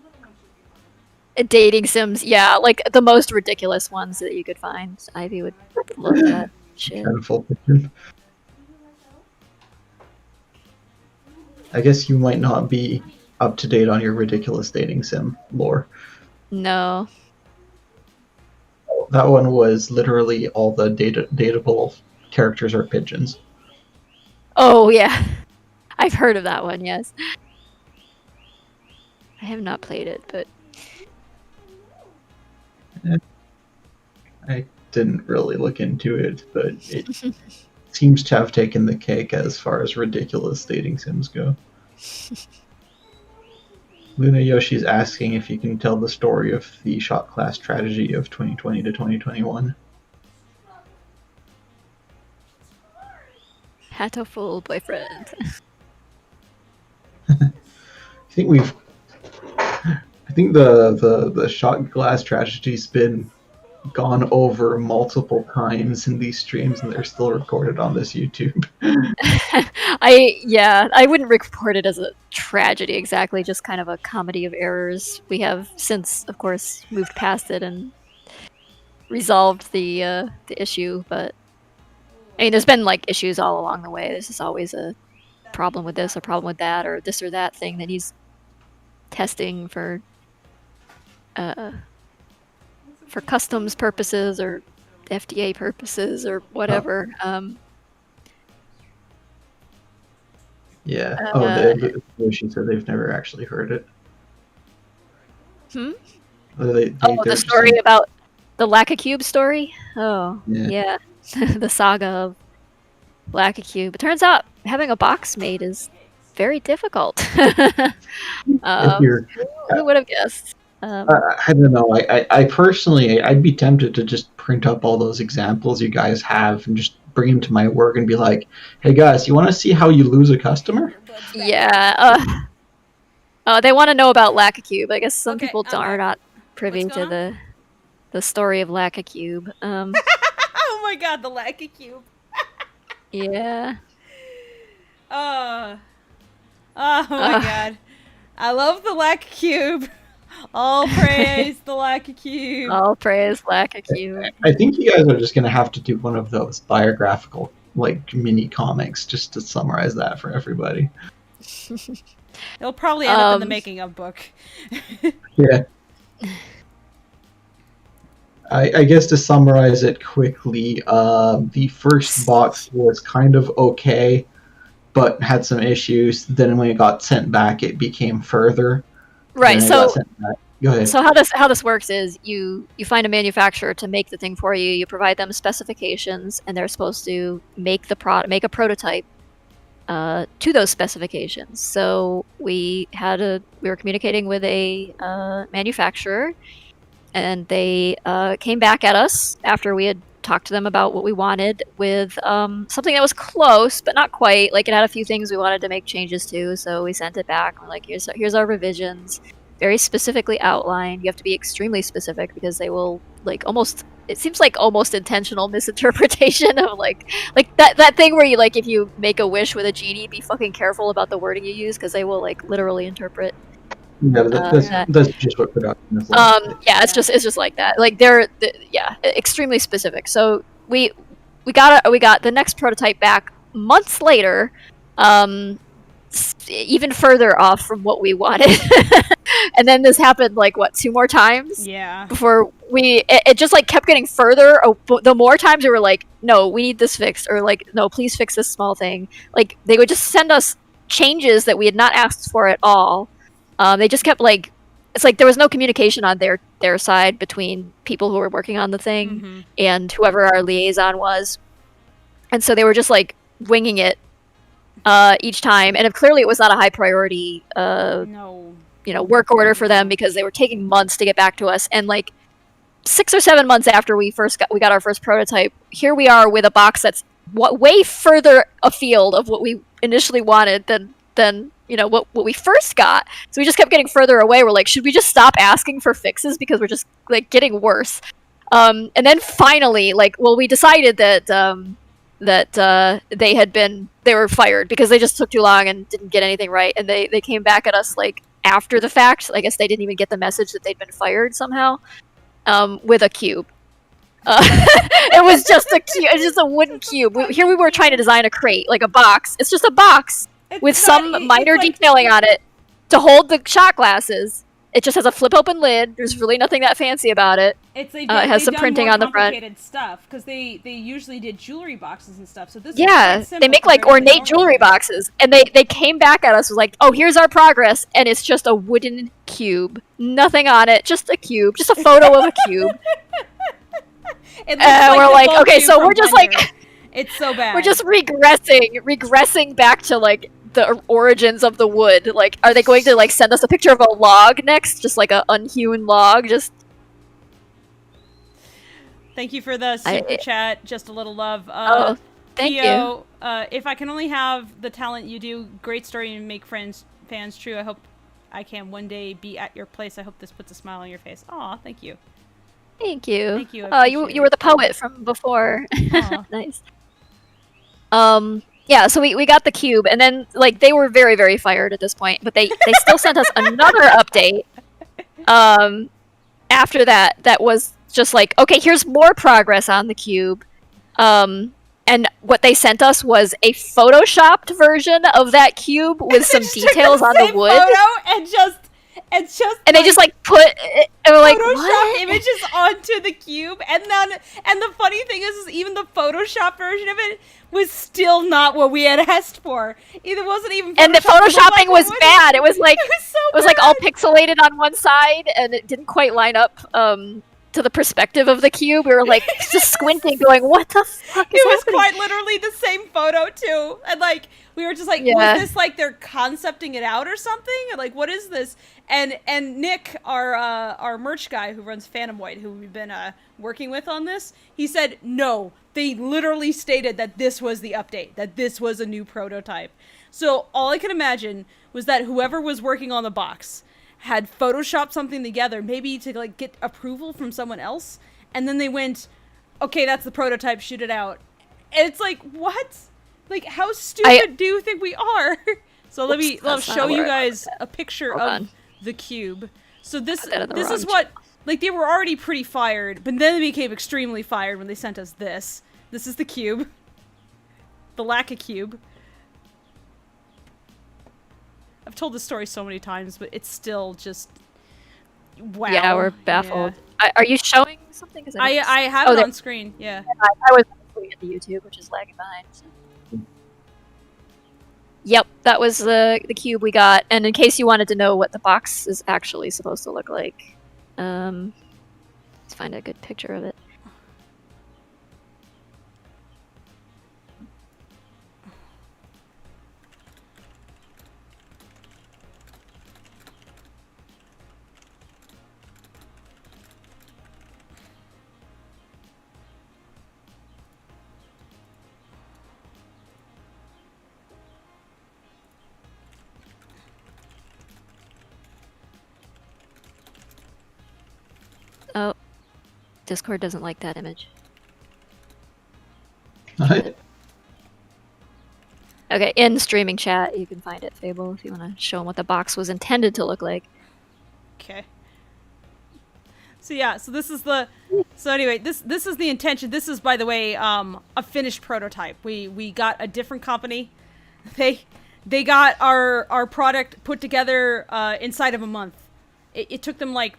Little ones should be fine. Dating sims, yeah, like the most ridiculous ones that you could find. Ivy would love that shit. Kind of full picture. I guess you might not be up to date on your ridiculous dating sim lore. No. That one was literally all the dateable characters are pigeons. Oh yeah, I've heard of that one. Yes. I have not played it, but I didn't really look into it, but it seems to have taken the cake as far as ridiculous dating sims go. Luna Yoshi's asking if you can tell the story of the shot class strategy of 2020 to 2021. Hatoful boyfriend. I think the shot glass strategy's been gone over multiple times in these streams, and they're still recorded on this YouTube. I wouldn't report it as a tragedy exactly, just kind of a comedy of errors. We have since, of course, moved past it and resolved the issue, but I mean, there's been like issues all along the way. There's just always a problem with this, a problem with that, or this or that thing that he's testing for customs purposes or FDA purposes or whatever. Yeah. She said they've never actually heard it. The story about the Lackacube story? Oh, yeah. The saga of Lackacube. It turns out having a box made is very difficult. Who would have guessed? I don't know. I personally, I'd be tempted to just print up all those examples you guys have and just bring them to my work and be like, hey guys, you want to see how you lose a customer? Yeah. They want to know about Lackacube. I guess some people are not privy to the story of Lackacube. Oh my god, the Lackacube. Yeah. Oh my god. I love the Lackacube. All praise the Lackacube. All praise Lackacube. I think you guys are just going to have to do one of those biographical, like, mini comics just to summarize that for everybody. It'll probably end up in the making of book. Yeah. I guess to summarize it quickly, the first box was kind of okay, but had some issues. Then when it got sent back, it became further. Right. So go ahead. So how this works is you find a manufacturer to make the thing for you. You provide them specifications, and they're supposed to make a prototype to those specifications. So we were communicating with a manufacturer, and they came back at us after we had talked to them about what we wanted with something that was close but not quite. Like, it had a few things we wanted to make changes to, so we sent it back. We're like, here's our revisions, very specifically outlined. You have to be extremely specific because they will it seems like almost intentional misinterpretation of like that thing where you, like, if you make a wish with a genie, be fucking careful about the wording you use because they will like literally interpret. Yeah, that's just what production is like. Yeah, it's just like that. Like they're extremely specific. So we got the next prototype back months later, even further off from what we wanted. And then this happened like 2 more times. Yeah. Before it just like kept getting further. The more times we were like, no, we need this fixed, or like, no, please fix this small thing. Like they would just send us changes that we had not asked for at all. They just kept like, it's like there was no communication on their side between people who were working on the thing and whoever our liaison was, and so they were just like winging it each time. And clearly it was not a high priority work order for them because they were taking months to get back to us. And like 6 or 7 months after we got our first prototype, here we are with a box that's way further afield of what we initially wanted than what we first got. So we just kept getting further away. We're like, should we just stop asking for fixes because we're just like getting worse? And then finally, we decided that they were fired because they just took too long and didn't get anything right. And they came back at us like after the fact. I guess they didn't even get the message that they'd been fired somehow, with a cube. It was just a cube. It's just a wooden cube. Here we were trying to design a crate, like a box. It's just a box with some minor detailing on it to hold the shot glasses. It just has a flip-open lid. There's really nothing that fancy about it. It has some printing on the front. Complicated stuff because they usually did jewelry boxes and stuff. So this they make like ornate jewelry boxes, and they came back at us with like, oh, here's our progress, and it's just a wooden cube, nothing on it, just a cube, just a photo of a cube. We're like, okay, so we're just like, it's so bad. We're just regressing back to like the origins of the wood. Like, are they going to like send us a picture of a log next? Just like a unhewn log? Just. Thank you for the super chat. Just a little love. Thank you. If I can only have the talent you do, great story and make fans true. I hope I can one day be at your place. I hope this puts a smile on your face. Aw, thank you. Thank you. Thank you. You were the poet from before. Nice. Yeah, so we got the cube, and then like they were very, very fired at this point, but they still sent us another update after that was just like, okay, here's more progress on the cube. And what they sent us was a photoshopped version of that cube with some details on the wood. And they just like put and we're like, Photoshop what? images onto the cube, and the funny thing is even the Photoshop version of it was still not what we had asked for. It wasn't even. And the photoshopping was bad. It was like it was like all pixelated on one side, and it didn't quite line up to the perspective of the cube. We were like just squinting, going, "What the fuck is It was happening?" quite literally the same photo too, and like we were just like, was this like they're concepting it out or something? Like, what is this? And Nick, our merch guy who runs Phantomoid, who we've been working with on this, he said no. They literally stated that this was the update, that this was a new prototype. So all I can imagine was that whoever was working on the box had photoshopped something together, maybe to like get approval from someone else, and then they went, okay, that's the prototype, shoot it out. And it's like, what? Like, how stupid do you think we are? So I'll show you guys a picture of the cube. So this is what, like, they were already pretty fired, but then they became extremely fired when they sent us this. This is the cube. The Lacka cube. I've told this story so many times, but it's still just, wow. Yeah, we're baffled. Yeah. Are you showing something? I have it on screen, yeah. I was looking at the YouTube, which is lagging behind. So. Yep, that was the cube we got. And in case you wanted to know what the box is actually supposed to look like, let's find a good picture of it. Oh, Discord doesn't like that image. What? Okay, in streaming chat, you can find it, Fable, if you want to show them what the box was intended to look like. Okay. So yeah, so this is the, so anyway, this is the intention. This is, by the way, a finished prototype. We got a different company. They got our product put together inside of a month. It took them like.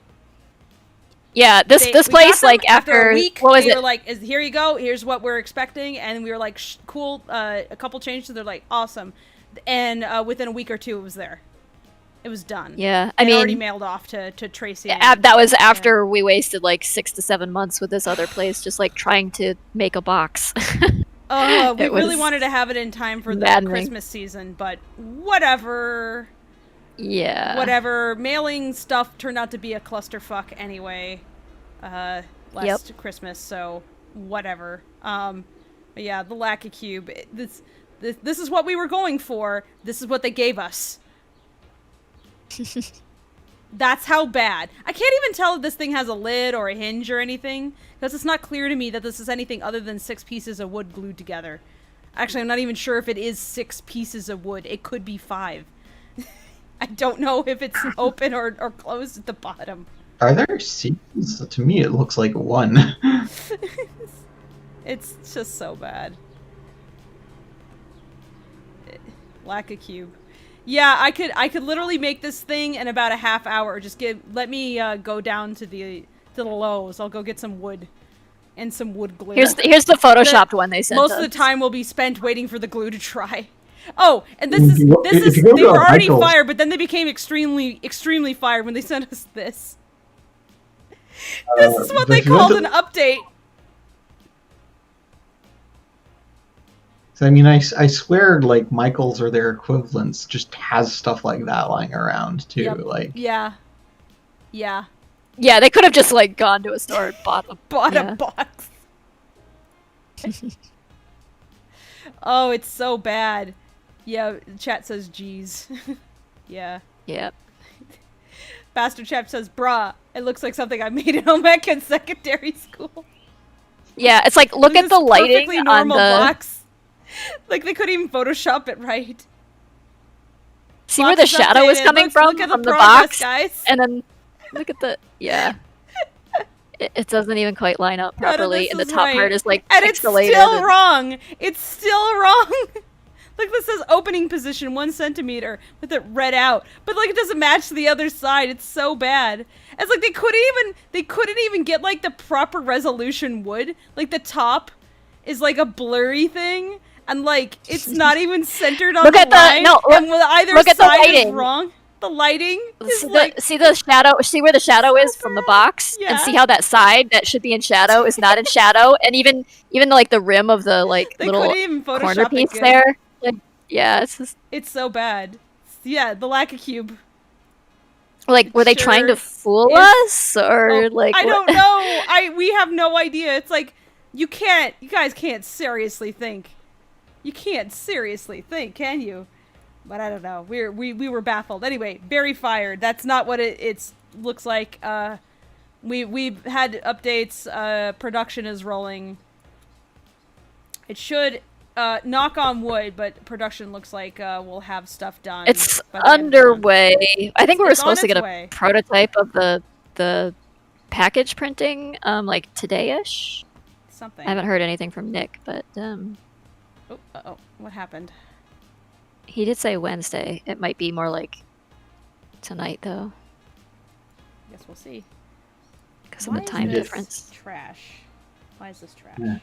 Yeah, this place, like, after a week, what was they it? were like, here you go, here's what we're expecting, and we were like, cool, a couple changes, they're like, awesome. And within a week or two, it was there. It was done. Yeah, I mean, already mailed off to Tracy. That was after we wasted like 6 to 7 months with this other place, just like trying to make a box. Oh, we really wanted to have it in time for the Christmas season, but whatever. Yeah. Whatever. Mailing stuff turned out to be a clusterfuck anyway. Last Christmas, so whatever. But yeah, the Lacka cube. This is what we were going for. This is what they gave us. That's how bad. I can't even tell if this thing has a lid or a hinge or anything, because it's not clear to me that this is anything other than 6 pieces of wood glued together. Actually, I'm not even sure if it is 6 pieces of wood. It could be 5. I don't know if it's open or closed at the bottom. Are there seams? To me, it looks like 1. It's just so bad. Lacka cube. Yeah, I could literally make this thing in about a half hour. Just let me go down to the Lowe's. I'll go get some wood and some wood glue. Here's the photoshopped one they sent us. Most of the time will be spent waiting for the glue to dry. Oh, and they were already fired, but then they became extremely fired when they sent us this. This is what they called an update. So, I mean, I swear, like, Michaels or their equivalents just has stuff like that lying around, too. Yep. Like, Yeah, they could have just, like, gone to a store and bought a box. Oh, it's so bad. Yeah, chat says, geez. Yeah. Yep. Bastard Chap says, bruh, it looks like something I made in home ec in secondary school. Yeah, it's like, look at the lighting perfectly normal on the... box. Like, they couldn't even Photoshop it right. See where the shadow was coming from look at the progress, box? Guys. And then, look at the... Yeah. It doesn't even quite line up None of properly, this and the is top right. part is like And it's pixelated. still wrong. It's still wrong. Like this says opening position 1 centimeter with it read out, but like it doesn't match the other side. It's so bad. It's like they couldn't even get like the proper resolution wood. Like the top is like a blurry thing, and like it's not even centered on Look the at line. the no. And either look at the side is lighting. wrong. The lighting is See the shadow. See where the shadow is from the box, Yeah. and see how that side that should be in shadow is not in shadow, and even like the rim of the like they little couldn't even Photoshop corner it piece good. there. Like, yeah, it's just It's so bad. Yeah, the Lackacube. like were they trying to fool is- us or like I what? don't know. We have no idea. It's like you guys can't seriously think. You can't seriously think, can you? But I don't know. We were baffled. Anyway, very fired. That's not what it looks like. We've had updates. Production is rolling. It should knock on wood, but production looks like we'll have stuff done. It's by the end of the month. underway. I think we were It's on supposed to its get way. a prototype of the package printing like today-ish. Something. I haven't heard anything from Nick, but Oh, what happened? he did say Wednesday. It might be more like tonight though, Guess we'll see. because of the Why is time this difference. Trash. Why is this trash? Yeah.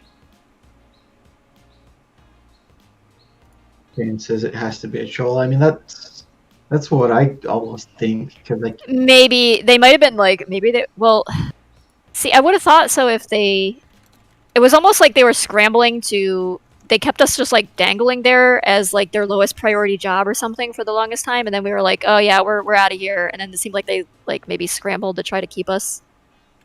Jane says it has to be a troll. I mean, that's what I almost think, because like Maybe they might have been like see, I would have thought so if they. It was almost like they were scrambling to. They kept us just like dangling there as like their lowest priority job or something for the longest time, and then we were like, oh yeah, we're out of here, and then it seemed like they like maybe scrambled to try to keep us,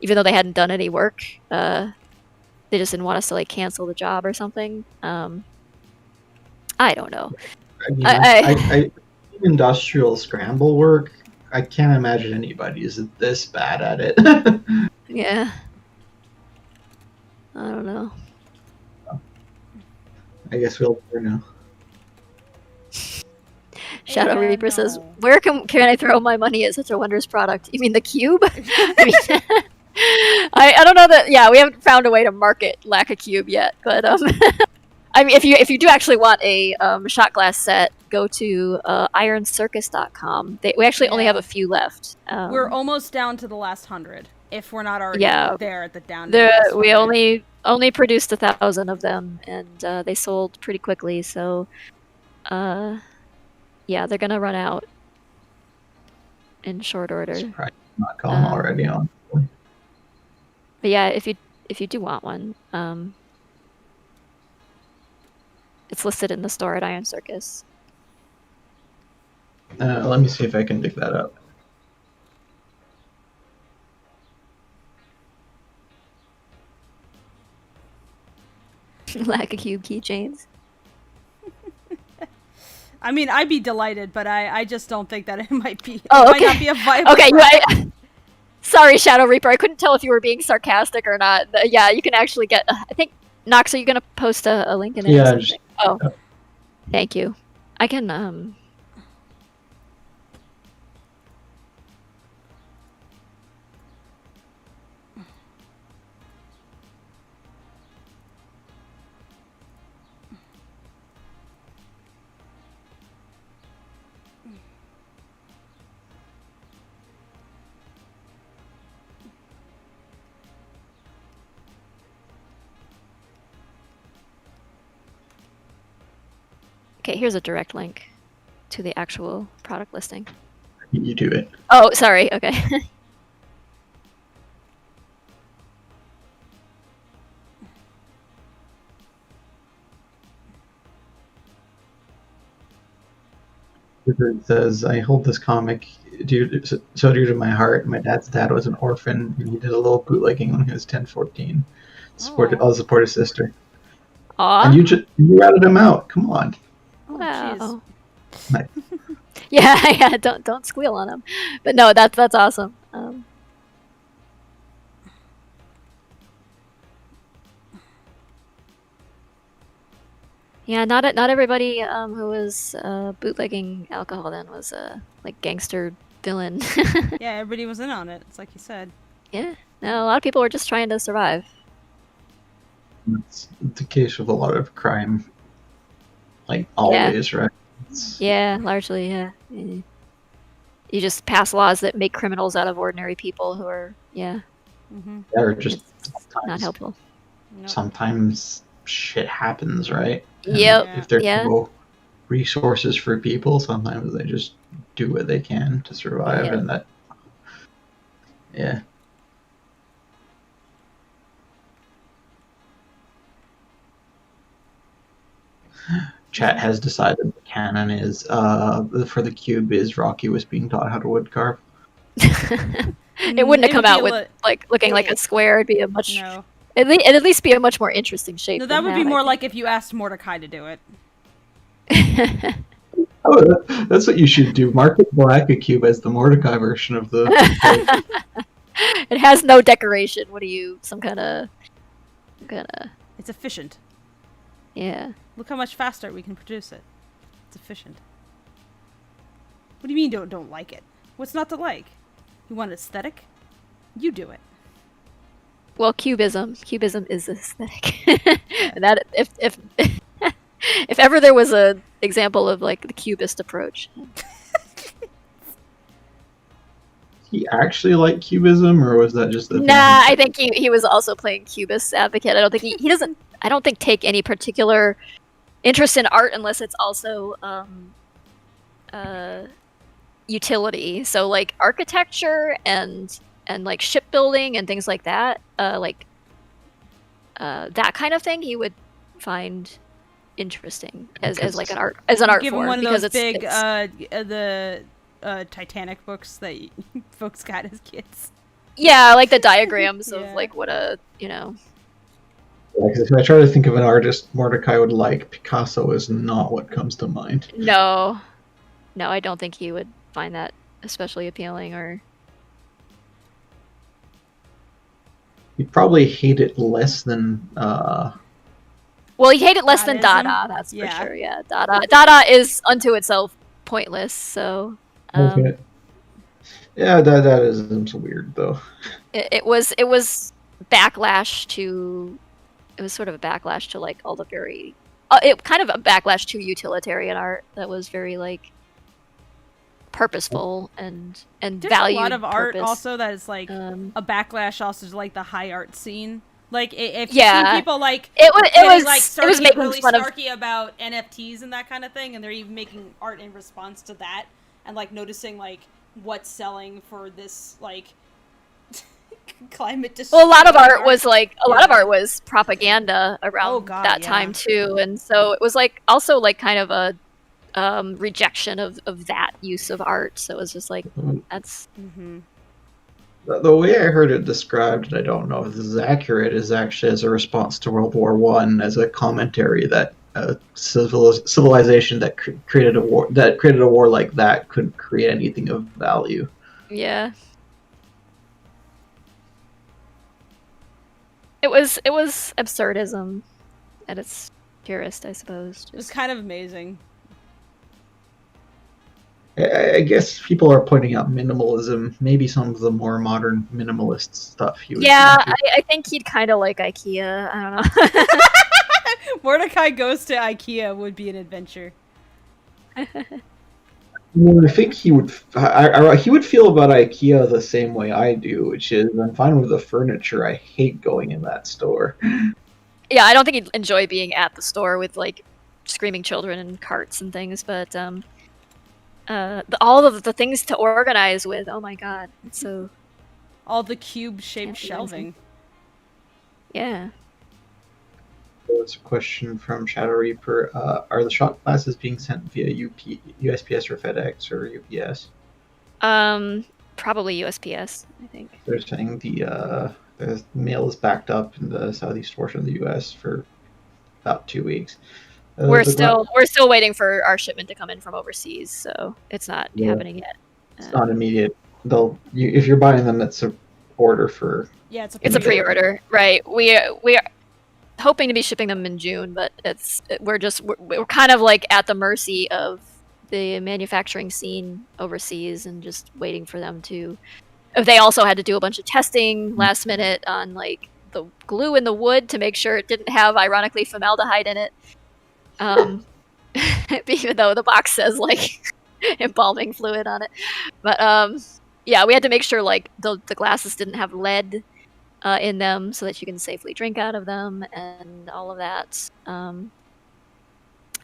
even though they hadn't done any work. They just didn't want us to like cancel the job or something. I don't know. I mean, industrial scramble work. I can't imagine anybody is this bad at it. Yeah. I don't know. I guess we'll never know. Shadow Yeah, Reaper says, no. "Where can I throw my money at such a wondrous product? You mean the cube?" I mean, I don't know that. Yeah, we haven't found a way to market Lackacube yet, but I mean, if you do actually want a shot glass set, go to IronCircus.com. We actually only have a few left. We're almost down to the last 100. If we're not already there at the down. We only produced 1,000 of them, and they sold pretty quickly. So, yeah, they're gonna run out in short order. Surprised it's not gone already on. But yeah, if you do want one, it's listed in the store at Iron Circus. Let me see if I can pick that up. Lackacube keychains. I mean, I'd be delighted, but I just don't think that it might be. Oh, It okay. might not be a viable. Okay, sorry, Shadow Reaper. I couldn't tell if you were being sarcastic or not. Yeah, you can actually get. I think Nox, are you gonna post a link in it? Yeah, or something? Oh, thank you. I can Okay, here's a direct link to the actual product listing. You do it. Oh, sorry. Okay. It says, I hold this comic so dear to my heart. My dad's dad was an orphan, and he did a little bootlegging when he was 10, 14. I'll support his sister. Aw. And you ratted him out. Come on. Wow. Nice. Yeah. Don't squeal on him. But no, that's awesome. Yeah, not everybody who was bootlegging alcohol then was like gangster villain. Yeah, everybody was in on it. It's like you said. Yeah. No, a lot of people were just trying to survive. That's the case with a lot of crime, like always, right? It's, Yeah, largely, yeah. You just pass laws that make criminals out of ordinary people who are, Mm-hmm. they're just it's not sometimes, helpful. Nope. sometimes shit happens, right? And Yep. if there's Yeah. no resources for people, sometimes they just do what they can to survive, Yeah. and that, yeah. Chat has decided the canon is for the cube is Rocky was being taught how to wood carve. It wouldn't have come out with like looking like a square. It'd be a much No. it'd at least be a much more interesting shape. No, than that would be more I like if you asked Mordecai to do it. think. Oh, that's what you should do. Market Black a cube as the Mordecai version of the. It has no decoration. What are you? Some kind of. It's efficient. Yeah. Look how much faster we can produce it. It's efficient. What do you mean don't like it? What's not to like? You want aesthetic? You do it. Well, cubism is aesthetic. That if ever there was a example of like the cubist approach. He actually liked cubism, or was that just the? Nah, I think he was also playing cubist advocate. I don't think he doesn't. I don't think take any particular interest in art unless it's also utility. So like architecture and like shipbuilding and things like that. That kind of thing he would find interesting as like an art Give form him one of because those big it's Titanic books that folks got as kids. yeah, like the diagrams of Yeah. like what a Like, if I try to think of an artist Mordecai would like, Picasso is not what comes to mind. No, I don't think he would find that especially appealing or. He'd probably hate it less than. Well, he hated less than Dadaism? Dada, that's Yeah. for sure. Yeah, Dada is unto itself pointless. So. Okay. Yeah, that is weird though. It was backlash to. It was sort of a backlash to like all the very. It kind of a backlash to utilitarian art that was very like. Purposeful and There's valued a lot of art purpose. also that is like a backlash also to like the high art scene. Like if you Yeah. see people like It was like it starting was to get making really fun of. snarky about NFTs and that kind of thing, and they're even making art in response to that, and like noticing like what's selling for this like climate Well, a lot of destroying art was like a lot of art was propaganda around Oh, God, that yeah. time too, and so it was like also like kind of a rejection of that use of art. So it was just like that's Mm-hmm. The way I heard it described, and I don't know if this is accurate, is actually as a response to World War One, as a commentary that civilization that created a war like that couldn't create anything of value. yeah. It was absurdism at its purest, I suppose. It was kind of amazing. I guess people are pointing out minimalism, maybe some of the more modern minimalist stuff. Yeah, I think he'd kind of like IKEA. I don't know. Mordecai goes to IKEA would be an adventure. Well, I think he would. He would feel about IKEA the same way I do, which is I'm fine with the furniture. I hate going in that store. Yeah, I don't think he'd enjoy being at the store with like screaming children and carts and things, but all of the things to organize with. Oh my god, it's so. All the cube-shaped Can't be shelving. Yeah. There's a question from Shadow Reaper. Are the shot glasses being sent via USPS or FedEx or UPS? Probably USPS, I think. They're saying the mail is backed up in the southeast portion of the U.S. for about 2 weeks. We're still waiting for our shipment to come in from overseas, so it's not happening yet. It's not immediate. If you're buying them, it's a order for. Yeah, It's a pre-order, right? We are hoping to be shipping them in June, but we're kind of like at the mercy of the manufacturing scene overseas and just waiting for them to They also had to do a bunch of testing last minute on like the glue in the wood to make sure it didn't have, ironically, formaldehyde in it. Even though the box says like embalming fluid on it. But yeah, we had to make sure like the glasses didn't have lead in them so that you can safely drink out of them and all of that. And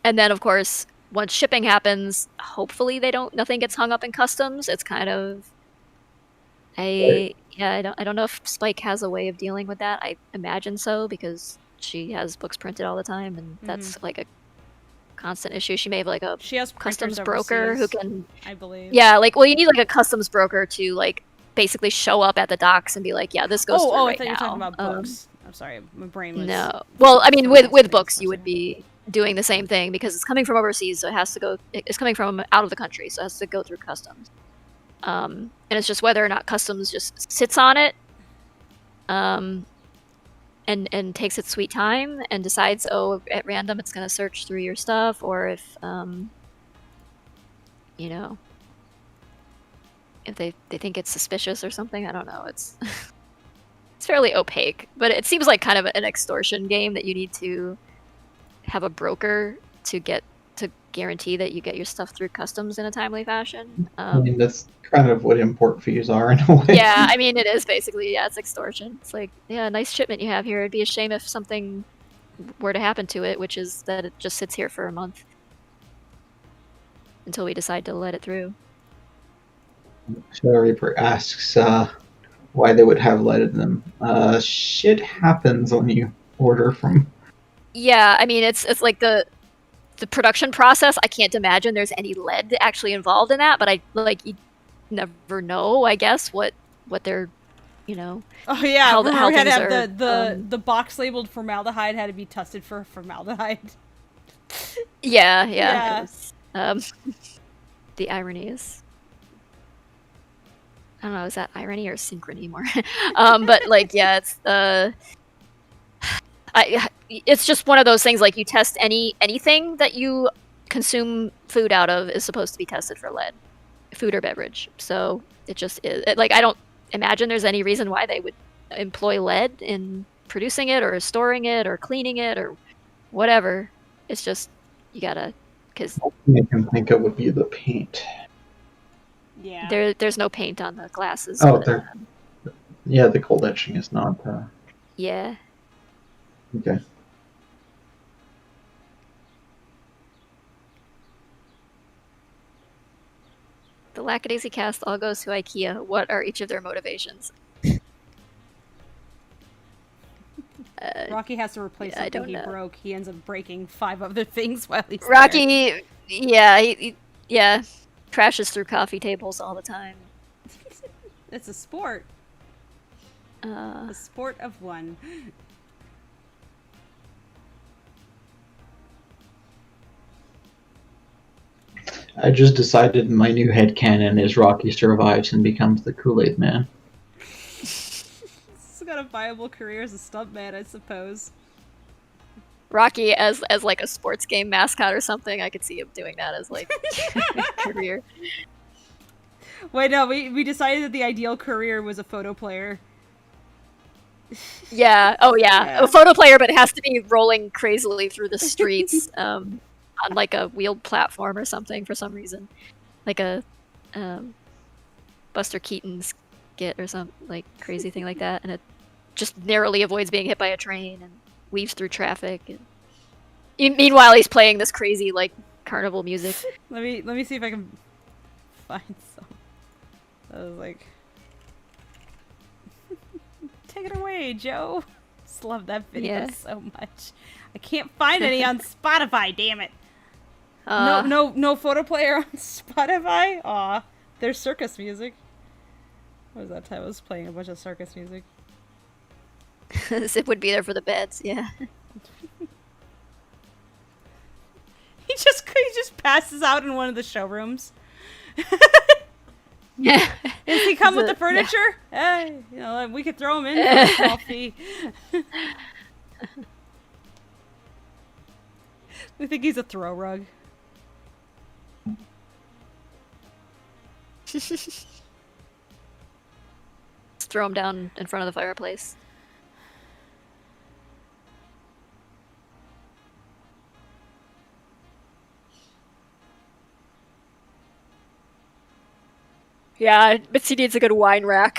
then of course, once shipping happens, hopefully nothing gets hung up in customs. It's kind of I don't know if Spike has a way of dealing with that. I imagine so because she has books printed all the time, and that's like a constant issue. She may have like she has customs broker who can, I believe. Yeah, like well, you need like a customs broker to like basically show up at the docks and be like, yeah, this goes through I right thought you were now. talking about books. I'm sorry, my brain was. No, well, I mean, with books, you would be doing the same thing because it's coming from overseas, so it has to go. It's coming from out of the country, so it has to go through customs. And it's just whether or not customs just sits on it, and takes its sweet time and decides, oh, at random it's gonna search through your stuff, or if you know, if they think it's suspicious or something. I don't know. It's it's fairly opaque, but it seems like kind of an extortion game that you need to have a broker to guarantee that you get your stuff through customs in a timely fashion. I mean, that's kind of what import fees are in a way. Yeah, I mean, it is basically, yeah, it's extortion. It's like, yeah, nice shipment you have here. It'd be a shame if something were to happen to it, which is that it just sits here for a month until we decide to let it through. Shadow Reaper asks why they would have lead in them. Shit happens when you order from... Yeah, I mean, it's like the production process. I can't imagine there's any lead actually involved in that, but I like you never know, I guess, what they're, you know. Oh yeah, how we how had to things have are, the box labeled formaldehyde had to be tested for formaldehyde. Yeah. Yeah. It was, the irony is, I don't know, is that irony or synchrony more? But like, yeah, it's just one of those things, like you test anything that you consume food out of is supposed to be tested for lead, food or beverage. So it just is. Like, I don't imagine there's any reason why they would employ lead in producing it or storing it or cleaning it or whatever. It's just, you gotta, because I can think of would be the paint. Yeah. There's no paint on the glasses. Oh, but, yeah, the cold etching is not. Yeah. Okay. The Lackadaisy cast all goes to IKEA. What are each of their motivations? Rocky has to replace yeah, I something don't he know. broke. He ends up breaking 5 other things while he's there. Rocky, yeah, he crashes through coffee tables all the time. It's a sport. A sport of one. I just decided my new headcanon is Rocky survives and becomes the Kool-Aid Man. He's got a viable career as a stuntman, I suppose. Rocky as like a sports game mascot or something. I could see him doing that as like career. Wait, no, we decided that the ideal career was a photo player. Yeah. Oh yeah. A photo player, but it has to be rolling crazily through the streets on like a wheeled platform or something for some reason, like a Buster Keaton skit or some like crazy thing like that, and it just narrowly avoids being hit by a train and weaves through traffic. And meanwhile, he's playing this crazy like carnival music. Let me see if I can find some. I was like, take it away, Joe. Just love that video so much. I can't find any on Spotify. Damn it. No photo player on Spotify. Aw, there's circus music. What was that time? I was playing a bunch of circus music. It would be there for the beds, yeah. He just passes out in one of the showrooms. Yeah. Does he come with the furniture? Yeah. Hey, you know, we could throw him in for a small fee. We think he's a throw rug. throw them down in front of the fireplace. Yeah, Mitzi needs a good wine rack.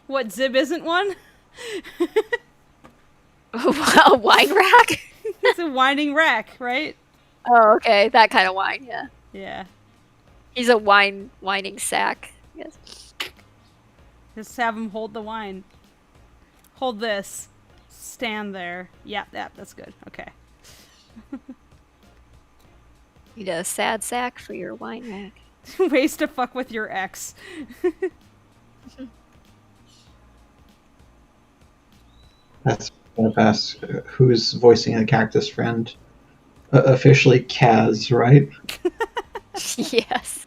What, Zib isn't one? A wine rack? It's a whining rack, right? Oh, okay. That kind of wine, yeah. Yeah. He's a whining sack, I guess. Just have him hold the wine. Hold this. Stand there. Yep, that's good. Okay. Need a sad sack for your wine rack. Ways to fuck with your ex. That's going to ask who's voicing a cactus friend. Officially Kaz, right? Yes.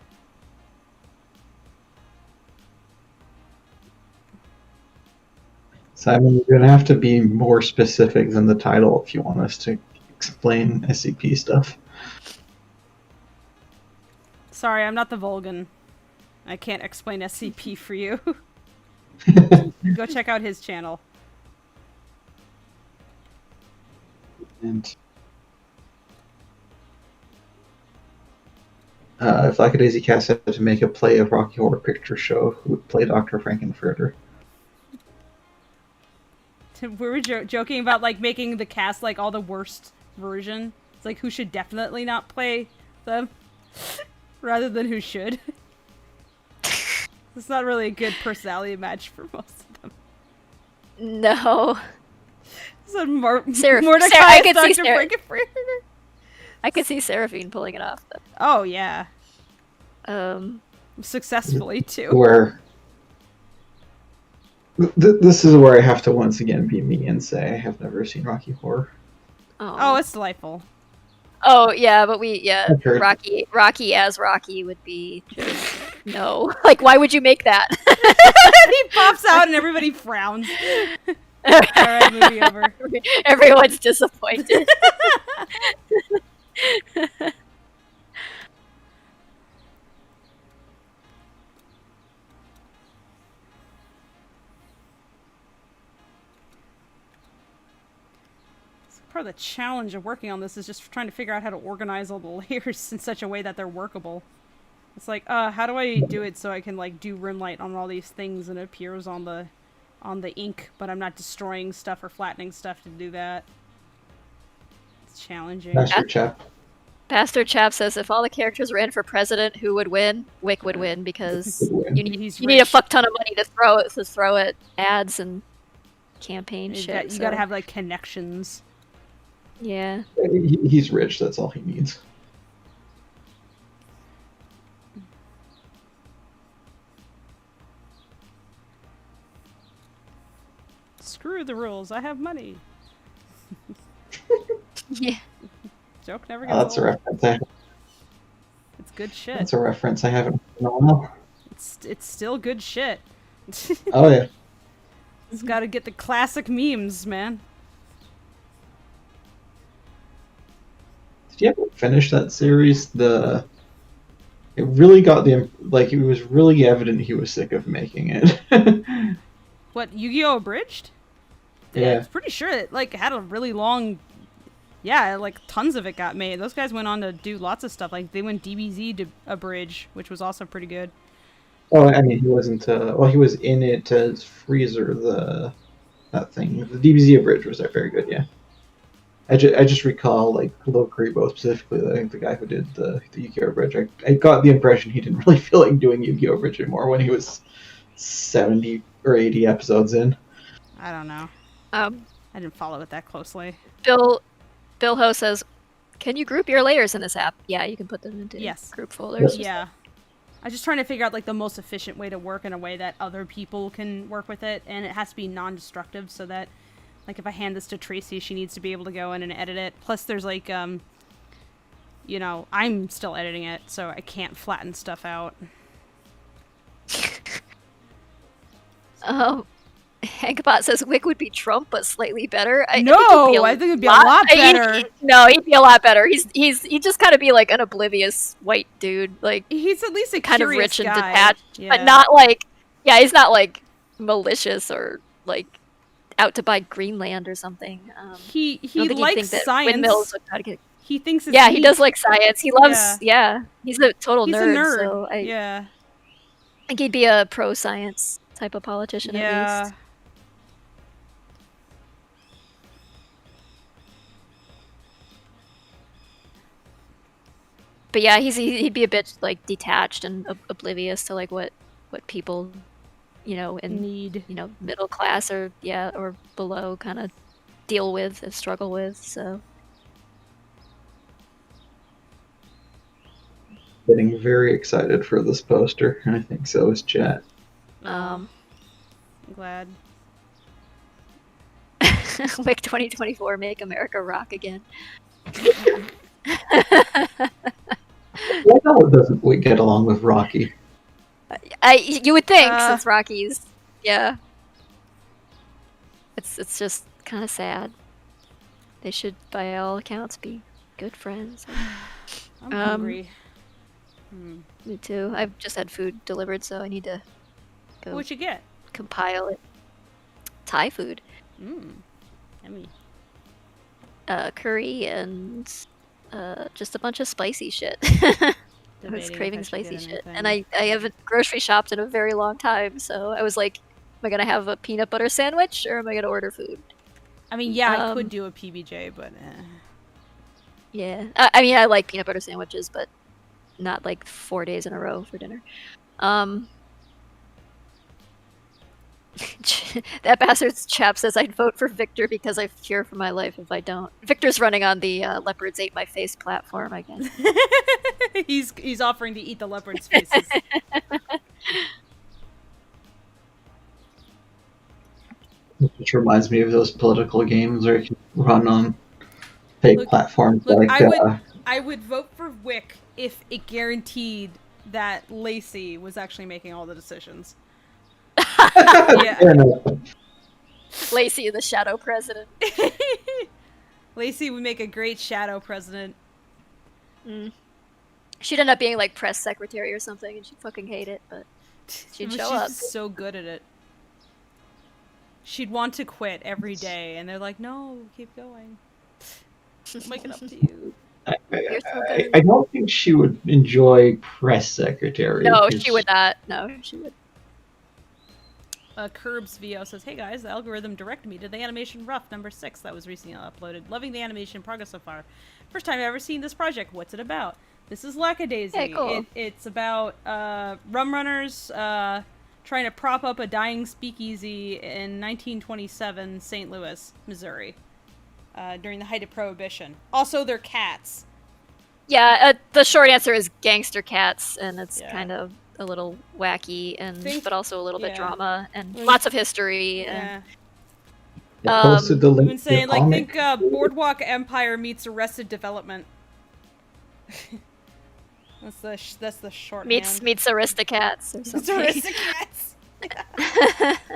Simon, you're going to have to be more specific than the title if you want us to explain SCP stuff. Sorry, I'm not the Vulcan. I can't explain SCP for you. Go check out his channel. And if Lackadaisy Cast had to make a play of Rocky Horror Picture Show, who would play Dr. Frankenfurter? We were joking about like making the cast like all the worst version. It's like who should definitely not play them, rather than who should. It's not really a good personality match for most of them. No. So Mordecai I could see Frankenfurter. I could see Seraphine pulling it off, though. Oh yeah, successfully too. Where this is where I have to once again be me and say I have never seen Rocky Horror. Oh, it's delightful. Oh yeah, but Okay. Rocky as Rocky would be just no. Like, why would you make that? He pops out and everybody frowns. Alright, movie over. Everyone's disappointed. Part of the challenge of working on this is just trying to figure out how to organize all the layers in such a way that they're workable. It's like, how do I do it so I can like do rim light on all these things and it appears on the ink, but I'm not destroying stuff or flattening stuff to do that. It's challenging. Pastor Chap says if all the characters ran for president, who would win? Wick would win because you need a fuck ton of money to throw at ads and campaign shit. You gotta have like connections. Yeah. He's rich, that's all he needs. Screw the rules, I have money. Yeah. Joke never gets That's old. a reference. It's good shit. That's a reference I haven't in a while. It's still good shit. Oh yeah. It's gotta get the classic memes, man. Did you ever finish that series? It really got it was really evident he was sick of making it. What, Yu-Gi-Oh! Abridged? Yeah. I'm pretty sure it like had a really long. Yeah, like tons of it got made. Those guys went on to do lots of stuff. Like they went DBZ to Abridge, which was also pretty good. Oh, I mean, he wasn't. He was in it as Freezer, that thing. The DBZ Abridged was very good. Yeah. I just recall like Low Kribo specifically. I think the guy who did the Yu-Gi-Oh! Bridge. I got the impression he didn't really feel like doing Yu-Gi-Oh! Bridge anymore when he was 70 or 80 episodes in. I don't know. I didn't follow it that closely. Bill Ho says, "Can you group your layers in this app?" Yeah, you can put them into group folders. Yeah. I'm just trying to figure out like the most efficient way to work in a way that other people can work with it, and it has to be non-destructive so that like if I hand this to Tracy, she needs to be able to go in and edit it. Plus there's like you know, I'm still editing it, so I can't flatten stuff out. Hankbot says Wick would be Trump, but slightly better. I think it'd be a lot better. He'd be a lot better. He'd just kind of be like an oblivious white dude. Like he's at least a kind of rich guy. and detached, but not like he's not like malicious or like out to buy Greenland or something. He likes science. Windmills would try to get... He thinks it's neat. He does like science. He loves he's a total nerd. A nerd. So I think he'd be a pro science type of politician at least. But yeah, he'd be a bit like detached and oblivious to like what people, need, middle class or below kind of deal with and struggle with. So getting very excited for this poster, and I think so is chat. I'm glad. Wick 2024, make America rock again. Why not doesn't we get along with Rocky? You would think, since Rocky's, it's just kind of sad. They should, by all accounts, be good friends. I'm hungry. Me too. I've just had food delivered, so I need to go. What'd you get? Compile it. Thai food. Yummy. Curry and just a bunch of spicy shit. I was craving spicy shit, and I haven't grocery shopped in a very long time, so I was like, am I gonna have a peanut butter sandwich or am I gonna order food? I mean, I could do a PBJ, but yeah. I mean, I like peanut butter sandwiches, but not like 4 days in a row for dinner. That bastard's chap says I'd vote for Victor because I fear for my life if I don't. Victor's running on the leopards ate my face platform, I guess. He's offering to eat the leopard's faces. Which reminds me of those political games where you can run on fake platforms. I would vote for Wick if it guaranteed that Lacey was actually making all the decisions. Lacey, the shadow president. Lacey would make a great shadow president. She'd end up being like press secretary or something, and she'd fucking hate it, but she'd show up. She's so good at it. She'd want to quit every day, and they're like, "No, keep going. We'll make it up to you." I don't think she would enjoy press secretary. No, she would not. No, she would. Curbs VO says, "Hey guys, the algorithm directed me to the animation rough number 6 that was recently uploaded. Loving the animation progress so far. First time I've ever seen this project. What's it about? This is Lackadaisy. Hey, cool. It's about rum runners trying to prop up a dying speakeasy in 1927 St. Louis, Missouri, during the height of Prohibition. Also, they're cats." Yeah, the short answer is gangster cats, and it's kind of a little wacky, but also a little bit drama and lots of history. Yeah. Posted the link. I've been saying, think Boardwalk Empire meets Arrested Development. That's the short meets Aristocats or something. Aristocats.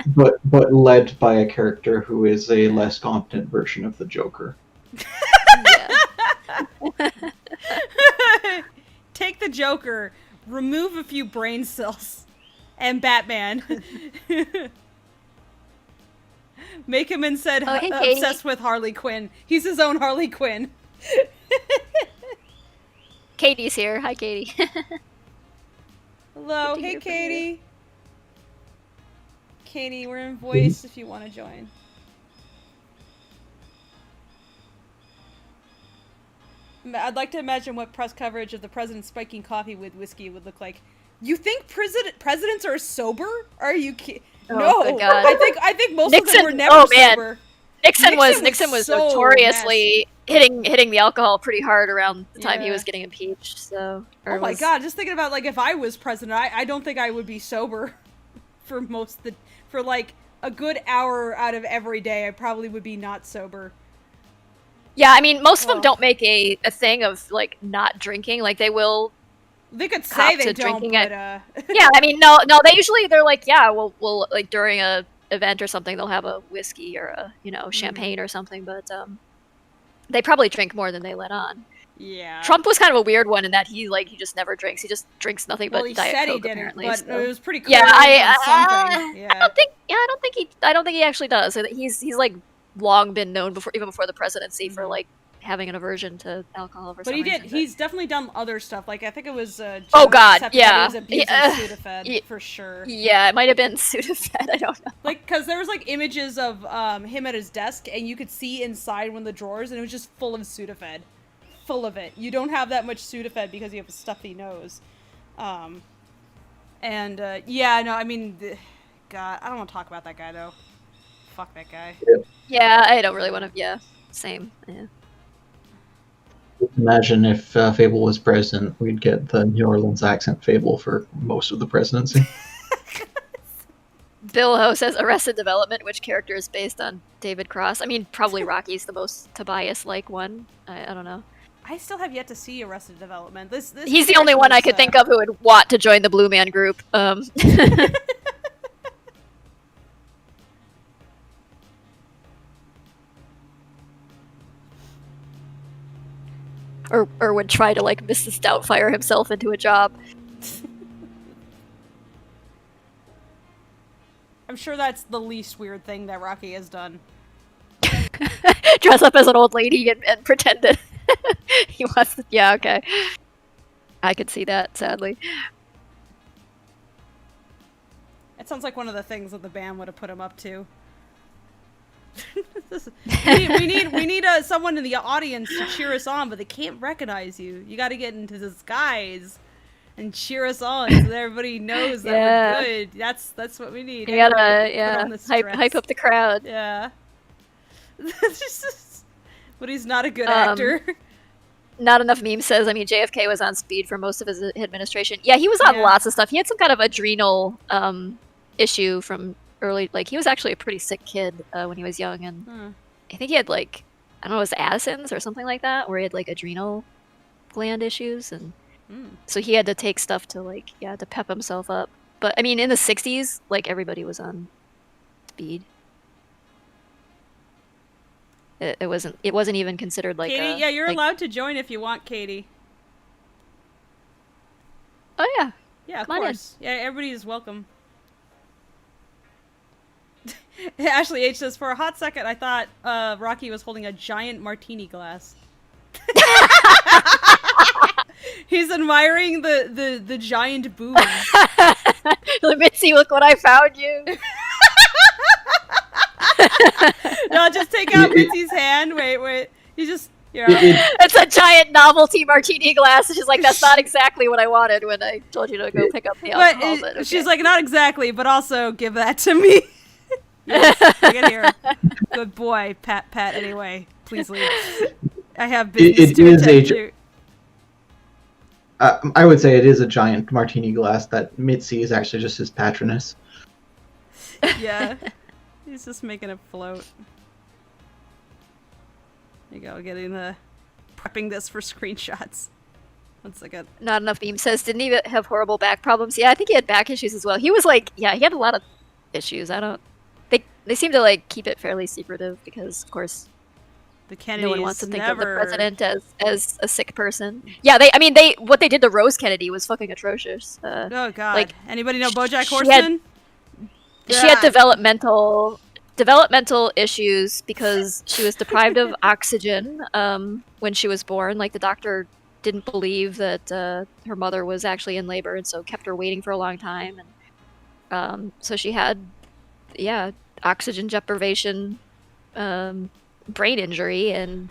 but led by a character who is a less competent version of the Joker. Take the Joker, remove a few brain cells, and Batman. Make him instead obsessed with Harley Quinn. He's his own Harley Quinn. Katie's here. Hi, Katie. Hello. Hey, Katie. Katie, we're in voice if you want to join. I'd like to imagine what press coverage of the president spiking coffee with whiskey would look like. You think presidents are sober? Are you kidding? No, good God. I think most of them were never sober. Nixon was so notoriously hitting the alcohol pretty hard around the time he was getting impeached. So, oh my God, just thinking about if I was president, I don't think I would be sober for a good hour out of every day. I probably would be not sober. Yeah, I mean, most of them don't make a thing of not drinking. They will. They could say they don't, but yeah, I mean, no, they're like, yeah, we'll during a event or something, they'll have a whiskey or a champagne or something. But they probably drink more than they let on. Yeah. Trump was kind of a weird one in that he just never drinks. He just drinks nothing but he Diet said Coke, he didn't, apparently. but So. it was pretty clear. Yeah, I don't think he actually does. He's like long been known even before the presidency for like having an aversion to alcohol for some reason. But he's definitely done other stuff. Like, I think it was oh god, yeah, he was abusing Sudafed for sure. Yeah, it might have been Sudafed. I don't know. Like, because there was like images of him at his desk, and you could see inside one of the drawers, and it was just full of Sudafed, full of it. You don't have that much Sudafed because you have a stuffy nose. God, I mean, God, I don't want to talk about that guy though. Fuck that guy. Yeah, I don't really want to. Yeah, same. Yeah. Imagine if Fable was president, we'd get the New Orleans accent Fable for most of the presidency. Bill Ho says Arrested Development, which character is based on David Cross? I mean, probably Rocky's the most Tobias-like one. I don't know. I still have yet to see Arrested Development. This He's the only one I could think of who would want to join the Blue Man Group. Or would try to like Mrs. Doubtfire himself into a job. I'm sure that's the least weird thing that Rocky has done. Dress up as an old lady and pretend that he wants to... Yeah, okay. I could see that, sadly. It sounds like one of the things that the band would have put him up to. we need someone in the audience to cheer us on, but they can't recognize you. You got to get into disguise and cheer us on so that everybody knows that we're good. That's what we need. You gotta hype up the crowd. Yeah. But he's not a good actor. Not enough meme says. I mean, JFK was on speed for most of his administration. Yeah, he was on lots of stuff. He had some kind of adrenal issue from early. Like, he was actually a pretty sick kid when he was young, and I think he had like, I don't know, it was Addison's or something like that, where he had like adrenal gland issues, and so he had to take stuff to like to pep himself up. But I mean, in the '60s, like everybody was on speed. It wasn't even considered like Katie, you're allowed to join if you want, Katie. Oh yeah. Yeah, of course. Yeah, everybody is welcome. Ashley H says, for a hot second I thought Rocky was holding a giant martini glass. He's admiring the giant booze. Mitzi, look what I found you. No, just take out Mitzi's hand. Wait. You just... It's a giant novelty martini glass. And she's like, that's not exactly what I wanted when I told you to go pick up the alcohol. But okay. She's like, not exactly, but also give that to me. Yes, get here. Good boy, Pat, anyway. Please leave. I have business to attend to. I would say it is a giant martini glass that Mitzi is actually just his patroness. Yeah. He's just making it float. There you go, prepping this for screenshots. One second. Not enough meme says, didn't he have horrible back problems? Yeah, I think he had back issues as well. He was like, he had a lot of issues. They seem to like keep it fairly secretive because, of course, the Kennedys no one wants to think of the president as a sick person. Yeah, what they did to Rose Kennedy was fucking atrocious. Oh god. Like, anybody know BoJack Horseman? She had developmental issues because she was deprived of oxygen when she was born. Like, the doctor didn't believe that her mother was actually in labor, and so kept her waiting for a long time. And so she had, oxygen deprivation, brain injury, and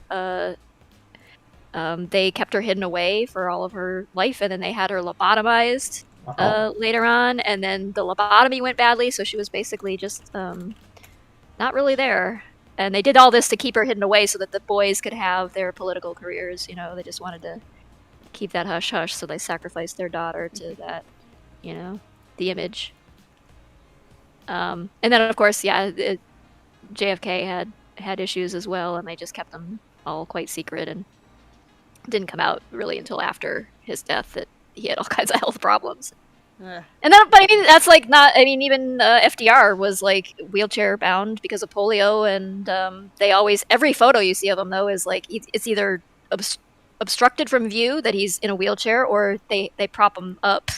they kept her hidden away for all of her life, and then they had her lobotomized later on, and then the lobotomy went badly, so she was basically just not really there. And they did all this to keep her hidden away so that the boys could have their political careers. They just wanted to keep that hush-hush, so they sacrificed their daughter to that, the image. And then, of course, JFK had issues as well, and they just kept them all quite secret, and didn't come out really until after his death that he had all kinds of health problems. Ugh. And then, but I mean, that's like not. I mean, even FDR was like wheelchair bound because of polio, and they always every photo you see of him though is like it's either obstructed from view that he's in a wheelchair, or they prop him up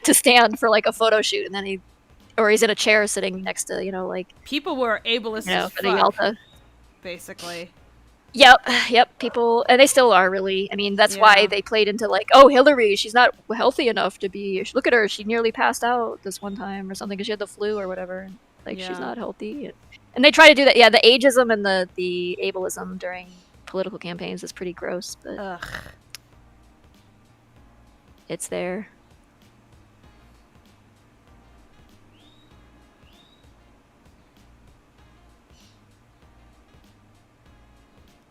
to stand for like a photo shoot, and then he's in a chair sitting next to like People were ableist as for the fuck, Yalta. basically. Yep. People, and they still are really. I mean, that's why they played into like, oh, Hillary, she's not healthy enough to be. Look at her, she nearly passed out this one time or something because she had the flu or whatever. Like she's not healthy, and they try to do that. Yeah, the ageism and the ableism during political campaigns is pretty gross, but Ugh. it's there.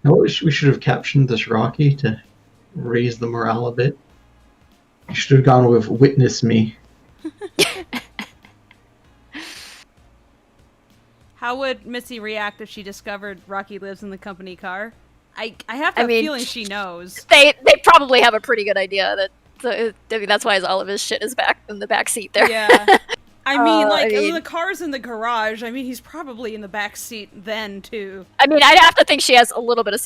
No, we should have captioned this Rocky to raise the morale a bit. You should have gone with "Witness Me." How would Missy react if she discovered Rocky lives in the company car? I have a feeling she knows. They probably have a pretty good idea that. I mean, that's why all of his shit is back in the back seat there. Yeah. I mean, the car's in the garage. I mean, he's probably in the back seat then, too. I mean, I'd have to think she has a little bit of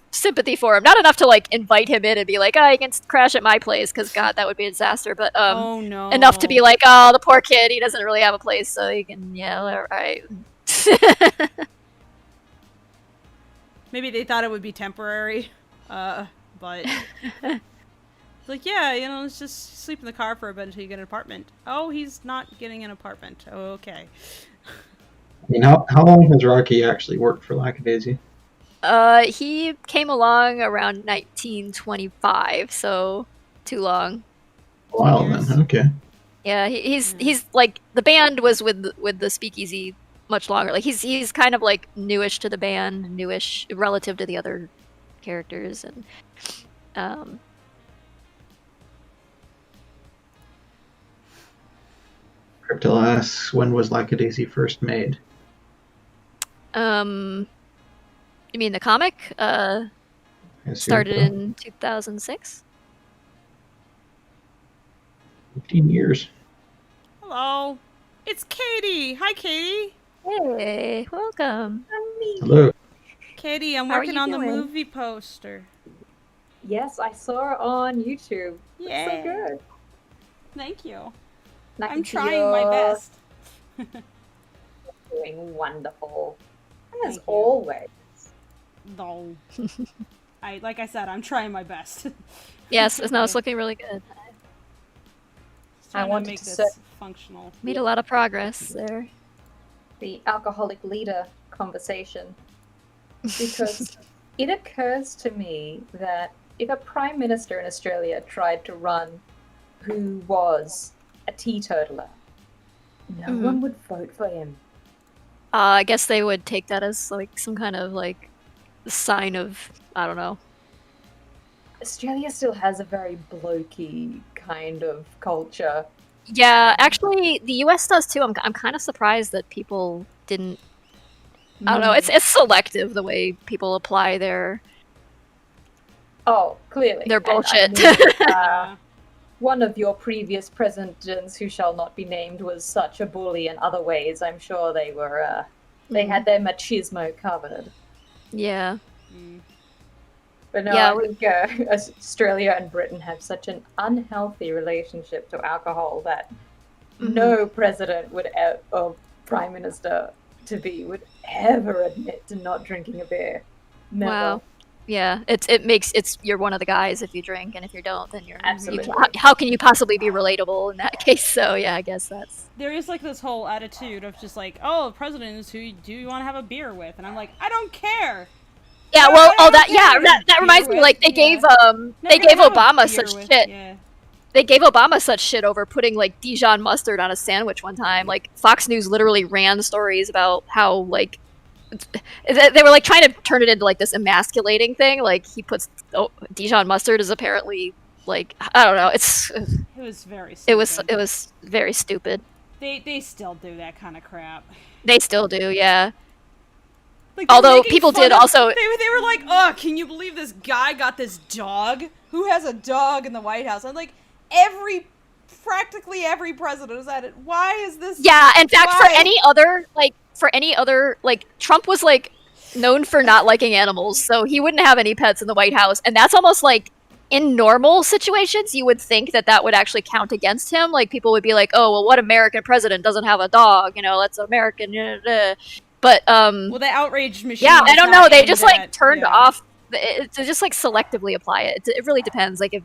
sympathy for him. Not enough to, like, invite him in and be like, oh, you can crash at my place, because, God, that would be a disaster. But oh, no. enough to be like, oh, the poor kid, he doesn't really have a place, so you can, all right. Maybe they thought it would be temporary, but... Like, yeah, let's just sleep in the car for a bit until you get an apartment. Oh, he's not getting an apartment. Oh, okay. I mean, how long has Rocky actually worked for Lackadaisy? He came along around 1925, so too long. A while then, okay. Yeah, he's like the band was with the Speakeasy much longer. Like he's kind of like newish to the band, newish relative to the other characters, and Crypto asks, when was Lackadaisy first made? You mean the comic? Started in 2006. 15 years. Hello. It's Katie. Hi, Katie. Hey, welcome. Hello. Katie, I'm How are working you on the doing? movie poster. Yes, I saw it on YouTube. Yeah. It's so good. Thank you. Like, I'm trying my best. Doing wonderful. And as Thank you. always. No. Like I said, I'm trying my best. Yes, no, it's looking really good. Just trying to wanted make to this set- functional. Made a lot of progress there. The alcoholic leader conversation. Because it occurs to me that if a prime minister in Australia tried to run who was a teetotaler, no one would vote for him. I guess they would take that as like some kind of like sign of, I don't know. Australia still has a very blokey kind of culture. Yeah, actually, the U.S. does too. I'm kind of surprised that people didn't. I don't know. It's selective the way people apply their Clearly. their And I bullshit. mean, one of your previous presidents, who shall not be named, was such a bully in other ways. I'm sure they were, they had their machismo covered. Yeah. But no, Yeah, I think Australia and Britain have such an unhealthy relationship to alcohol that no president or prime minister would ever admit to not drinking a beer. Never. Wow. Yeah, you're one of the guys if you drink, and if you don't, then you're Absolutely. How can you possibly be relatable in that case? So yeah, I guess that's. There is like this whole attitude of just like, oh, the president is who do you want to have a beer with? And I'm like, I don't care. Yeah, well, that reminds me. Like they gave Obama such shit. Yeah. They gave Obama such shit over putting like Dijon mustard on a sandwich one time. Like Fox News literally ran stories about how like they were like trying to turn it into like this emasculating thing. Like he puts Dijon mustard is apparently like I don't know. It was very stupid. It was very stupid. They still do that kind of crap. They still do, yeah. Like, they were Although making people fun did of- also. They were like, oh, can you believe this guy got this dog? Who has a dog in the White House? I'm like, every practically every president has had it. Why is this? Yeah, in fact, Why? for any other, Trump was like known for not liking animals, so he wouldn't have any pets in the White House, and that's almost like in normal situations you would think that would actually count against him. Like people would be like, oh well, what American president doesn't have a dog? That's American. But well, the outraged machine. yeah, I don't know. They just turned yeah. off. To just selectively apply it. It really depends. Like if,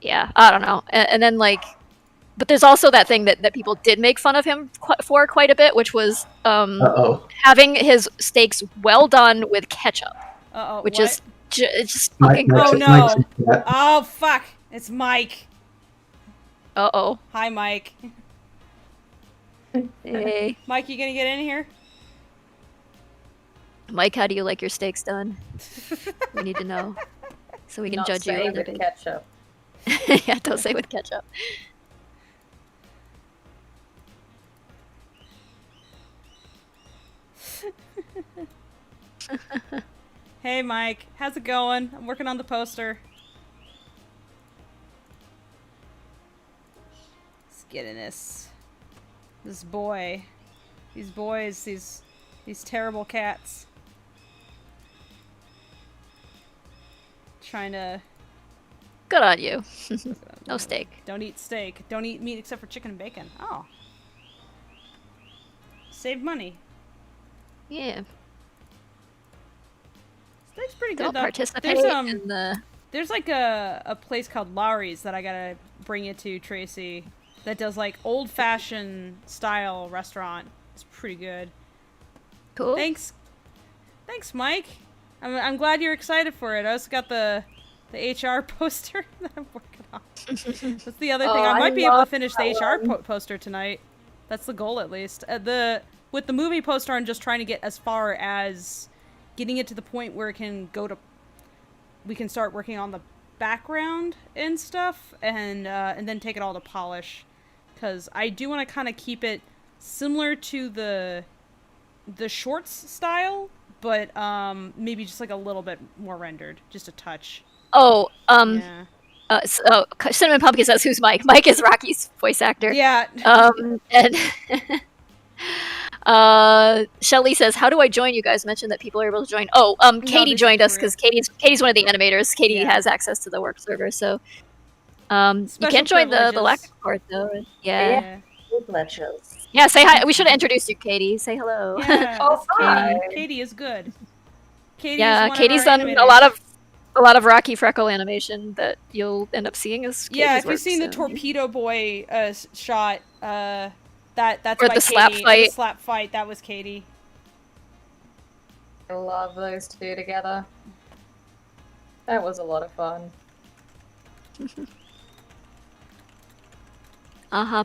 yeah, I don't know. And then but there's also that thing that people did make fun of him for quite a bit, which was having his steaks well done with ketchup. Which what? is just fucking gross. Oh no! Oh fuck! It's Mike. Uh-oh. Hi, Mike. Hey. Mike, you gonna get in here? Mike, how do you like your steaks done? We need to know, so we can judge you. Not with ketchup. Yeah, don't say with ketchup. Hey, Mike. How's it going? I'm working on the poster. Let's get in this boy. These boys, these terrible cats. Trying to... Good on you. No steak. Don't eat steak. Don't eat meat except for chicken and bacon. Oh. Save money. Yeah. Steak's pretty good, Don't though. participate in the... There's like a place called Lowry's that I gotta bring you to, Tracy, that does like old-fashioned style restaurant. It's pretty good. Cool. Thanks, Mike. I'm glad you're excited for it. I also got the HR poster that I'm working on. That's the other thing. I might be able to finish the HR poster tonight. That's the goal, at least. With the movie poster, I'm just trying to get as far as getting it to the point where it can go to. We can start working on the background and stuff, and then take it all to polish, because I do want to kind of keep it similar to the shorts style, but maybe just like a little bit more rendered, just a touch. Oh, Yeah. Cinnamon Pumpkin says, "Who's Mike?" Mike is Rocky's voice actor. Yeah. And Shelly says, "How do I join? You guys mentioned that people are able to join." Oh, Katie joined us because Katie's one of the animators. Katie has access to the work server, so you can't join the Lack part though. Yeah. Yeah, say hi. We should have introduced you, Katie. Say hello. Yeah, Oh, hi. Katie is good. Katie's done a lot of Rocky Freckle animation that you'll end up seeing as Katie's if you've work, seen the Torpedo Boy shot, that's or by the slap Katie. fight. The slap fight, that was Katie. I love those two together. That was a lot of fun.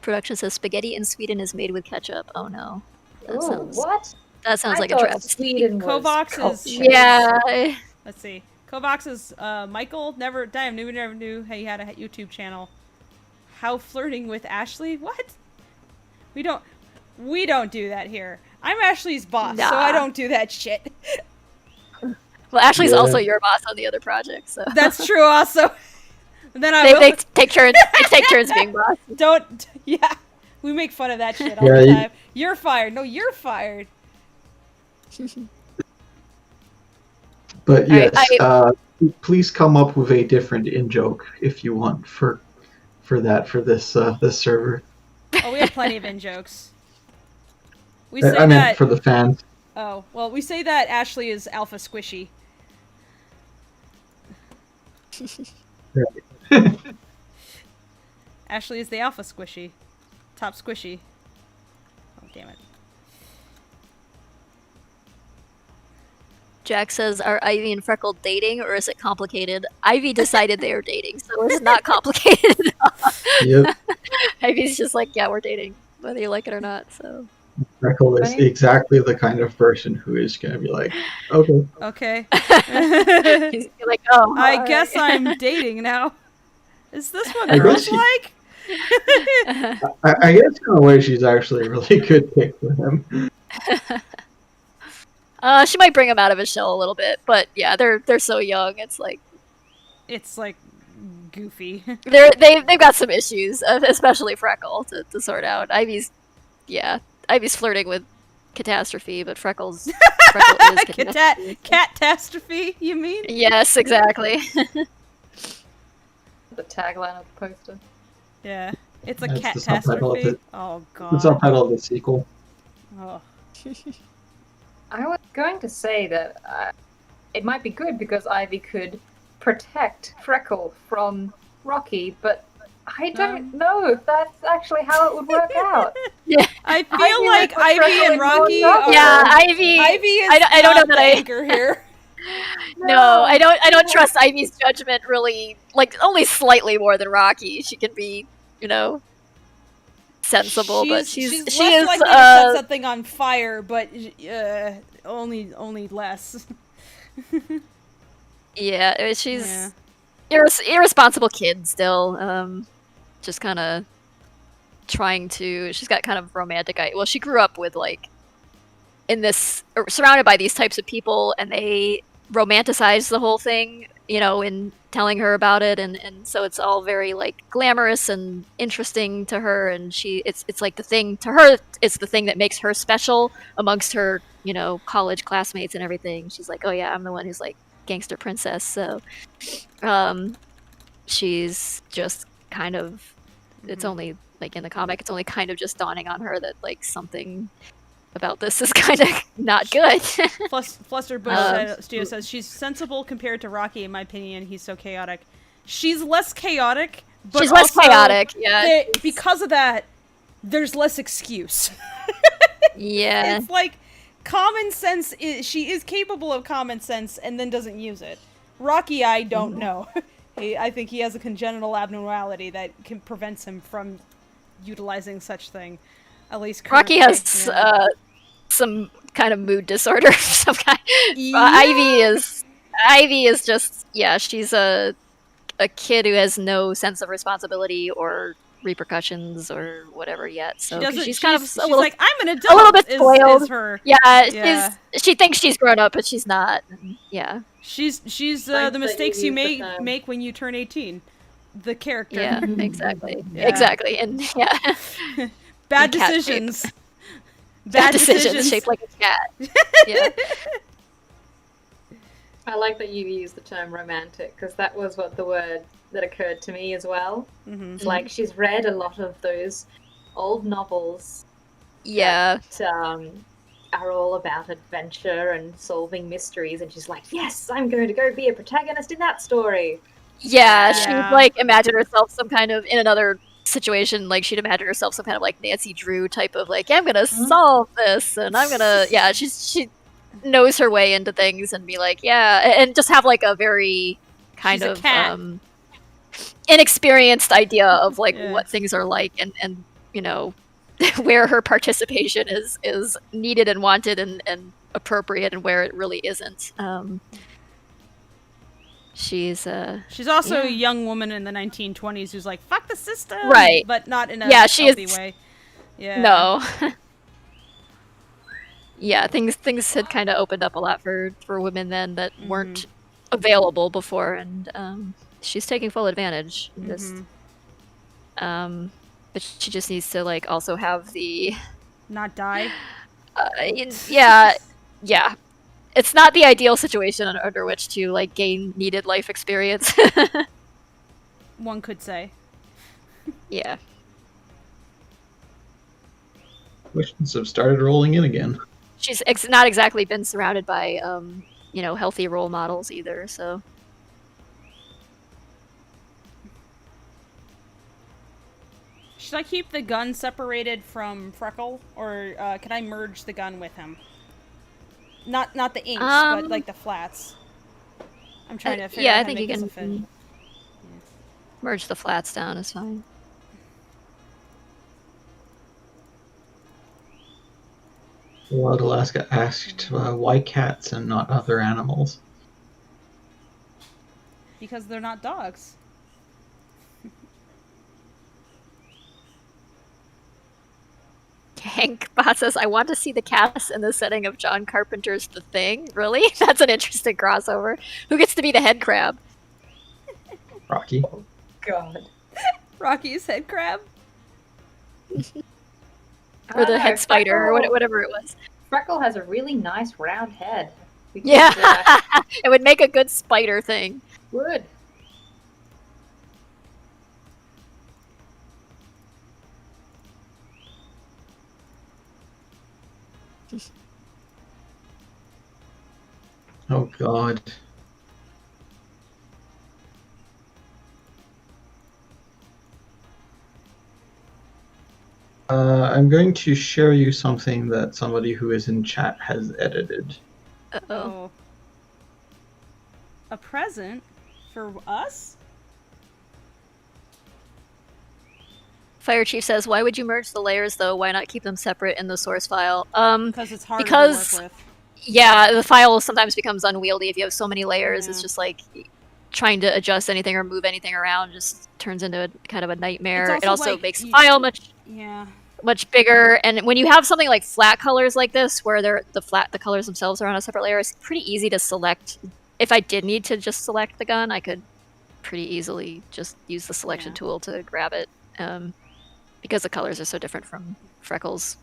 Production says spaghetti in Sweden is made with ketchup. Oh no. What? That sounds like a thought travesty. Sweden was Kovacs is... culture. Yeah. Let's see. Kovacs is Michael. Never knew he had a YouTube channel. How flirting with Ashley? What? We don't do that here. I'm Ashley's boss, so I don't do that shit. Well, Ashley's also your boss on the other project, so that's true. Also, then they take turns. They take turns being boss. We make fun of that shit all the time. You're fired. No, you're fired. But yes, please come up with a different in-joke if you want for this server. Oh, we have plenty of in-jokes. I meant for the fans. Oh, well, we say that Ashley is alpha squishy. Ashley is the alpha squishy. Top squishy. Oh, damn it. Jack says, are Ivy and Freckle dating, or is it complicated? Ivy decided they are dating, so it's not complicated at all. Yep. Ivy's just like, yeah, we're dating, whether you like it or not, so. Freckle is exactly the kind of person who is going to be like, okay. Okay. He's like, oh. I guess I'm dating now. Is this what girls like? I guess in a way she's actually a really good pick for him. She might bring him out of his shell a little bit, but yeah, they're so young. It's like goofy. They've got some issues, especially Freckle to sort out. Ivy's flirting with Catastrophe, but Freckle is Catastrophe. Catastrophe, you mean? Yes, exactly. The tagline of the poster. Yeah. It's a That's the subtitle of catastrophe. it. Oh The god. subtitle of the sequel. Oh. I was going to say that it might be good because Ivy could protect Freckle from Rocky, but I don't know if that's actually how it would work out. Yeah. I feel like would Ivy Freckle and in Rocky more are... trouble. Yeah, Ivy. Ivy is I don't know not that the I. anchor here. No, I don't trust Ivy's judgment really. Like only slightly more than Rocky. She can be, sensible, but she less is likely to set something on fire, but only less. yeah, she's Yeah. irresponsible kid still. Just kind of trying to. She's got kind of romantic. Well, she grew up with surrounded by these types of people, and they romanticize the whole thing, in telling her about it, and so it's all very like glamorous and interesting to her, and it's like the thing to her. It's the thing that makes her special amongst her, college classmates and everything. She's like, oh yeah, I'm the one who's like gangster princess. So, she's just kind of. It's only like in the comic, it's only kind of just dawning on her that like something about this is kind of not good. Flusterbush Studio says she's sensible compared to Rocky. In my opinion, he's so chaotic. She's less chaotic, but she's less also chaotic. Yeah, because of that, there's less excuse. Yeah, it's like common sense. She is capable of common sense and then doesn't use it. Rocky, I don't know. I think he has a congenital abnormality that prevents him from utilizing such thing. At least currently. Rocky has some kind of mood disorder of some kind. Yeah. Ivy is just she's a kid who has no sense of responsibility or repercussions or whatever yet. So she's like, I'm an adult. A little bit spoiled. Is her. Yeah. She thinks she's grown up, but she's not. Yeah. She's the mistakes you make when you turn 18. The character. Yeah, exactly. Yeah. Exactly. And Bad and decisions. Bad decisions shaped like a cat. Yeah. I like that you use the term romantic, because that was what the word that occurred to me as well. Mm-hmm. It's like she's read a lot of those old novels. Yeah. That, are all about adventure and solving mysteries, and she's like, yes, I'm going to go be a protagonist in that story. Yeah, she'd like imagine herself some kind of in another situation, like she'd imagine herself some kind of like Nancy Drew type of like, I'm gonna solve this, and I'm gonna she knows her way into things and be like, and just have like a very kind of inexperienced idea of like what things are like, and where her participation is needed and wanted and appropriate, and where it really isn't. She's also a young woman in the 1920s who's like, fuck the system, right? But not in a healthy way. Yeah. No. Yeah, things had kind of opened up a lot for women then that weren't available before, and she's taking full advantage. But she just needs to like also have the not die. Yeah. It's not the ideal situation under which to like gain needed life experience. One could say. Yeah. Questions have started rolling in again. She's not exactly been surrounded by healthy role models either, so. Should I keep the gun separated from Freckle, or can I merge the gun with him? Not the inks, but like the flats. I'm trying to figure out how to make this a fit. Merge the flats down is fine. Wild Alaska asked why cats and not other animals. Because they're not dogs. Hank Bot says, I want to see the cast in the setting of John Carpenter's The Thing. Really? That's an interesting crossover. Who gets to be the head crab? Rocky. God. Rocky's head crab. Or the know, head spider, or Freckle- whatever it was. Freckle has a really nice round head. We could, Yeah, it would make a good spider thing. would. Oh God. I'm going to share you something that somebody who is in chat has edited. Uh-oh. Oh. A present for us? Fire Chief says, "Why would you merge the layers though? Why not keep them separate in the source file?" Because it's harder Because- to work with. Yeah, the file sometimes becomes unwieldy if you have so many layers. It's Yeah. just like trying to adjust anything or move anything around just turns into a kind of a nightmare. It's It also also like makes the you- file Yeah. much bigger, and when you have something like flat colors like this where the colors themselves are on a separate layer, it's pretty easy to select. If I did need to just select the gun, I could pretty easily just use the selection Yeah. tool to grab it, because the colors are so different from Freckles,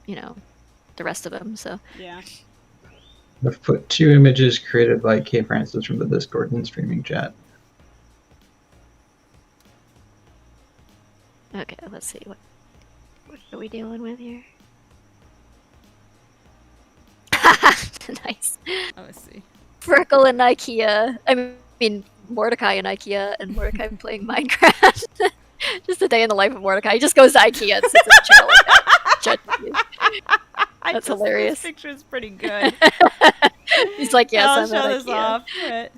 the rest of them. So Yeah. I've put 2 images created by K. Francis from the Discord and streaming chat. okay, let's see what are we dealing with here. Nice. Oh, I see. Freckle and IKEA. I mean, Mordecai and IKEA, and Mordecai playing Minecraft. Just a day in the life of Mordecai. He just goes to IKEA and sits in a chair like that. Judging you. That's hilarious. This picture is pretty good. He's like, yes, I'll I'm show at this IKEA.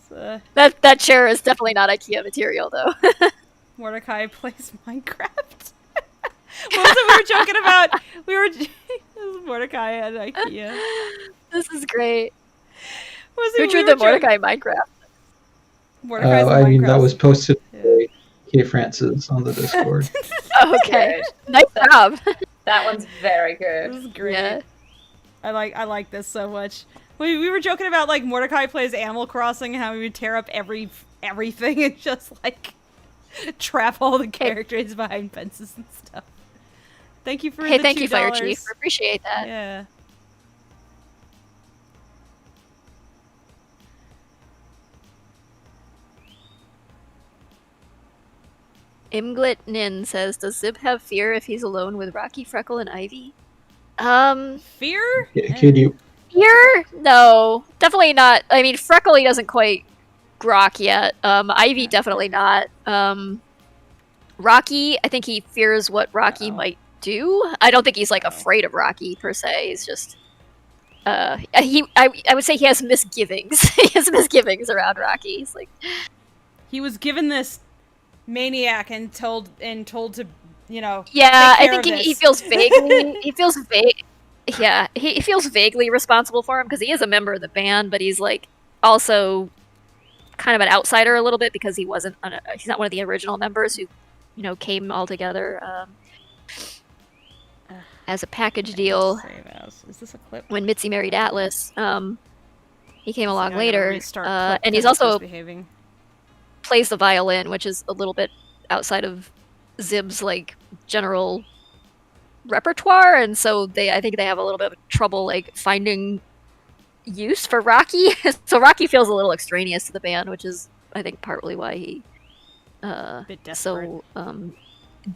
off. But, That chair is definitely not IKEA material, though. Mordecai plays Minecraft. What was it we were joking about? This is Mordecai at IKEA. This is great. Was Who it drew we the were joking- Mordecai Minecraft? Mordecai's I mean, that Minecraft. was posted Yeah. by K. Francis on the Discord. Okay. Good. Nice job. That one's very This good. is great. Yeah. I like this so much. We were joking about like Mordecai plays Animal Crossing and how he would tear up everything and just like trap all the characters behind fences and stuff. Thank you for Hey, the thank $2. you, Fire Chief. Appreciate that. Yeah. Imglit Nin says, "Does Zib have fear if he's alone with Rocky, Freckle, and Ivy?" Fear? Could you? Fear? No, definitely not. I mean, Freckle he doesn't quite grok yet. Ivy definitely not. Rocky, I think he fears what Rocky might do. I don't think he's like afraid of Rocky per se. He's just I would say he has misgivings. He has misgivings around Rocky. He's like, He was given this maniac and told to, yeah, take I care think of he this. feels vaguely he feels vague. Yeah, he feels vaguely responsible for him because he is a member of the band, but he's like also kind of an outsider a little bit because he's not one of the original members who came all together as a package deal Save as. Is this a clip? when Mitzi married Atlas. He came along I gotta later, restart clip and he's because it's also misbehaving. plays the violin, which is a little bit outside of Zib's like general repertoire, and so I think they have a little bit of trouble like finding use for Rocky. So Rocky feels a little extraneous to the band, which is I think partly why he Bit desperate.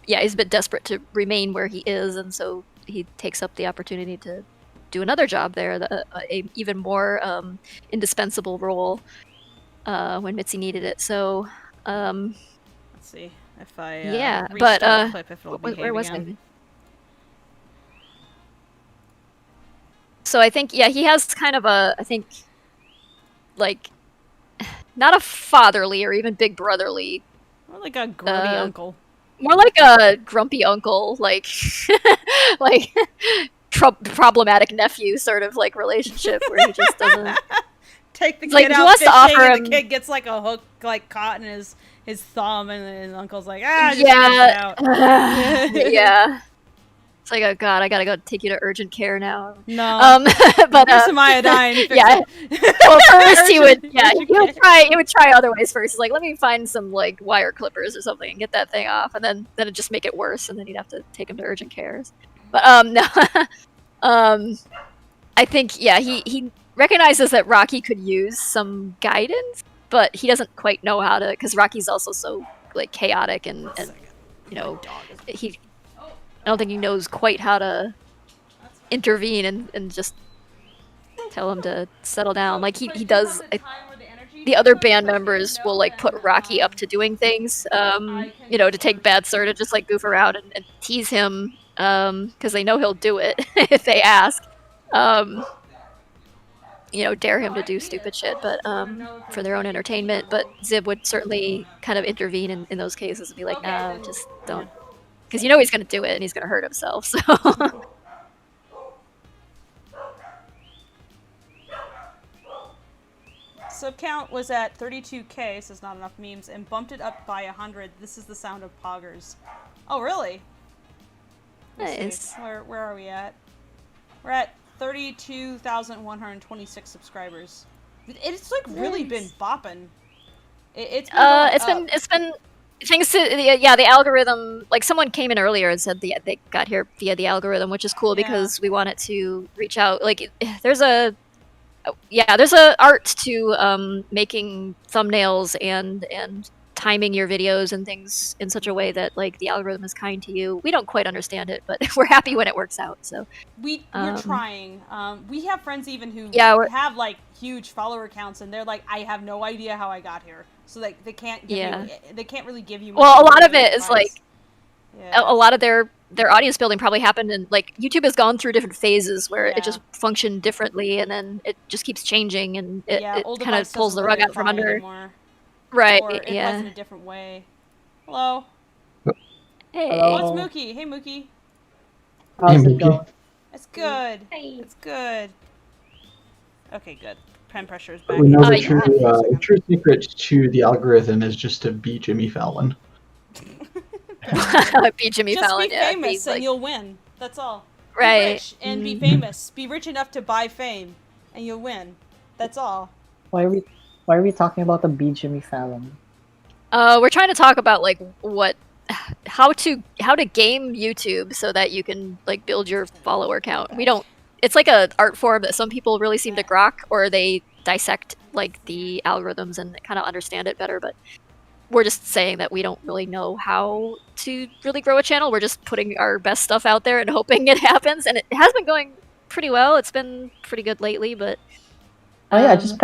he's a bit desperate to remain where he is, and so he takes up the opportunity to do another job there, a even more indispensable role when Mitzi needed it. So Let's see if I yeah, restart but the clip if it'll where behave was again. I? So I think he has kind of I think like not a fatherly or even big brotherly, More like a grody uncle. more like a grumpy uncle, like like problematic nephew sort of like relationship where he just doesn't Take the It's like, kid he out wants to fishing offer and him- the kid gets like a hook like caught in his thumb and uncle's like, just yeah get it out. yeah. It's like, oh god, I gotta go take you to urgent care now. No. But Here's some iodine. Fix yeah. it. Well, first he would, Urgent- yeah, urgent he would care. try other ways first. He's like, let me find some like wire clippers or something and get that thing off, and then it'd just make it worse, and then he'd have to take him to urgent cares. But no, I think he recognizes that Rocky could use some guidance, but he doesn't quite know how to, because Rocky's also so like chaotic and you know I don't think he knows quite how to intervene and just tell him to settle down. Like he does. The other band members will like put Rocky up to doing things, you know, to take bad sir to just like goof around and tease him, because they know he'll do it if they ask. You know, dare him to do stupid shit, but for their own entertainment. But Zib would certainly kind of intervene in those cases and be like, no, just don't. Because you know he's going to do it and he's going to hurt himself, so. Sub count was at 32K, says not enough memes, and bumped it up by 100. This is the sound of poggers. Oh, really? Let's see. Where are we at? We're at 32,126 subscribers. It's like really been bopping. It's been thanks to the algorithm. Like someone came in earlier and said they got here via the algorithm, which is cool because we want it to reach out. Like there's a art to making thumbnails and timing your videos and things in such a way that like the algorithm is kind to you. We don't quite understand it, but we're happy when it works out. So we're trying. We have friends even who have like huge follower counts, and they're like, I have no idea how I got here. So like they can't give they can't really give you. Well, a lot of it is like a lot of their audience building probably happened in like YouTube has gone through different phases where it just functioned differently, and then it just keeps changing, and it kind of pulls the rug out from under. Anymore. Right. Or it was in a different way. Hello. Hey. Hello. What's Mookie? Hey Mookie. How's it going? It's good. Hey. It's good. Okay, good. Pen pressure is back. We know the true secret to the algorithm is just to beat Jimmy Fallon. Beat Jimmy just Fallon. Be famous and you'll win. That's all. Right. Be rich and be famous. Be rich enough to buy fame, and you'll win. That's all. Why are we talking about the beat Jimmy Fallon? We're trying to talk about like how to game YouTube so that you can like build your follower count. We don't. It's like a art form that some people really seem to grok, or they dissect like the algorithms and kind of understand it better. But we're just saying that we don't really know how to really grow a channel. We're just putting our best stuff out there and hoping it happens, and it has been going pretty well. It's been pretty good lately, but. Oh yeah, just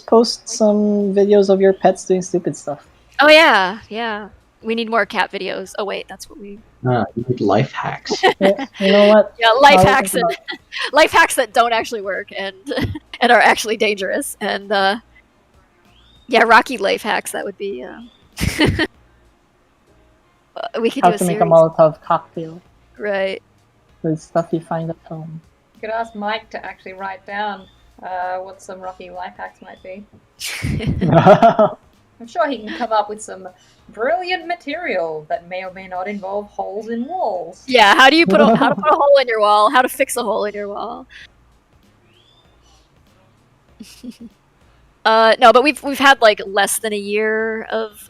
post some videos of your pets doing stupid stuff. Oh yeah. We need more cat videos. Oh wait, that's what we. You need life hacks. Yeah, you know what? Yeah, life hacks life hacks that don't actually work and are actually dangerous. And Rocky life hacks. That would be. We could How do a to make series. a Molotov cocktail. Right. With stuff you find at home. You could ask Mike to actually write down what some Rocky life hacks might be. I'm sure he can come up with some brilliant material that may or may not involve holes in walls. Yeah, how to put a hole in your wall? How to fix a hole in your wall? No, but we've had like less than a year of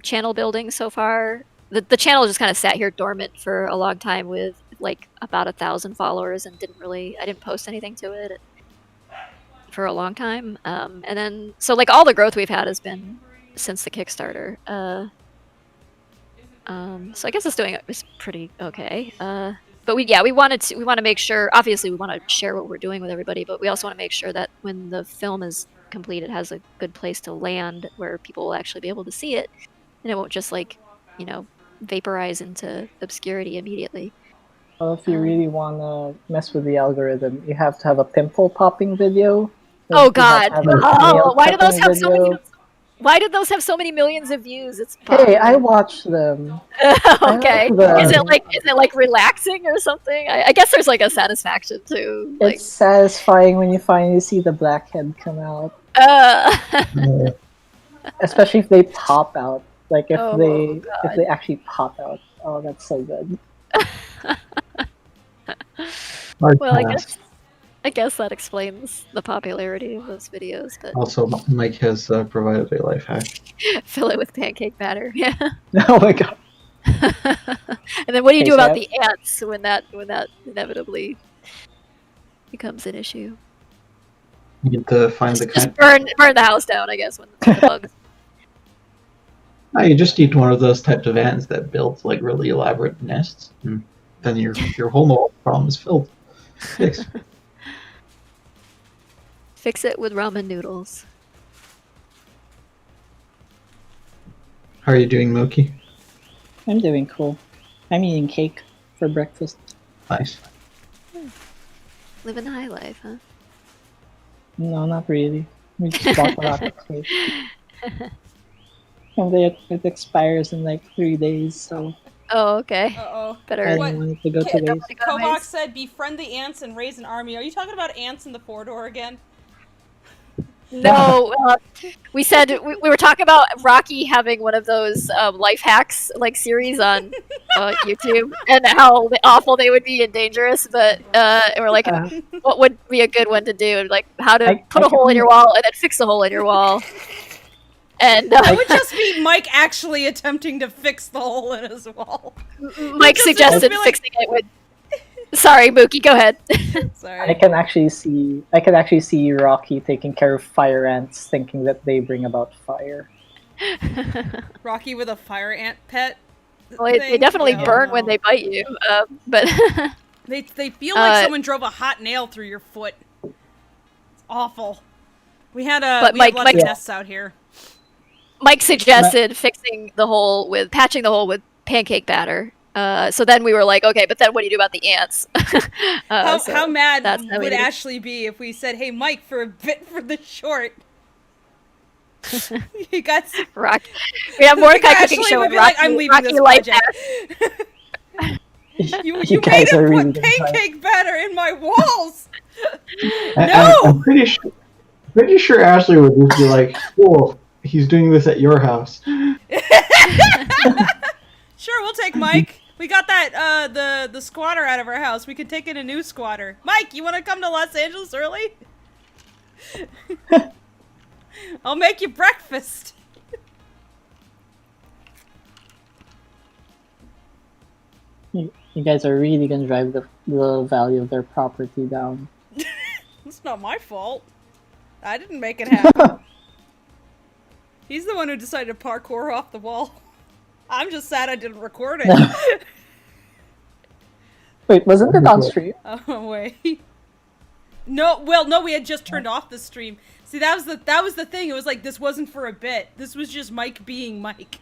channel building so far. The channel just kind of sat here dormant for a long time with like about 1,000 followers, and I didn't post anything to it for a long time. And then so like all the growth we've had has been since the Kickstarter. So I guess it's pretty okay. But we want to make sure, obviously we want to share what we're doing with everybody, but we also want to make sure that when the film is complete, it has a good place to land where people will actually be able to see it, and it won't just like, vaporize into obscurity immediately. Well, if you really want to mess with the algorithm, you have to have a pimple popping video. Oh God! Why do those have video. so many? Why did those have so many millions of views? It's Hey, I watched them. Okay. Is it like relaxing or something? I guess there's like a satisfaction too. Like... It's satisfying when you finally see the blackhead come out. Especially if they pop out. Like if they actually pop out. Oh, that's so good. Hard Well, pass. I guess that explains the popularity of those videos. But Also, Mike has provided a life hack. fill it with pancake batter. Yeah. Oh my god. And then what do you Okay, do so about I- the ants when that inevitably becomes an issue? You get to find the Just kind. burn the house down, I guess, when the bugs. No, you just need one of those types of ants that build like really elaborate nests, and then your whole problem is filled. Fixed. Fix it with ramen noodles. How are you doing, Moki? I'm doing cool. I'm eating cake for breakfast. Nice. Living the high life, huh? No, not really. We just bought a lot of cake. And it expires in like 3 days, so Oh, okay. Uh-oh. I Better. didn't What? want it to go to Don't waste. wanna go to Kovac waste. said befriend the ants and raise an army. Are you talking about ants in the corridor again? No, we said we were talking about Rocky having one of those life hacks like series on YouTube and how awful they would be and dangerous. But and we're like, Uh, what would be a good one to do? Like how to I- put I a hole in can- your wall and then fix a hole in your wall. And It would just be Mike actually attempting to fix the hole in his wall. Mike just suggested be like- fixing it with. Sorry, Mookie, go ahead. I Sorry. can actually see Rocky taking care of fire ants, thinking that they bring about fire. Rocky with a fire ant pet. Well, they thing? definitely Yeah, burn no. when they bite you, but They feel like Uh, someone drove a hot nail through your foot. It's awful. We had But we Mike- had lots of Mike- nests out here. Mike suggested patching the hole with pancake batter. So then we were like, okay, but then what do you do about the ants? So How mad that's how we would did it. Ashley be if we said, "Hey, Mike, for a bit for the short"? You got some, Rock. We have Mordecai cooking Ashley show would with be like, Rocky, "I'm leaving Rocky this Life project." You You made guys him are really put gonna try. pancake batter in my walls. I'm pretty sure Ashley would just be like, "Oh, he's doing this at your house." Sure, we'll take Mike. We got that the squatter out of our house. We could take in a new squatter. Mike, you want to come to Los Angeles early? I'll make you breakfast. You guys are really gonna drive the value of their property down. It's not my fault. I didn't make it happen. He's the one who decided to parkour off the wall. I'm just sad I didn't record it. Wait, wasn't it on stream? Oh wait. No, well, no, we had just turned off the stream. See, that was the thing. It was like this wasn't for a bit. This was just Mike being Mike.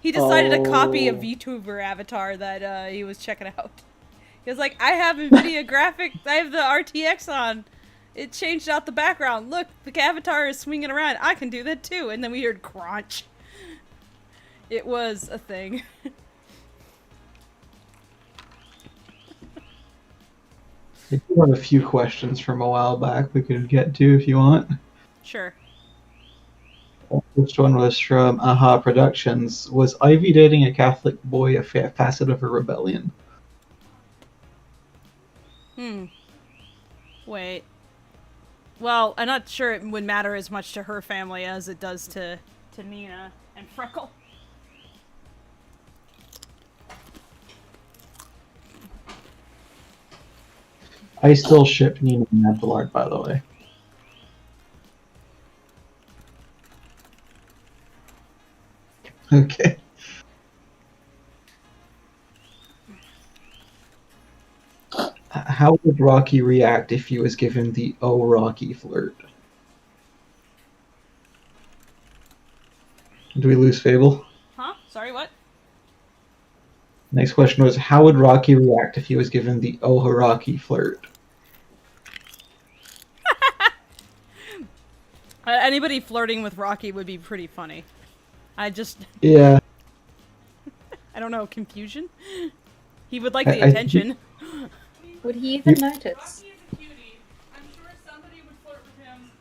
He decided to copy a Oh. VTuber avatar that he was checking out. He was like, I have NVIDIA graphic. I have the RTX on. It changed out the background. Look, the avatar is swinging around. I can do that too. And then we heard crunch. It was a thing. I do have a few questions from a while back we could get to if you want. Sure. First one was from Aha Productions. Was Ivy dating a Catholic boy a facet of her rebellion? Wait. Well, I'm not sure it would matter as much to her family as it does to Nina and Freckle. I still ship Nina and Abdelard, by the way. Okay. How would Rocky react if he was given the "Oh Rocky" flirt? Do we lose Fable? Huh? Sorry, what? Next question was, how would Rocky react if he was given the "Oh Rocky" flirt? Anybody flirting with Rocky would be pretty funny. Yeah. I don't know, confusion? He would like the I attention. Would he even notice? He is a cutie. I'm sure somebody would flirt with him.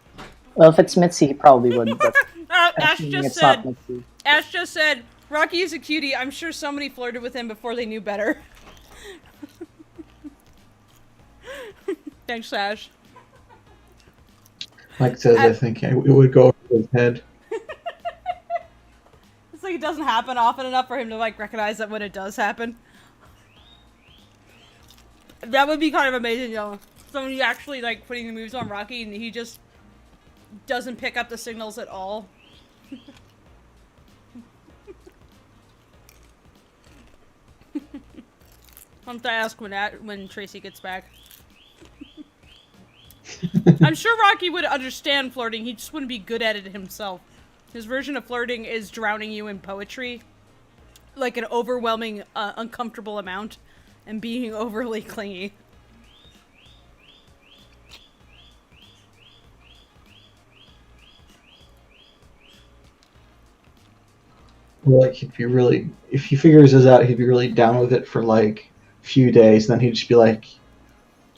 Well, if it's Mitzi, he probably would. But Ash assuming just it's not said, Mitzi. Ash just said, Rocky is a cutie. I'm sure somebody flirted with him before they knew better. Thanks, Sash. Mike says, I think it would go over his head. It's like it doesn't happen often enough for him to like recognize that when it does happen. That would be kind of amazing, though. Somebody actually like putting the moves on Rocky and he just doesn't pick up the signals at all. I'll have to ask when Tracy gets back. I'm sure Rocky would understand flirting, he just wouldn't be good at it himself. His version of flirting is drowning you in poetry. Like an overwhelming, uncomfortable amount. And being overly clingy. Like, if he figures this out, he'd be really down with it for like a few days. Then he'd just be like,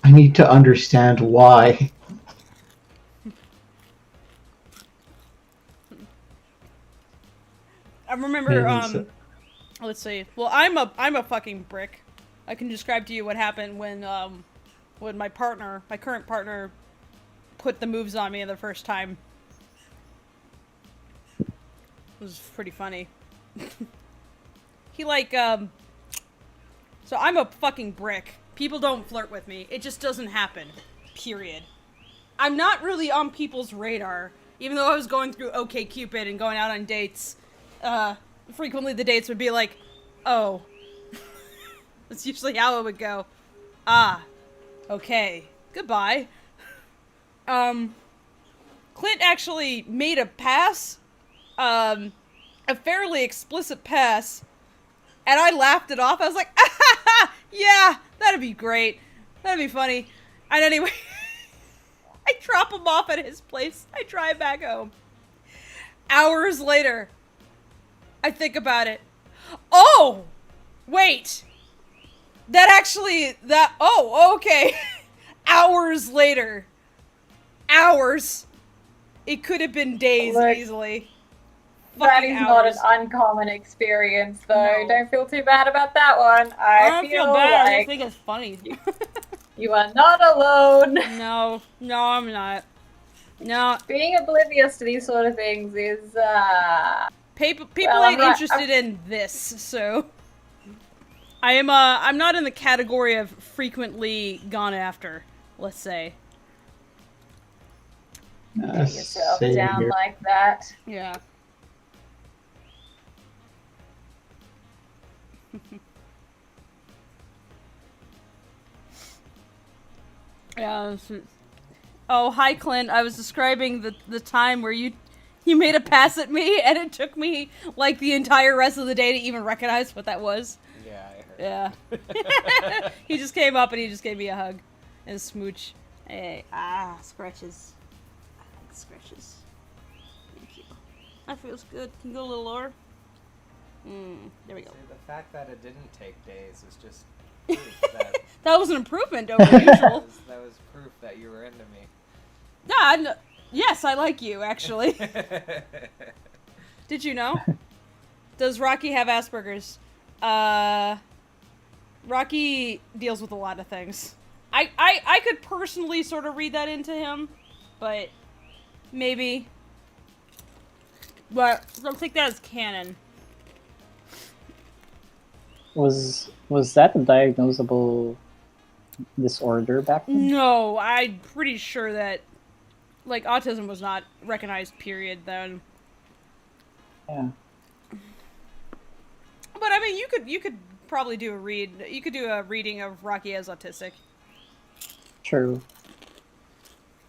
I need to understand why. I remember, let's see. Well, I'm a fucking brick. I can describe to you what happened when my current partner, put the moves on me the first time. It was pretty funny. He so I'm a fucking brick. People don't flirt with me. It just doesn't happen. Period. I'm not really on people's radar. Even though I was going through OkCupid and going out on dates, frequently the dates would be like, oh. That's usually how it would go. Ah. Okay. Goodbye. Clint actually made a pass. A fairly explicit pass. And I laughed it off. I was like, ah, yeah, that'd be great. That'd be funny. And anyway, I drop him off at his place. I drive back home. Hours later, I think about it. Oh! Wait! Oh, okay. Hours later. Hours. It could have been days easily. That is not an uncommon experience, though. No. Don't feel too bad about that one. I don't feel bad. Like I think it's funny. You are not alone. No, I'm not. No. Being oblivious to these sort of things is, People ain't interested in this, so... I'm not in the category of frequently gone after, let's say. Put yourself down here. Like that. Yeah. Yeah. Oh, hi, Clint. I was describing the time where you made a pass at me, and it took me like the entire rest of the day to even recognize what that was. Yeah, I heard. Yeah. He just came up and he just gave me a hug and a smooch. Hey, scratches. I like scratches. Thank you. That feels good. Can you go a little lower? There we go. See, the fact that it didn't take days is just proof that... That was an improvement over usual. That was proof that you were into me. Yeah, yes, I like you, actually. Did you know? Does Rocky have Asperger's? Rocky deals with a lot of things. I could personally sort of read that into him, but maybe. But don't take that as canon. Was that a diagnosable disorder back then? No, I'm pretty sure that like autism was not recognized, period, then. Yeah. But I mean, you could probably do a reading of Rocky as autistic. True.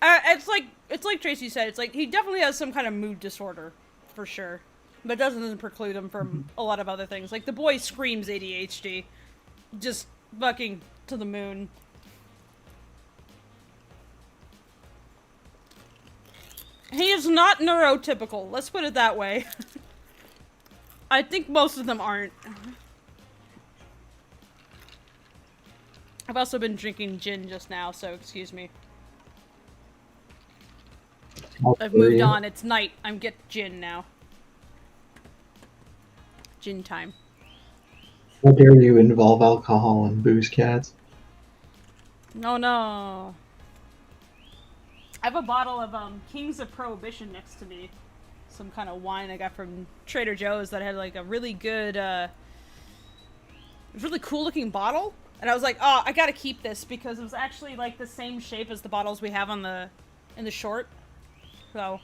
It's like Tracy said. It's like he definitely has some kind of mood disorder, for sure. But doesn't preclude him from a lot of other things. Like the boy screams ADHD, just fucking to the moon. He is not neurotypical. Let's put it that way. I think most of them aren't. I've also been drinking gin just now, so excuse me. I've moved on. It's night. I'm get gin now. Gin time. How dare you involve alcohol and booze, cats? No. have a bottle of Kings of Prohibition next to me. Some kind of wine I got from Trader Joe's that had like a really good, really cool looking bottle. And I was like, oh, I gotta keep this because it was actually like the same shape as the bottles we have in the short. So.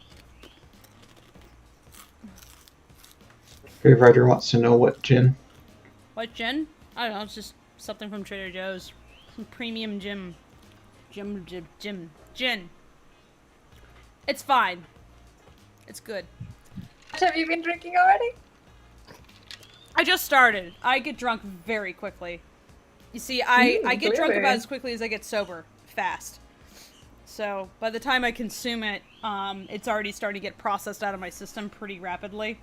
Grave Rider wants to know what gin. What gin? I don't know, it's just something from Trader Joe's. Some premium gin. Gin. It's fine. It's good. Have you been drinking already? I just started. I get drunk very quickly. You see, I get drunk about as quickly as I get sober. Fast. So, by the time I consume it, it's already starting to get processed out of my system pretty rapidly.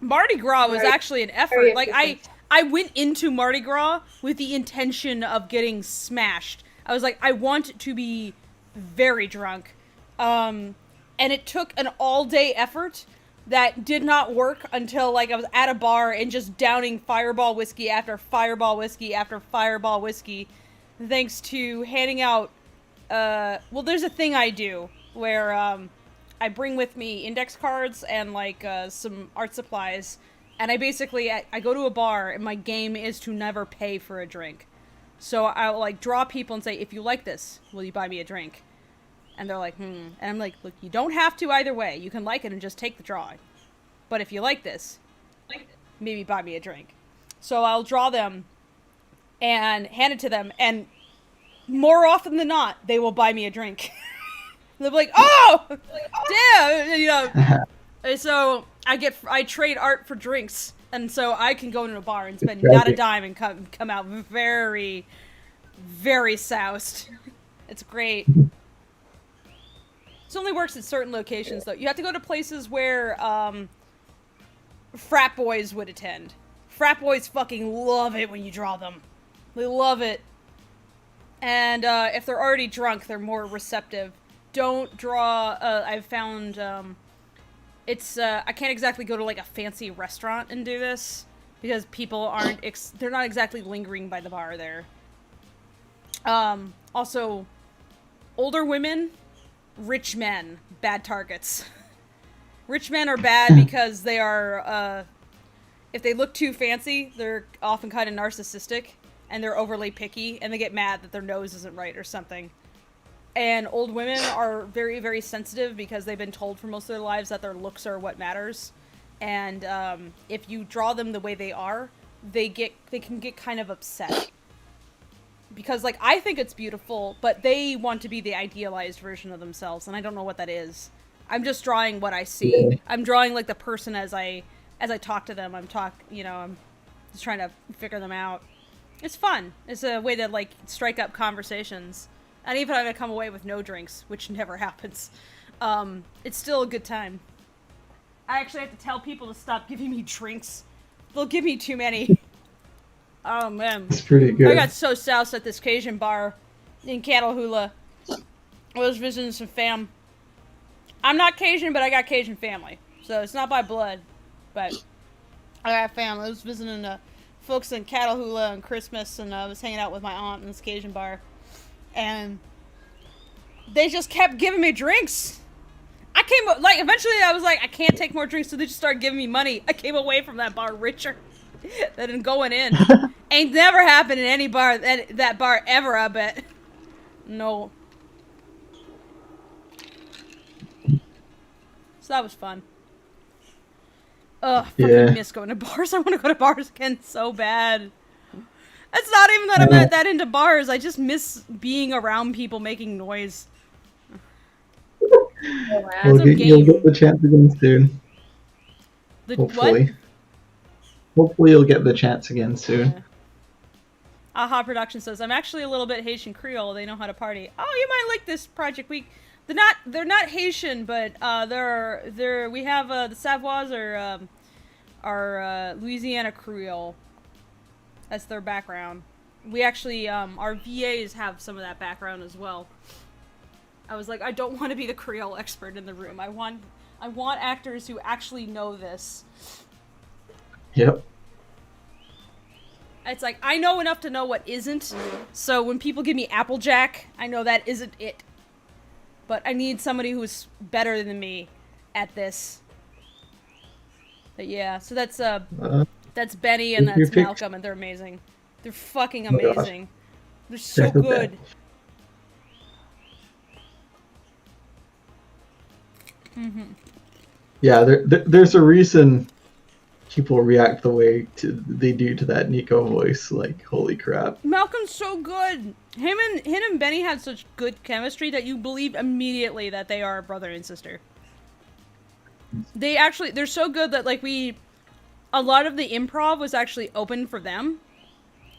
Mardi Gras was actually an effort. Like, I went into Mardi Gras with the intention of getting smashed. I was like, I want to be very drunk. And it took an all-day effort that did not work until, like, I was at a bar and just downing fireball whiskey after fireball whiskey after fireball whiskey, thanks to handing out, well, there's a thing I do where, I bring with me index cards and, like, some art supplies, and I basically, I go to a bar, and my game is to never pay for a drink. So I'll, like, draw people and say, if you like this, will you buy me a drink? And they're like, And I'm like, look, you don't have to either way. You can like it and just take the drawing. But if you like this, maybe buy me a drink. So I'll draw them and hand it to them, and more often than not, they will buy me a drink. They'll be like, oh, damn, you know. And so I trade art for drinks, and so I can go into a bar and spend not a dime and come out very, very soused. It's great. This only works at certain locations, though. You have to go to places where frat boys would attend. Frat boys fucking love it when you draw them. They love it. And if they're already drunk, they're more receptive. Don't draw, I've found, it's, I can't exactly go to, like, a fancy restaurant and do this, because people aren't, they're not exactly lingering by the bar there. Also, older women, rich men, bad targets. Rich men are bad because they are, if they look too fancy, they're often kind of narcissistic, and they're overly picky, and they get mad that their nose isn't right or something. And old women are very, very sensitive because they've been told for most of their lives that their looks are what matters. And if you draw them the way they are, they can get kind of upset. Because, like, I think it's beautiful, but they want to be the idealized version of themselves, and I don't know what that is. I'm just drawing what I see. Yeah. I'm drawing, like, the person as I talk to them. I'm just trying to figure them out. It's fun. It's a way to, like, strike up conversations. And even if I come away with no drinks, which never happens, it's still a good time. I actually have to tell people to stop giving me drinks. They'll give me too many. Oh, man. It's pretty good. I got so soused at this Cajun bar in Catalhula. I was visiting some fam. I'm not Cajun, but I got Cajun family. So it's not by blood, but I got family. I was visiting folks in Catalhula on Christmas, and I was hanging out with my aunt in this Cajun bar. And they just kept giving me drinks. Eventually I was like, I can't take more drinks, so they just started giving me money. I came away from that bar richer than going in. Ain't never happened in any bar, that bar ever, I bet. No. So that was fun. Ugh, fucking miss going to bars. I want to go to bars again so bad. It's not even that I'm not that into bars. I just miss being around people making noise. You'll get the chance again soon. Hopefully. What? Hopefully you'll get the chance again soon. Yeah. Aha Production says, I'm actually a little bit Haitian Creole. They know how to party. Oh, you might like this Project Week. They're not Haitian, but we have the Savoies are Louisiana Creole. That's their background. We actually, our VAs have some of that background as well. I was like, I don't want to be the Creole expert in the room. I want actors who actually know this. Yep. It's like, I know enough to know what isn't, so when people give me Applejack, I know that isn't it. but I need somebody who's better than me at this. But yeah, so that's Benny and You that's picked- Malcolm, and they're amazing. They're fucking Oh my gosh. amazing. They're so They're the good. best. Yeah, there's a reason people react the way they do to that Nico voice. Like, holy crap. Malcolm's so good. Him and Benny had such good chemistry that you believe immediately that they are brother and sister. They're so good that like a lot of the improv was actually open for them.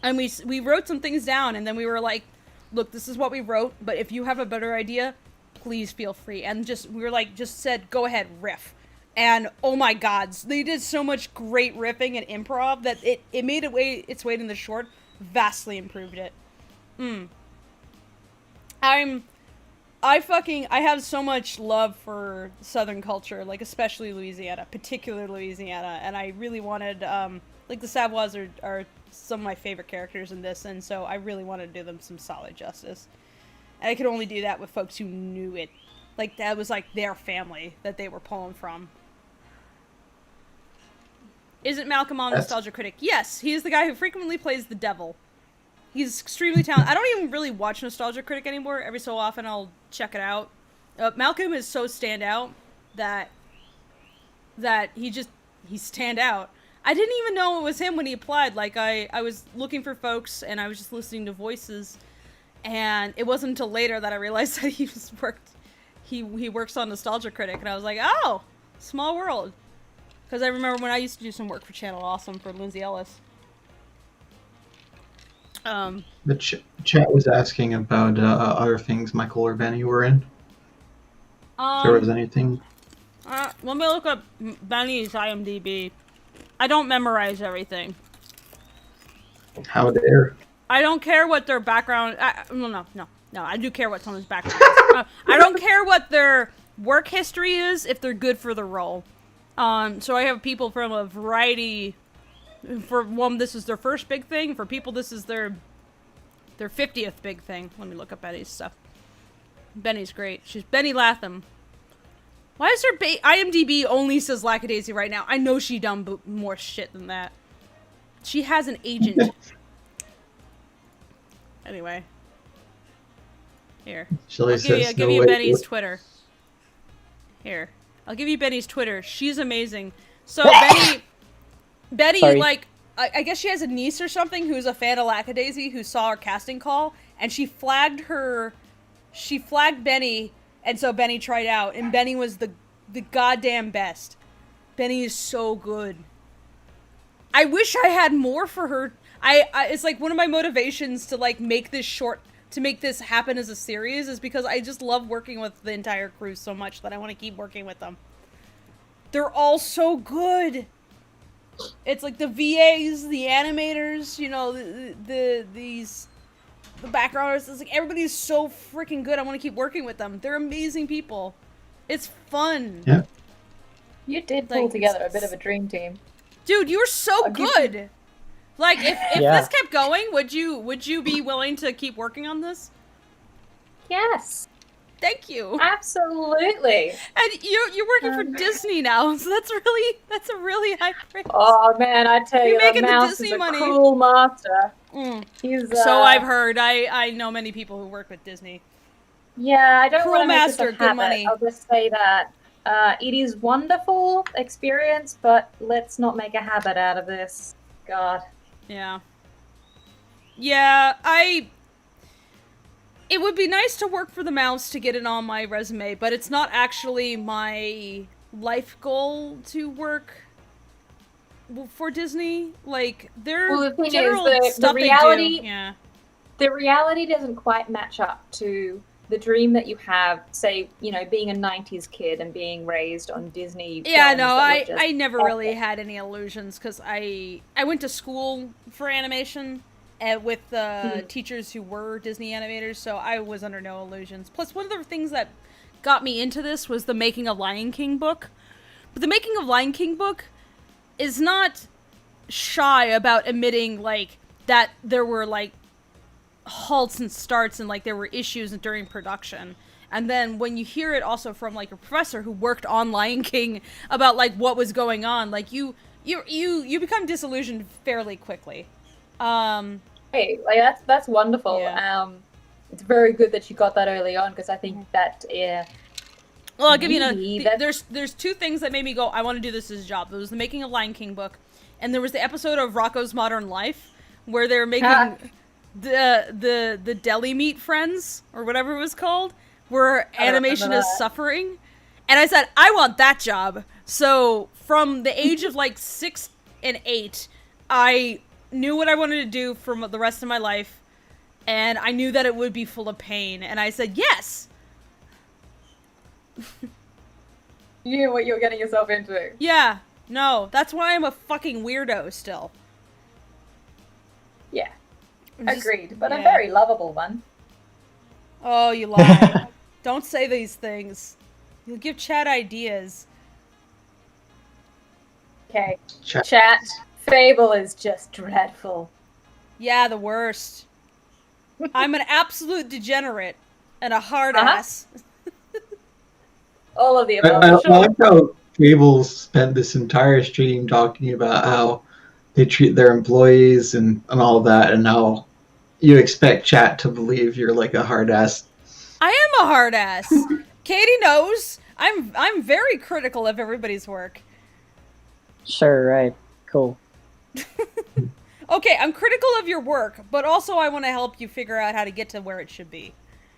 And we wrote some things down, and then we were like, look, this is what we wrote, but if you have a better idea, please feel free. And we were like, just said, go ahead, riff. And oh my god, they did so much great riffing and improv that it made its way in the short, vastly improved it. I have so much love for Southern culture, like especially Louisiana, particularly Louisiana, and I really wanted, like the Savoys are some of my favorite characters in this, and so I really wanted to do them some solid justice. And I could only do that with folks who knew it. Like, that was like their family that they were pulling from. Isn't Malcolm on Nostalgia Critic? Yes, he is the guy who frequently plays the devil. He's extremely talented. I don't even really watch Nostalgia Critic anymore. Every so often I'll check it out. Malcolm is so standout that he's stand out. I didn't even know it was him when he applied. Like, I was looking for folks, and I was just listening to voices, and it wasn't until later that I realized that he works on Nostalgia Critic, and I was like, oh, small world. Because I remember when I used to do some work for Channel Awesome for Lindsay Ellis. The chat was asking about other things Michael or Benny were in. If there was anything. Let me look up Benny's IMDb. I don't memorize everything. How dare. I don't care what their background... No, I do care what someone's background is. I don't care what their work history is if they're good for the role. So I have people from a variety... For one, this is their first big thing. For people, this is their 50th big thing. Let me look up Benny's stuff. Benny's great. She's Benny Latham. Why is her IMDb only says Lackadaisy right now? I know she done more shit than that. She has an agent. Anyway. Here. I'll give you Benny's Twitter. Here. I'll give you Benny's Twitter. She's amazing. So Benny, Sorry. like, I guess she has a niece or something who's a fan of Lackadaisy who saw our casting call, and she flagged Benny, and so Benny tried out, and Benny was the goddamn best. Benny is so good. I wish I had more for her. It's like one of my motivations to like make this happen as a series is because I just love working with the entire crew so much that I want to keep working with them. They're all so good. It's like the VAs, the animators, you know, the backgrounders. It's like everybody's so freaking good. I want to keep working with them. They're amazing people. It's fun. Yeah. You did pull together a bit of a dream team. Dude, you're so good. Like, if this kept going, would you be willing to keep working on this? Yes. Thank you. Absolutely. And you're working for Disney now, so that's a really high praise. Oh man, I tell you, making the the mouse Disney is a money. cruel master. He's So I've heard. I know many people who work with Disney. Yeah, I don't Cruel want to make this master, a good habit. money. I'll just say that it is wonderful experience, but let's not make a habit out of this. God. Yeah. Yeah, it would be nice to work for the mouse to get it on my resume, but it's not actually my life goal to work for Disney. Like, their Well, the thing general is, stuff the reality, they do. Yeah. the reality doesn't quite match up to the dream that you have, say, you know, being a 90s kid and being raised on Disney Yeah, films no, that were just I never epic. really had any illusions because I went to school for animation with teachers who were Disney animators, so I was under no illusions. Plus, one of the things that got me into this was the Making of Lion King book. But the Making of Lion King book is not shy about admitting, like, that there were, like, halts and starts and, like, there were issues during production. And then when you hear it also from like a professor who worked on Lion King about like what was going on, like you become disillusioned fairly quickly. Hey, like that's wonderful. Yeah. It's very good that you got that early on, because I think that Well, I'll give you maybe there's two things that made me go, I want to do this as a job. There was the making of Lion King book, and there was the episode of Rocko's Modern Life where they were making the deli meat friends or whatever it was called, where animation is suffering. And I said, I want that job. So from the age of like 6 and 8, I knew what I wanted to do for the rest of my life, and I knew that it would be full of pain, and I said yes. You knew what you were getting yourself into. Yeah, no, that's why I'm a fucking weirdo still. Yeah, agreed. But a very lovable one. Oh, you lie. Don't say these things. You'll give Chad ideas. Okay, Chat. Fable is just dreadful. Yeah, the worst. I'm an absolute degenerate and a hard ass. All of the I above. like how Fable spent this entire stream talking about how they treat their employees and all that, and how you expect chat to believe you're like a hard ass. I am a hard ass. Katie knows. I'm very critical of everybody's work. Sure, right. Cool. Okay, I'm critical of your work, but also I want to help you figure out how to get to where it should be.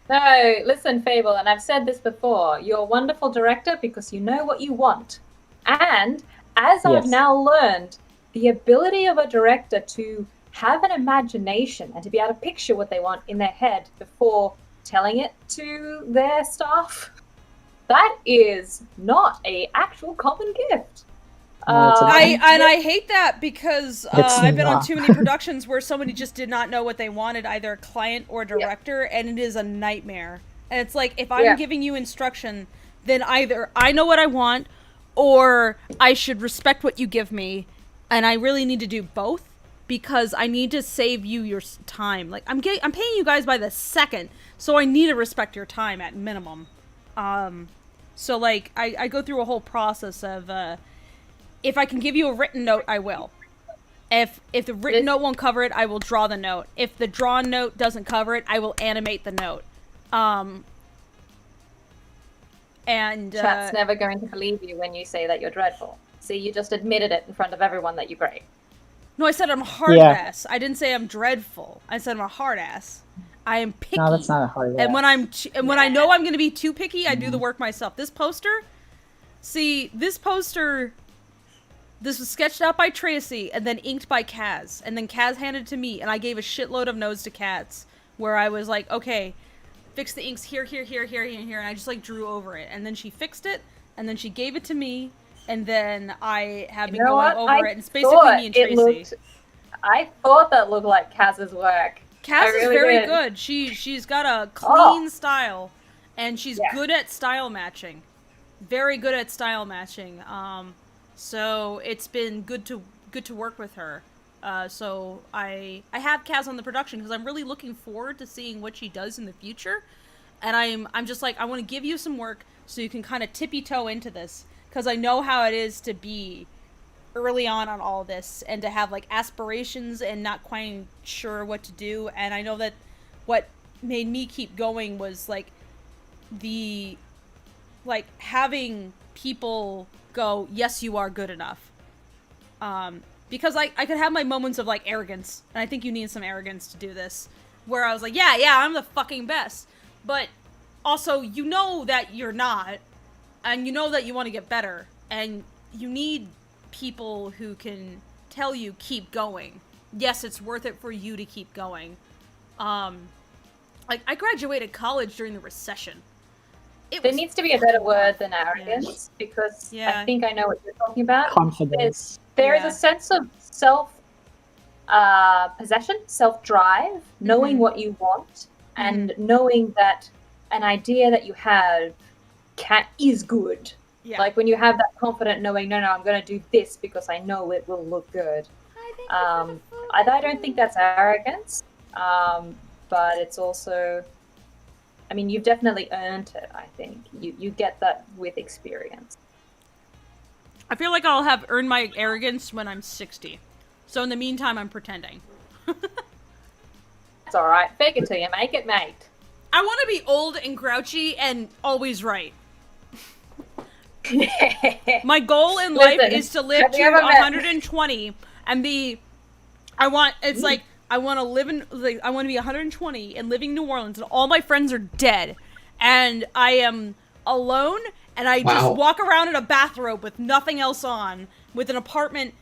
No, listen, Fable, and I've said this before, you're a wonderful director because you know what you want. And as I've now learned, the ability of a director to have an imagination and to be able to picture what they want in their head before telling it to their staff, that is not an actual common gift. I hate that because I've been on too many productions where somebody just did not know what they wanted, either a client or a director, and it is a nightmare. And it's like, if I'm giving you instruction, then either I know what I want, or I should respect what you give me, and I really need to do both, because I need to save you your time. Like, I'm paying you guys by the second, so I need to respect your time at minimum. So like, I go through a whole process of, if I can give you a written note, I will. If the written note won't cover it, I will draw the note. If the drawn note doesn't cover it, I will animate the note. And Chat's never going to believe you when you say that you're dreadful. See, you just admitted it in front of everyone that you're great. No, I said I'm a hard ass. I didn't say I'm dreadful. I said I'm a hard ass. I am picky. No, that's not a hard ass. And when I know I'm going to be too picky, I do the work myself. This poster, this was sketched out by Tracy and then inked by Kaz. And then Kaz handed it to me, and I gave a shitload of notes to Kaz, where I was like, okay, fix the inks here, here, here, here, here, here, and I just like drew over it. And then she fixed it, and then she gave it to me, and then I have been going over it, and it's basically me and Tracy. I thought that looked like Kaz's work. Kaz is very good. She's got a clean style, and she's good at style matching. Very good at style matching. So it's been good to work with her. So I have Kaz on the production because I'm really looking forward to seeing what she does in the future. And I'm just like, I want to give you some work so you can kind of tippy-toe into this, because I know how it is to be early on all this and to have like aspirations and not quite sure what to do. And I know that what made me keep going was like having people go, yes, you are good enough. Because I could have my moments of like arrogance, and I think you need some arrogance to do this, where I was like, yeah, I'm the fucking best. But also, you know that you're not, and you know that you want to get better, and you need people who can tell you keep going. Yes, it's worth it for you to keep going. Like, I graduated college during the recession. There needs to be a better word than arrogance, because I think I know what you're talking about. Confidence. There is a sense of self-possession, self-drive, knowing what you want, and knowing that an idea that you have is good. Yeah. Like when you have that confident knowing, no, I'm going to do this because I know it will look good. I don't think that's arrogance, but it's also I mean, you've definitely earned it, I think. You get that with experience. I feel like I'll have earned my arrogance when I'm 60. So in the meantime, I'm pretending. It's alright. Fake it till you make it, mate. I want to be old and grouchy and always right. My goal in life is to live to 120 and be... I want to be 120 and living in New Orleans, and all my friends are dead, and I am alone, and I just walk around in a bathrobe with nothing else on, with an apartment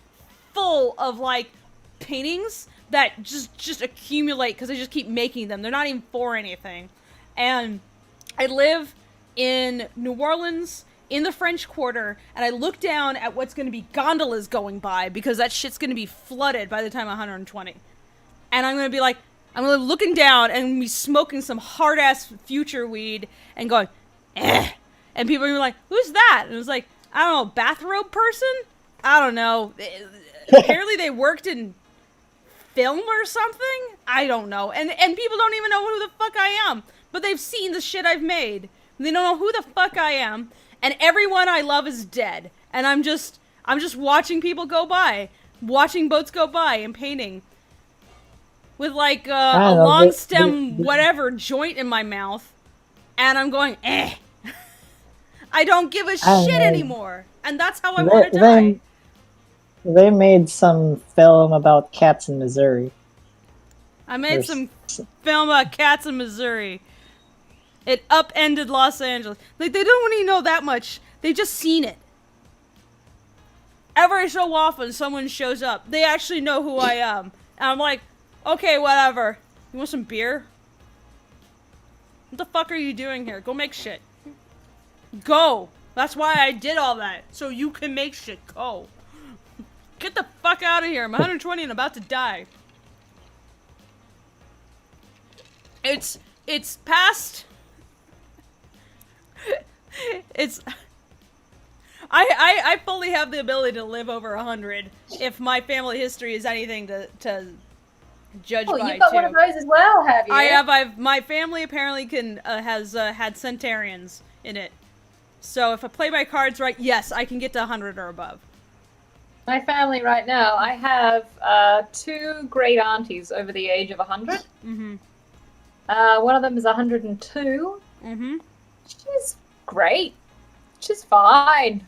full of like paintings that just accumulate because I just keep making them. They're not even for anything, and I live in New Orleans in the French Quarter, and I look down at what's going to be gondolas going by because that shit's going to be flooded by the time I'm 120. And I'm going to be like, I'm going to be looking down and be smoking some hard-ass future weed and going, eh. And people are going to be like, who's that? And it was like, I don't know, bathrobe person? I don't know. Apparently they worked in film or something? I don't know. And people don't even know who the fuck I am. But they've seen the shit I've made. They don't know who the fuck I am. And everyone I love is dead. And I'm just watching people go by. Watching boats go by and painting. With like a long stem whatever joint in my mouth. And I'm going, eh. I don't give a shit anymore. And that's how I want to die. They made some film about cats in Missouri. I made some film about cats in Missouri. It upended Los Angeles. Like, they don't even know that much. They've just seen it. Every so often, someone shows up. They actually know who I am. And I'm like, okay, whatever. You want some beer? What the fuck are you doing here? Go make shit. Go. That's why I did all that. So you can make shit. Go. Get the fuck out of here. I'm 120 and about to die. It's past... I fully have the ability to live over 100 if my family history is anything to judge by. You've got one of those as well, have you? My family apparently has had centenarians in it. So if I play my cards right, yes, I can get to 100 or above. My family right now, I have 2 great aunties over the age of 100. Mm-hmm. One of them is 102. Mm-hmm. She's great. She's fine.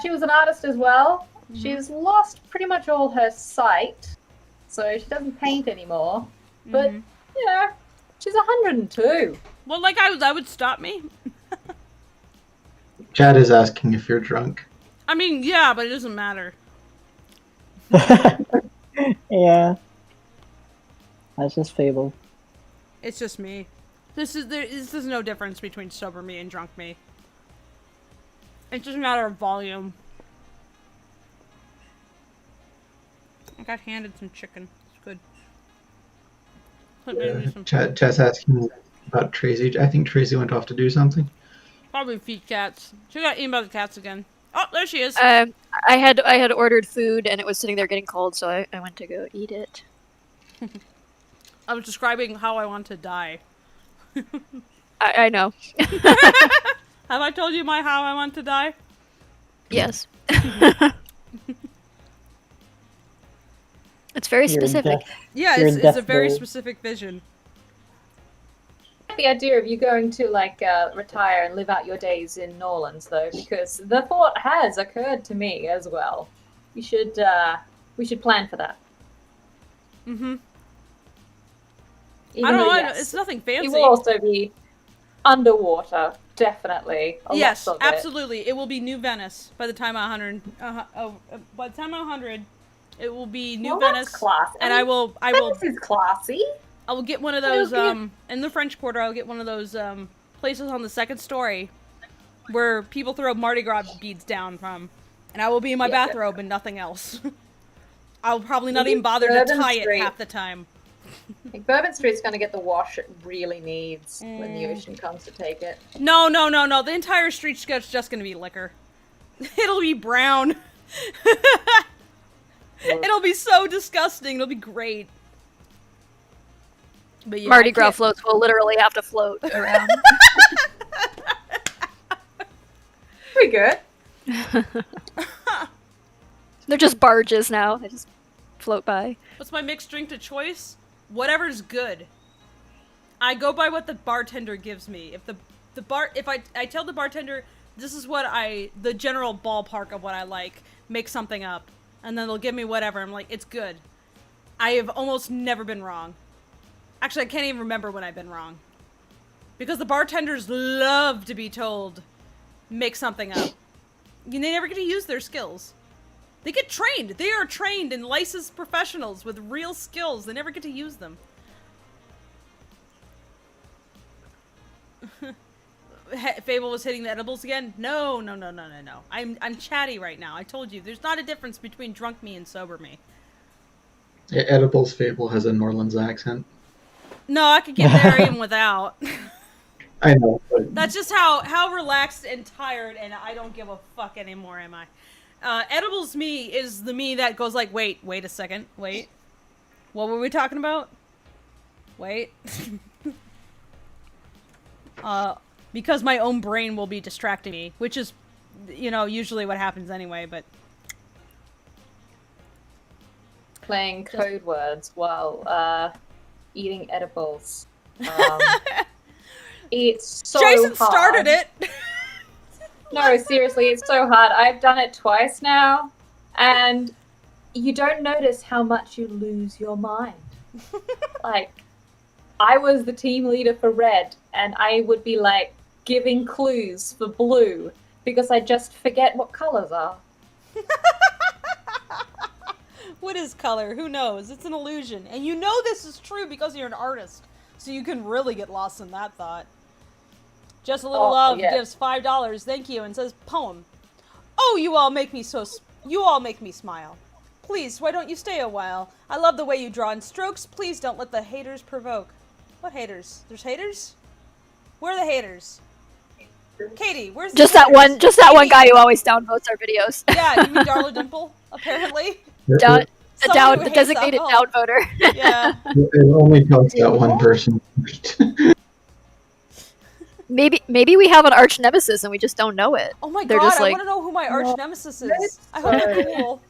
She was an artist as well. Mm-hmm. She's lost pretty much all her sight, so she doesn't paint anymore. But, you know, she's 102. Well, like, that would stop me. Chad is asking if you're drunk. I mean, yeah, but it doesn't matter. Yeah. That's just Fable. It's just me. This is no difference between sober me and drunk me. It's just a matter of volume. I got handed some chicken. It's good. Chad's asking about Tracy. I think Tracy went off to do something. Probably feed cats. She got eaten by the cats again. Oh, there she is. I had ordered food and it was sitting there getting cold, so I went to go eat it. I was describing how I want to die. I know. Have I told you how I want to die? Yes. It's very specific. Yeah, it's a very specific vision. The idea of you going to retire and live out your days in New Orleans, though, because the thought has occurred to me as well. We should plan for that. Mm-hmm. I don't know. Yes, it's nothing fancy. It will also be underwater, definitely. Yes, absolutely. It will be New Venice by the time I'm 100. By the time I'm 100, it will be New Venice. That's classy. And I will. Venice is classy. I will get one of those. In the French Quarter, I'll get one of those places on the second story where people throw Mardi Gras beads down from, and I will be in my bathrobe and nothing else. I'll probably not even bother to tie it half the time. I think Bourbon Street's going to get the wash it really needs when the ocean comes to take it. No. The entire street's just going to be liquor. It'll be brown. It'll be so disgusting. It'll be great. But yeah, Mardi I Gras can't- floats will literally have to float around. Pretty good. They're just barges now. They just float by. What's my mixed drink to choice? Whatever's good. I go by what the bartender gives me. If if I tell the bartender this is what the general ballpark of what I like, make something up, and then they'll give me whatever. I'm like, it's good. I have almost never been wrong. Actually, I can't even remember when I've been wrong. Because the bartenders love to be told, make something up. They never get to use their skills. They get trained. They are trained and licensed professionals with real skills. They never get to use them. Fable was hitting the edibles again? No. I'm chatty right now. I told you, there's not a difference between drunk me and sober me. Edibles Fable has a New Orleans accent. No, I could get there even without. I know, but That's just how relaxed and tired, and I don't give a fuck anymore, am I? Edibles me is the me that goes like, wait a second, wait. What were we talking about? Wait. Because my own brain will be distracting me, which is, usually what happens anyway, but... Playing code words while eating edibles. It's so Jason hard. started it! No, seriously, it's so hard. I've done it twice now, and you don't notice how much you lose your mind. Like, I was the team leader for red, and I would be like giving clues for blue because I just forget what colors are. What is color? Who knows? It's an illusion. And you know this is true because you're an artist. So you can really get lost in that thought. Just a little love gives $5. Thank you. And says poem. Oh, you all make me smile. Please, why don't you stay a while? I love the way you draw in strokes. Please don't let the haters provoke. What haters? There's haters? Where are the haters? Katie, where's the Just that one guy who always downvotes our videos. Yeah, you mean Darla Dimple, apparently. The Someone who hates designated alcohol. downvoter. Yeah. it only counts that one person. Maybe we have an arch nemesis and we just don't know it. Oh my They're god, just I like- want to know who my arch nemesis is. that's I hope they're fine. cool.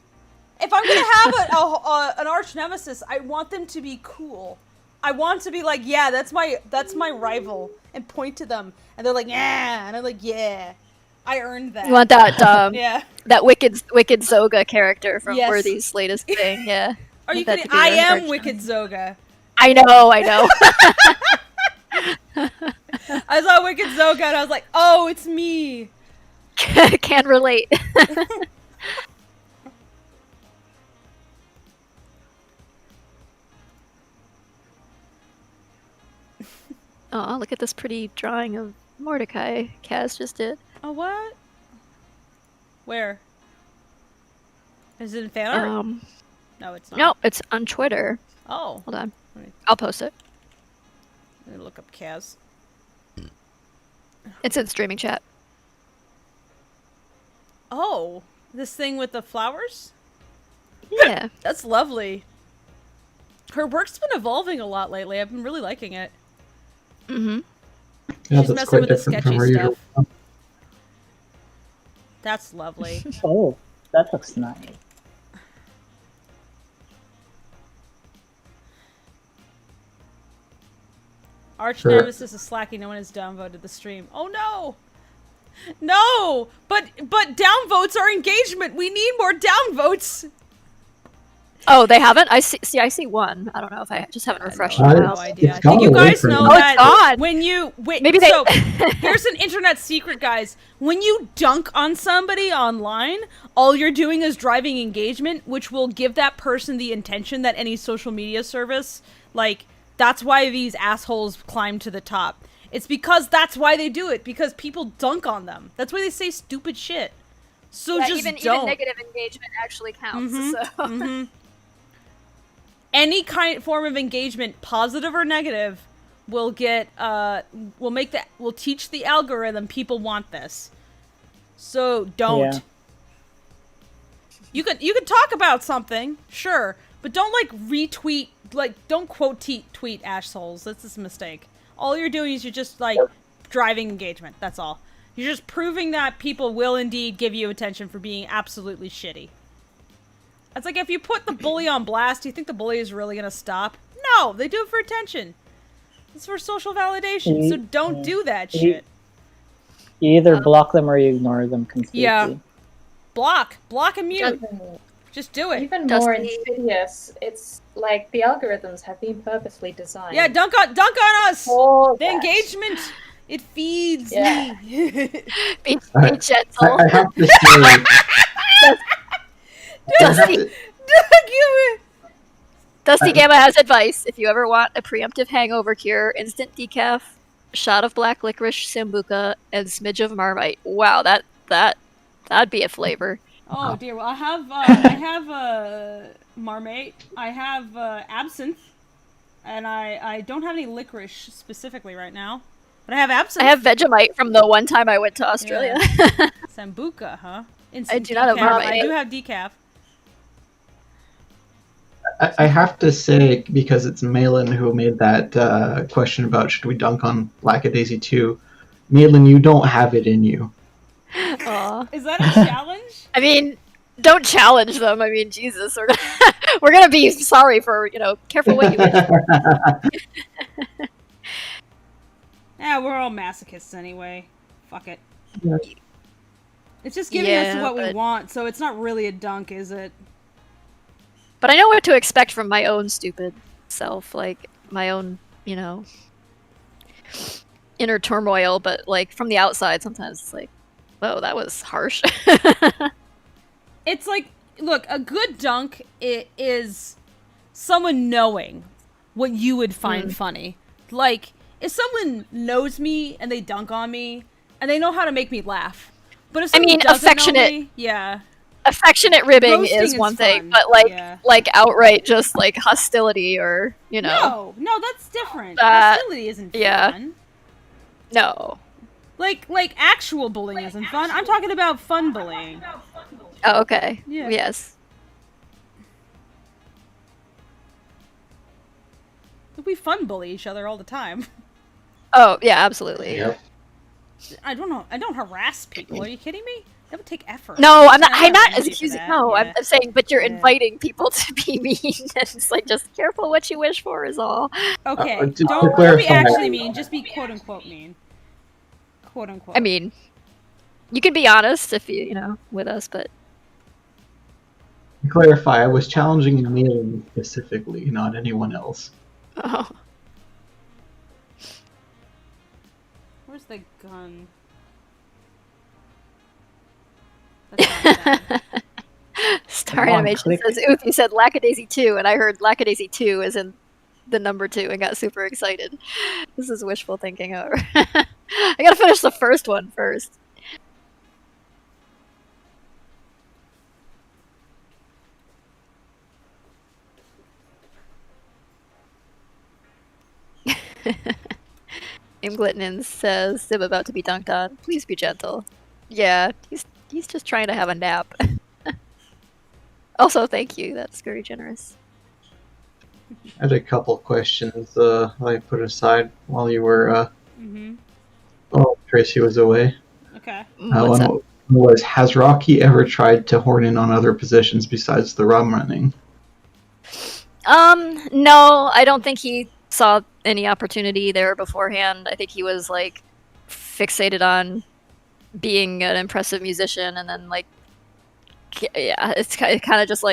If I'm gonna have an arch nemesis, I want them to be cool. I want to be like, yeah, that's my rival, and point to them, and they're like, yeah, and I'm like, yeah, I earned that. You want that yeah. that wicked Zoga character from Yes. Worthy's latest thing, yeah. Are you Want that kidding? to be I your am arch Wicked Zoga. I know. I saw Wicked Zoga and I was like, oh, it's me. Can relate. Oh, look at this pretty drawing of Mordecai Kaz just did. Oh, what? Where? Is it in fan art? No, it's not. No, it's on Twitter. Oh. Hold on. Let me- I'll post it. Let me look up Kaz. It's in streaming chat. Oh, this thing with the flowers? Yeah. That's lovely. Her work's been evolving a lot lately. I've been really liking it. Mm-hmm. Yeah, She's that's messing quite with the different sketchy from her usual. stuff. That's lovely. Oh, that looks nice. Arch Sure. Nemesis is slacking. No one has downvoted the stream. Oh no! No! But downvotes are engagement. We need more downvotes. Oh, they haven't? I see one. I don't know if I just haven't refreshed I it. have no idea. It's gone Did you away guys from know me. Oh, it's that gone. when you wait? Maybe they- So here's an internet secret, guys. When you dunk on somebody online, all you're doing is driving engagement, which will give that person the intention that any social media service, like, that's why these assholes climb to the top. It's because that's why they do it, because people dunk on them. That's why they say stupid shit. So Yeah, just even don't. negative engagement actually counts. Mhm, So mhm. Any form of engagement, positive or negative, will get will teach the algorithm people want this. So don't. Yeah. You could talk about something, sure, but But don't retweet, don't quote tweet Ash Souls. That's just a mistake. All you're doing is you're just driving engagement. That's all. You're just proving that people will indeed give you attention for being absolutely shitty. It's like if you put the bully on blast, do you think the bully is really gonna stop? No, they do it for attention. It's for social validation. So don't do that shit. You either block them or you ignore them completely. Yeah. Block and mute. Just do it. Even more insidious, it's like the algorithms have been purposely designed. Yeah, dunk on us. The engagement, it feeds me. Be gentle. I have to say, Dusty Gamma has advice. If you ever want a preemptive hangover cure, instant decaf, shot of black licorice, sambuca, and smidge of marmite. Wow, that'd be a flavor. Oh dear. Well, I have marmite. I have absinthe, and I don't have any licorice specifically right now, but I have absinthe. I have Vegemite from the one time I went to Australia. Yeah. Sambuca, huh? I do not have marmite. I do have decaf. I have to say, because it's Malin who made that question about should we dunk on Lackadaisy 2, Malin, you don't have it in you. Aww. Is that a challenge? I mean, don't challenge them. I mean, Jesus, we're gonna be sorry for, careful what you wish for. Yeah, we're all masochists anyway. Fuck it. Yeah. It's just giving us what we want, so it's not really a dunk, is it? But I know what to expect from my own stupid self, like my own, inner turmoil, but from the outside sometimes it's like, whoa, that was harsh. It's like, look, a good dunk is someone knowing what you would find funny. Like, if someone knows me and they dunk on me, and they know how to make me laugh. But if someone doesn't know me, yeah. Affectionate ribbing Roasting is one fun. thing, but outright just hostility or, No, that's different. Hostility isn't fun. No. Like actual bullying isn't fun. I'm talking about fun bullying. Oh, okay. Yeah. Yes. We fun bully each other all the time. Oh, yeah, absolutely. Yep. I don't know. I don't harass people. Are you kidding me? That would take effort. No, I'm not accusing. No, yeah. I'm saying, but you're inviting people to be mean. It's like, just careful what you wish for is all. Okay, to don't be actually mean. Just be quote unquote mean. Quote unquote. I mean, you can be honest if you with us, but. To clarify, I was challenging Malin specifically, not anyone else. Oh. Where's the gun? Star Animation says, "Oof, you said Lackadaisy 2, and I heard Lackadaisy 2 is in the number 2 and got super excited." This is wishful thinking, however. I gotta finish the first one first. Imglitnin says, "Sim about to be dunked on. Please be gentle." Yeah, he's just trying to have a nap. Also, thank you. That's very generous. I had a couple questions I put aside while you were. Oh, Tracy was away. Okay. What's up? One has Rocky ever tried to horn in on other positions besides the rum running? No, I don't think he saw any opportunity there beforehand. I think he was fixated on being an impressive musician, and then it kind of just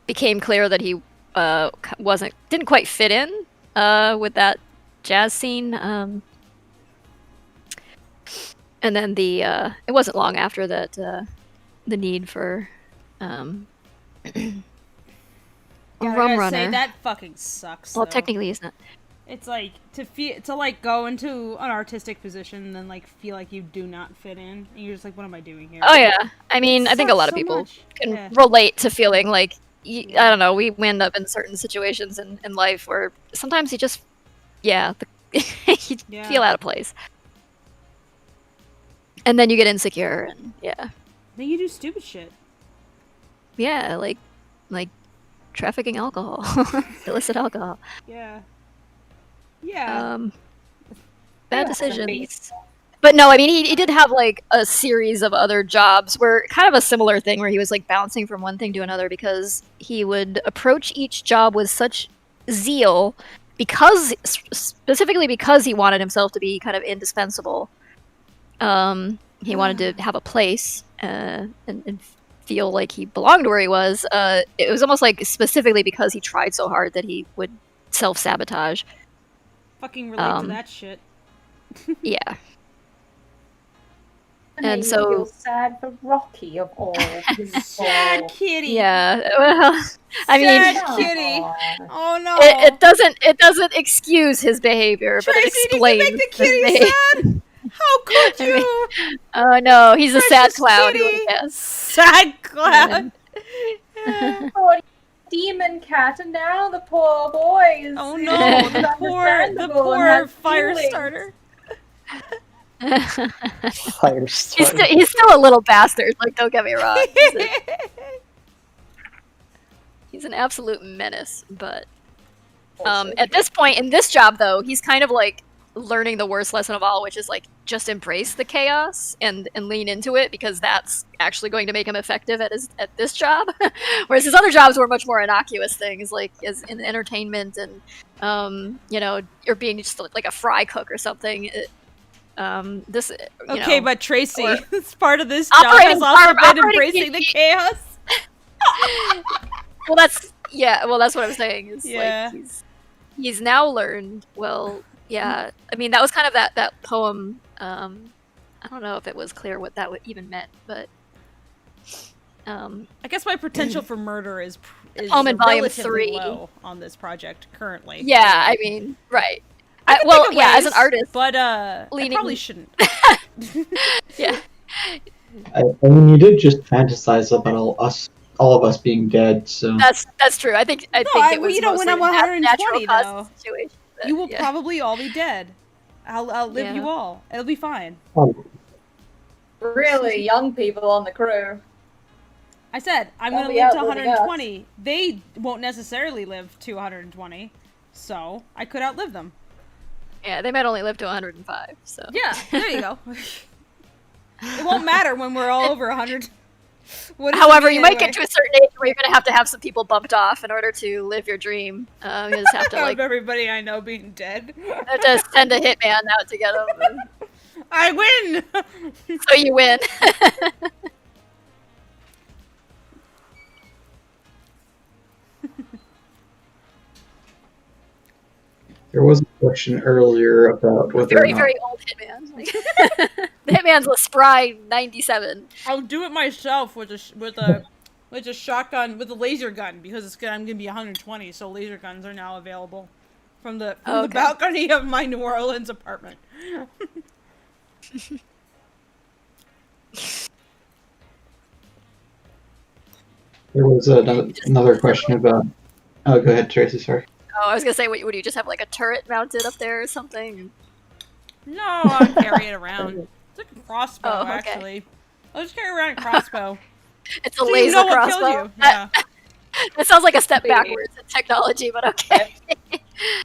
became clear that he didn't quite fit in with that jazz scene. And then it wasn't long after that the need for rum runner. Say, that fucking sucks. Well, though. technically, it's not. It's to go into an artistic position and then feel like you do not fit in, and you're just like, what am I doing here? Oh yeah, I mean, I think a lot of people can relate to feeling like I don't know. We end up in certain situations in life where sometimes you just you feel out of place, and then you get insecure, and then you do stupid shit. like trafficking alcohol, illicit alcohol. Yeah. Bad decisions. But no, I mean, he did have like a series of other jobs where kind of a similar thing where he was like bouncing from one thing to another because he would approach each job with such zeal specifically because he wanted himself to be kind of indispensable. He wanted to have a place and feel like he belonged where he was. It was almost like specifically because he tried so hard that he would self-sabotage. Fucking relate to that shit. Yeah. And so feel sad for Rocky of all people. Sad kitty. Yeah. Well, I mean, sad kitty. Oh no. It doesn't excuse his behavior, Tracy, but it explains. Did you make the kitty sad? How could you? Oh no, he's a sad Precious cloud. kitty. Yes. Sad cloud. Poor demon cat, and now the poor boy is. Oh no, the poor fire starter. Fire starter. He's still a little bastard. Like, don't get me wrong. He's an absolute menace. But at this point in this job, though, he's kind of like learning the worst lesson of all, which is like just embrace the chaos and lean into it, because that's actually going to make him effective at this job. Whereas his other jobs were much more innocuous things, like as in entertainment and you're being just like a fry cook or something. But Tracy, it's part of this job has also been embracing the chaos. Well, that's what I'm saying. Is like he's now learned. Well, yeah. I mean, that was kind of that poem. I don't know if it was clear what that even meant, but I guess my potential for murder is poem in volume relatively 3 low on this project currently. Yeah, I mean, right. As an artist, but I probably shouldn't. Yeah. I mean, you did just fantasize about all of us being dead, so that's true. I think it was when I'm 120 though, situation, but, you will probably all be dead. I'll outlive you all. It'll be fine. Really young people on the crew. I said I'm going to live to 120. They won't necessarily live to 120, so I could outlive them. Yeah, they might only live to 105. So yeah, there you go. It won't matter when we're all over 100. However, you might get to a certain age where you're going to have some people bumped off in order to live your dream. You just have to like everybody I know being dead. Just send a hitman out to get them. I win. So you win. There was a question earlier about whether very, very old hitman. The hitman's a spry 97. I'll do it myself with a shotgun, with a laser gun, because I'm gonna be 120. So laser guns are now available from the balcony of my New Orleans apartment. There was another question about. Oh, go ahead, Tracy. Sorry. Oh, I was gonna say, what do you just have like a turret mounted up there or something? No, I'll carry it around. It's like a crossbow, actually. I'll just carry around a crossbow. It's a laser crossbow. Kill you. Yeah. That sounds like a step backwards in technology, but okay.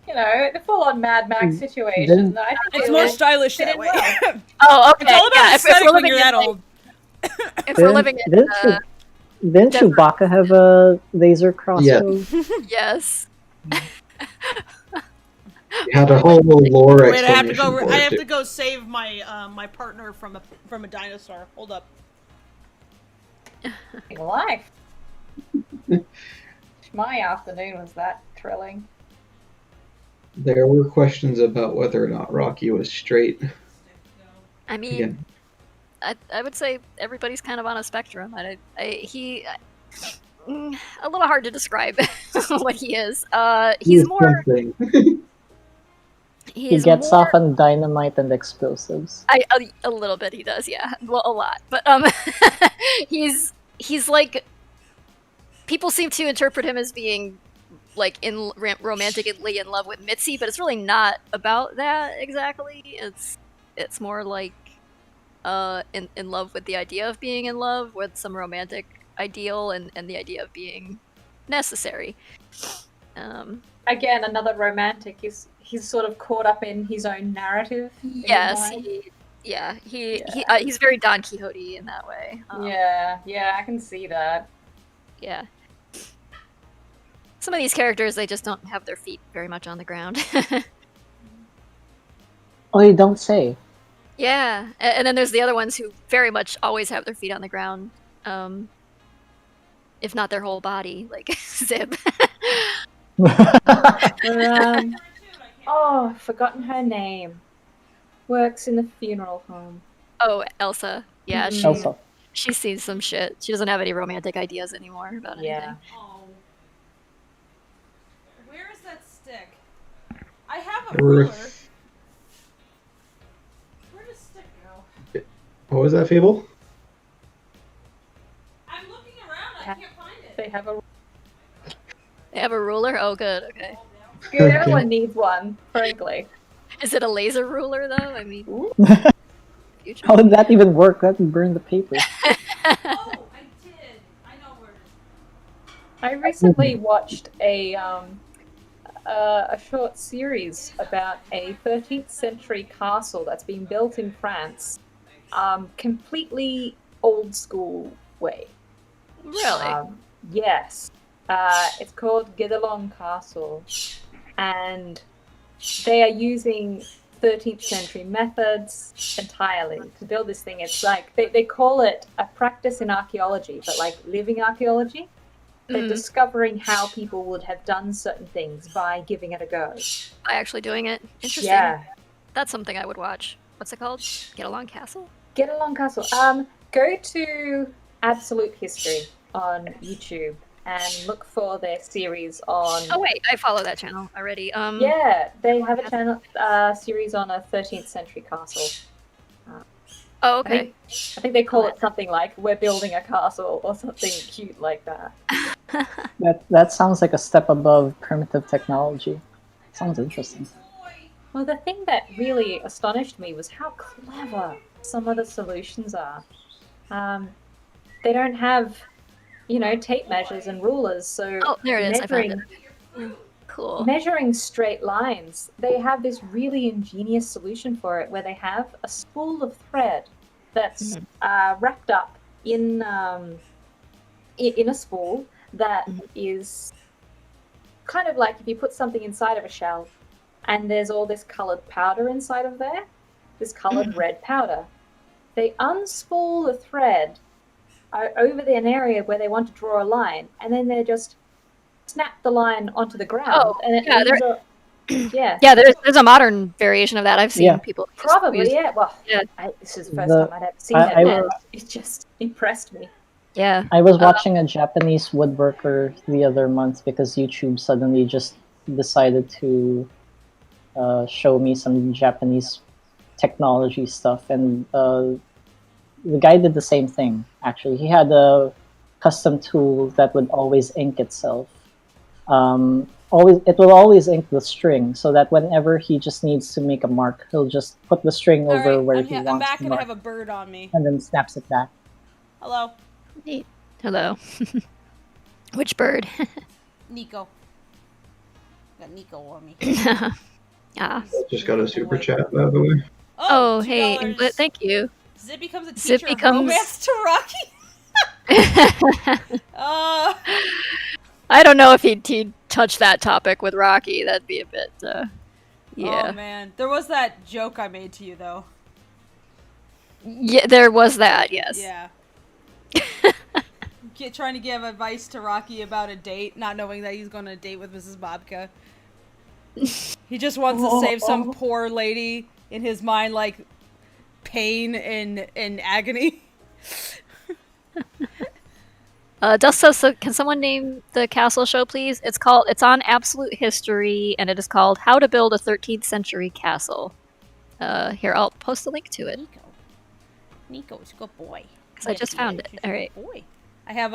The full-on Mad Max situation. It's more stylish that way. Oh, okay. It's all about aesthetic when you're that old. If we're living in didn't Chewbacca have a laser crossbow? Yeah. Yes. You had a whole lore explanation. I have to go save my my partner from a dinosaur. Hold up. Life. My afternoon was that thrilling. There were questions about whether or not Rocky was straight. I mean, I would say everybody's kind of on a spectrum. He a little hard to describe what he is. He's more. He gets off on dynamite and explosives. A little bit he does, yeah. Well, a lot. But he's like, people seem to interpret him as being like romantically in love with Mitzi, but it's really not about that exactly. It's more like in love with the idea of being in love with some romantic ideal and the idea of being necessary. Again, another romantic. He's sort of caught up in his own narrative. In his Yes, mind. he's very Don Quixote in that way. Yeah, I can see that. Yeah. Some of these characters, they just don't have their feet very much on the ground. Oh, you don't say. Yeah, and then there's the other ones who very much always have their feet on the ground, if not their whole body, like Zib. Oh, I've forgotten her name. Works in the funeral home. Oh, Elsa. Yeah, Elsa. she's seen some shit. She doesn't have any romantic ideas anymore about anything. Oh. Where is that stick? I have a ruler. Where does stick go? What was that, Fable? I'm looking around. I can't find it. They have a. They have a ruler? Oh, good, okay. Good, everyone needs one, frankly. Is it a laser ruler, though? I mean... How would that even work? That would burn the paper. Oh, I did. I know where it is. I recently watched a short series about a 13th century castle that's been built in France, completely old school way. Really? Yes. It's called Guédelon Castle, and they are using 13th century methods entirely to build this thing. It's like they call it a practice in archaeology, but like living archaeology. They're discovering how people would have done certain things by giving it a go. By actually doing it? Interesting. Yeah. That's something I would watch. What's it called? Get Along Castle? Guédelon Castle. Go to Absolute History on YouTube and look for their series on... Oh wait, I follow that channel already. Yeah, they have a channel series on a 13th century castle. Oh, okay. I think they call it something like "We're building a castle" or something cute like that. That sounds like a step above primitive technology. Sounds interesting. Well, the thing that really astonished me was how clever some of the solutions are. They don't have, tape measures and rulers, so there it is. I found it. Cool. Measuring straight lines, they have this really ingenious solution for it, where they have a spool of thread that's wrapped up in a spool that is kind of like if you put something inside of a shell, and there's all this coloured powder inside of there, this coloured red powder. They unspool the thread over an area where they want to draw a line, and then they just snap the line onto the ground. And there's a modern variation of that. I've seen people probably use. Well, this is the first time I'd ever seen it, and it just impressed me. Yeah, I was watching a Japanese woodworker the other month because YouTube suddenly just decided to show me some Japanese technology stuff, and the guy did the same thing. Actually, he had a custom tool that would always ink itself. It will always ink the string, so that whenever he just needs to make a mark, he'll just put the string over where he wants I'm back to and mark, I have a bird on me. and then snaps it back. Hello. Neat. Hello. Which bird? Nico. Got Nico on me. Just got a super chat, by the way. Oh, hey, Inglet, thank you. Zip becomes a teacher of romance to Rocky. I don't know if he'd touch that topic with Rocky. That'd be a bit, yeah. Oh, man. There was that joke I made to you, though. Yeah, there was that, yes. Yeah. Trying to give advice to Rocky about a date, not knowing that he's going on a date with Mrs. Bobka. He just wants to save some poor lady in his mind, like, pain and agony. Dust says, so can someone name the castle show, please? It's on Absolute History, and it is called How to Build a 13th Century Castle. Here, I'll post a link to it. Nico's a good boy. Because I just found it. All right. Boy. I have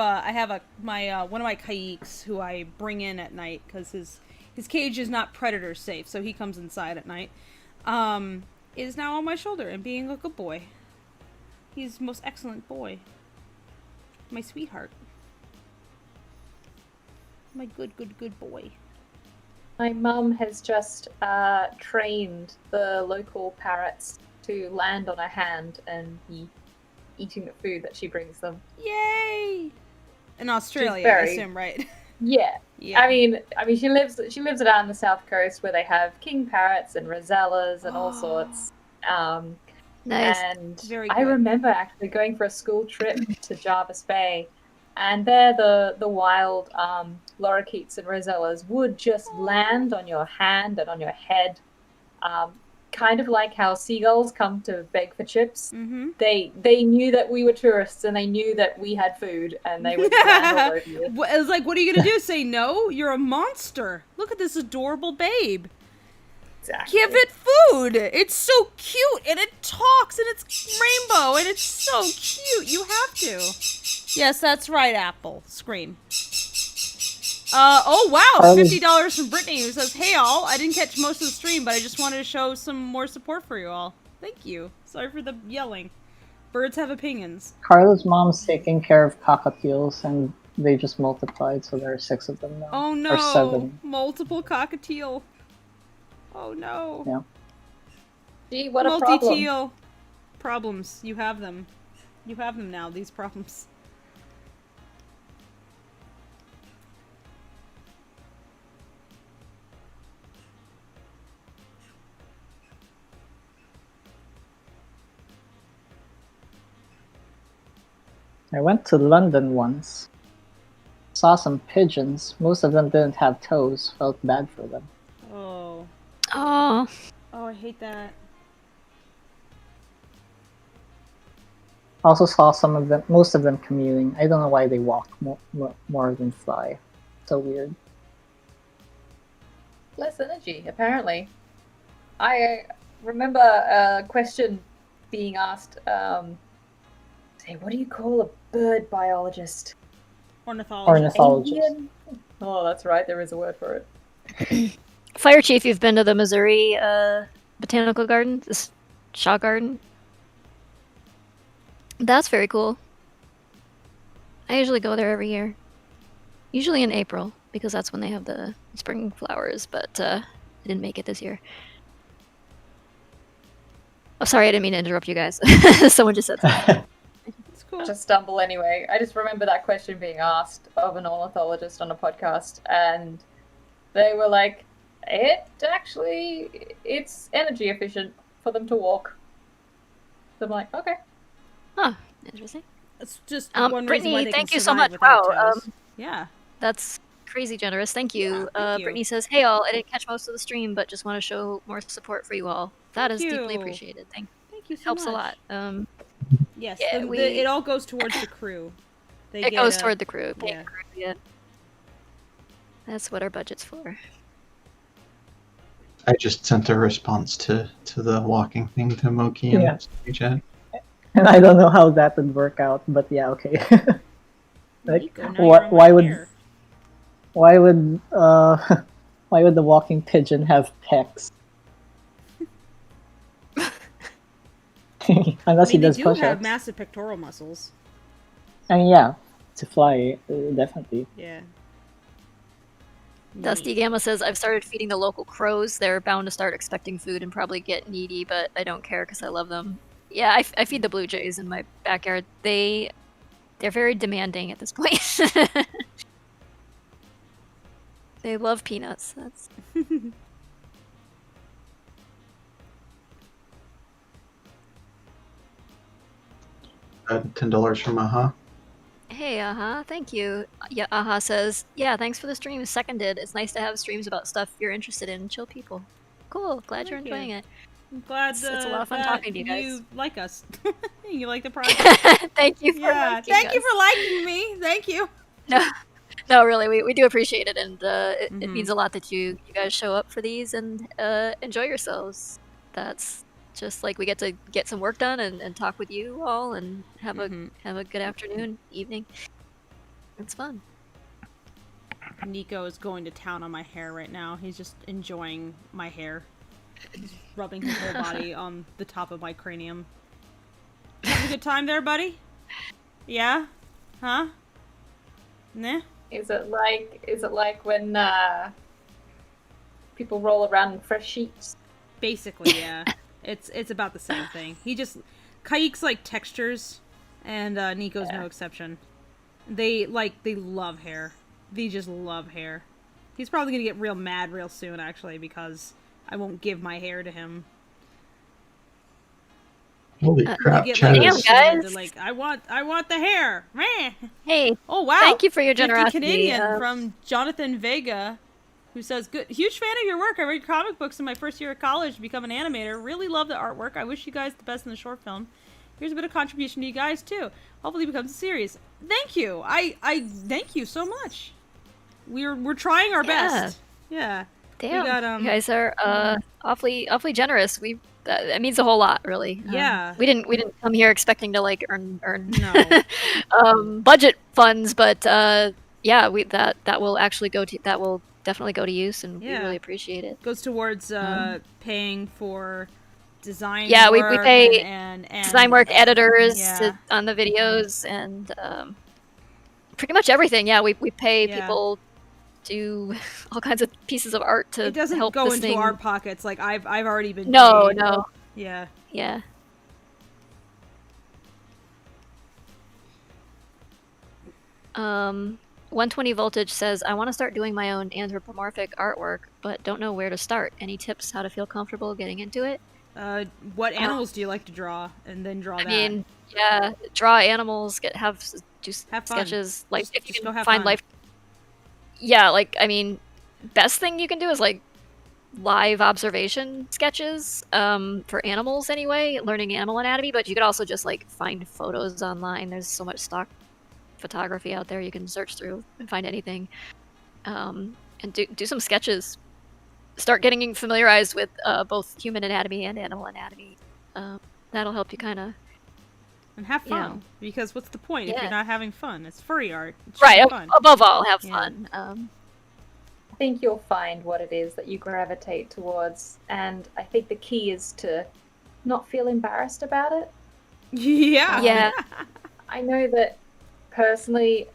my one of my kaiques who I bring in at night because his cage is not predator safe, so he comes inside at night. Is now on my shoulder and being a good boy. He's the most excellent boy. My sweetheart. My good boy. My mum has just trained the local parrots to land on a hand and be eating the food that she brings them. Yay! In Australia, very- I assume, right? Yeah. Yeah. I mean, she lives down the south coast where they have king parrots and rosellas and all sorts. Nice. And Very I good. remember actually going for a school trip to Jarvis Bay, and there the wild lorikeets and rosellas would just land on your hand and on your head, kind of like how seagulls come to beg for chips. Mm-hmm. They knew that we were tourists and they knew that we had food, and they would land all over you. It was like, what are you gonna do? Say no? You're a monster. Look at this adorable babe. Exactly. Give it food. It's so cute, and it talks, and it's rainbow, and it's so cute. You have to. Yes, that's right, Apple. Scream. Oh wow, $50 from Brittany, who says, "Hey all, I didn't catch most of the stream, but I just wanted to show some more support for you all. Thank you. Sorry for the yelling. Birds have opinions." Carla's mom's taking care of cockatiels, and they just multiplied, so there are 6 of them now. Oh no, Or 7. multiple cockatiel. Oh no. Yeah. Gee, what a problem. Multi-teal. Problems. You have them. You have them now, these problems. I went to London once. Saw some pigeons. Most of them didn't have toes. Felt bad for them. Oh. Oh, Oh, I hate that. Also saw most of them commuting. I don't know why they walk more than fly. So weird. Less energy, apparently. I remember a question being asked, say, what do you call a bird biologist? Ornithologist. Avian? Oh, that's right, there is a word for it. Fire Chief, you've been to the Missouri Botanical Garden? This Shaw Garden? That's very cool. I usually go there every year. Usually in April, because that's when they have the spring flowers, but I didn't make it this year. Oh, sorry, I didn't mean to interrupt you guys. Someone just said something. It's cool. Just stumble anyway. I just remember that question being asked of an ornithologist on a podcast, and they were like, it's energy efficient for them to walk. So I'm like, okay. Huh, interesting. It's just one reason Brittany, why they thank can you so survive much. without Wow, toes. Yeah. That's crazy generous. Thank you. Yeah, thank you. Brittany says, "Hey all, I didn't catch most of the stream, but just want to show more support for you all. That Thank is deeply you. appreciated. Thank Thank you so helps much. a lot. Yes, Yeah, it all goes towards the crew. They It get goes toward the crew. yeah. Paying crew, yeah. That's what our budget's for. I just sent a response to the walking thing to Moki in Yeah. the chat. And I don't know how that would work out, but yeah, okay. Like, Nico, now you're on my why would hair. why would why would the walking pigeon have pecs? Unless I he mean, does they do have push-ups. massive pectoral muscles. I mean, yeah, to fly, definitely. Yeah. Dusty Gamma says, I've started feeding the local crows. They're bound to start expecting food and probably get needy, but I don't care because I love them. Yeah, I feed the blue jays in my backyard. They're very demanding at this point. They love peanuts. That's $10 from Aha. Hey, thank you. Yeah, says, yeah, thanks for the stream. Seconded. It's nice to have streams about stuff you're interested in. Chill people. Cool. Glad you're Thank you. enjoying it. I'm glad It's a lot of fun that talking to you guys. You like us. You like the project. Thank you for Yeah. liking Thank you us. for liking me. Thank you. No, really, we do appreciate it, and it Mhm. means a lot that you guys show up for these and enjoy yourselves. That's just like we get to get some work done and talk with you all and have a good afternoon, evening. It's fun. Nico is going to town on my hair right now. He's just enjoying my hair. He's rubbing his whole body on the top of my cranium. Having a good time there, buddy? Yeah? Huh? Nah? Is it like when people roll around in fresh sheets? Basically, yeah. It's about the same thing. Kaik's like textures, and Nico's no exception. They love hair. They just love hair. He's probably gonna get real mad real soon, actually, because I won't give my hair to him. Holy crap, They get, chat like, Damn, is- guys. They're like, I want the hair. Meh. Hey, Oh wow! thank you for your 50 generosity. Canadian from Jonathan Vega, who says, "Good, huge fan of your work. I read comic books in my first year of college to become an animator. Really love the artwork. I wish you guys the best in the short film. Here's a bit of contribution to you guys too. Hopefully, it becomes a series. Thank you. I thank you so much. We're trying our best. Yeah. Damn, We got, you guys are awfully generous. That means a whole lot, really. Yeah. We didn't come here expecting to like earn No. budget funds, but yeah, that will actually that will definitely go to use, and we Yeah. really appreciate it. Goes towards paying for design. Yeah, we work pay and design work, editors yeah. on the videos, and pretty much everything. Yeah, we pay Yeah. people do all kinds of pieces of art to It doesn't help go this into thing. our pockets. Like I've already been. No, paid. no. Yeah. Yeah. Um, 120 Voltage says, I want to start doing my own anthropomorphic artwork, but don't know where to start. Any tips how to feel comfortable getting into it? What animals do you like to draw, and then draw I that? mean, yeah, draw animals, do Have fun. sketches. Like, Just- if you just can go have find fun. life. Yeah, like, I mean, best thing you can do is like live observation sketches for animals anyway, learning animal anatomy, but you could also just like find photos online. There's so much stock photography out there you can search through and find anything, and do some sketches. Start getting familiarized with both human anatomy and animal anatomy. That'll help you kind of and have fun, yeah. because what's the point if Yeah. you're not having fun? It's furry art. It should right be fun. above all have Yeah. fun. I think you'll find what it is that you gravitate towards, and I think the key is to not feel embarrassed about it. Yeah. Yeah. I know that personally,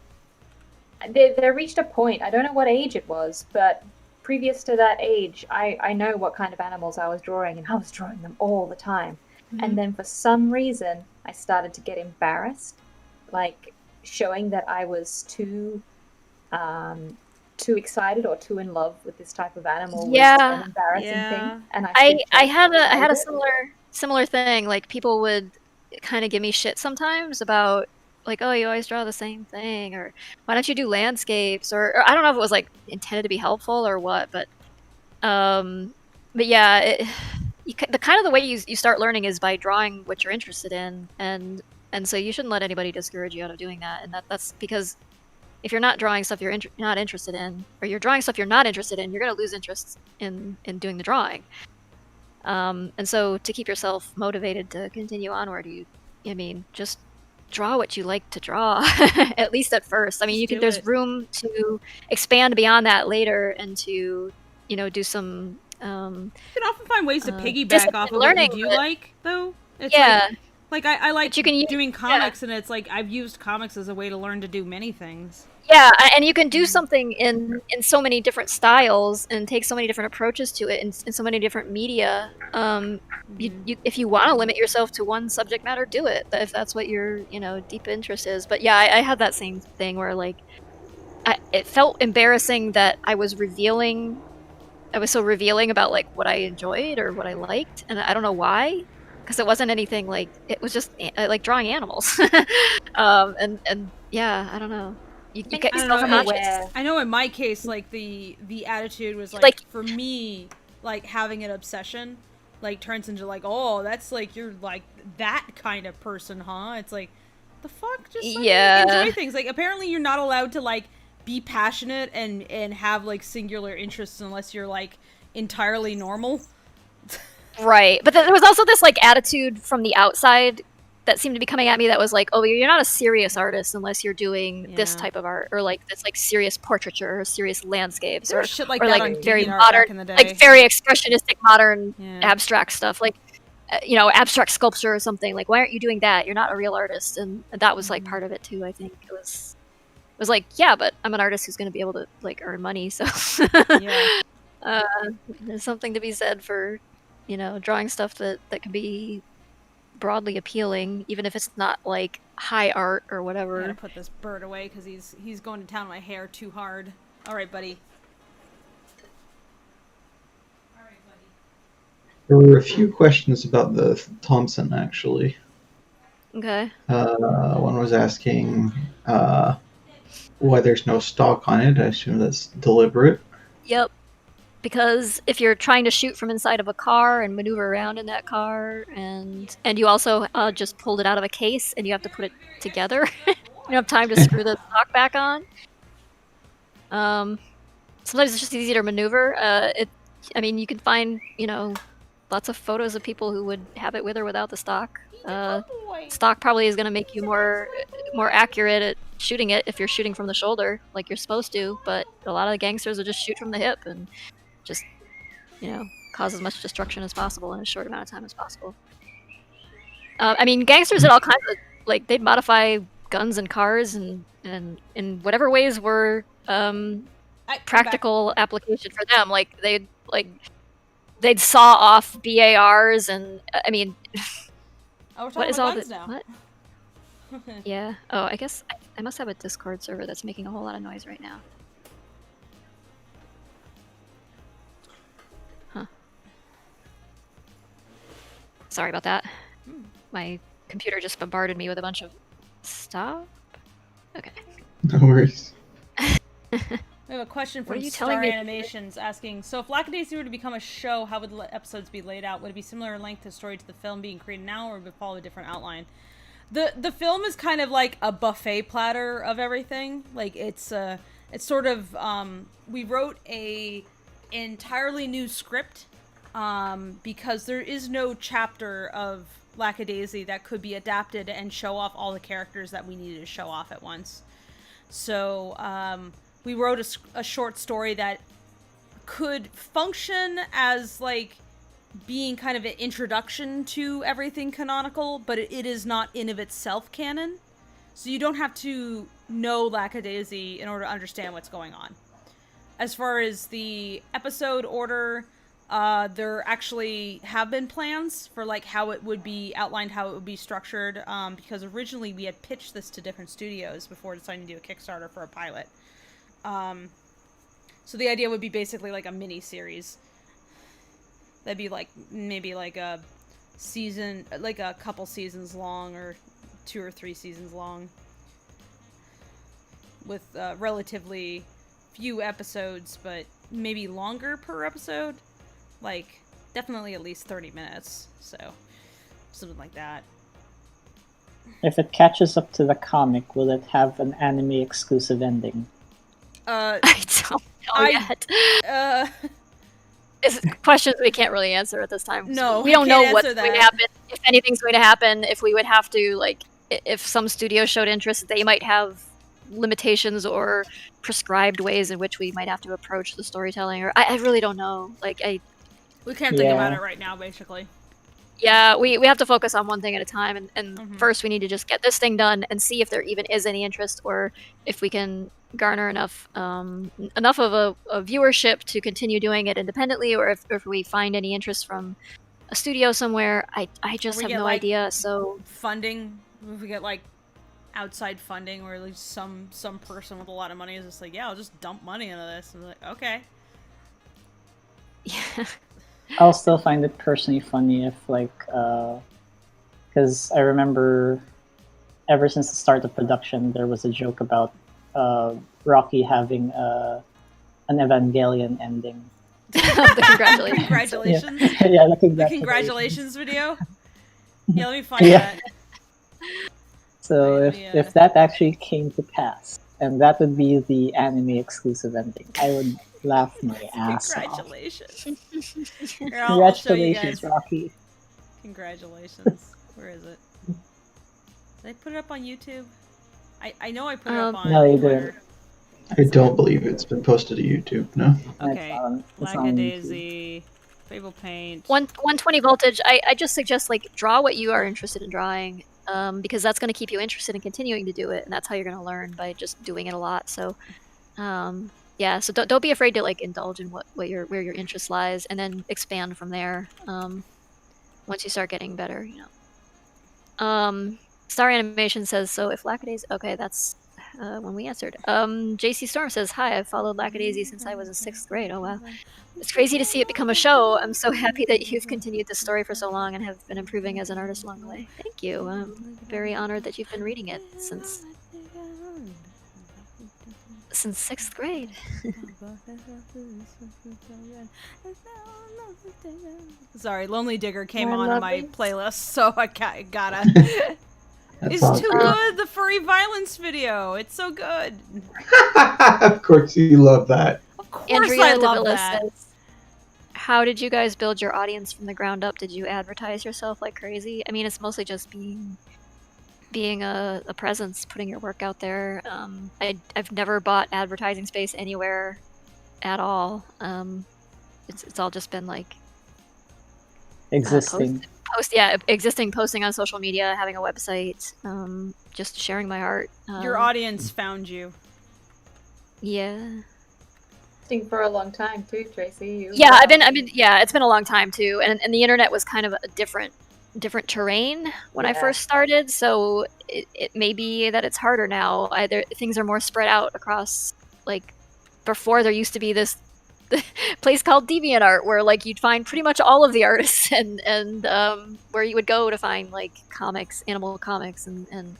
there reached a point, I don't know what age it was, but previous to that age, I know what kind of animals I was drawing, and I was drawing them all the time. And then for some reason, I started to get embarrassed, like showing that I was too excited or too in love with this type of animal was Yeah. an embarrassing Yeah. thing. And I had a it. similar thing. Like, people would kind of give me shit sometimes about like, oh, you always draw the same thing, or why don't you do landscapes, or I don't know if it was like intended to be helpful or what, but yeah, the kind of the way you start learning is by drawing what you're interested in, and so you shouldn't let anybody discourage you out of doing that, and that's because if you're not drawing stuff you're not interested in, or you're drawing stuff you're not interested in, you're going to lose interest in doing the drawing. And so to keep yourself motivated to continue onward, just draw what you like to draw, at least at first. I mean, Just do there's it. room to expand beyond that later, and to do some You can often find ways to piggyback discipline off of learning, what you do but- like, though. It's yeah. Like I like But you can doing comics, and it's like I've used comics as a way to learn to do many things. Yeah, and you can do something in so many different styles, and take so many different approaches to it, in so many different media. If you want to limit yourself to one subject matter, do it, if that's what your deep interest is. But yeah, I had that same thing where like it felt embarrassing that I was so revealing about like what I enjoyed or what I liked, and I don't know why, because it wasn't anything like, it was just like drawing animals. And yeah, I don't know. You get I don't know, self-conscious. I know in my case, like the attitude was like, Like- for me, like having an obsession, like turns into like, oh, that's like you're like that kind of person, huh? It's like, the fuck, just like, Yeah. enjoy things. Like apparently you're not allowed to like be passionate and have like singular interests unless you're like entirely normal. Right, but there was also this like attitude from the outside that seemed to be coming at me that was like, oh, you're not a serious artist unless you're doing this Yeah. type of art, or like this like serious portraiture or serious landscapes, There or was shit like or that like on very DeviantArt modern, back in the day. like very expressionistic modern Yeah. abstract stuff, like abstract sculpture or something. Like, why aren't you doing that? You're not a real artist, and that was like part of it too. I think it was was like, yeah, but I'm an artist who's going to be able to like earn money, so Yeah. there's something to be said for, drawing stuff that can be broadly appealing, even if it's not like high art or I'm whatever. gonna put this bird away because he's going to town on my hair too hard. All right, buddy. There were a few questions about the Thompson, actually. Okay. One was asking why there's no stock on it. I assume that's deliberate. Yep. Because if you're trying to shoot from inside of a car and maneuver around in that car, and you also just pulled it out of a case and you have to put it together, you don't have time to screw the stock back on. Sometimes it's just easy to maneuver. You can find, lots of photos of people who would have it with or without the stock. Stock probably is going to make you more accurate at shooting it if you're shooting from the shoulder like you're supposed to, but a lot of the gangsters will just shoot from the hip and just, cause as much destruction as possible in as short amount of time as possible. Gangsters did all kinds of, like, they'd modify guns and cars and in whatever ways were practical application for them. Like, they'd saw off BARs and, Oh, we're what is talking all about this? guns now. What? Yeah. Oh, I guess I must have a Discord server that's making a whole lot of noise right now. Huh. Sorry about that. My computer just bombarded me with a bunch of stuff. Okay. No worries. We have a question What from are you Star telling me? Animations asking, so if Lackadaisy were to become a show, how would the episodes be laid out? Would it be similar in length to story to the film being created now, or would it follow a different outline? The film is kind of like a buffet platter of everything. Like, it's sort of, we wrote a entirely new script, because there is no chapter of Lackadaisy that could be adapted and show off all the characters that we needed to show off at once. So, we wrote a short story that could function as, like, being kind of an introduction to everything canonical, but it is not in of itself canon. So you don't have to know Lackadaisy in order to understand what's going on. As far as the episode order, there actually have been plans for, like, how it would be outlined, how it would be structured, because originally we had pitched this to different studios before deciding to do a Kickstarter for a pilot. So the idea would be basically like a mini-series. That'd be like, maybe like a season, like a couple seasons long, or 2 or 3 seasons long. With relatively few episodes, but maybe longer per episode. Like, definitely at least 30 minutes, so something like that. If it catches up to the comic, will it have an anime exclusive ending? I don't know yet. It's questions we can't really answer at this time. No, we don't know what's answer going to that. happen, if anything's going to happen, if we would have to, like, if some studio showed interest, they might have limitations or prescribed ways in which we might have to approach the storytelling, or I really don't know. Like, We can't think about it right now, basically. Yeah, we have to focus on one thing at a time, and first we need to just get this thing done and see if there even is any interest, or if we can garner enough of a viewership to continue doing it independently, or if we find any interest from a studio somewhere. I just have no idea. So funding, if we get like outside funding, or at least some person with a lot of money is just like, yeah, I'll just dump money into this, and like, okay. Yeah. I'll still find it personally funny if, like, because I remember ever since the start of production, there was a joke about Rocky having an Evangelion ending. Congratulations. Congratulations. Yeah, the congratulations video. Yeah, let me find that. So if that actually came to pass, and that would be the anime exclusive ending, I would laugh my ass off. Congratulations. Congratulations, Rocky. Congratulations. Where is it? Did I put it up on YouTube? I know I put it up on No, you Twitter. didn't. I don't believe it's been posted to YouTube, no. Okay. It's on Lackadaisy, Fable Paint. 120 voltage. I just suggest, like, draw what you are interested in drawing. because that's going to keep you interested in continuing to do it, and that's how you're going to learn, by just doing it a lot. So yeah, so don't be afraid to like indulge in where your interest lies, and then expand from there. Once you start getting better, you know. Star Animation says, so if Lackadaisy... Okay, that's when we answered. JC Storm says, hi, I've followed Lackadaisy since I was in 6th grade. Oh, wow. It's crazy to see it become a show. I'm so happy that you've continued this story for so long and have been improving as an artist along the way. Thank you. I'm very honored that you've been reading it since 6th grade. Sorry, Lonely Digger came on my playlist, so I gotta. It's sounds too good. good, the furry violence video. It's so good. Of course you love that. Of course Andrea I love Davila that. says, how did you guys build your audience from the ground up? Did you advertise yourself like crazy? I mean, it's mostly just being a presence, putting your work out there. I've never bought advertising space anywhere at all. It's all just been like Existing. existing, posting on social media, having a website, just sharing my art. Your audience found you. Yeah. For a long time too, Tracy. Yeah, I've been it's been a long time too, and the internet was kind of a different terrain when I first started, so it may be that it's harder now. Either things are more spread out across, like before there used to be this place called DeviantArt where like you'd find pretty much all of the artists and where you would go to find like comics, animal comics, and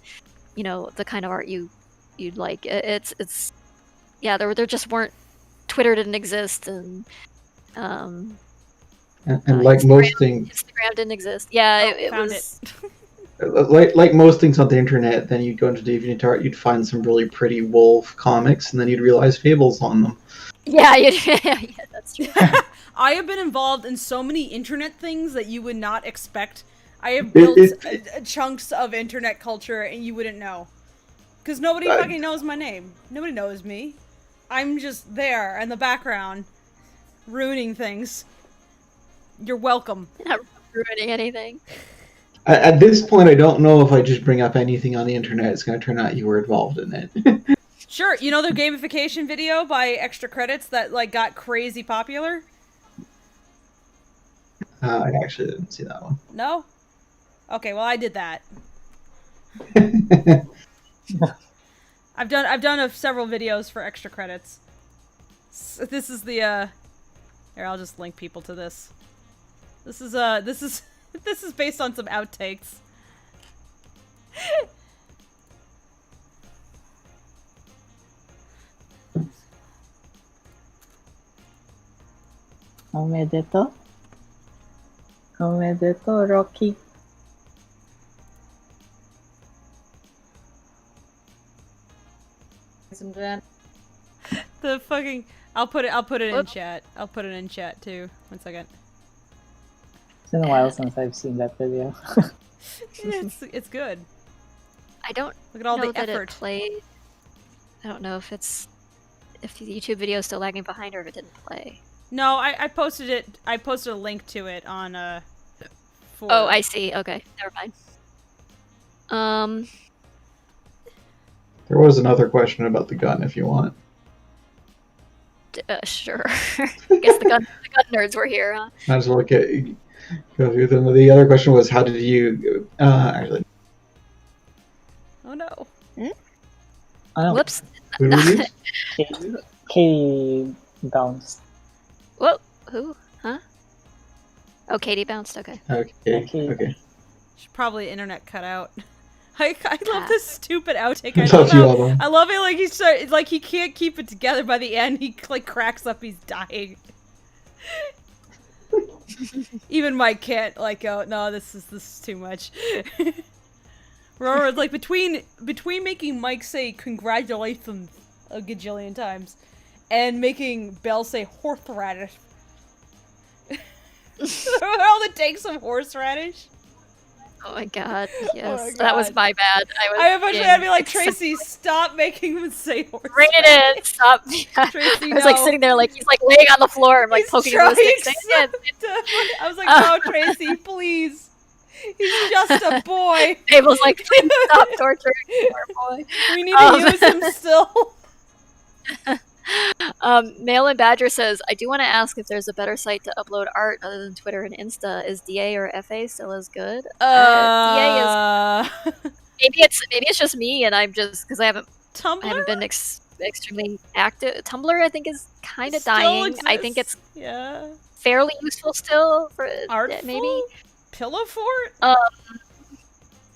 you know, the kind of art you'd like. It's there just weren't, Twitter didn't exist, and like most things, Instagram didn't exist. Yeah, it found was. like most ththings on the internet, then you'd go into DeviantArt, you'd find some really pretty wolf comics, and then you'd realize Fable's on them. Yeah, that's true. I have been involved in so many internet things that you would not expect. I have built chunks of internet culture, and you wouldn't know. Because nobody fucking knows my name. Nobody knows me. I'm just there in the background, ruining things. You're welcome. Not ruining anything. At this point, I don't know if I just bring up anything on the internet, it's going to turn out you were involved in it. Sure, you know the gamification video by Extra Credits that like got crazy popular? I actually didn't see that one. No? Okay, well I did that. I've done several videos for Extra Credits. So this is the here, I'll just link people to this. This is this is based on some outtakes. Omedeto. Omedeto, Rocky. The fucking I'll put it in chat. I'll put it in chat too. 1 second. It's been a while since I've seen that video. It's good. I don't Look at all know the that effort. it played. I don't know if the YouTube video is still lagging behind or if it didn't play. No, I posted it. I posted a link to it on for... Oh, I see. Okay, never mind. There was another question about the gun, if you want. Sure. I guess the gun nerds were here, huh? Might as well go through them. The other question was, how did you actually? Oh no. Oh, Whoops. Who did you use? Katie bounced. Whoa. Who? Huh? Oh, Katie bounced. Okay. Okay. Should probably internet cut out. I love this stupid outtake. I love it. Like he can't keep it together by the end. He like cracks up. He's dying. Even Mike can't like go. No, this is too much. Remember, like between making Mike say congratulations a gajillion times, and making Belle say horseradish. All the takes of horseradish. Oh my god, yes. Oh my God. That was my bad. I eventually had to be like, Tracy, stop making him say horse. Bring it in, stop. Tracy, I was like sitting there, like, he's like laying on the floor and like He's poking him with a stick. I was like, no, Tracy, please. He's just a boy. Fable's like, please stop torturing poor boy. We need to use him still. Mail and Badger says, I do want to ask if there's a better site to upload art other than Twitter and Insta. Is DA or FA still as good? DA is maybe it's just me, and I'm just because I haven't been extremely active. Tumblr, I think, is kind of dying. Exists. I think it's fairly useful still for Artful? maybe Pillow Fort.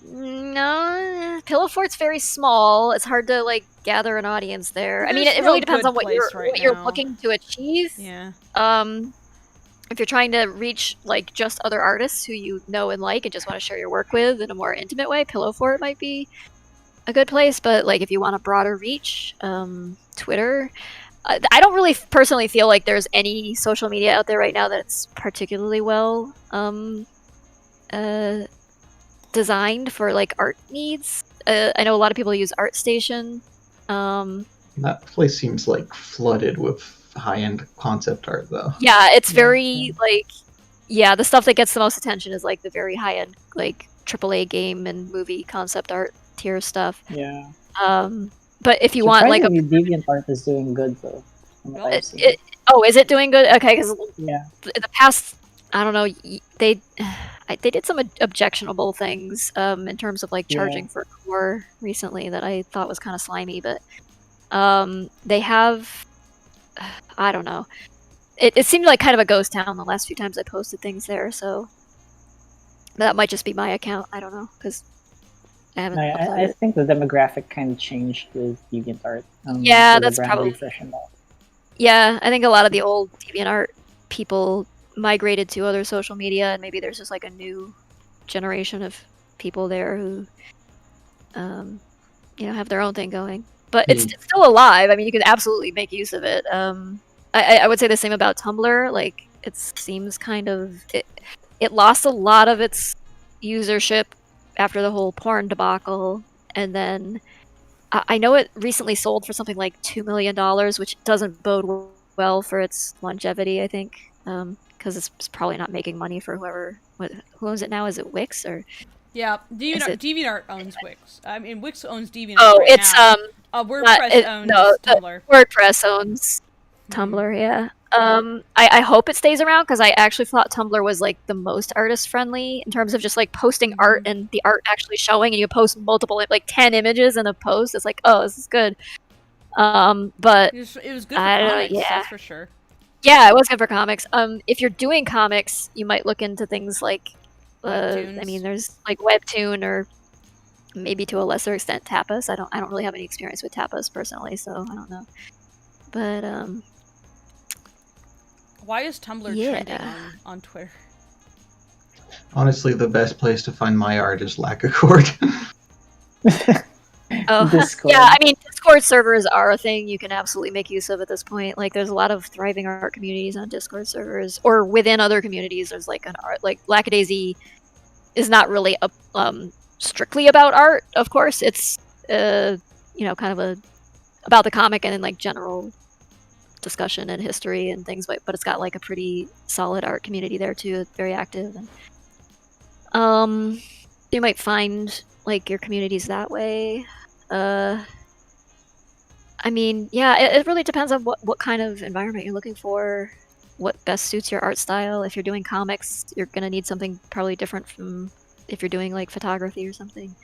No, Pillow Fort's very small. It's hard to like gather an audience there. I mean, There's it no really depends good on what place right you're now. looking to achieve. Yeah. If you're trying to reach like just other artists who you know and like and just want to share your work with in a more intimate way, Pillow Fort might be a good place. But like if you want a broader reach, Twitter. I don't really personally feel like there's any social media out there right now that's particularly well designed for like art needs. I know a lot of people use ArtStation. That place seems like flooded with high-end concept art, though. Yeah, it's very like, the stuff that gets the most attention is like the very high-end like AAA game and movie concept art tier stuff. Yeah. But if you want like DeviantArt is doing good though. is it doing good? Okay, because the past, I don't know, they did some objectionable things in terms of like charging for core recently that I thought was kind of slimy, but they have, I don't know, it seemed like kind of a ghost town the last few times I posted things there, so that might just be my account. I don't know, because I haven't. I think the demographic kind of changed with DeviantArt. That's probably. Yeah, I think a lot of the old DeviantArt people migrated to other social media, and maybe there's just like a new generation of people there who, have their own thing going. But it's still alive. I mean, you can absolutely make use of it. I would say the same about Tumblr. Like, it seems kind of it lost a lot of its usership after the whole porn debacle, and then I know it recently sold for something like $2 million, which doesn't bode well for its longevity, I think, because it's probably not making money for who owns it now. Is it Wix or? Yeah, DeviantArt owns Wix. I mean, Wix owns DeviantArt. Oh, right it's now. WordPress owns Tumblr. WordPress owns Tumblr. Yeah. I hope it stays around because I actually thought Tumblr was like the most artist friendly in terms of just like posting art and the art actually showing, and you post multiple like 10 images in a post. It's like, oh, this is good. But it was good for comics, that's for sure. Yeah, it was good for comics. If you're doing comics, you might look into things like I mean, there's like Webtoon or maybe to a lesser extent Tapas. I don't really have any experience with Tapas personally, so I don't know. But why is Tumblr trending on Twitter? Honestly, the best place to find my art is Lackadaisy. Discord. Yeah, I mean, Discord servers are a thing you can absolutely make use of at this point. Like, there's a lot of thriving art communities on Discord servers, or within other communities. There's like an art, like Lackadaisy is not really strictly about art. Of course, it's kind of about the comic and then like general discussion and history and things, but it's got like a pretty solid art community there too. It's very active, and you might find like your communities that way. I mean, yeah, it really depends on what kind of environment you're looking for, what best suits your art style. If you're doing comics, you're gonna need something probably different from if you're doing like photography or something.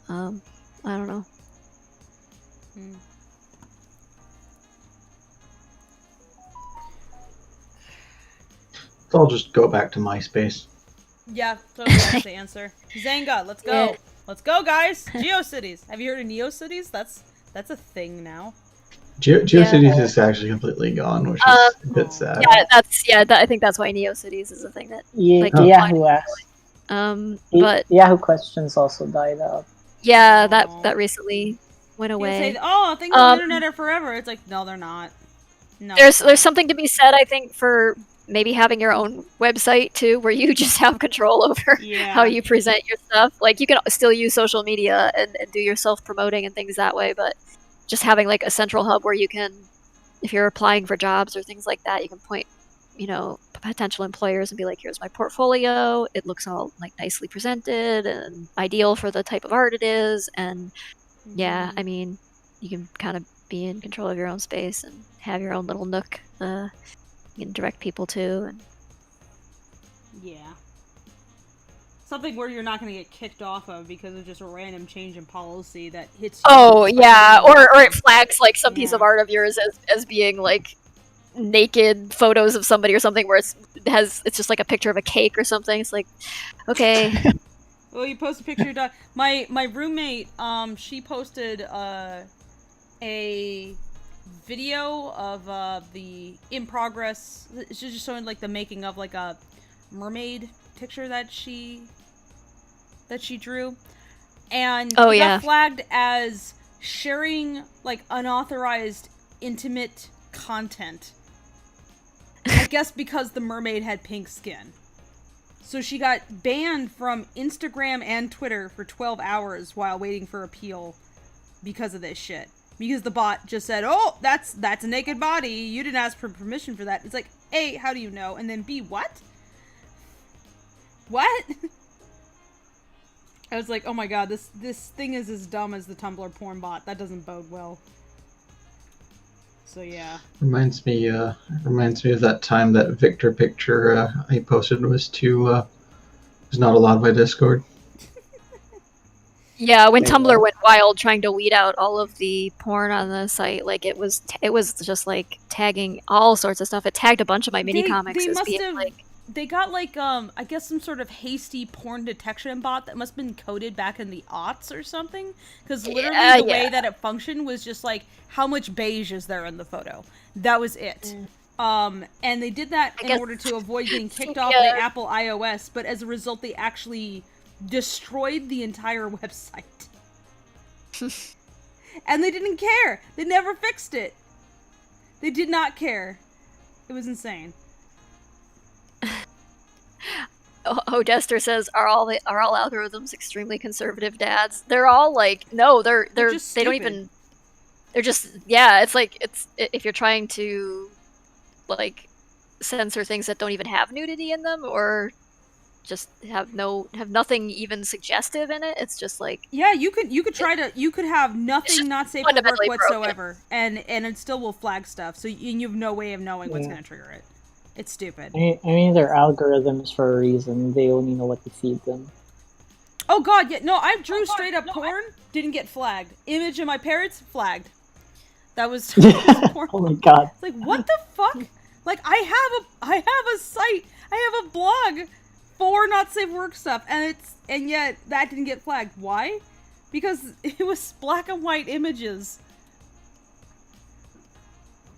I don't know. So I'll just go back to MySpace. Yeah, totally that's the answer. Zanga, let's go. Yeah. Let's go, guys. GeoCities. Have you heard of NeoCities? That's a thing now. GeoCities is actually completely gone, which is a bit sad. Yeah, I think that's why NeoCities is a thing that Yahoo asked. But Yahoo Questions also died out. Yeah, that recently went away. Say, things on the internet are forever. It's like, no, they're not. No. There's something to be said, I think, for maybe having your own website too, where you just have control over how you present your stuff. Like, you can still use social media and do your self-promoting and things that way, but just having like a central hub where you can, if you're applying for jobs or things like that, you can potential employers and be like, here's my portfolio. It looks all like nicely presented and ideal for the type of art it is. And yeah, I mean, you can kind of be in control of your own space and have your own little nook. You can direct people to. And yeah. Something where you're not going to get kicked off of because of just a random change in policy that hits you. Oh, yeah. Or it flags like some piece of art of yours as being like naked photos of somebody or something where it's just like a picture of a cake or something. It's like, okay. Well, you post a picture of your dog. My roommate, she posted a video of the in progress. She's just showing like the making of like a mermaid picture that she drew, and got flagged as sharing like unauthorized intimate content. I guess because the mermaid had pink skin. So she got banned from Instagram and Twitter for 12 hours while waiting for appeal because of this shit. Because the bot just said, "Oh, that's a naked body. You didn't ask for permission for that." It's like, A, how do you know? And then B, what? What? I was like, oh my god, this thing is as dumb as the Tumblr porn bot. That doesn't bode well. So yeah. Reminds me of that time that Victor picture I posted was not allowed by Discord. Yeah, when Tumblr went wild trying to weed out all of the porn on the site, like it was just like tagging all sorts of stuff. It tagged a bunch of my mini comics as being like. They got like I guess some sort of hasty porn detection bot that must have been coded back in the aughts or something. Because literally the way that it functioned was just like, how much beige is there in the photo? That was it. And they did that in order to avoid getting kicked off the Apple iOS, but as a result they actually destroyed the entire website. And they didn't care. They never fixed it. They did not care. It was insane. Odester says, are all algorithms extremely conservative dads? They're all like, no, they're they don't even. They're just it's like if you're trying to like censor things that don't even have nudity in them or just have nothing even suggestive in it. It's just like you could have nothing not safe for work whatsoever, and it still will flag stuff. So you have no way of knowing what's going to trigger it. It's stupid. I mean, they're algorithms for a reason. They only know what to feed them. Oh god, yeah, no, I drew straight up porn, didn't get flagged. Image of my parents, flagged. That was porn. Oh my god. It's like, what the fuck? Like, I have a site, I have a blog for not safe work stuff, and yet that didn't get flagged. Why? Because it was black and white images.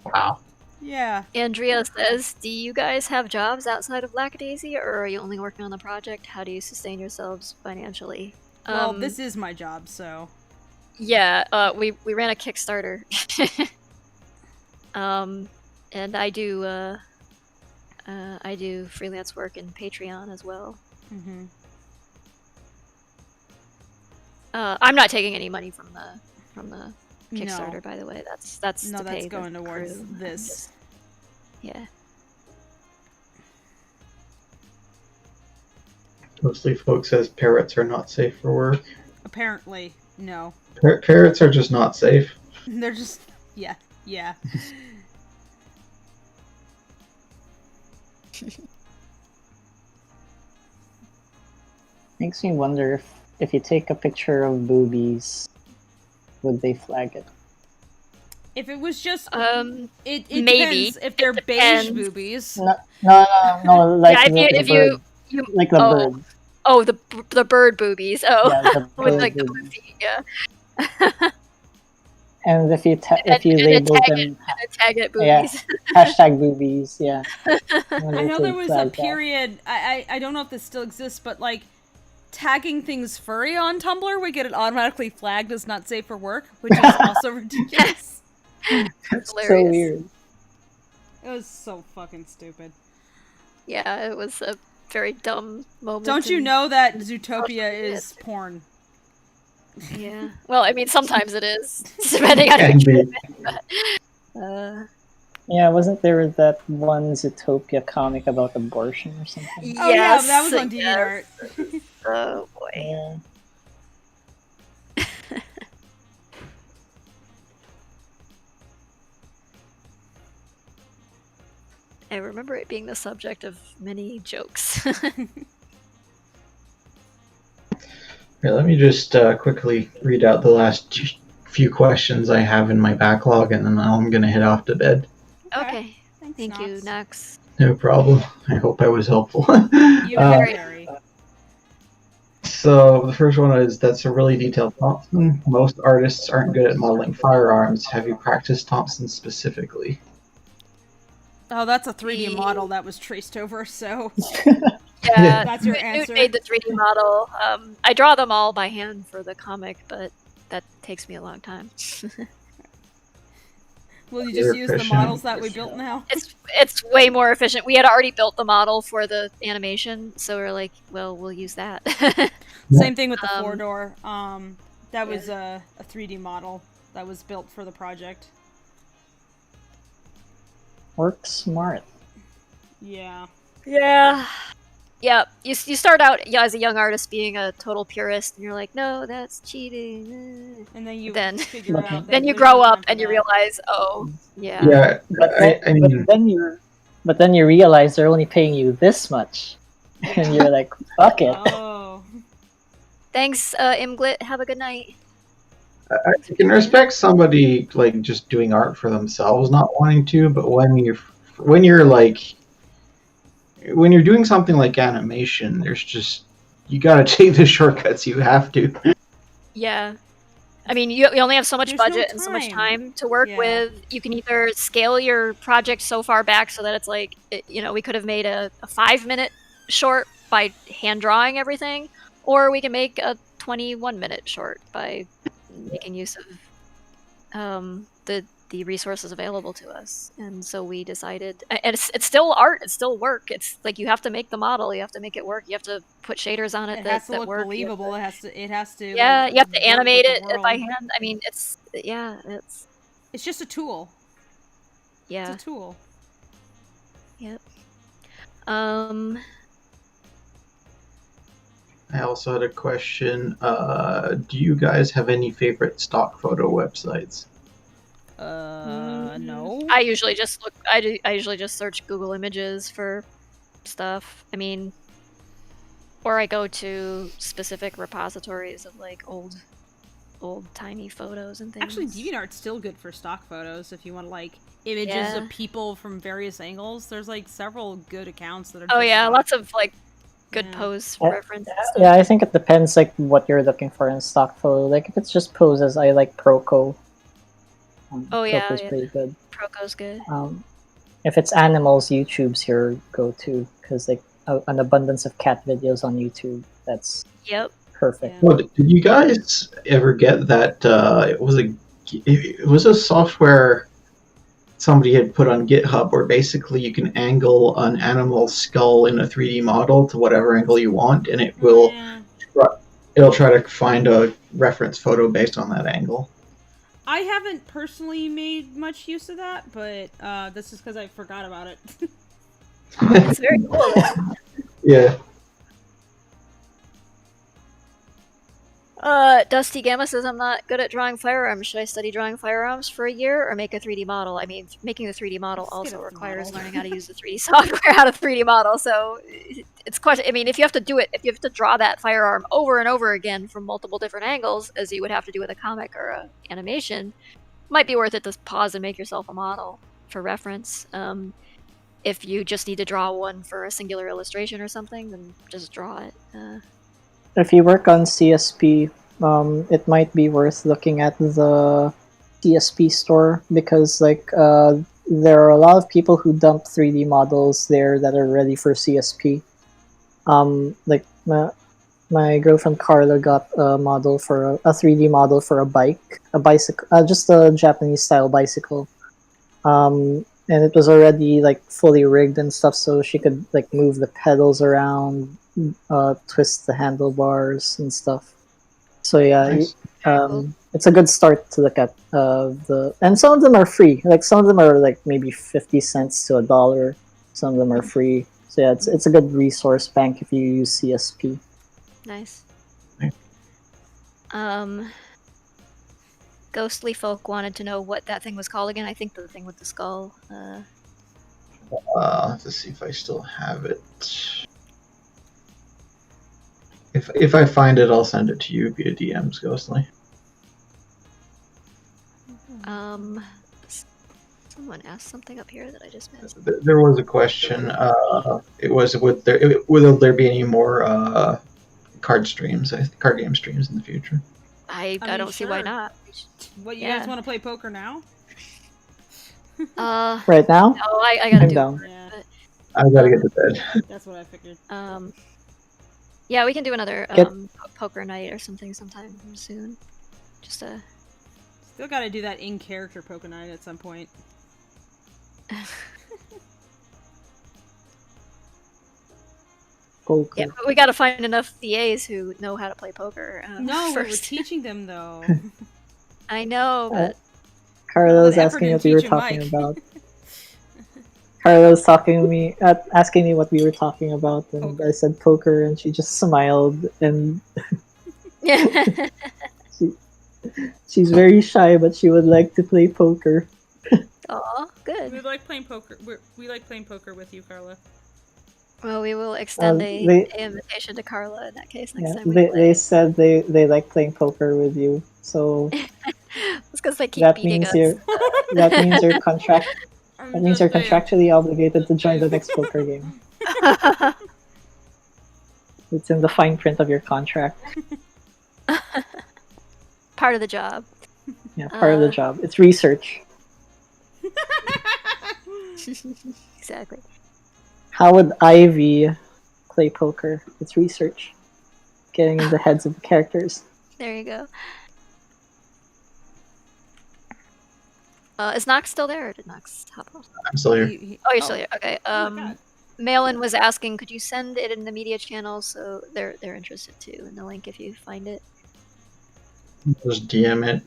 Wow. Yeah. Andrea says, do you guys have jobs outside of Lackadaisy, or are you only working on the project? How do you sustain yourselves financially? Well, this is my job, so... Yeah, we ran a Kickstarter. And I do freelance work in Patreon as well. Mm-hmm. I'm not taking any money from the Kickstarter, by the way. That's to pay going towards crew. this. Yeah. Mostly folks says parrots are not safe for work. Apparently, no. Parrots are just not safe. They're just yeah. Makes me wonder if you take a picture of boobies, would they flag it? If it was just it maybe depends if they're beige boobies. No, like the bird. Like the bird. Oh, the bird boobies. Oh, yeah, with like the goofy, yeah. And if you label them, tag it boobies. Yeah, hashtag boobies. Yeah. I know there was a period. I don't know if this still exists, but like tagging things furry on Tumblr would get it automatically flagged as not safe for work, which is also ridiculous. That's so weird. It was so fucking stupid. Yeah, it was a very dumb moment. Don't you know that Zootopia is porn? Yeah. Well, I mean, sometimes it is, depending on who you Yeah, Yeah, wasn't there that one Zootopia comic about abortion or something? Oh yeah, that was on DeviantArt. Oh boy. Yeah. I remember it being the subject of many jokes. Here, let me just quickly read out the last few questions I have in my backlog, and then I'm going to head off to bed. Okay. Thanks, Thank you, Knox. Knox. No problem. I hope I was helpful. You were very. So the first one is, that's a really detailed Thompson. Most artists aren't good at modeling firearms. Have you practiced Thompson specifically? Oh, that's a 3D model that was traced over, so... Yeah, that's your Newt answer. made the 3D model. I draw them all by hand for the comic, but that takes me a long time. Will you just use the models that we built now? It's way more efficient. We had already built the model for the animation, so we're like, well, we'll use that. Same thing with the 4-door. That was a 3D model that was built for the project. Work smart. Yeah. Yeah. Yeah, you start out as a young artist being a total purist, and you're like, no, that's cheating. And then you figure out that then you there's grow no up time for and you that. realize, oh, yeah. Yeah, I mean, but then you realize they're only paying you this much, and you're like, fuck it. Oh. Thanks, Imglit. Have a good night. I can respect somebody like just doing art for themselves, not wanting to, but when you're doing something like animation, there's just, you gotta take the shortcuts. You have to. Yeah. I mean, you only have so much There's no budget and so much time. time to work Yeah. with. You can either scale your project so far back so that it's like, we could have made a 5-minute short by hand drawing everything, or we can make a 21-minute short by making use of the resources available to us. And so we decided, and it's still art, it's still work. It's like you have to make the model, you have to make it work, you have to put shaders on it, It that has to look work. believable. It has to. Yeah, like, you have to work animate with the it by world. hand. I mean, it's It's just a tool. yeah. It's a tool. Yep. I also had a question. Do you guys have any favorite stock photo websites? No. I usually just look. I usually just search Google Images for stuff. I mean, or I go to specific repositories of like old timey photos and things. Actually, DeviantArt's still good for stock photos if you want like images Yeah. of people from various angles. There's like several good accounts that are. Oh just yeah, stock. lots of like good Yeah. pose Yeah. reference. Yeah, I think it depends like what you're looking for in stock photo. Like if it's just poses, I like Proco. Oh yeah, Proco's yeah. pretty good. Proco's good. If it's animals, YouTube's your go-to because like an abundance of cat videos on YouTube. That's Yep. perfect. Yeah. Well, did you guys ever get that? It was a software somebody had put on GitHub where basically you can angle an animal skull in a 3D model to whatever angle you want, and it will it'll try to find a reference photo based on that angle. I haven't personally made much use of that, but this is because I forgot about it. It's very cool. Yeah. Dusty Gamma says, I'm not good at drawing firearms. Should I study drawing firearms for a year or make a 3D model? I mean, making the 3D model Just get also a requires model. learning how to use the 3D software, how to 3D model. So it's question. I mean, if you have to do it, if you have to draw that firearm over and over again from multiple different angles, as you would have to do with a comic or a animation, it might be worth it to pause and make yourself a model for reference. If you just need to draw one for a singular illustration or something, then just draw it. If you work on CSP, it might be worth looking at the CSP store because like there are a lot of people who dump 3D models there that are ready for CSP. Like my girlfriend Carla got a model for a 3D model for a bicycle, just a Japanese style bicycle. And it was already like fully rigged and stuff, so she could like move the pedals around, twist the handlebars and stuff. So yeah, Nice. it's a good start to look at and some of them are free. Like some of them are like maybe 50 cents to $1. Some of them are free. So yeah, it's a good resource bank if you use CSP. Nice. Nice. Ghostly folk wanted to know what that thing was called again. I think the thing with the skull. Let's see if I still have it. If I find it, I'll send it to you via DMs, Ghostly. Someone asked something up here that I just missed. There was a question. It was would there be any more card game streams in the future? I mean, don't see why sure. not. What, you Yeah. guys want to play poker now? Right now? Oh, I gotta I'm do down. it. Yeah, I gotta get to bed. that's what I figured. Yeah, we can do another Get- poker night or something sometime soon. Just Still got to do that in-character poker night at some point. Poker. yeah, but we gotta find enough VAs who know how to play poker. No, we're first. teaching them though. I know, but Carlos Well, the effort asking in what we were teaching talking Mike. about. Carlos talking to me, asking me what we were talking about, and Poker. I said poker, and she just smiled, and yeah. she's very shy, but she would like to play poker. Aw, We good. like playing poker. We like playing poker with you, Carla. Well, we will extend they- a invitation to Carla in that case next Yeah, time we they play. said they like playing poker with you, so It's because they keep that beating means us. that means you're I'm that means you're just saying. contractually obligated to join the next poker game. It's in the fine print of your contract. Part of the job. Yeah, part of the job. It's research. Exactly. How would Ivy play poker? It's research. Getting in the heads of the characters. There you go. Is Nox still there, or did Nox hop off? I'm still here. Oh, you're still here. Okay. Oh my God. Malin was asking, could you send it in the media channel so they're interested too in the link if you find it. Just DM it.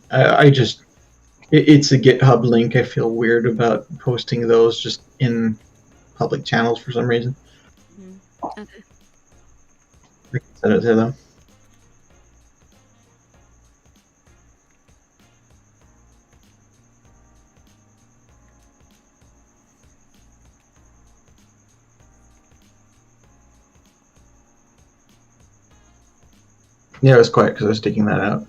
It's a GitHub link. I feel weird about posting those just in public channels for some reason. Okay. I can send it to them. Yeah, it was quiet because I was taking that out.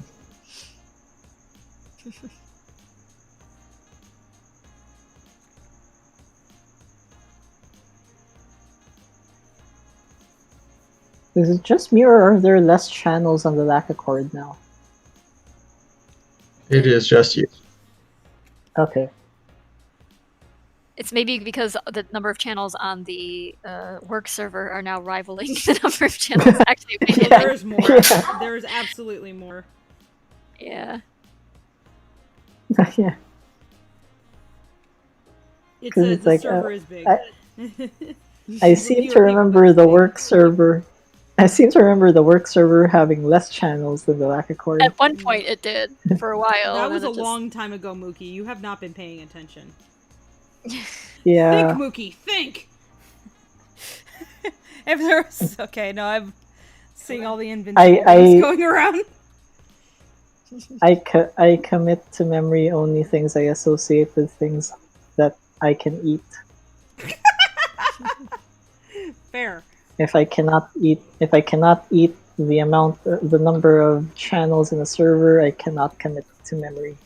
Is it just me, or are there less channels on the Lackadaisy now? It is just you. Okay. It's maybe because the number of channels on the work server are now rivaling the number of channels actually made it. There is more. Yeah. There is absolutely more. Yeah. Yeah. It's 'Cause the it's like, server is big. I seem to remember the work server. I seem to remember the work server having less channels than the Lackadaisy. At one point it did for a while. That and was then a it just- long time ago, Mookie. You have not been paying attention. Yeah. Think, Mookie, think! If there's... Okay, no, I'm seeing all the inventory going around. I commit to memory only things I associate with things that I can eat. Fair. If I cannot eat the number of channels in a server, I cannot commit to memory.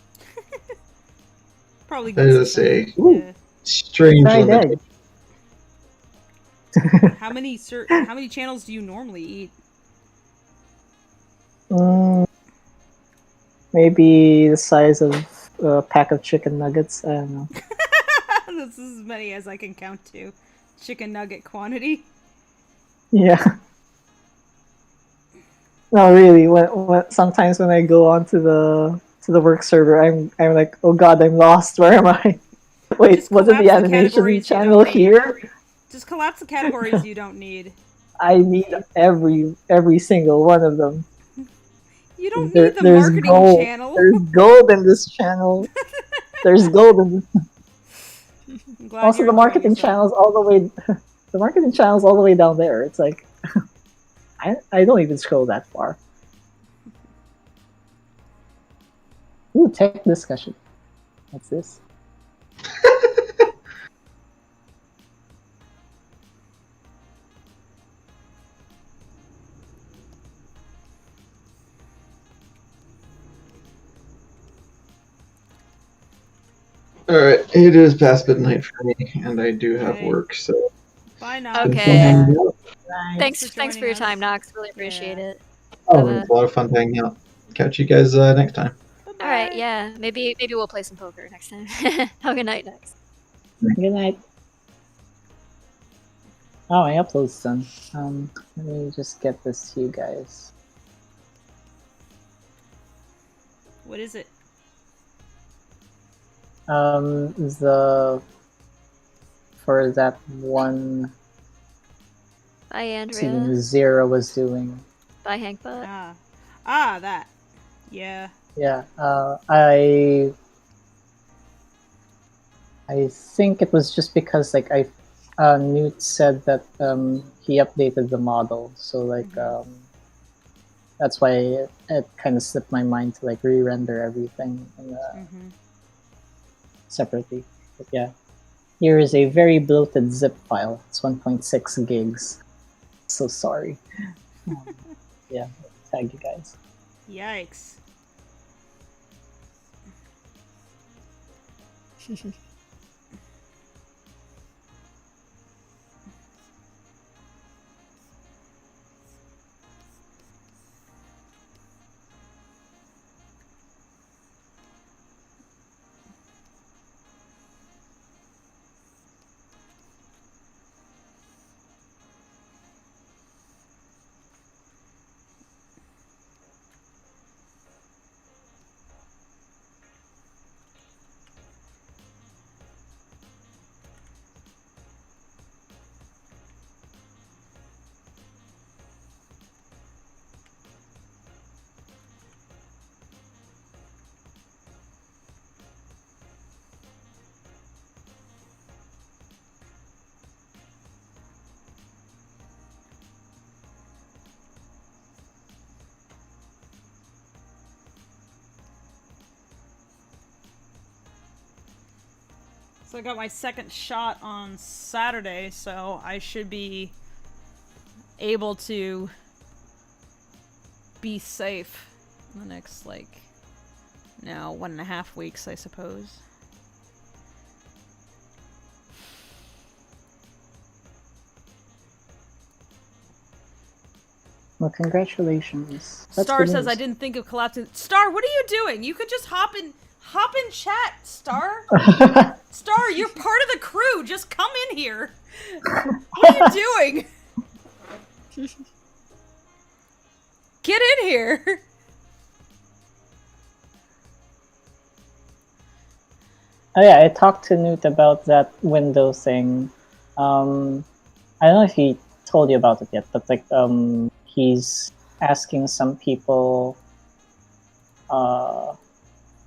Probably That good. is a Yeah. strange Fried limit. egg. How many channels do you normally eat? Maybe the size of a pack of chicken nuggets. I don't know. This is as many as I can count to. Chicken nugget quantity. Yeah. No, really. When sometimes when I go onto the work server, I'm like, oh god, I'm lost. Where am I? Wait, Just wasn't the collapse the animation categories you channel don't need. here? Just collapse the categories you don't need. I need every single one of them. You don't need the there's marketing gold. channel. There's gold in this channel. There's gold in this. I'm glad Also, you're the enjoying marketing yourself. channel's all the way. The marketing channel's all the way down there. It's like, I don't even scroll that far. Ooh, tech discussion. What's this? Alright, it is past midnight for me, and I do have Okay. work, so. Bye now. Okay. Hanging out. Thanks for for joining your us. time, Nox. Really appreciate Yeah. it. Oh, it was a lot of fun hanging out. Catch you guys next time. All right, yeah. Maybe we'll play some poker next time. Have a good night, Nox. Good night. Oh, my upload's done. Let me just get this to you guys. What is it? The for that one Bye, Andrea. scene Zero was doing. Bye, Hankbot. That. Yeah. Yeah. I think it was just because like Newt said that he updated the model, so like that's why it kind of slipped my mind to like re-render everything separately. But yeah, here is a very bloated zip file. It's 1.6 gigs. So sorry. Yeah, tag you guys. Yikes. So I got my second shot on Saturday, so I should be able to be safe in the next, 1.5 weeks, I suppose. Well, congratulations. That's Star good says news. I didn't think of collapsing. Star, what are you doing? You could just hop in chat, Star. Star, you're part of the crew. Just come in here. What are you doing? Get in here. Oh yeah, I talked to Newt about that window thing. I don't know if he told you about it yet, but like he's asking some people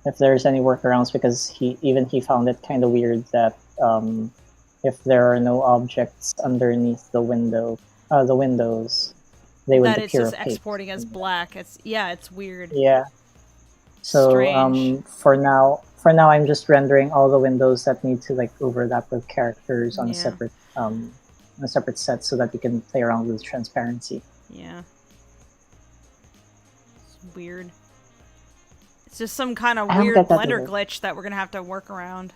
if there's any workarounds, because he found it kind of weird that if there are no objects underneath the windows, they would That it's appear just opaque. exporting as black. It's weird. Yeah. So Strange. for now I'm just rendering all the windows that need to like overlap with characters on a separate set, so that we can play around with transparency. Yeah. It's weird. It's just some kind of weird Blender glitch that we're gonna have to work around.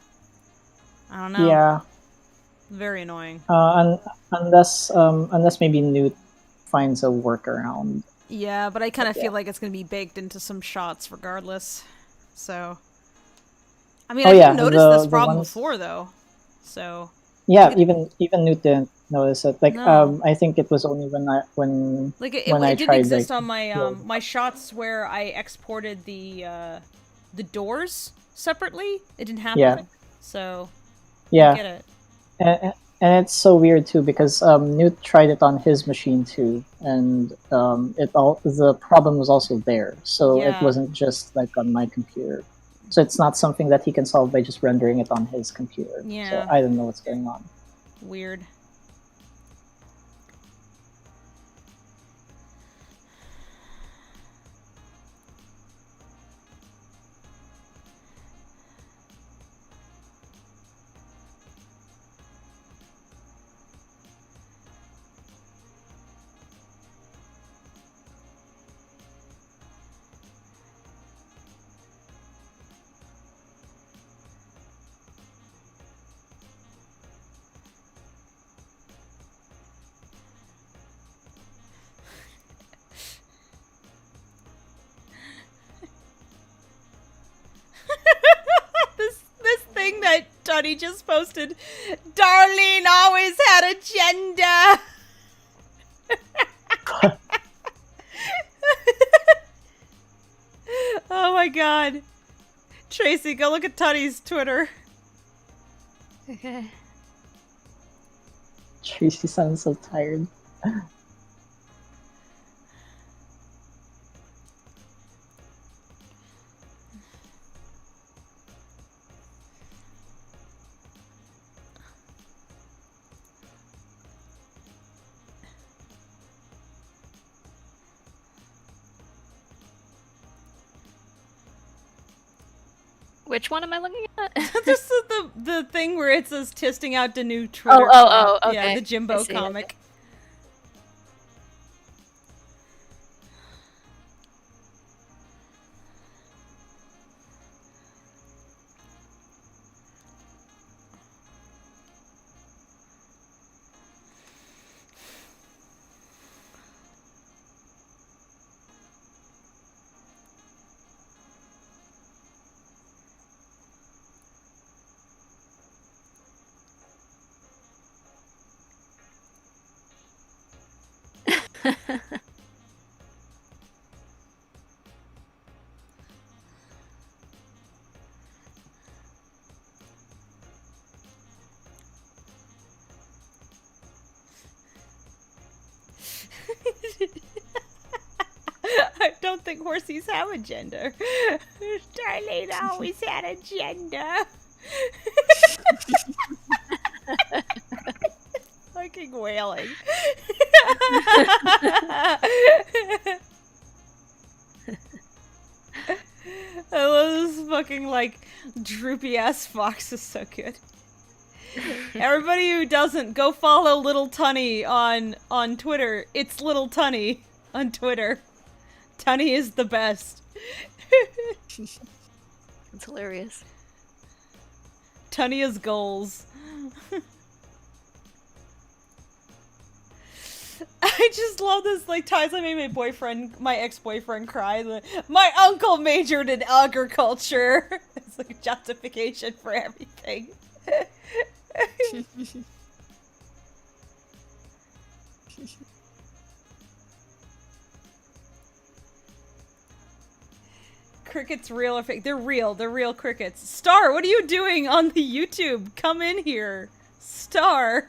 I don't know. Yeah. Very annoying. Unless maybe Newt finds a workaround. Yeah, but I kind of feel like it's gonna be baked into some shots regardless. So. I mean, I didn't notice this problem before though. So. Yeah, even Newt didn't notice it. Like, no. I think it was only when I it didn't exist on my my shots where I exported the doors separately. It didn't happen. Yeah. So. Yeah. I get it. And it's so weird too because Newt tried it on his machine too, and the problem was also there. So it Yeah. wasn't just like on my computer. So it's not something that he can solve by just rendering it on his computer. Yeah. So I don't know what's going on. Weird. this thing that Tony just posted. Darlene always had agenda. Oh my god. Tracy, go look at Tony's Twitter. Okay. Tracy sounds so tired. Which one am I looking at? This is the thing where it says testing out the new Twitter. Okay. Yeah, the Jimbo I see, comic. okay. I don't think horsies have a gender. Darlene always had a gender. Fucking wailing. I love this fucking like droopy ass fox is so good. Everybody who doesn't, go follow Little Tunny on Twitter. It's Little Tunny on Twitter. Tunny is the best. It's hilarious. Tunny is goals. I just love this, like, times I made my ex-boyfriend cry. My uncle majored in agriculture. It's like a justification for everything. Crickets real or fake? They're real. They're real crickets. Star, what are you doing on the YouTube? Come in here. Star.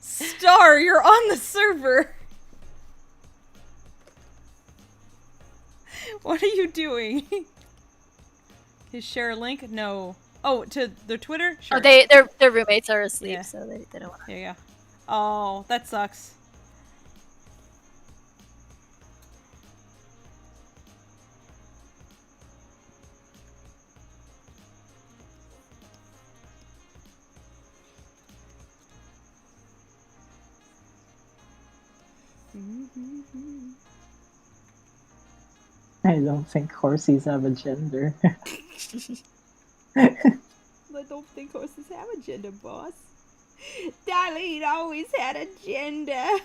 Star, you're on the server. What are you doing? Can you share a link? No. Oh, to their Twitter? Sure. Oh, their roommates are asleep, Yeah. so they don't want to. Yeah. Oh, that sucks. I don't think horsies have a gender. I don't think horses have a gender, boss. Darlene always had a gender.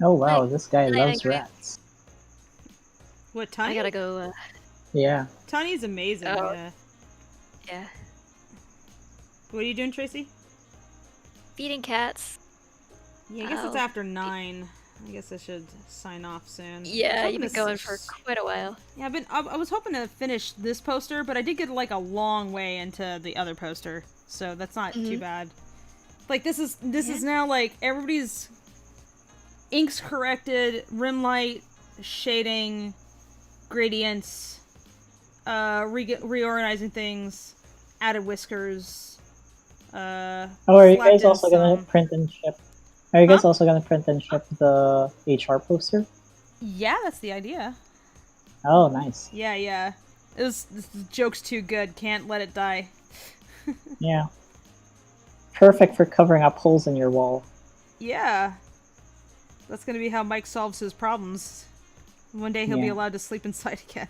Oh wow, Night. this guy Night, loves Angry. rats. What, I Tiny? gotta go. Yeah. Tiny's amazing, Oh. yeah. Yeah. What are you doing, Tracy? Feeding cats. Yeah, I guess it's Oh. after 9. I guess I should sign off soon. Yeah, I was you've been hoping going for quite a while. Yeah, I was hoping to finish this poster, but I did get like a long way into the other poster, so that's not too bad. Like this is now like everybody's inks corrected, rim light, shading, gradients, reorganizing things, added whiskers. Oh, are you slapped guys in also gonna some- print and ship? Are you Huh? guys also gonna print and ship the HR poster? Yeah, that's the idea. Oh, nice. Yeah. This joke's too good. Can't let it die. Yeah. Perfect for covering up holes in your wall. Yeah. That's gonna be how Mike solves his problems. One day he'll be Yeah. allowed to sleep inside again.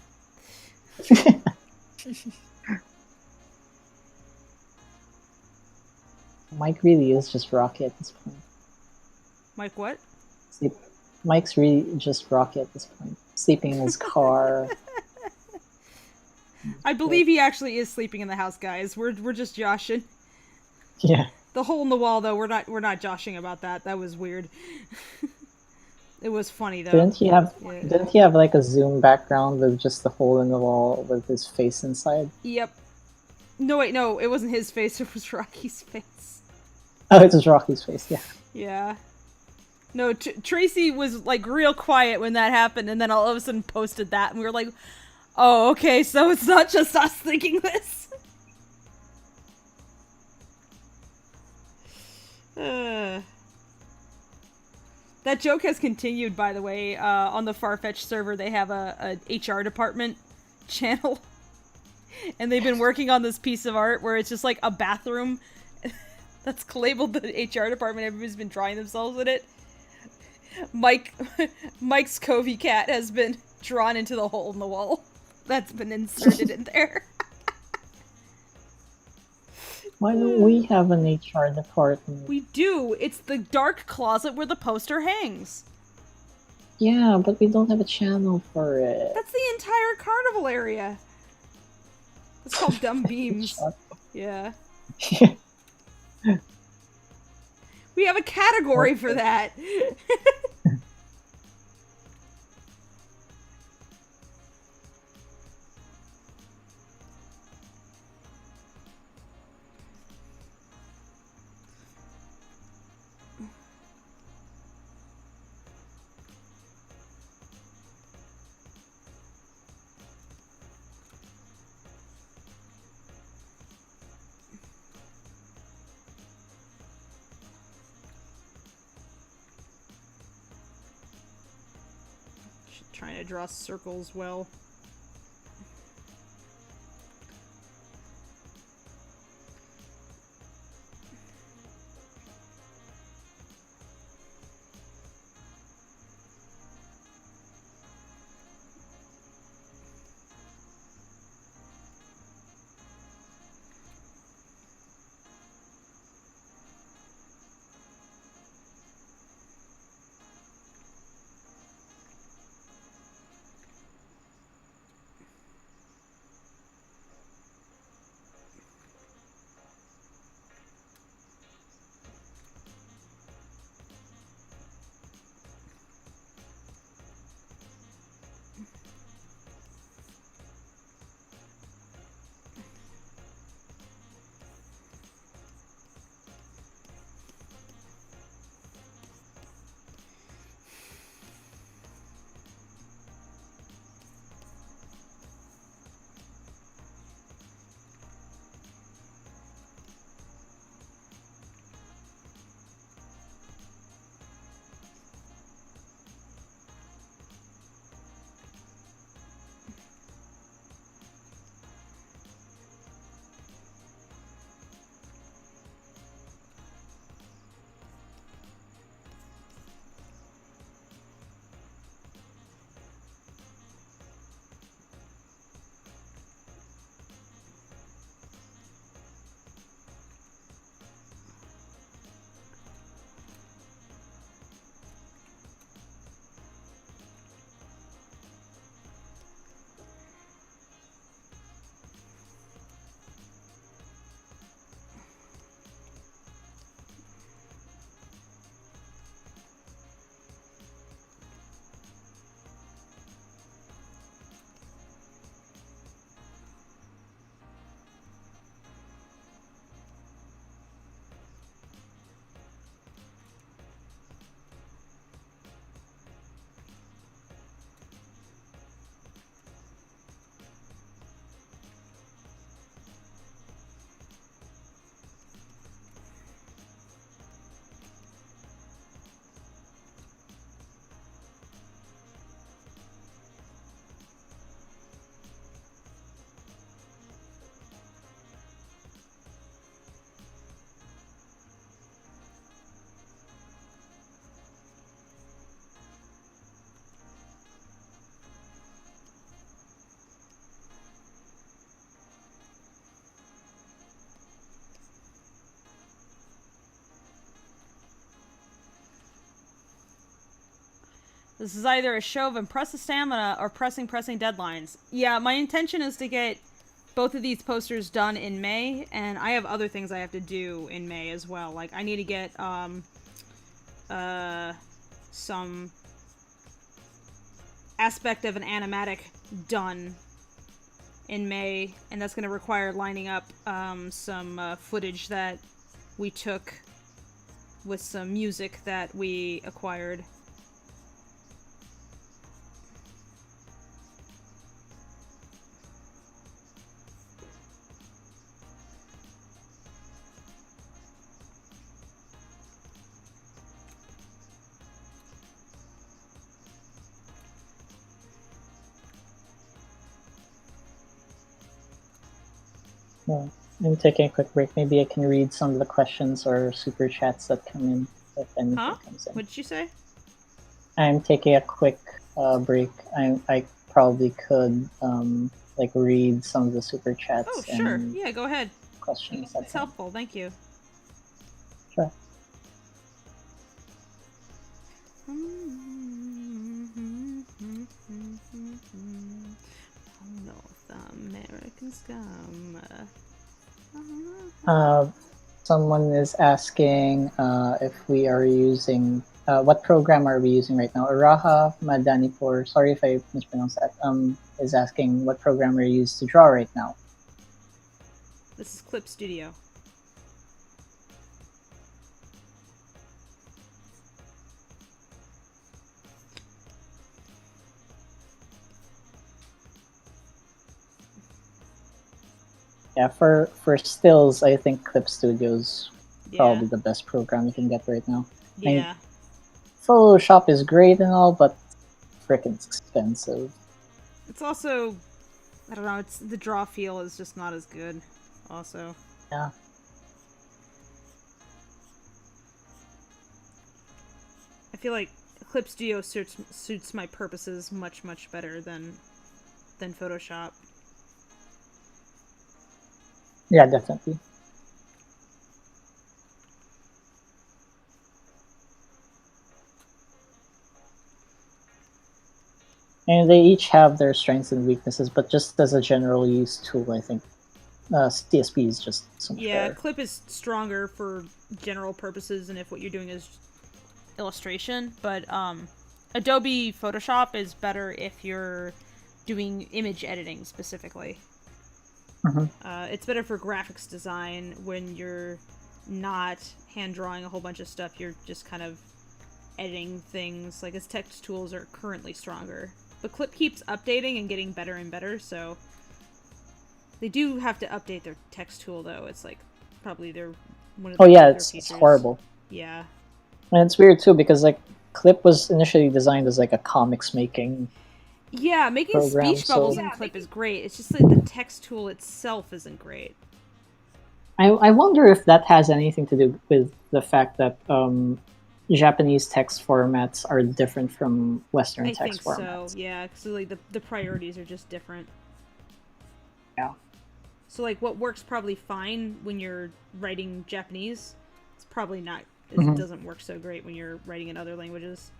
Mike really is just Rocky at this point. Mike, what? Sleep. Mike's really just Rocky at this point. Sleeping in his car. I believe he actually is sleeping in the house, guys. We're just joshing. Yeah. The hole in the wall, though, we're not joshing about that. That was weird. It was funny though. Didn't he have Yeah. Didn't he have like a zoom background with just the hole in the wall with his face inside? Yep. No, wait, no, it wasn't his face. It was Rocky's face. Oh, it's just Rocky's face. Yeah. Yeah. No, Tracy was like real quiet when that happened, and then all of a sudden posted that, and we were like, "Oh, okay, so it's not just us thinking this." That joke has continued, by the way. On the Farfetch server, they have a HR department channel, and they've been working on this piece of art where it's just like a bathroom that's labeled the HR department. Everybody's been drawing themselves in it. Mike's Covey cat has been drawn into the hole in the wall. That's been inserted in there. Why don't we have an HR department? We do. It's the dark closet where the poster hangs. Yeah, but we don't have a channel for it. That's the entire carnival area. It's called Dumb Beams. Yeah. We have a category for that. Trying to draw circles well. This is either a show of impressive stamina or pressing deadlines. Yeah, my intention is to get both of these posters done in May, and I have other things I have to do in May as well. Like, I need to get, some aspect of an animatic done in May, and that's going to require lining up, some, footage that we took with some music that we acquired. Well, I'm taking a quick break. Maybe I can read some of the questions or super chats that come in, if anything comes in. What did you say? I'm taking a quick break. I probably could like read some of the super chats. Oh, sure. And Yeah, go ahead. questions. That's helpful. Thank you. Sure. North American scum. Someone is asking if we are using what program are we using right now? Araha Madanipur, sorry if I mispronounced that, is asking what program we use to draw right now. This is Clip Studio. Yeah, for stills, I think Clip Studio's probably the best program you can get right now. Yeah. I mean, Photoshop is great and all, but frickin' expensive. It's also, I don't know, it's the draw feel is just not as good, also. Yeah. I feel like Clip Studio suits my purposes much better than Photoshop. Yeah, definitely. And they each have their strengths and weaknesses, but just as a general use tool, I think CSP is just so much better. Clip is stronger for general purposes and if what you're doing is illustration, but Adobe Photoshop is better if you're doing image editing specifically. It's better for graphics design when you're not hand drawing a whole bunch of stuff, you're just kind of editing things. Like, its text tools are currently stronger. But Clip keeps updating and getting better and better, so they do have to update their text tool, though. It's like probably their one of the it's horrible. Yeah. And it's weird too because like Clip was initially designed as like a comics making. Yeah, making program, speech bubbles in Clip is great. It's just that the text tool itself isn't great. I wonder if that has anything to do with the fact that Japanese text formats are different from Western text formats. I think so, yeah. So like the priorities are just different. Yeah. So like what works probably fine when you're writing Japanese, it's probably not. It doesn't work so great when you're writing in other languages.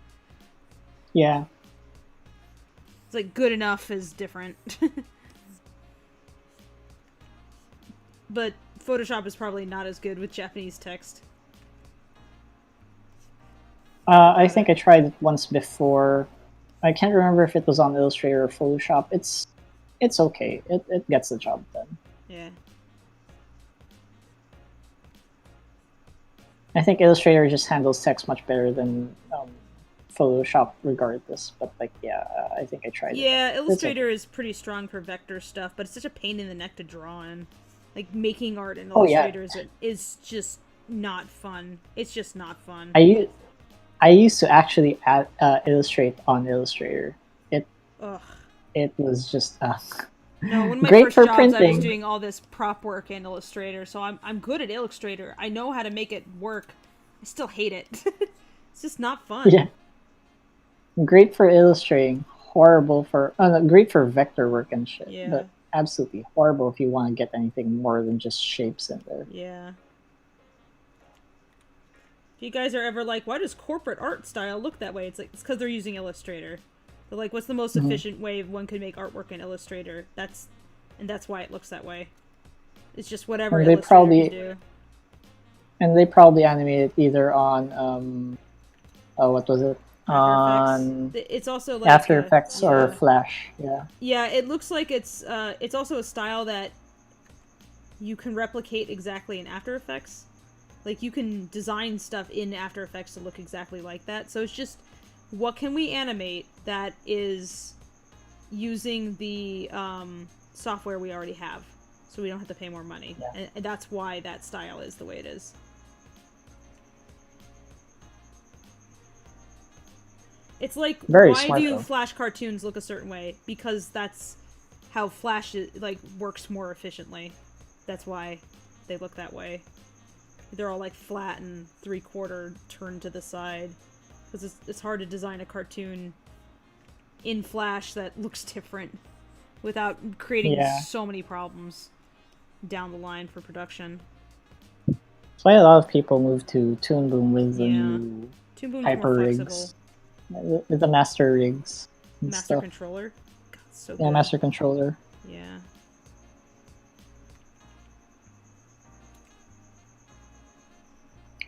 Yeah. It's like good enough is different. But Photoshop is probably not as good with Japanese text. I think I tried it once before. I can't remember if it was on Illustrator or Photoshop. It's okay. It gets the job done. Yeah. I think Illustrator just handles text much better than Photoshop regardless. But like, yeah, I think I tried it. Yeah, Illustrator is pretty strong for vector stuff, but it's such a pain in the neck to draw in. Like, making art in Illustrator is just not fun. It's just not fun. I used to actually illustrate on Illustrator. It was just no, one of my great first for jobs, printing. I was doing all this prop work in Illustrator, so I'm good at Illustrator. I know how to make it work. I still hate it. It's just not fun. Yeah. Great for illustrating, horrible for great for vector work and shit. Yeah. But absolutely horrible if you want to get anything more than just shapes in there. Yeah. If you guys are ever like, why does corporate art style look that way? It's like, it's because they're using Illustrator. They're like, what's the most efficient way one could make artwork in Illustrator? That's why it looks that way. It's just whatever And Illustrator can do. And they probably animate it either on what was it? On it's also like After Effects or Flash. Yeah. Yeah, it looks like it's also a style that you can replicate exactly in After Effects. Like, you can design stuff in After Effects to look exactly like that. So it's just, what can we animate that is using the software we already have, so we don't have to pay more money. Yeah. And that's why that style is the way it is. It's like, why do Flash cartoons look a certain way? Because that's how Flash works more efficiently. That's why they look that way. They're all like flat and 3/4 turned to the side. Because it's hard to design a cartoon in Flash that looks different without creating so many problems down the line for production. That's why a lot of people move to Toon Boom with the new hyper rigs. With the master rigs. Master controller? God, so good. Yeah, master controller. Yeah.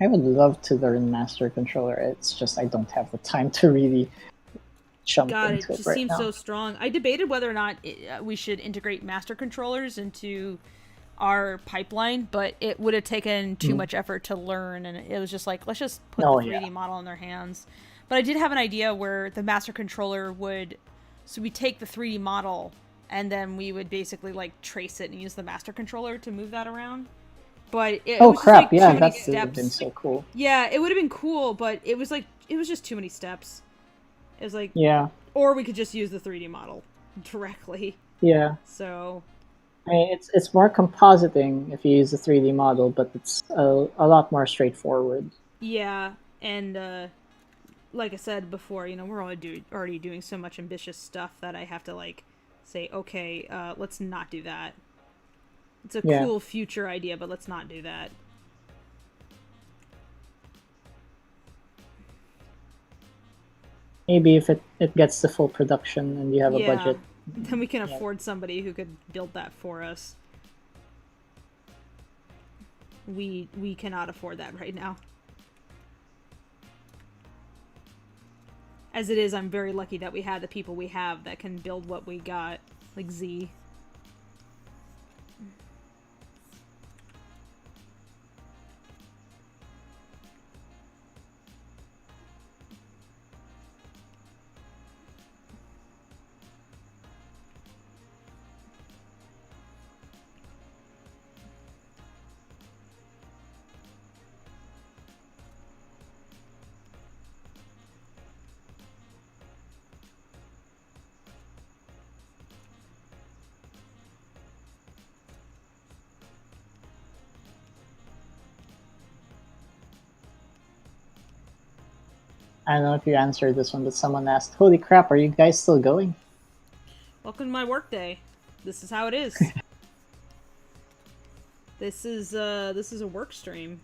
I would love to learn master controller. It's just I don't have the time to really jump into it right now. God, it just seems so strong. I debated whether or not we should integrate master controllers into our pipeline, but it would have taken too much effort to learn, and it was just like, let's just put the 3D model in their hands. But I did have an idea where the master controller would... So we take the 3D model, and then we would basically, like, trace it and use the master controller to move that around. But it was crap, just, like, that would have been so cool. Yeah, it would have been cool, but it was, like, it was just too many steps. It was like... Yeah. Or we could just use the 3D model directly. Yeah. So... I mean, it's more compositing if you use a 3D model, but it's a lot more straightforward. Yeah, and like I said before, we're already doing so much ambitious stuff that I have to, like, say, okay, let's not do that. It's a cool future idea, but let's not do that. Maybe if it gets to full production and you have a budget. Then we can afford somebody who could build that for us. We cannot afford that right now. As it is, I'm very lucky that we have the people we have that can build what we got, like Z. I don't know if you answered this one, but someone asked, "Holy crap, are you guys still going?" Welcome to my workday. This is how it is. This is a work stream.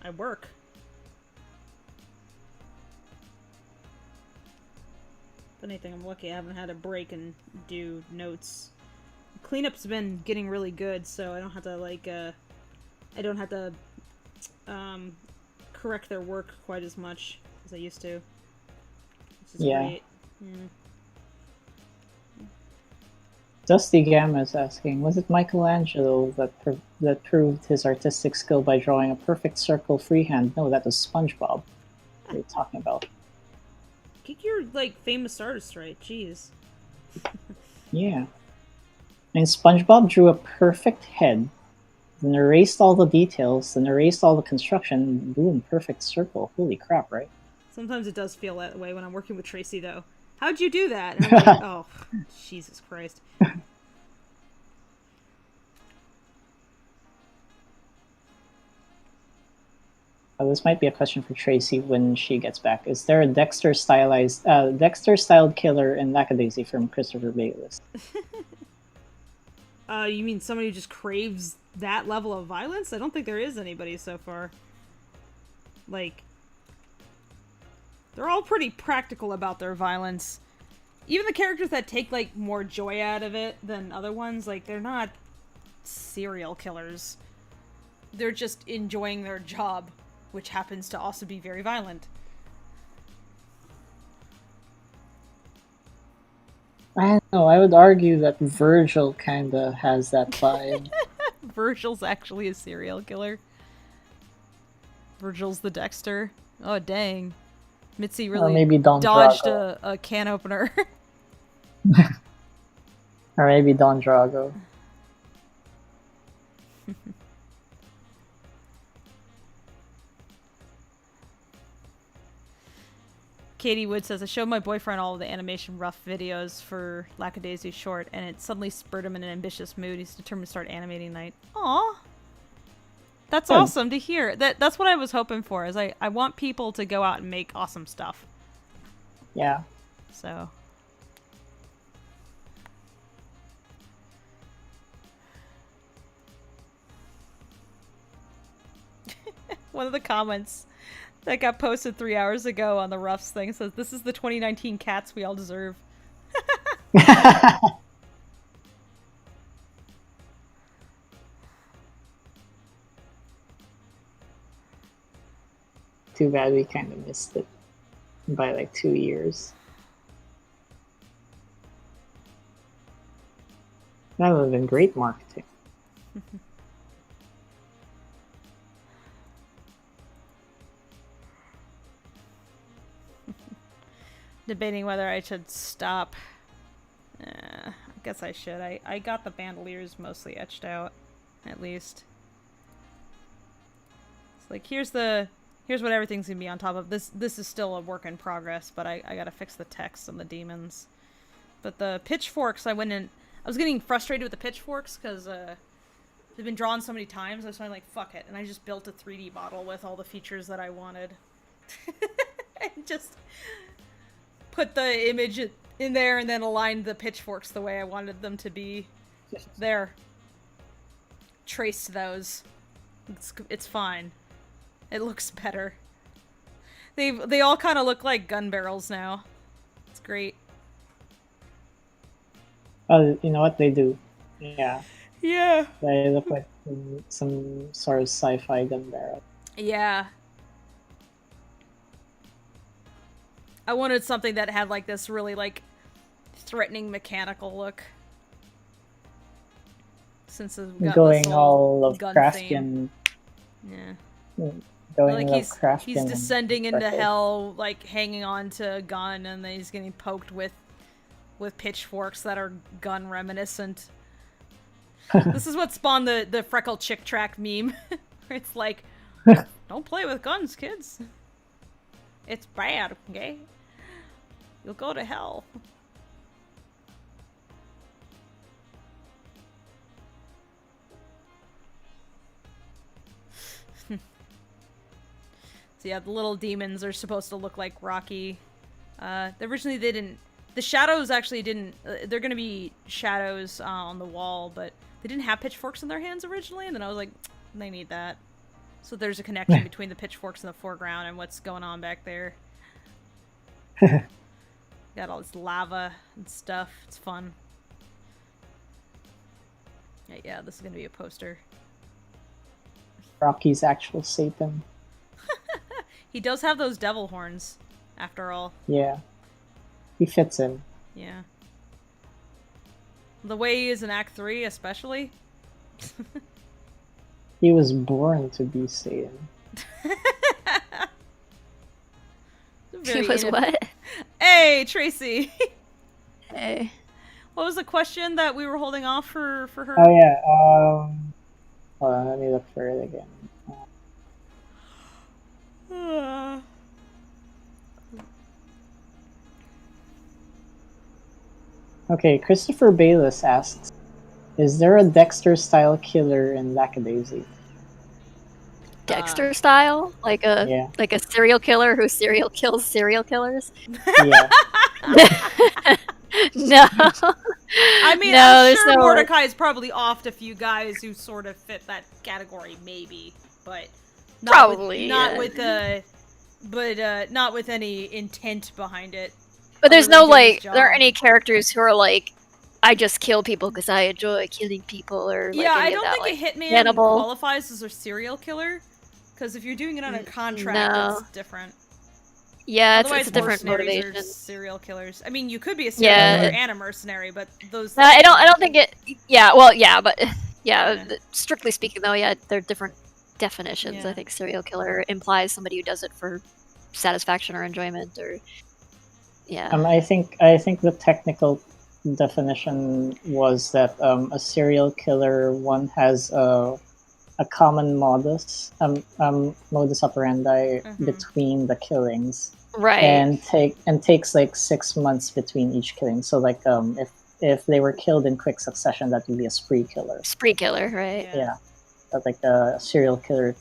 I work. If anything, I'm lucky I haven't had a break and do notes. Cleanup's been getting really good, so I don't have to correct their work quite as much as I used to. Which is great. Yeah. Dusty Gamma is asking, was it Michelangelo that proved his artistic skill by drawing a perfect circle freehand? No, that was SpongeBob. What are you talking about? Get your, like, famous artist right. Jeez. Yeah. And SpongeBob drew a perfect head, then erased all the details, then erased all the construction, boom, perfect circle. Holy crap, right? Sometimes it does feel that way when I'm working with Tracy, though. How'd you do that? And I'm like, oh, Jesus Christ. This might be a question for Tracy when she gets back. Is there a Dexter-styled killer in Lackadaisy from Christopher Bayless? You mean somebody who just craves that level of violence? I don't think there is anybody so far. Like, they're all pretty practical about their violence. Even the characters that take, like, more joy out of it than other ones, like, they're not serial killers. They're just enjoying their job, which happens to also be very violent. I don't know, I would argue that Virgil kinda has that vibe. Virgil's actually a serial killer. Virgil's the Dexter. Oh, dang. Mitzi Or really maybe Don dodged Drago. a can opener. Or maybe Don Drago. Katie Wood says, I showed my boyfriend all of the animation rough videos for Lackadaisy short, and it suddenly spurred him in an ambitious mood. He's determined to start animating night. Aw. That's awesome to hear. That's what I was hoping for, is I want people to go out and make awesome stuff. Yeah. So. One of the comments that got posted 3 hours ago on the Ruffs thing says, this is the 2019 cats we all deserve. Too bad we kind of missed it by like 2 years. That would have been great marketing. Debating whether I should stop. I guess I should. I got the bandoliers mostly etched out, at least. It's like, here's what everything's gonna be on top of. This is still a work in progress, but I gotta fix the text on the demons. But the pitchforks, I was getting frustrated with the pitchforks because they've been drawn so many times. I was like, fuck it, and I just built a 3D model with all the features that I wanted. And just put the image in there and then aligned the pitchforks the way I wanted them to be. There. Traced those. It's fine. It looks better. They all kind of look like gun barrels now. It's great. Oh, you know what they do? Yeah. Yeah. They look like some sort of sci-fi gun barrel. Yeah. I wanted something that had like this really like threatening mechanical look. Since it's got going this all gun Lovecraftian. theme. Yeah. Going Like Lovecraftian. he's descending into freckles. hell, like hanging on to a gun, and then he's getting poked with pitchforks that are gun reminiscent. This is what spawned the freckle chick track meme. Where it's like, don't play with guns, kids. It's bad, okay? You'll go to hell. So yeah, the little demons are supposed to look like Rocky. Originally they didn't. The shadows actually didn't. They're gonna be shadows on the wall, but they didn't have pitchforks in their hands originally. And then I was like, they need that. So there's a connection between the pitchforks in the foreground and what's going on back there. Got all this lava and stuff. It's fun. Yeah, this is gonna be a poster. Rocky's actual Satan. He does have those devil horns, after all. Yeah. He fits in. Yeah. The way he is in Act 3, especially. He was born to be Satan. He was what? Hey, Tracy! Hey. What was the question that we were holding off for her? Oh yeah, hold on, let me look for it again. Okay, Christopher Bayless asks, is there a Dexter-style killer in Lackadaisy? Dexter style? Like a serial killer who serial kills serial killers? Yeah. No. I mean, no, I'm sure no... Mordecai's probably offed a few guys who sort of fit that category, maybe, but Probably, not yeah. with not with any intent behind it. But there's other than no doing his like, there aren't job. any characters who are like, I just kill people because I enjoy killing people, or like Yeah, any I of don't that, think like, a hitman Hannibal. qualifies as a serial killer, because if you're doing it on a contract, no. it's different. Yeah, Otherwise, it's a different mercenaries motivation. are serial killers. I mean, you could be a serial Yeah, killer and a mercenary, but those. No, I don't think it. Yeah, well, yeah, but yeah, Yeah. strictly speaking, though, yeah, they're different definitions. Yeah. I think serial killer implies somebody who does it for satisfaction or enjoyment, or yeah. I think the technical definition was that a serial killer one has a common modus operandi between the killings, Right. and takes like 6 months between each killing. So like if they were killed in quick succession, that would be a spree killer. Spree killer, right? Yeah, but like a serial killer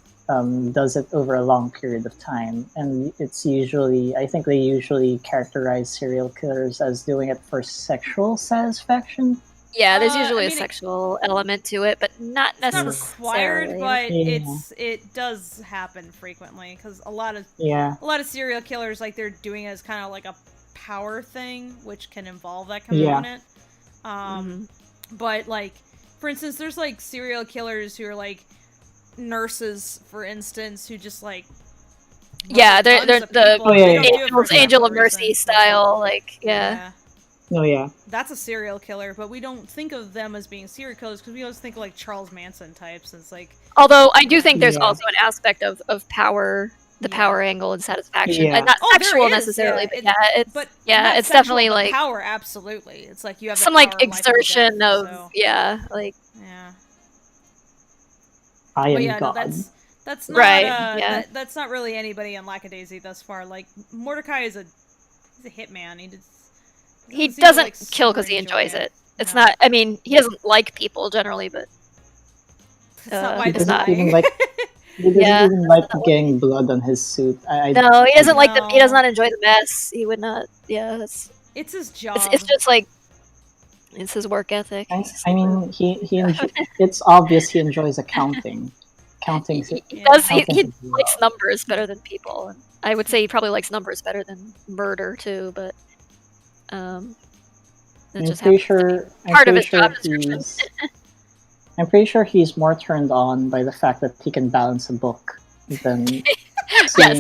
does it over a long period of time, and it's usually, I think they usually characterize serial killers as doing it for sexual satisfaction. Yeah, there's usually I a mean, sexual element to it, but not It's not necessarily. required, but Yeah. it does happen frequently, because a lot of serial killers, like, they're doing it as kind of like a power thing, which can involve that component. But like, for instance, there's like serial killers who are like nurses, for instance, who just like they're tons of the people. They don't do it for Angel of sexual Mercy reasons. style, like yeah. Oh yeah. That's a serial killer, but we don't think of them as being serial killers because we always think of like Charles Manson types. And it's like, Although I do think there's Yeah. also an aspect of power, the power angle and satisfaction, Yeah. and not there sexual is, necessarily, yeah. but Not it's sexual, definitely but like power. Absolutely, it's like you have the some power like of life and exertion death, of so, like yeah. I am But yeah, God. no, that's not Right, that's not really anybody in Lackadaisy thus far. Like Mordecai is he's a hitman. he seem to, doesn't like, kill super because he enjoy enjoys it. It's No. not. I mean, he doesn't like people generally, but That's not why He he's doesn't even dying. like. He doesn't Yeah. even like getting blood on his suit. no, he doesn't like the. He does No. not enjoy the mess. He would not. Yeah, It's his job. it's just like it's his work ethic. I mean, it's obvious he enjoys accounting. Counting. He does. He counting likes numbers better than people. And I would say he probably likes numbers better than murder too. But it I'm just pretty happens to be sure. part of his job description. I'm pretty sure he's more turned on by the fact that he can balance a book than seeing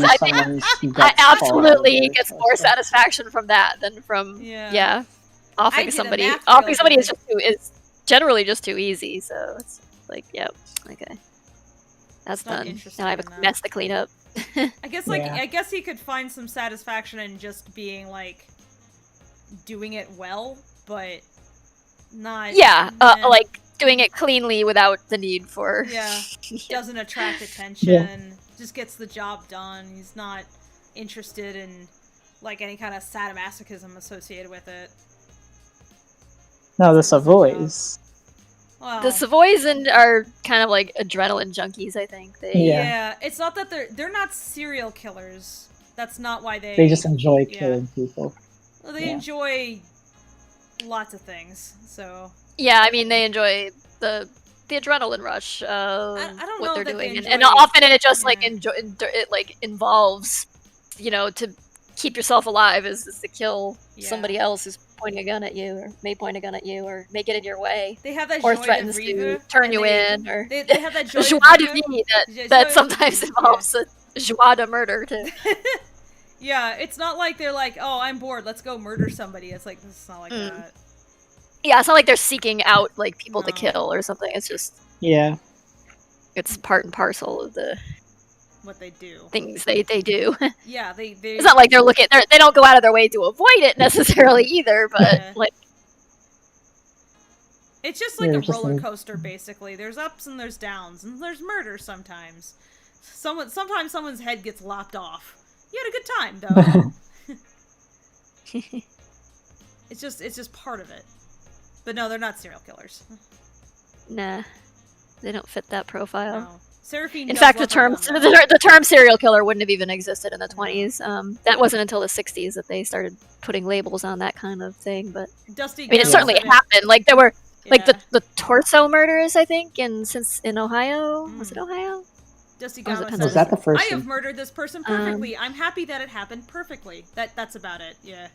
I think someone's guts I fall out absolutely of gets their more chest. satisfaction from that than from I offing did a somebody. math Offing somebody drill is generally just too easy. So it's like, yep, okay, that's Not done. interested Now I have in a that. mess to clean up. I guess Yeah. I guess he could find some satisfaction in just being like doing it well, but not. Yeah, meh. like doing it cleanly without the need for. Yeah, doesn't attract attention. Just gets the job done. He's not interested in like any kind of sadomasochism associated with it. No, the That's his job. Savoys. Well, The Savoys are kind of like adrenaline junkies. I think they. yeah, it's not that they're not serial killers. That's not why They just enjoy killing people. Well, they yeah. enjoy lots of things. So Yeah, I mean they enjoy the adrenaline rush of I don't what know they're that they doing, and enjoy- often it just like Yeah. it like involves, to keep yourself alive is to kill Yeah. somebody else who's pointing a gun at you, or may point a gun at you, or may get in your way, they have that or joie de threatens to vivre, turn and you in, or they have that joie joie de de vivre. vivre Yeah, that joie- sometimes yeah. involves a joie de murder too. Yeah, it's not like they're like, oh, I'm bored, let's go murder somebody. It's like, it's not like that. Yeah, it's not like they're seeking out like people to No. kill or something. It's just Yeah. it's part and parcel of the What they do. things they do. Yeah, they. It's not like they don't go out of their way to avoid it necessarily either, but Yeah. like It's just like Yeah, a just roller like- coaster, basically. There's ups and there's downs, and there's murder sometimes. Sometimes someone's head gets lopped off. You had a good time, though. It's just part of it. But no, they're not serial killers. nah, they don't fit that profile. No. Seraphine In does fact, the love her term gun, though. the term serial killer wouldn't have even existed in the 20s. That wasn't until the 60s that they started putting labels on that kind of thing. But Dusty I mean, it Gale certainly said it. happened. Like there were like Yeah. the torso murders, I think, in Ohio. Was it Ohio? Dusty What was it, Gama Pencil? says, Was that the first I have one? murdered this person perfectly. I'm happy that it happened perfectly. That's about it, yeah.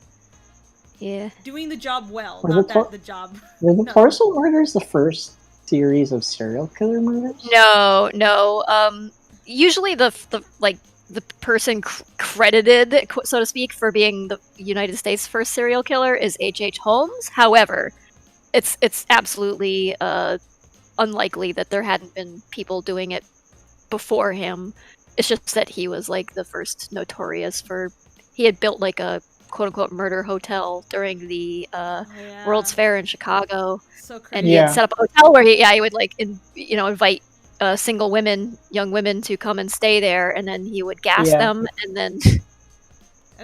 Yeah. Doing the job well, Were not the that the job... Were the No. Torso murders the first series of serial killer murders? No. Usually the person credited, so to speak, for being the United States' first serial killer is H.H. Holmes. However, it's absolutely unlikely that there hadn't been people doing it before him. It's just that he was like the first notorious for. He had built like a quote unquote murder hotel during the World's Fair in Chicago, So crazy. and he had set up a hotel where he would like invite single young women to come and stay there, and then he would gas them, and then.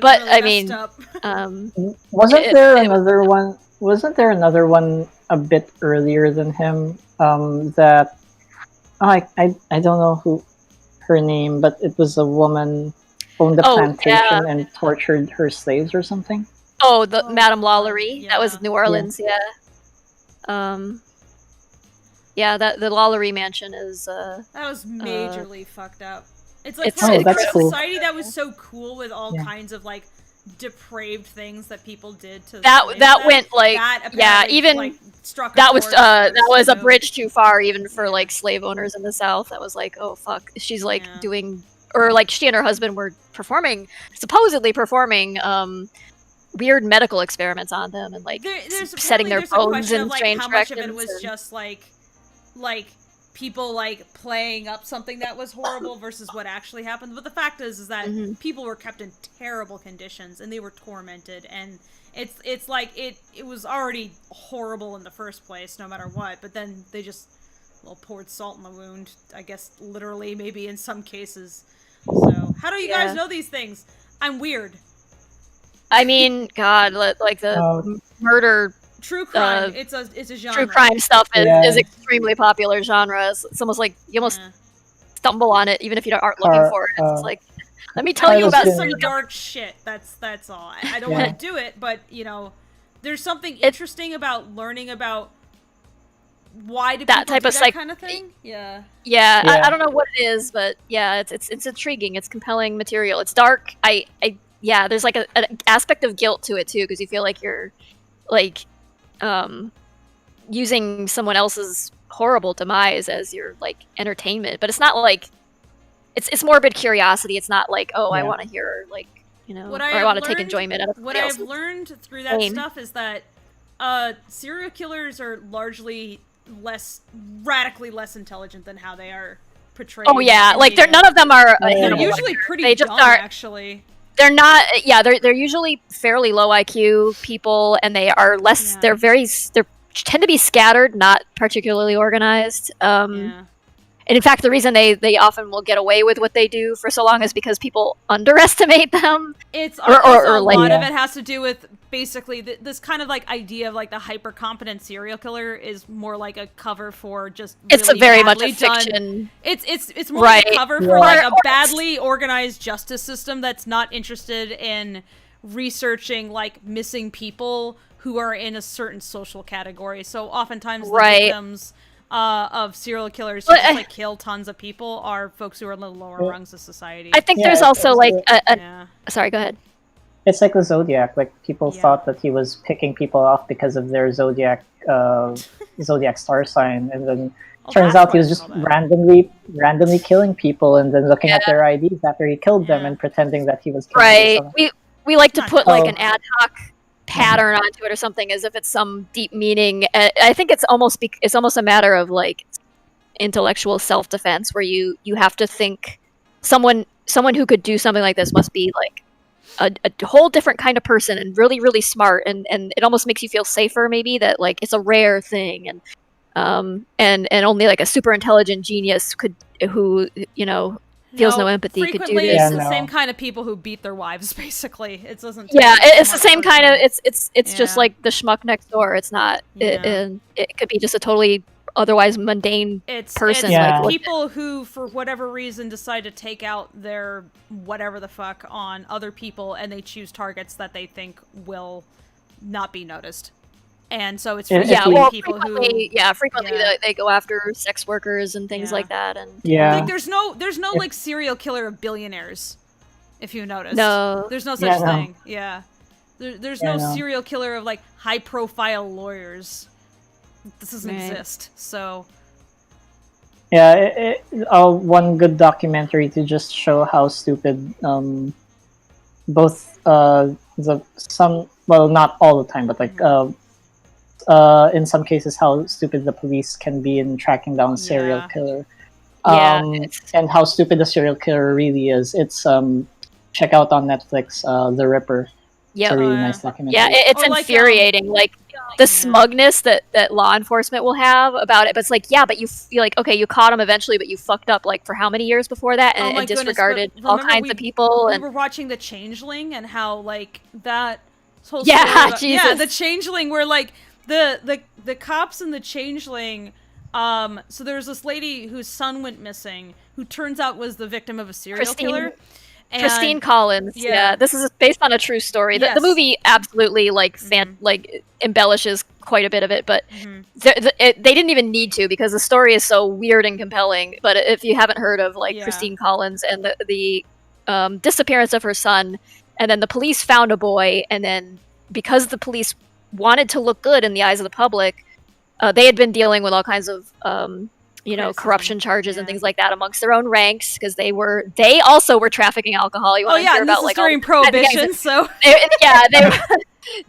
But really I mean, wasn't there another one? Wasn't there another one a bit earlier than him? That I don't know who her name, but it was a woman owned a plantation and tortured her slaves or something. Oh, the Madame Lalaurie. That was New Orleans. Yeah, that the Lalaurie mansion is. That was majorly fucked up. It's like it's for that's a cool. society that was so cool with all kinds of like depraved things that people did to that went like even like, struck that was a so. bridge too far even for like slave owners in the South. That was like, oh fuck, she's like doing, or like she and her husband were supposedly performing weird medical experiments on them and like setting their bones in strange how much of it was just like people like playing up something that was horrible versus what actually happened. But the fact is that people were kept in terrible conditions and they were tormented, and it's like it was already horrible in the first place no matter what, but then they just poured salt in the wound, I guess, literally, maybe in some cases. So how do you guys know these things? I'm weird. I mean, God, like the murder true crime. It's a genre. True crime stuff is extremely popular genre. It's almost like you almost stumble on it even if you aren't looking for it. It's like, let me tell you about some dark shit. That's all. I don't want to do it, but there's something interesting about learning about why do that people type do of that kind of thing. I don't know what it is, but it's intriguing. It's compelling material. It's dark. There's like an aspect of guilt to it too, because you feel like you're like using someone else's horrible demise as your like entertainment, but it's not like it's morbid curiosity. It's not like, I want to hear like or I want to take enjoyment out of what I've learned through that stuff is that serial killers are largely radically less intelligent than how they are portrayed. Oh yeah, like none of them are. They're usually pretty dumb, actually. They're not. Yeah, they're usually fairly low IQ people, and they are less. They tend to be scattered, not particularly organized. And in fact, the reason they often will get away with what they do for so long is because people underestimate them. It's a lot of it has to do with basically this kind of like idea of like the hyper competent serial killer is more like a cover for just it's really very much a done. Fiction. It's more like a cover for like a badly organized justice system that's not interested in researching like missing people who are in a certain social category. So oftentimes the victims of serial killers who just like kill tons of people are folks who are in the lower rungs of society. I think there's also like sorry, go ahead. It's like the Zodiac. Like people thought that he was picking people off because of their Zodiac star sign, and then turns out he was just randomly killing people, and then looking at their IDs after he killed them and pretending that he was killing them. We like to put like an ad hoc pattern onto it or something as if it's some deep meaning. I think it's almost a matter of like intellectual self-defense, where you have to think someone who could do something like this must be like a whole different kind of person and really, really smart, and it almost makes you feel safer maybe that like it's a rare thing, and only like a super intelligent genius who feels no empathy could do this. It's the same kind of people who beat their wives, basically. It doesn't. It's the same kind of. It's just like the schmuck next door. It's not. It could be just a totally otherwise mundane person. It's like people who, for whatever reason, decide to take out their whatever the fuck on other people, and they choose targets that they think will not be noticed. and so it's If Yeah, we- well, people frequently, who frequently Yeah. They go after sex workers and things Yeah. like that, and Yeah. like there's no If- like serial killer of billionaires, if you noticed. No. There's no such Yeah, no. thing. Yeah. There's Yeah, no no. serial killer of like high profile lawyers. This doesn't Right. exist. So Yeah, one good documentary to just show how stupid both not all the time, but like in some cases how stupid the police can be in tracking down a serial Yeah. killer. Yeah, And how stupid the serial killer really is. It's check out on Netflix The Ripper. It's a yeah, really yeah. nice documentary. yeah. It's Or like, infuriating. Like the Yeah. smugness that law enforcement will have about it. But it's like, yeah, but you like, okay, you caught him eventually, but you fucked up like for how many years before that, Oh and, my and goodness, but disregarded all remember kinds of people. we And were watching The Changeling and how like that whole Yeah, story about- yeah, Jesus. The Changeling where like the cops in The Changeling so there was this lady whose son went missing who turns out was the victim of a serial killer. And Christine Collins. Yeah. Yeah. This is based on a true story. Yes. The movie absolutely like like embellishes quite a bit of it, but they didn't even need to because the story is so weird and compelling. But if you haven't heard of like Yeah. Christine Collins and the disappearance of her son, and then the police found a boy, and then because the police wanted to look good in the eyes of the public, they had been dealing with all kinds of Criticism. corruption charges and Yeah. things like that amongst their own ranks because they also were trafficking alcohol. You Oh want to yeah, hear and this about is like all during the kinds of gangs Prohibition, so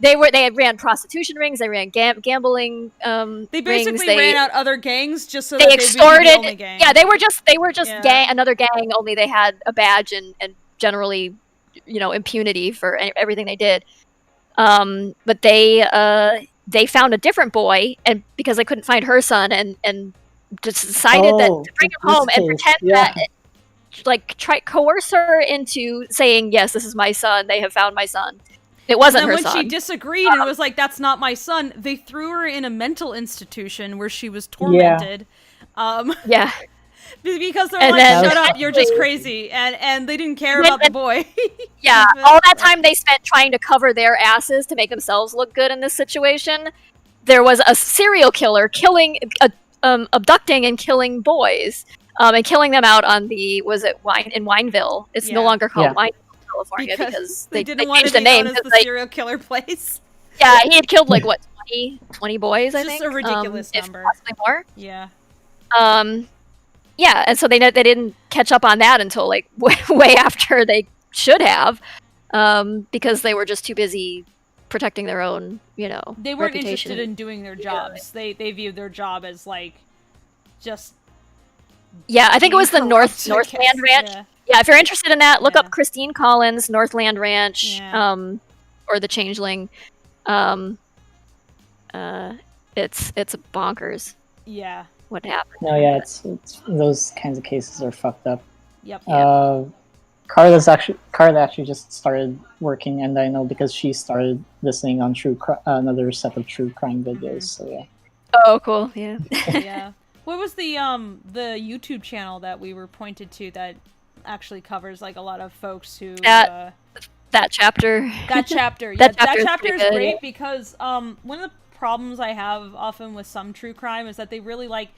they had ran prostitution rings, they ran gambling they rings, basically they ran out other gangs just so they that they'd be the extorted only gang. yeah they were just Yeah. another gang, only they had a badge and generally impunity for everything they did. But they found a different boy, and because they couldn't find her son, and decided that to bring him this home and case, pretend yeah. that coerce her into saying, yes, this is my son, they have found my son. It wasn't And her then when son. she disagreed and was like, "That's not my son," they threw her in a mental institution where she was tormented. Yeah. Because they're And like, then- "Shut up, you're just crazy," and they didn't care And then- about the boy. Yeah, all that time they spent trying to cover their asses to make themselves look good in this situation. There was a serial killer abducting and killing boys, and killing them out on in Wineville. It's no Yeah. longer called Yeah. Wineville, California, because they didn't want changed to the be name. known as 'cause the serial killer place. yeah, he had killed like what 20 boys, I Just think. a ridiculous if number. possibly more. Yeah. Yeah, and so they didn't catch up on that until like way after they should have, because they were just too busy protecting their own, They weren't reputation. interested in doing their jobs. They viewed their job as like just Yeah, I think it was the being corrupt, I Northland guess. Ranch. Yeah. Yeah, if you're interested in that, look Yeah. up Christine Collins, Northland Ranch, Yeah. or The Changeling. It's bonkers Yeah. what happened. No, yeah, it's those kinds of cases are fucked up. Yep. Carla actually just started working, and I know because she started listening on another set of true crime videos. So yeah. Oh, cool. Yeah. Yeah. What was the YouTube channel that we were pointed to that actually covers like a lot of folks who That chapter. that chapter. Yeah, That that chapter is chapter pretty is good, great yeah. because one of the problems I have often with some true crime is that they really like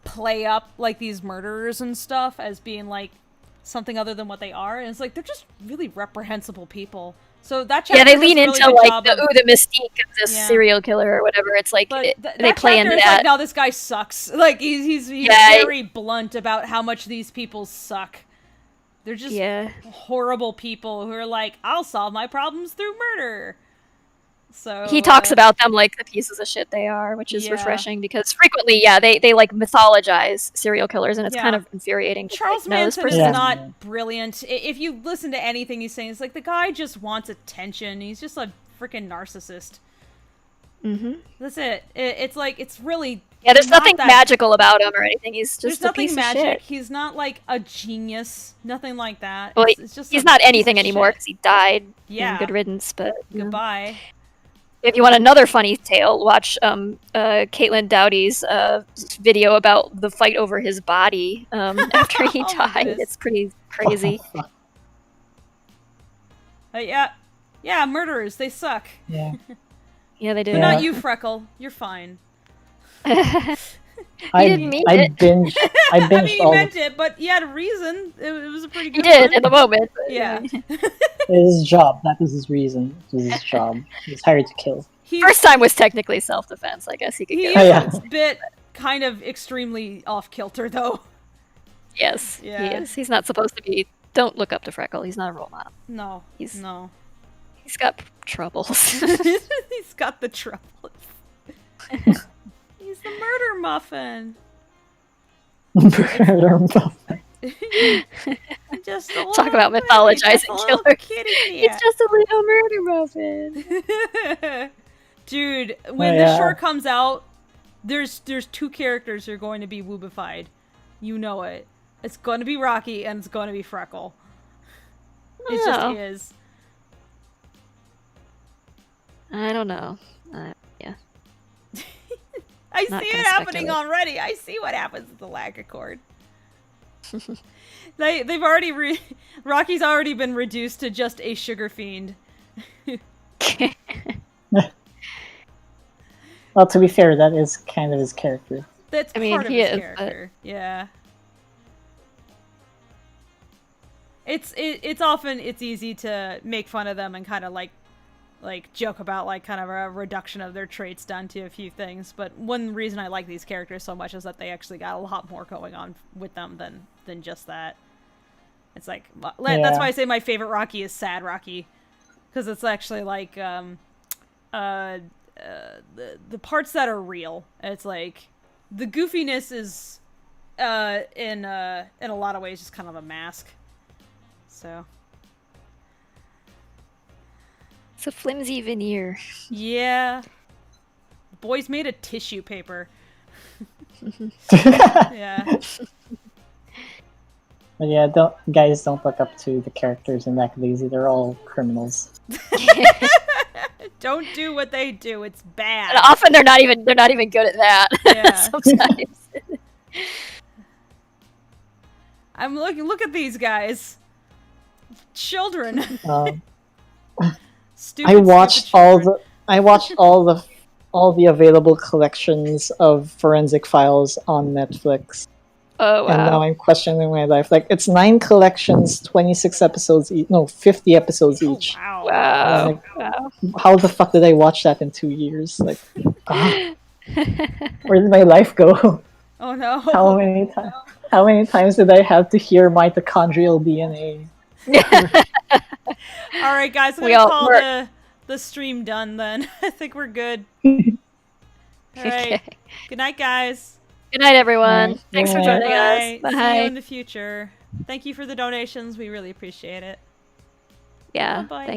play up like these murderers and stuff as being like something other than what they are, and it's like they're just really reprehensible people. So that chapter Yeah, they does lean a really into good like job the of- the mystique of this Yeah. serial killer or whatever. It's like But they that play chapter into is that. like, no, this guy sucks. Like he's Yeah, very blunt about how much these people suck. They're just Yeah. horrible people who are like, I'll solve my problems through murder. So He talks about them like the pieces of shit they are, which is Yeah. refreshing because frequently, yeah, they like mythologize serial killers, and it's Yeah. kind of infuriating. Charles like, no, this Manson is person- not brilliant. If you listen to anything he's saying, it's like the guy just wants attention. He's just a freaking narcissist. Mhm. That's it. It's like it's really Yeah, there's not nothing that- magical about him or anything. He's There's just a nothing piece magic. of shit. He's not like a genius. Nothing like that. Well, it's just he's a not piece anything of anymore shit. because he died. Yeah. Good riddance. But Goodbye. if you want another funny tale, watch Caitlin Dowdy's video about the fight over his body after he Oh my died. goodness. It's pretty crazy. Yeah, murderers. They suck. Yeah. Yeah, they do. But Yeah. not you, Freckle. You're fine. I didn't mean I it. binged I binged I mean, you all meant the, it, but he had a reason. It was a pretty He good did one. at the moment. But, Yeah. his job. That was his reason. It was his job. He was hired to kill. First time was technically self-defense. I guess he could He go. is yeah. a bit kind of extremely off kilter, though. Yes, Yeah. he is. He's not supposed to be. Don't look up to Freckle. He's not a role model. No. No. He's got troubles. He's got the troubles. He's the murder muffin. Just a Talk about little- mythologizing just a little killer. kitty It's just a little murder muffin. Dude, when yeah. this short comes out, there's 2 characters who are going to be woobified. You know it. It's going to be Rocky and it's going to be Freckle. It just Oh. is. I don't know. Yeah. I Not see gonna it happening speculate. already. I see what happens with the Lackadaisy. They've already Rocky's already been reduced to just a sugar fiend. Well, to be fair, that is kind of his character. That's I mean, part of he his is, but- character. Yeah. It's often easy to make fun of them and kind of like joke about like kind of a reduction of their traits down to a few things. But one reason I like these characters so much is that they actually got a lot more going on with them than just that. It's like that's Yeah. why I say my favorite Rocky is Sad Rocky, because it's actually like the parts that are real. It's like the goofiness is in a lot of ways just kind of a mask. So It's a flimsy veneer. yeah, the boys made a tissue paper. Yeah. But yeah, don't look up to the characters in Lackadaisy. They're all criminals. Don't do what they do. It's bad. And often they're not even good at that. Yeah. Sometimes. I'm looking. Look at these guys. Children. Stupid. I watched children. all the available collections of forensic files on Netflix. Oh And now wow. I'm questioning my life. Like, it's 9 collections, 26 episodes each. No, 50 episodes Oh, each. wow. Wow. Like, Wow. how the fuck did I watch that in 2 years? Like, where did my life go? Oh no. How many times did I have to hear mitochondrial DNA? All right, guys. I'm We gonna all- call we're- the stream done then. I think we're good. All right. Okay. Good night, guys. Good night, everyone. Alright, Thanks for good joining Bye. us. See Bye. you in the future. Thank you for the donations. We really appreciate it. Yeah. Bye-bye. Thank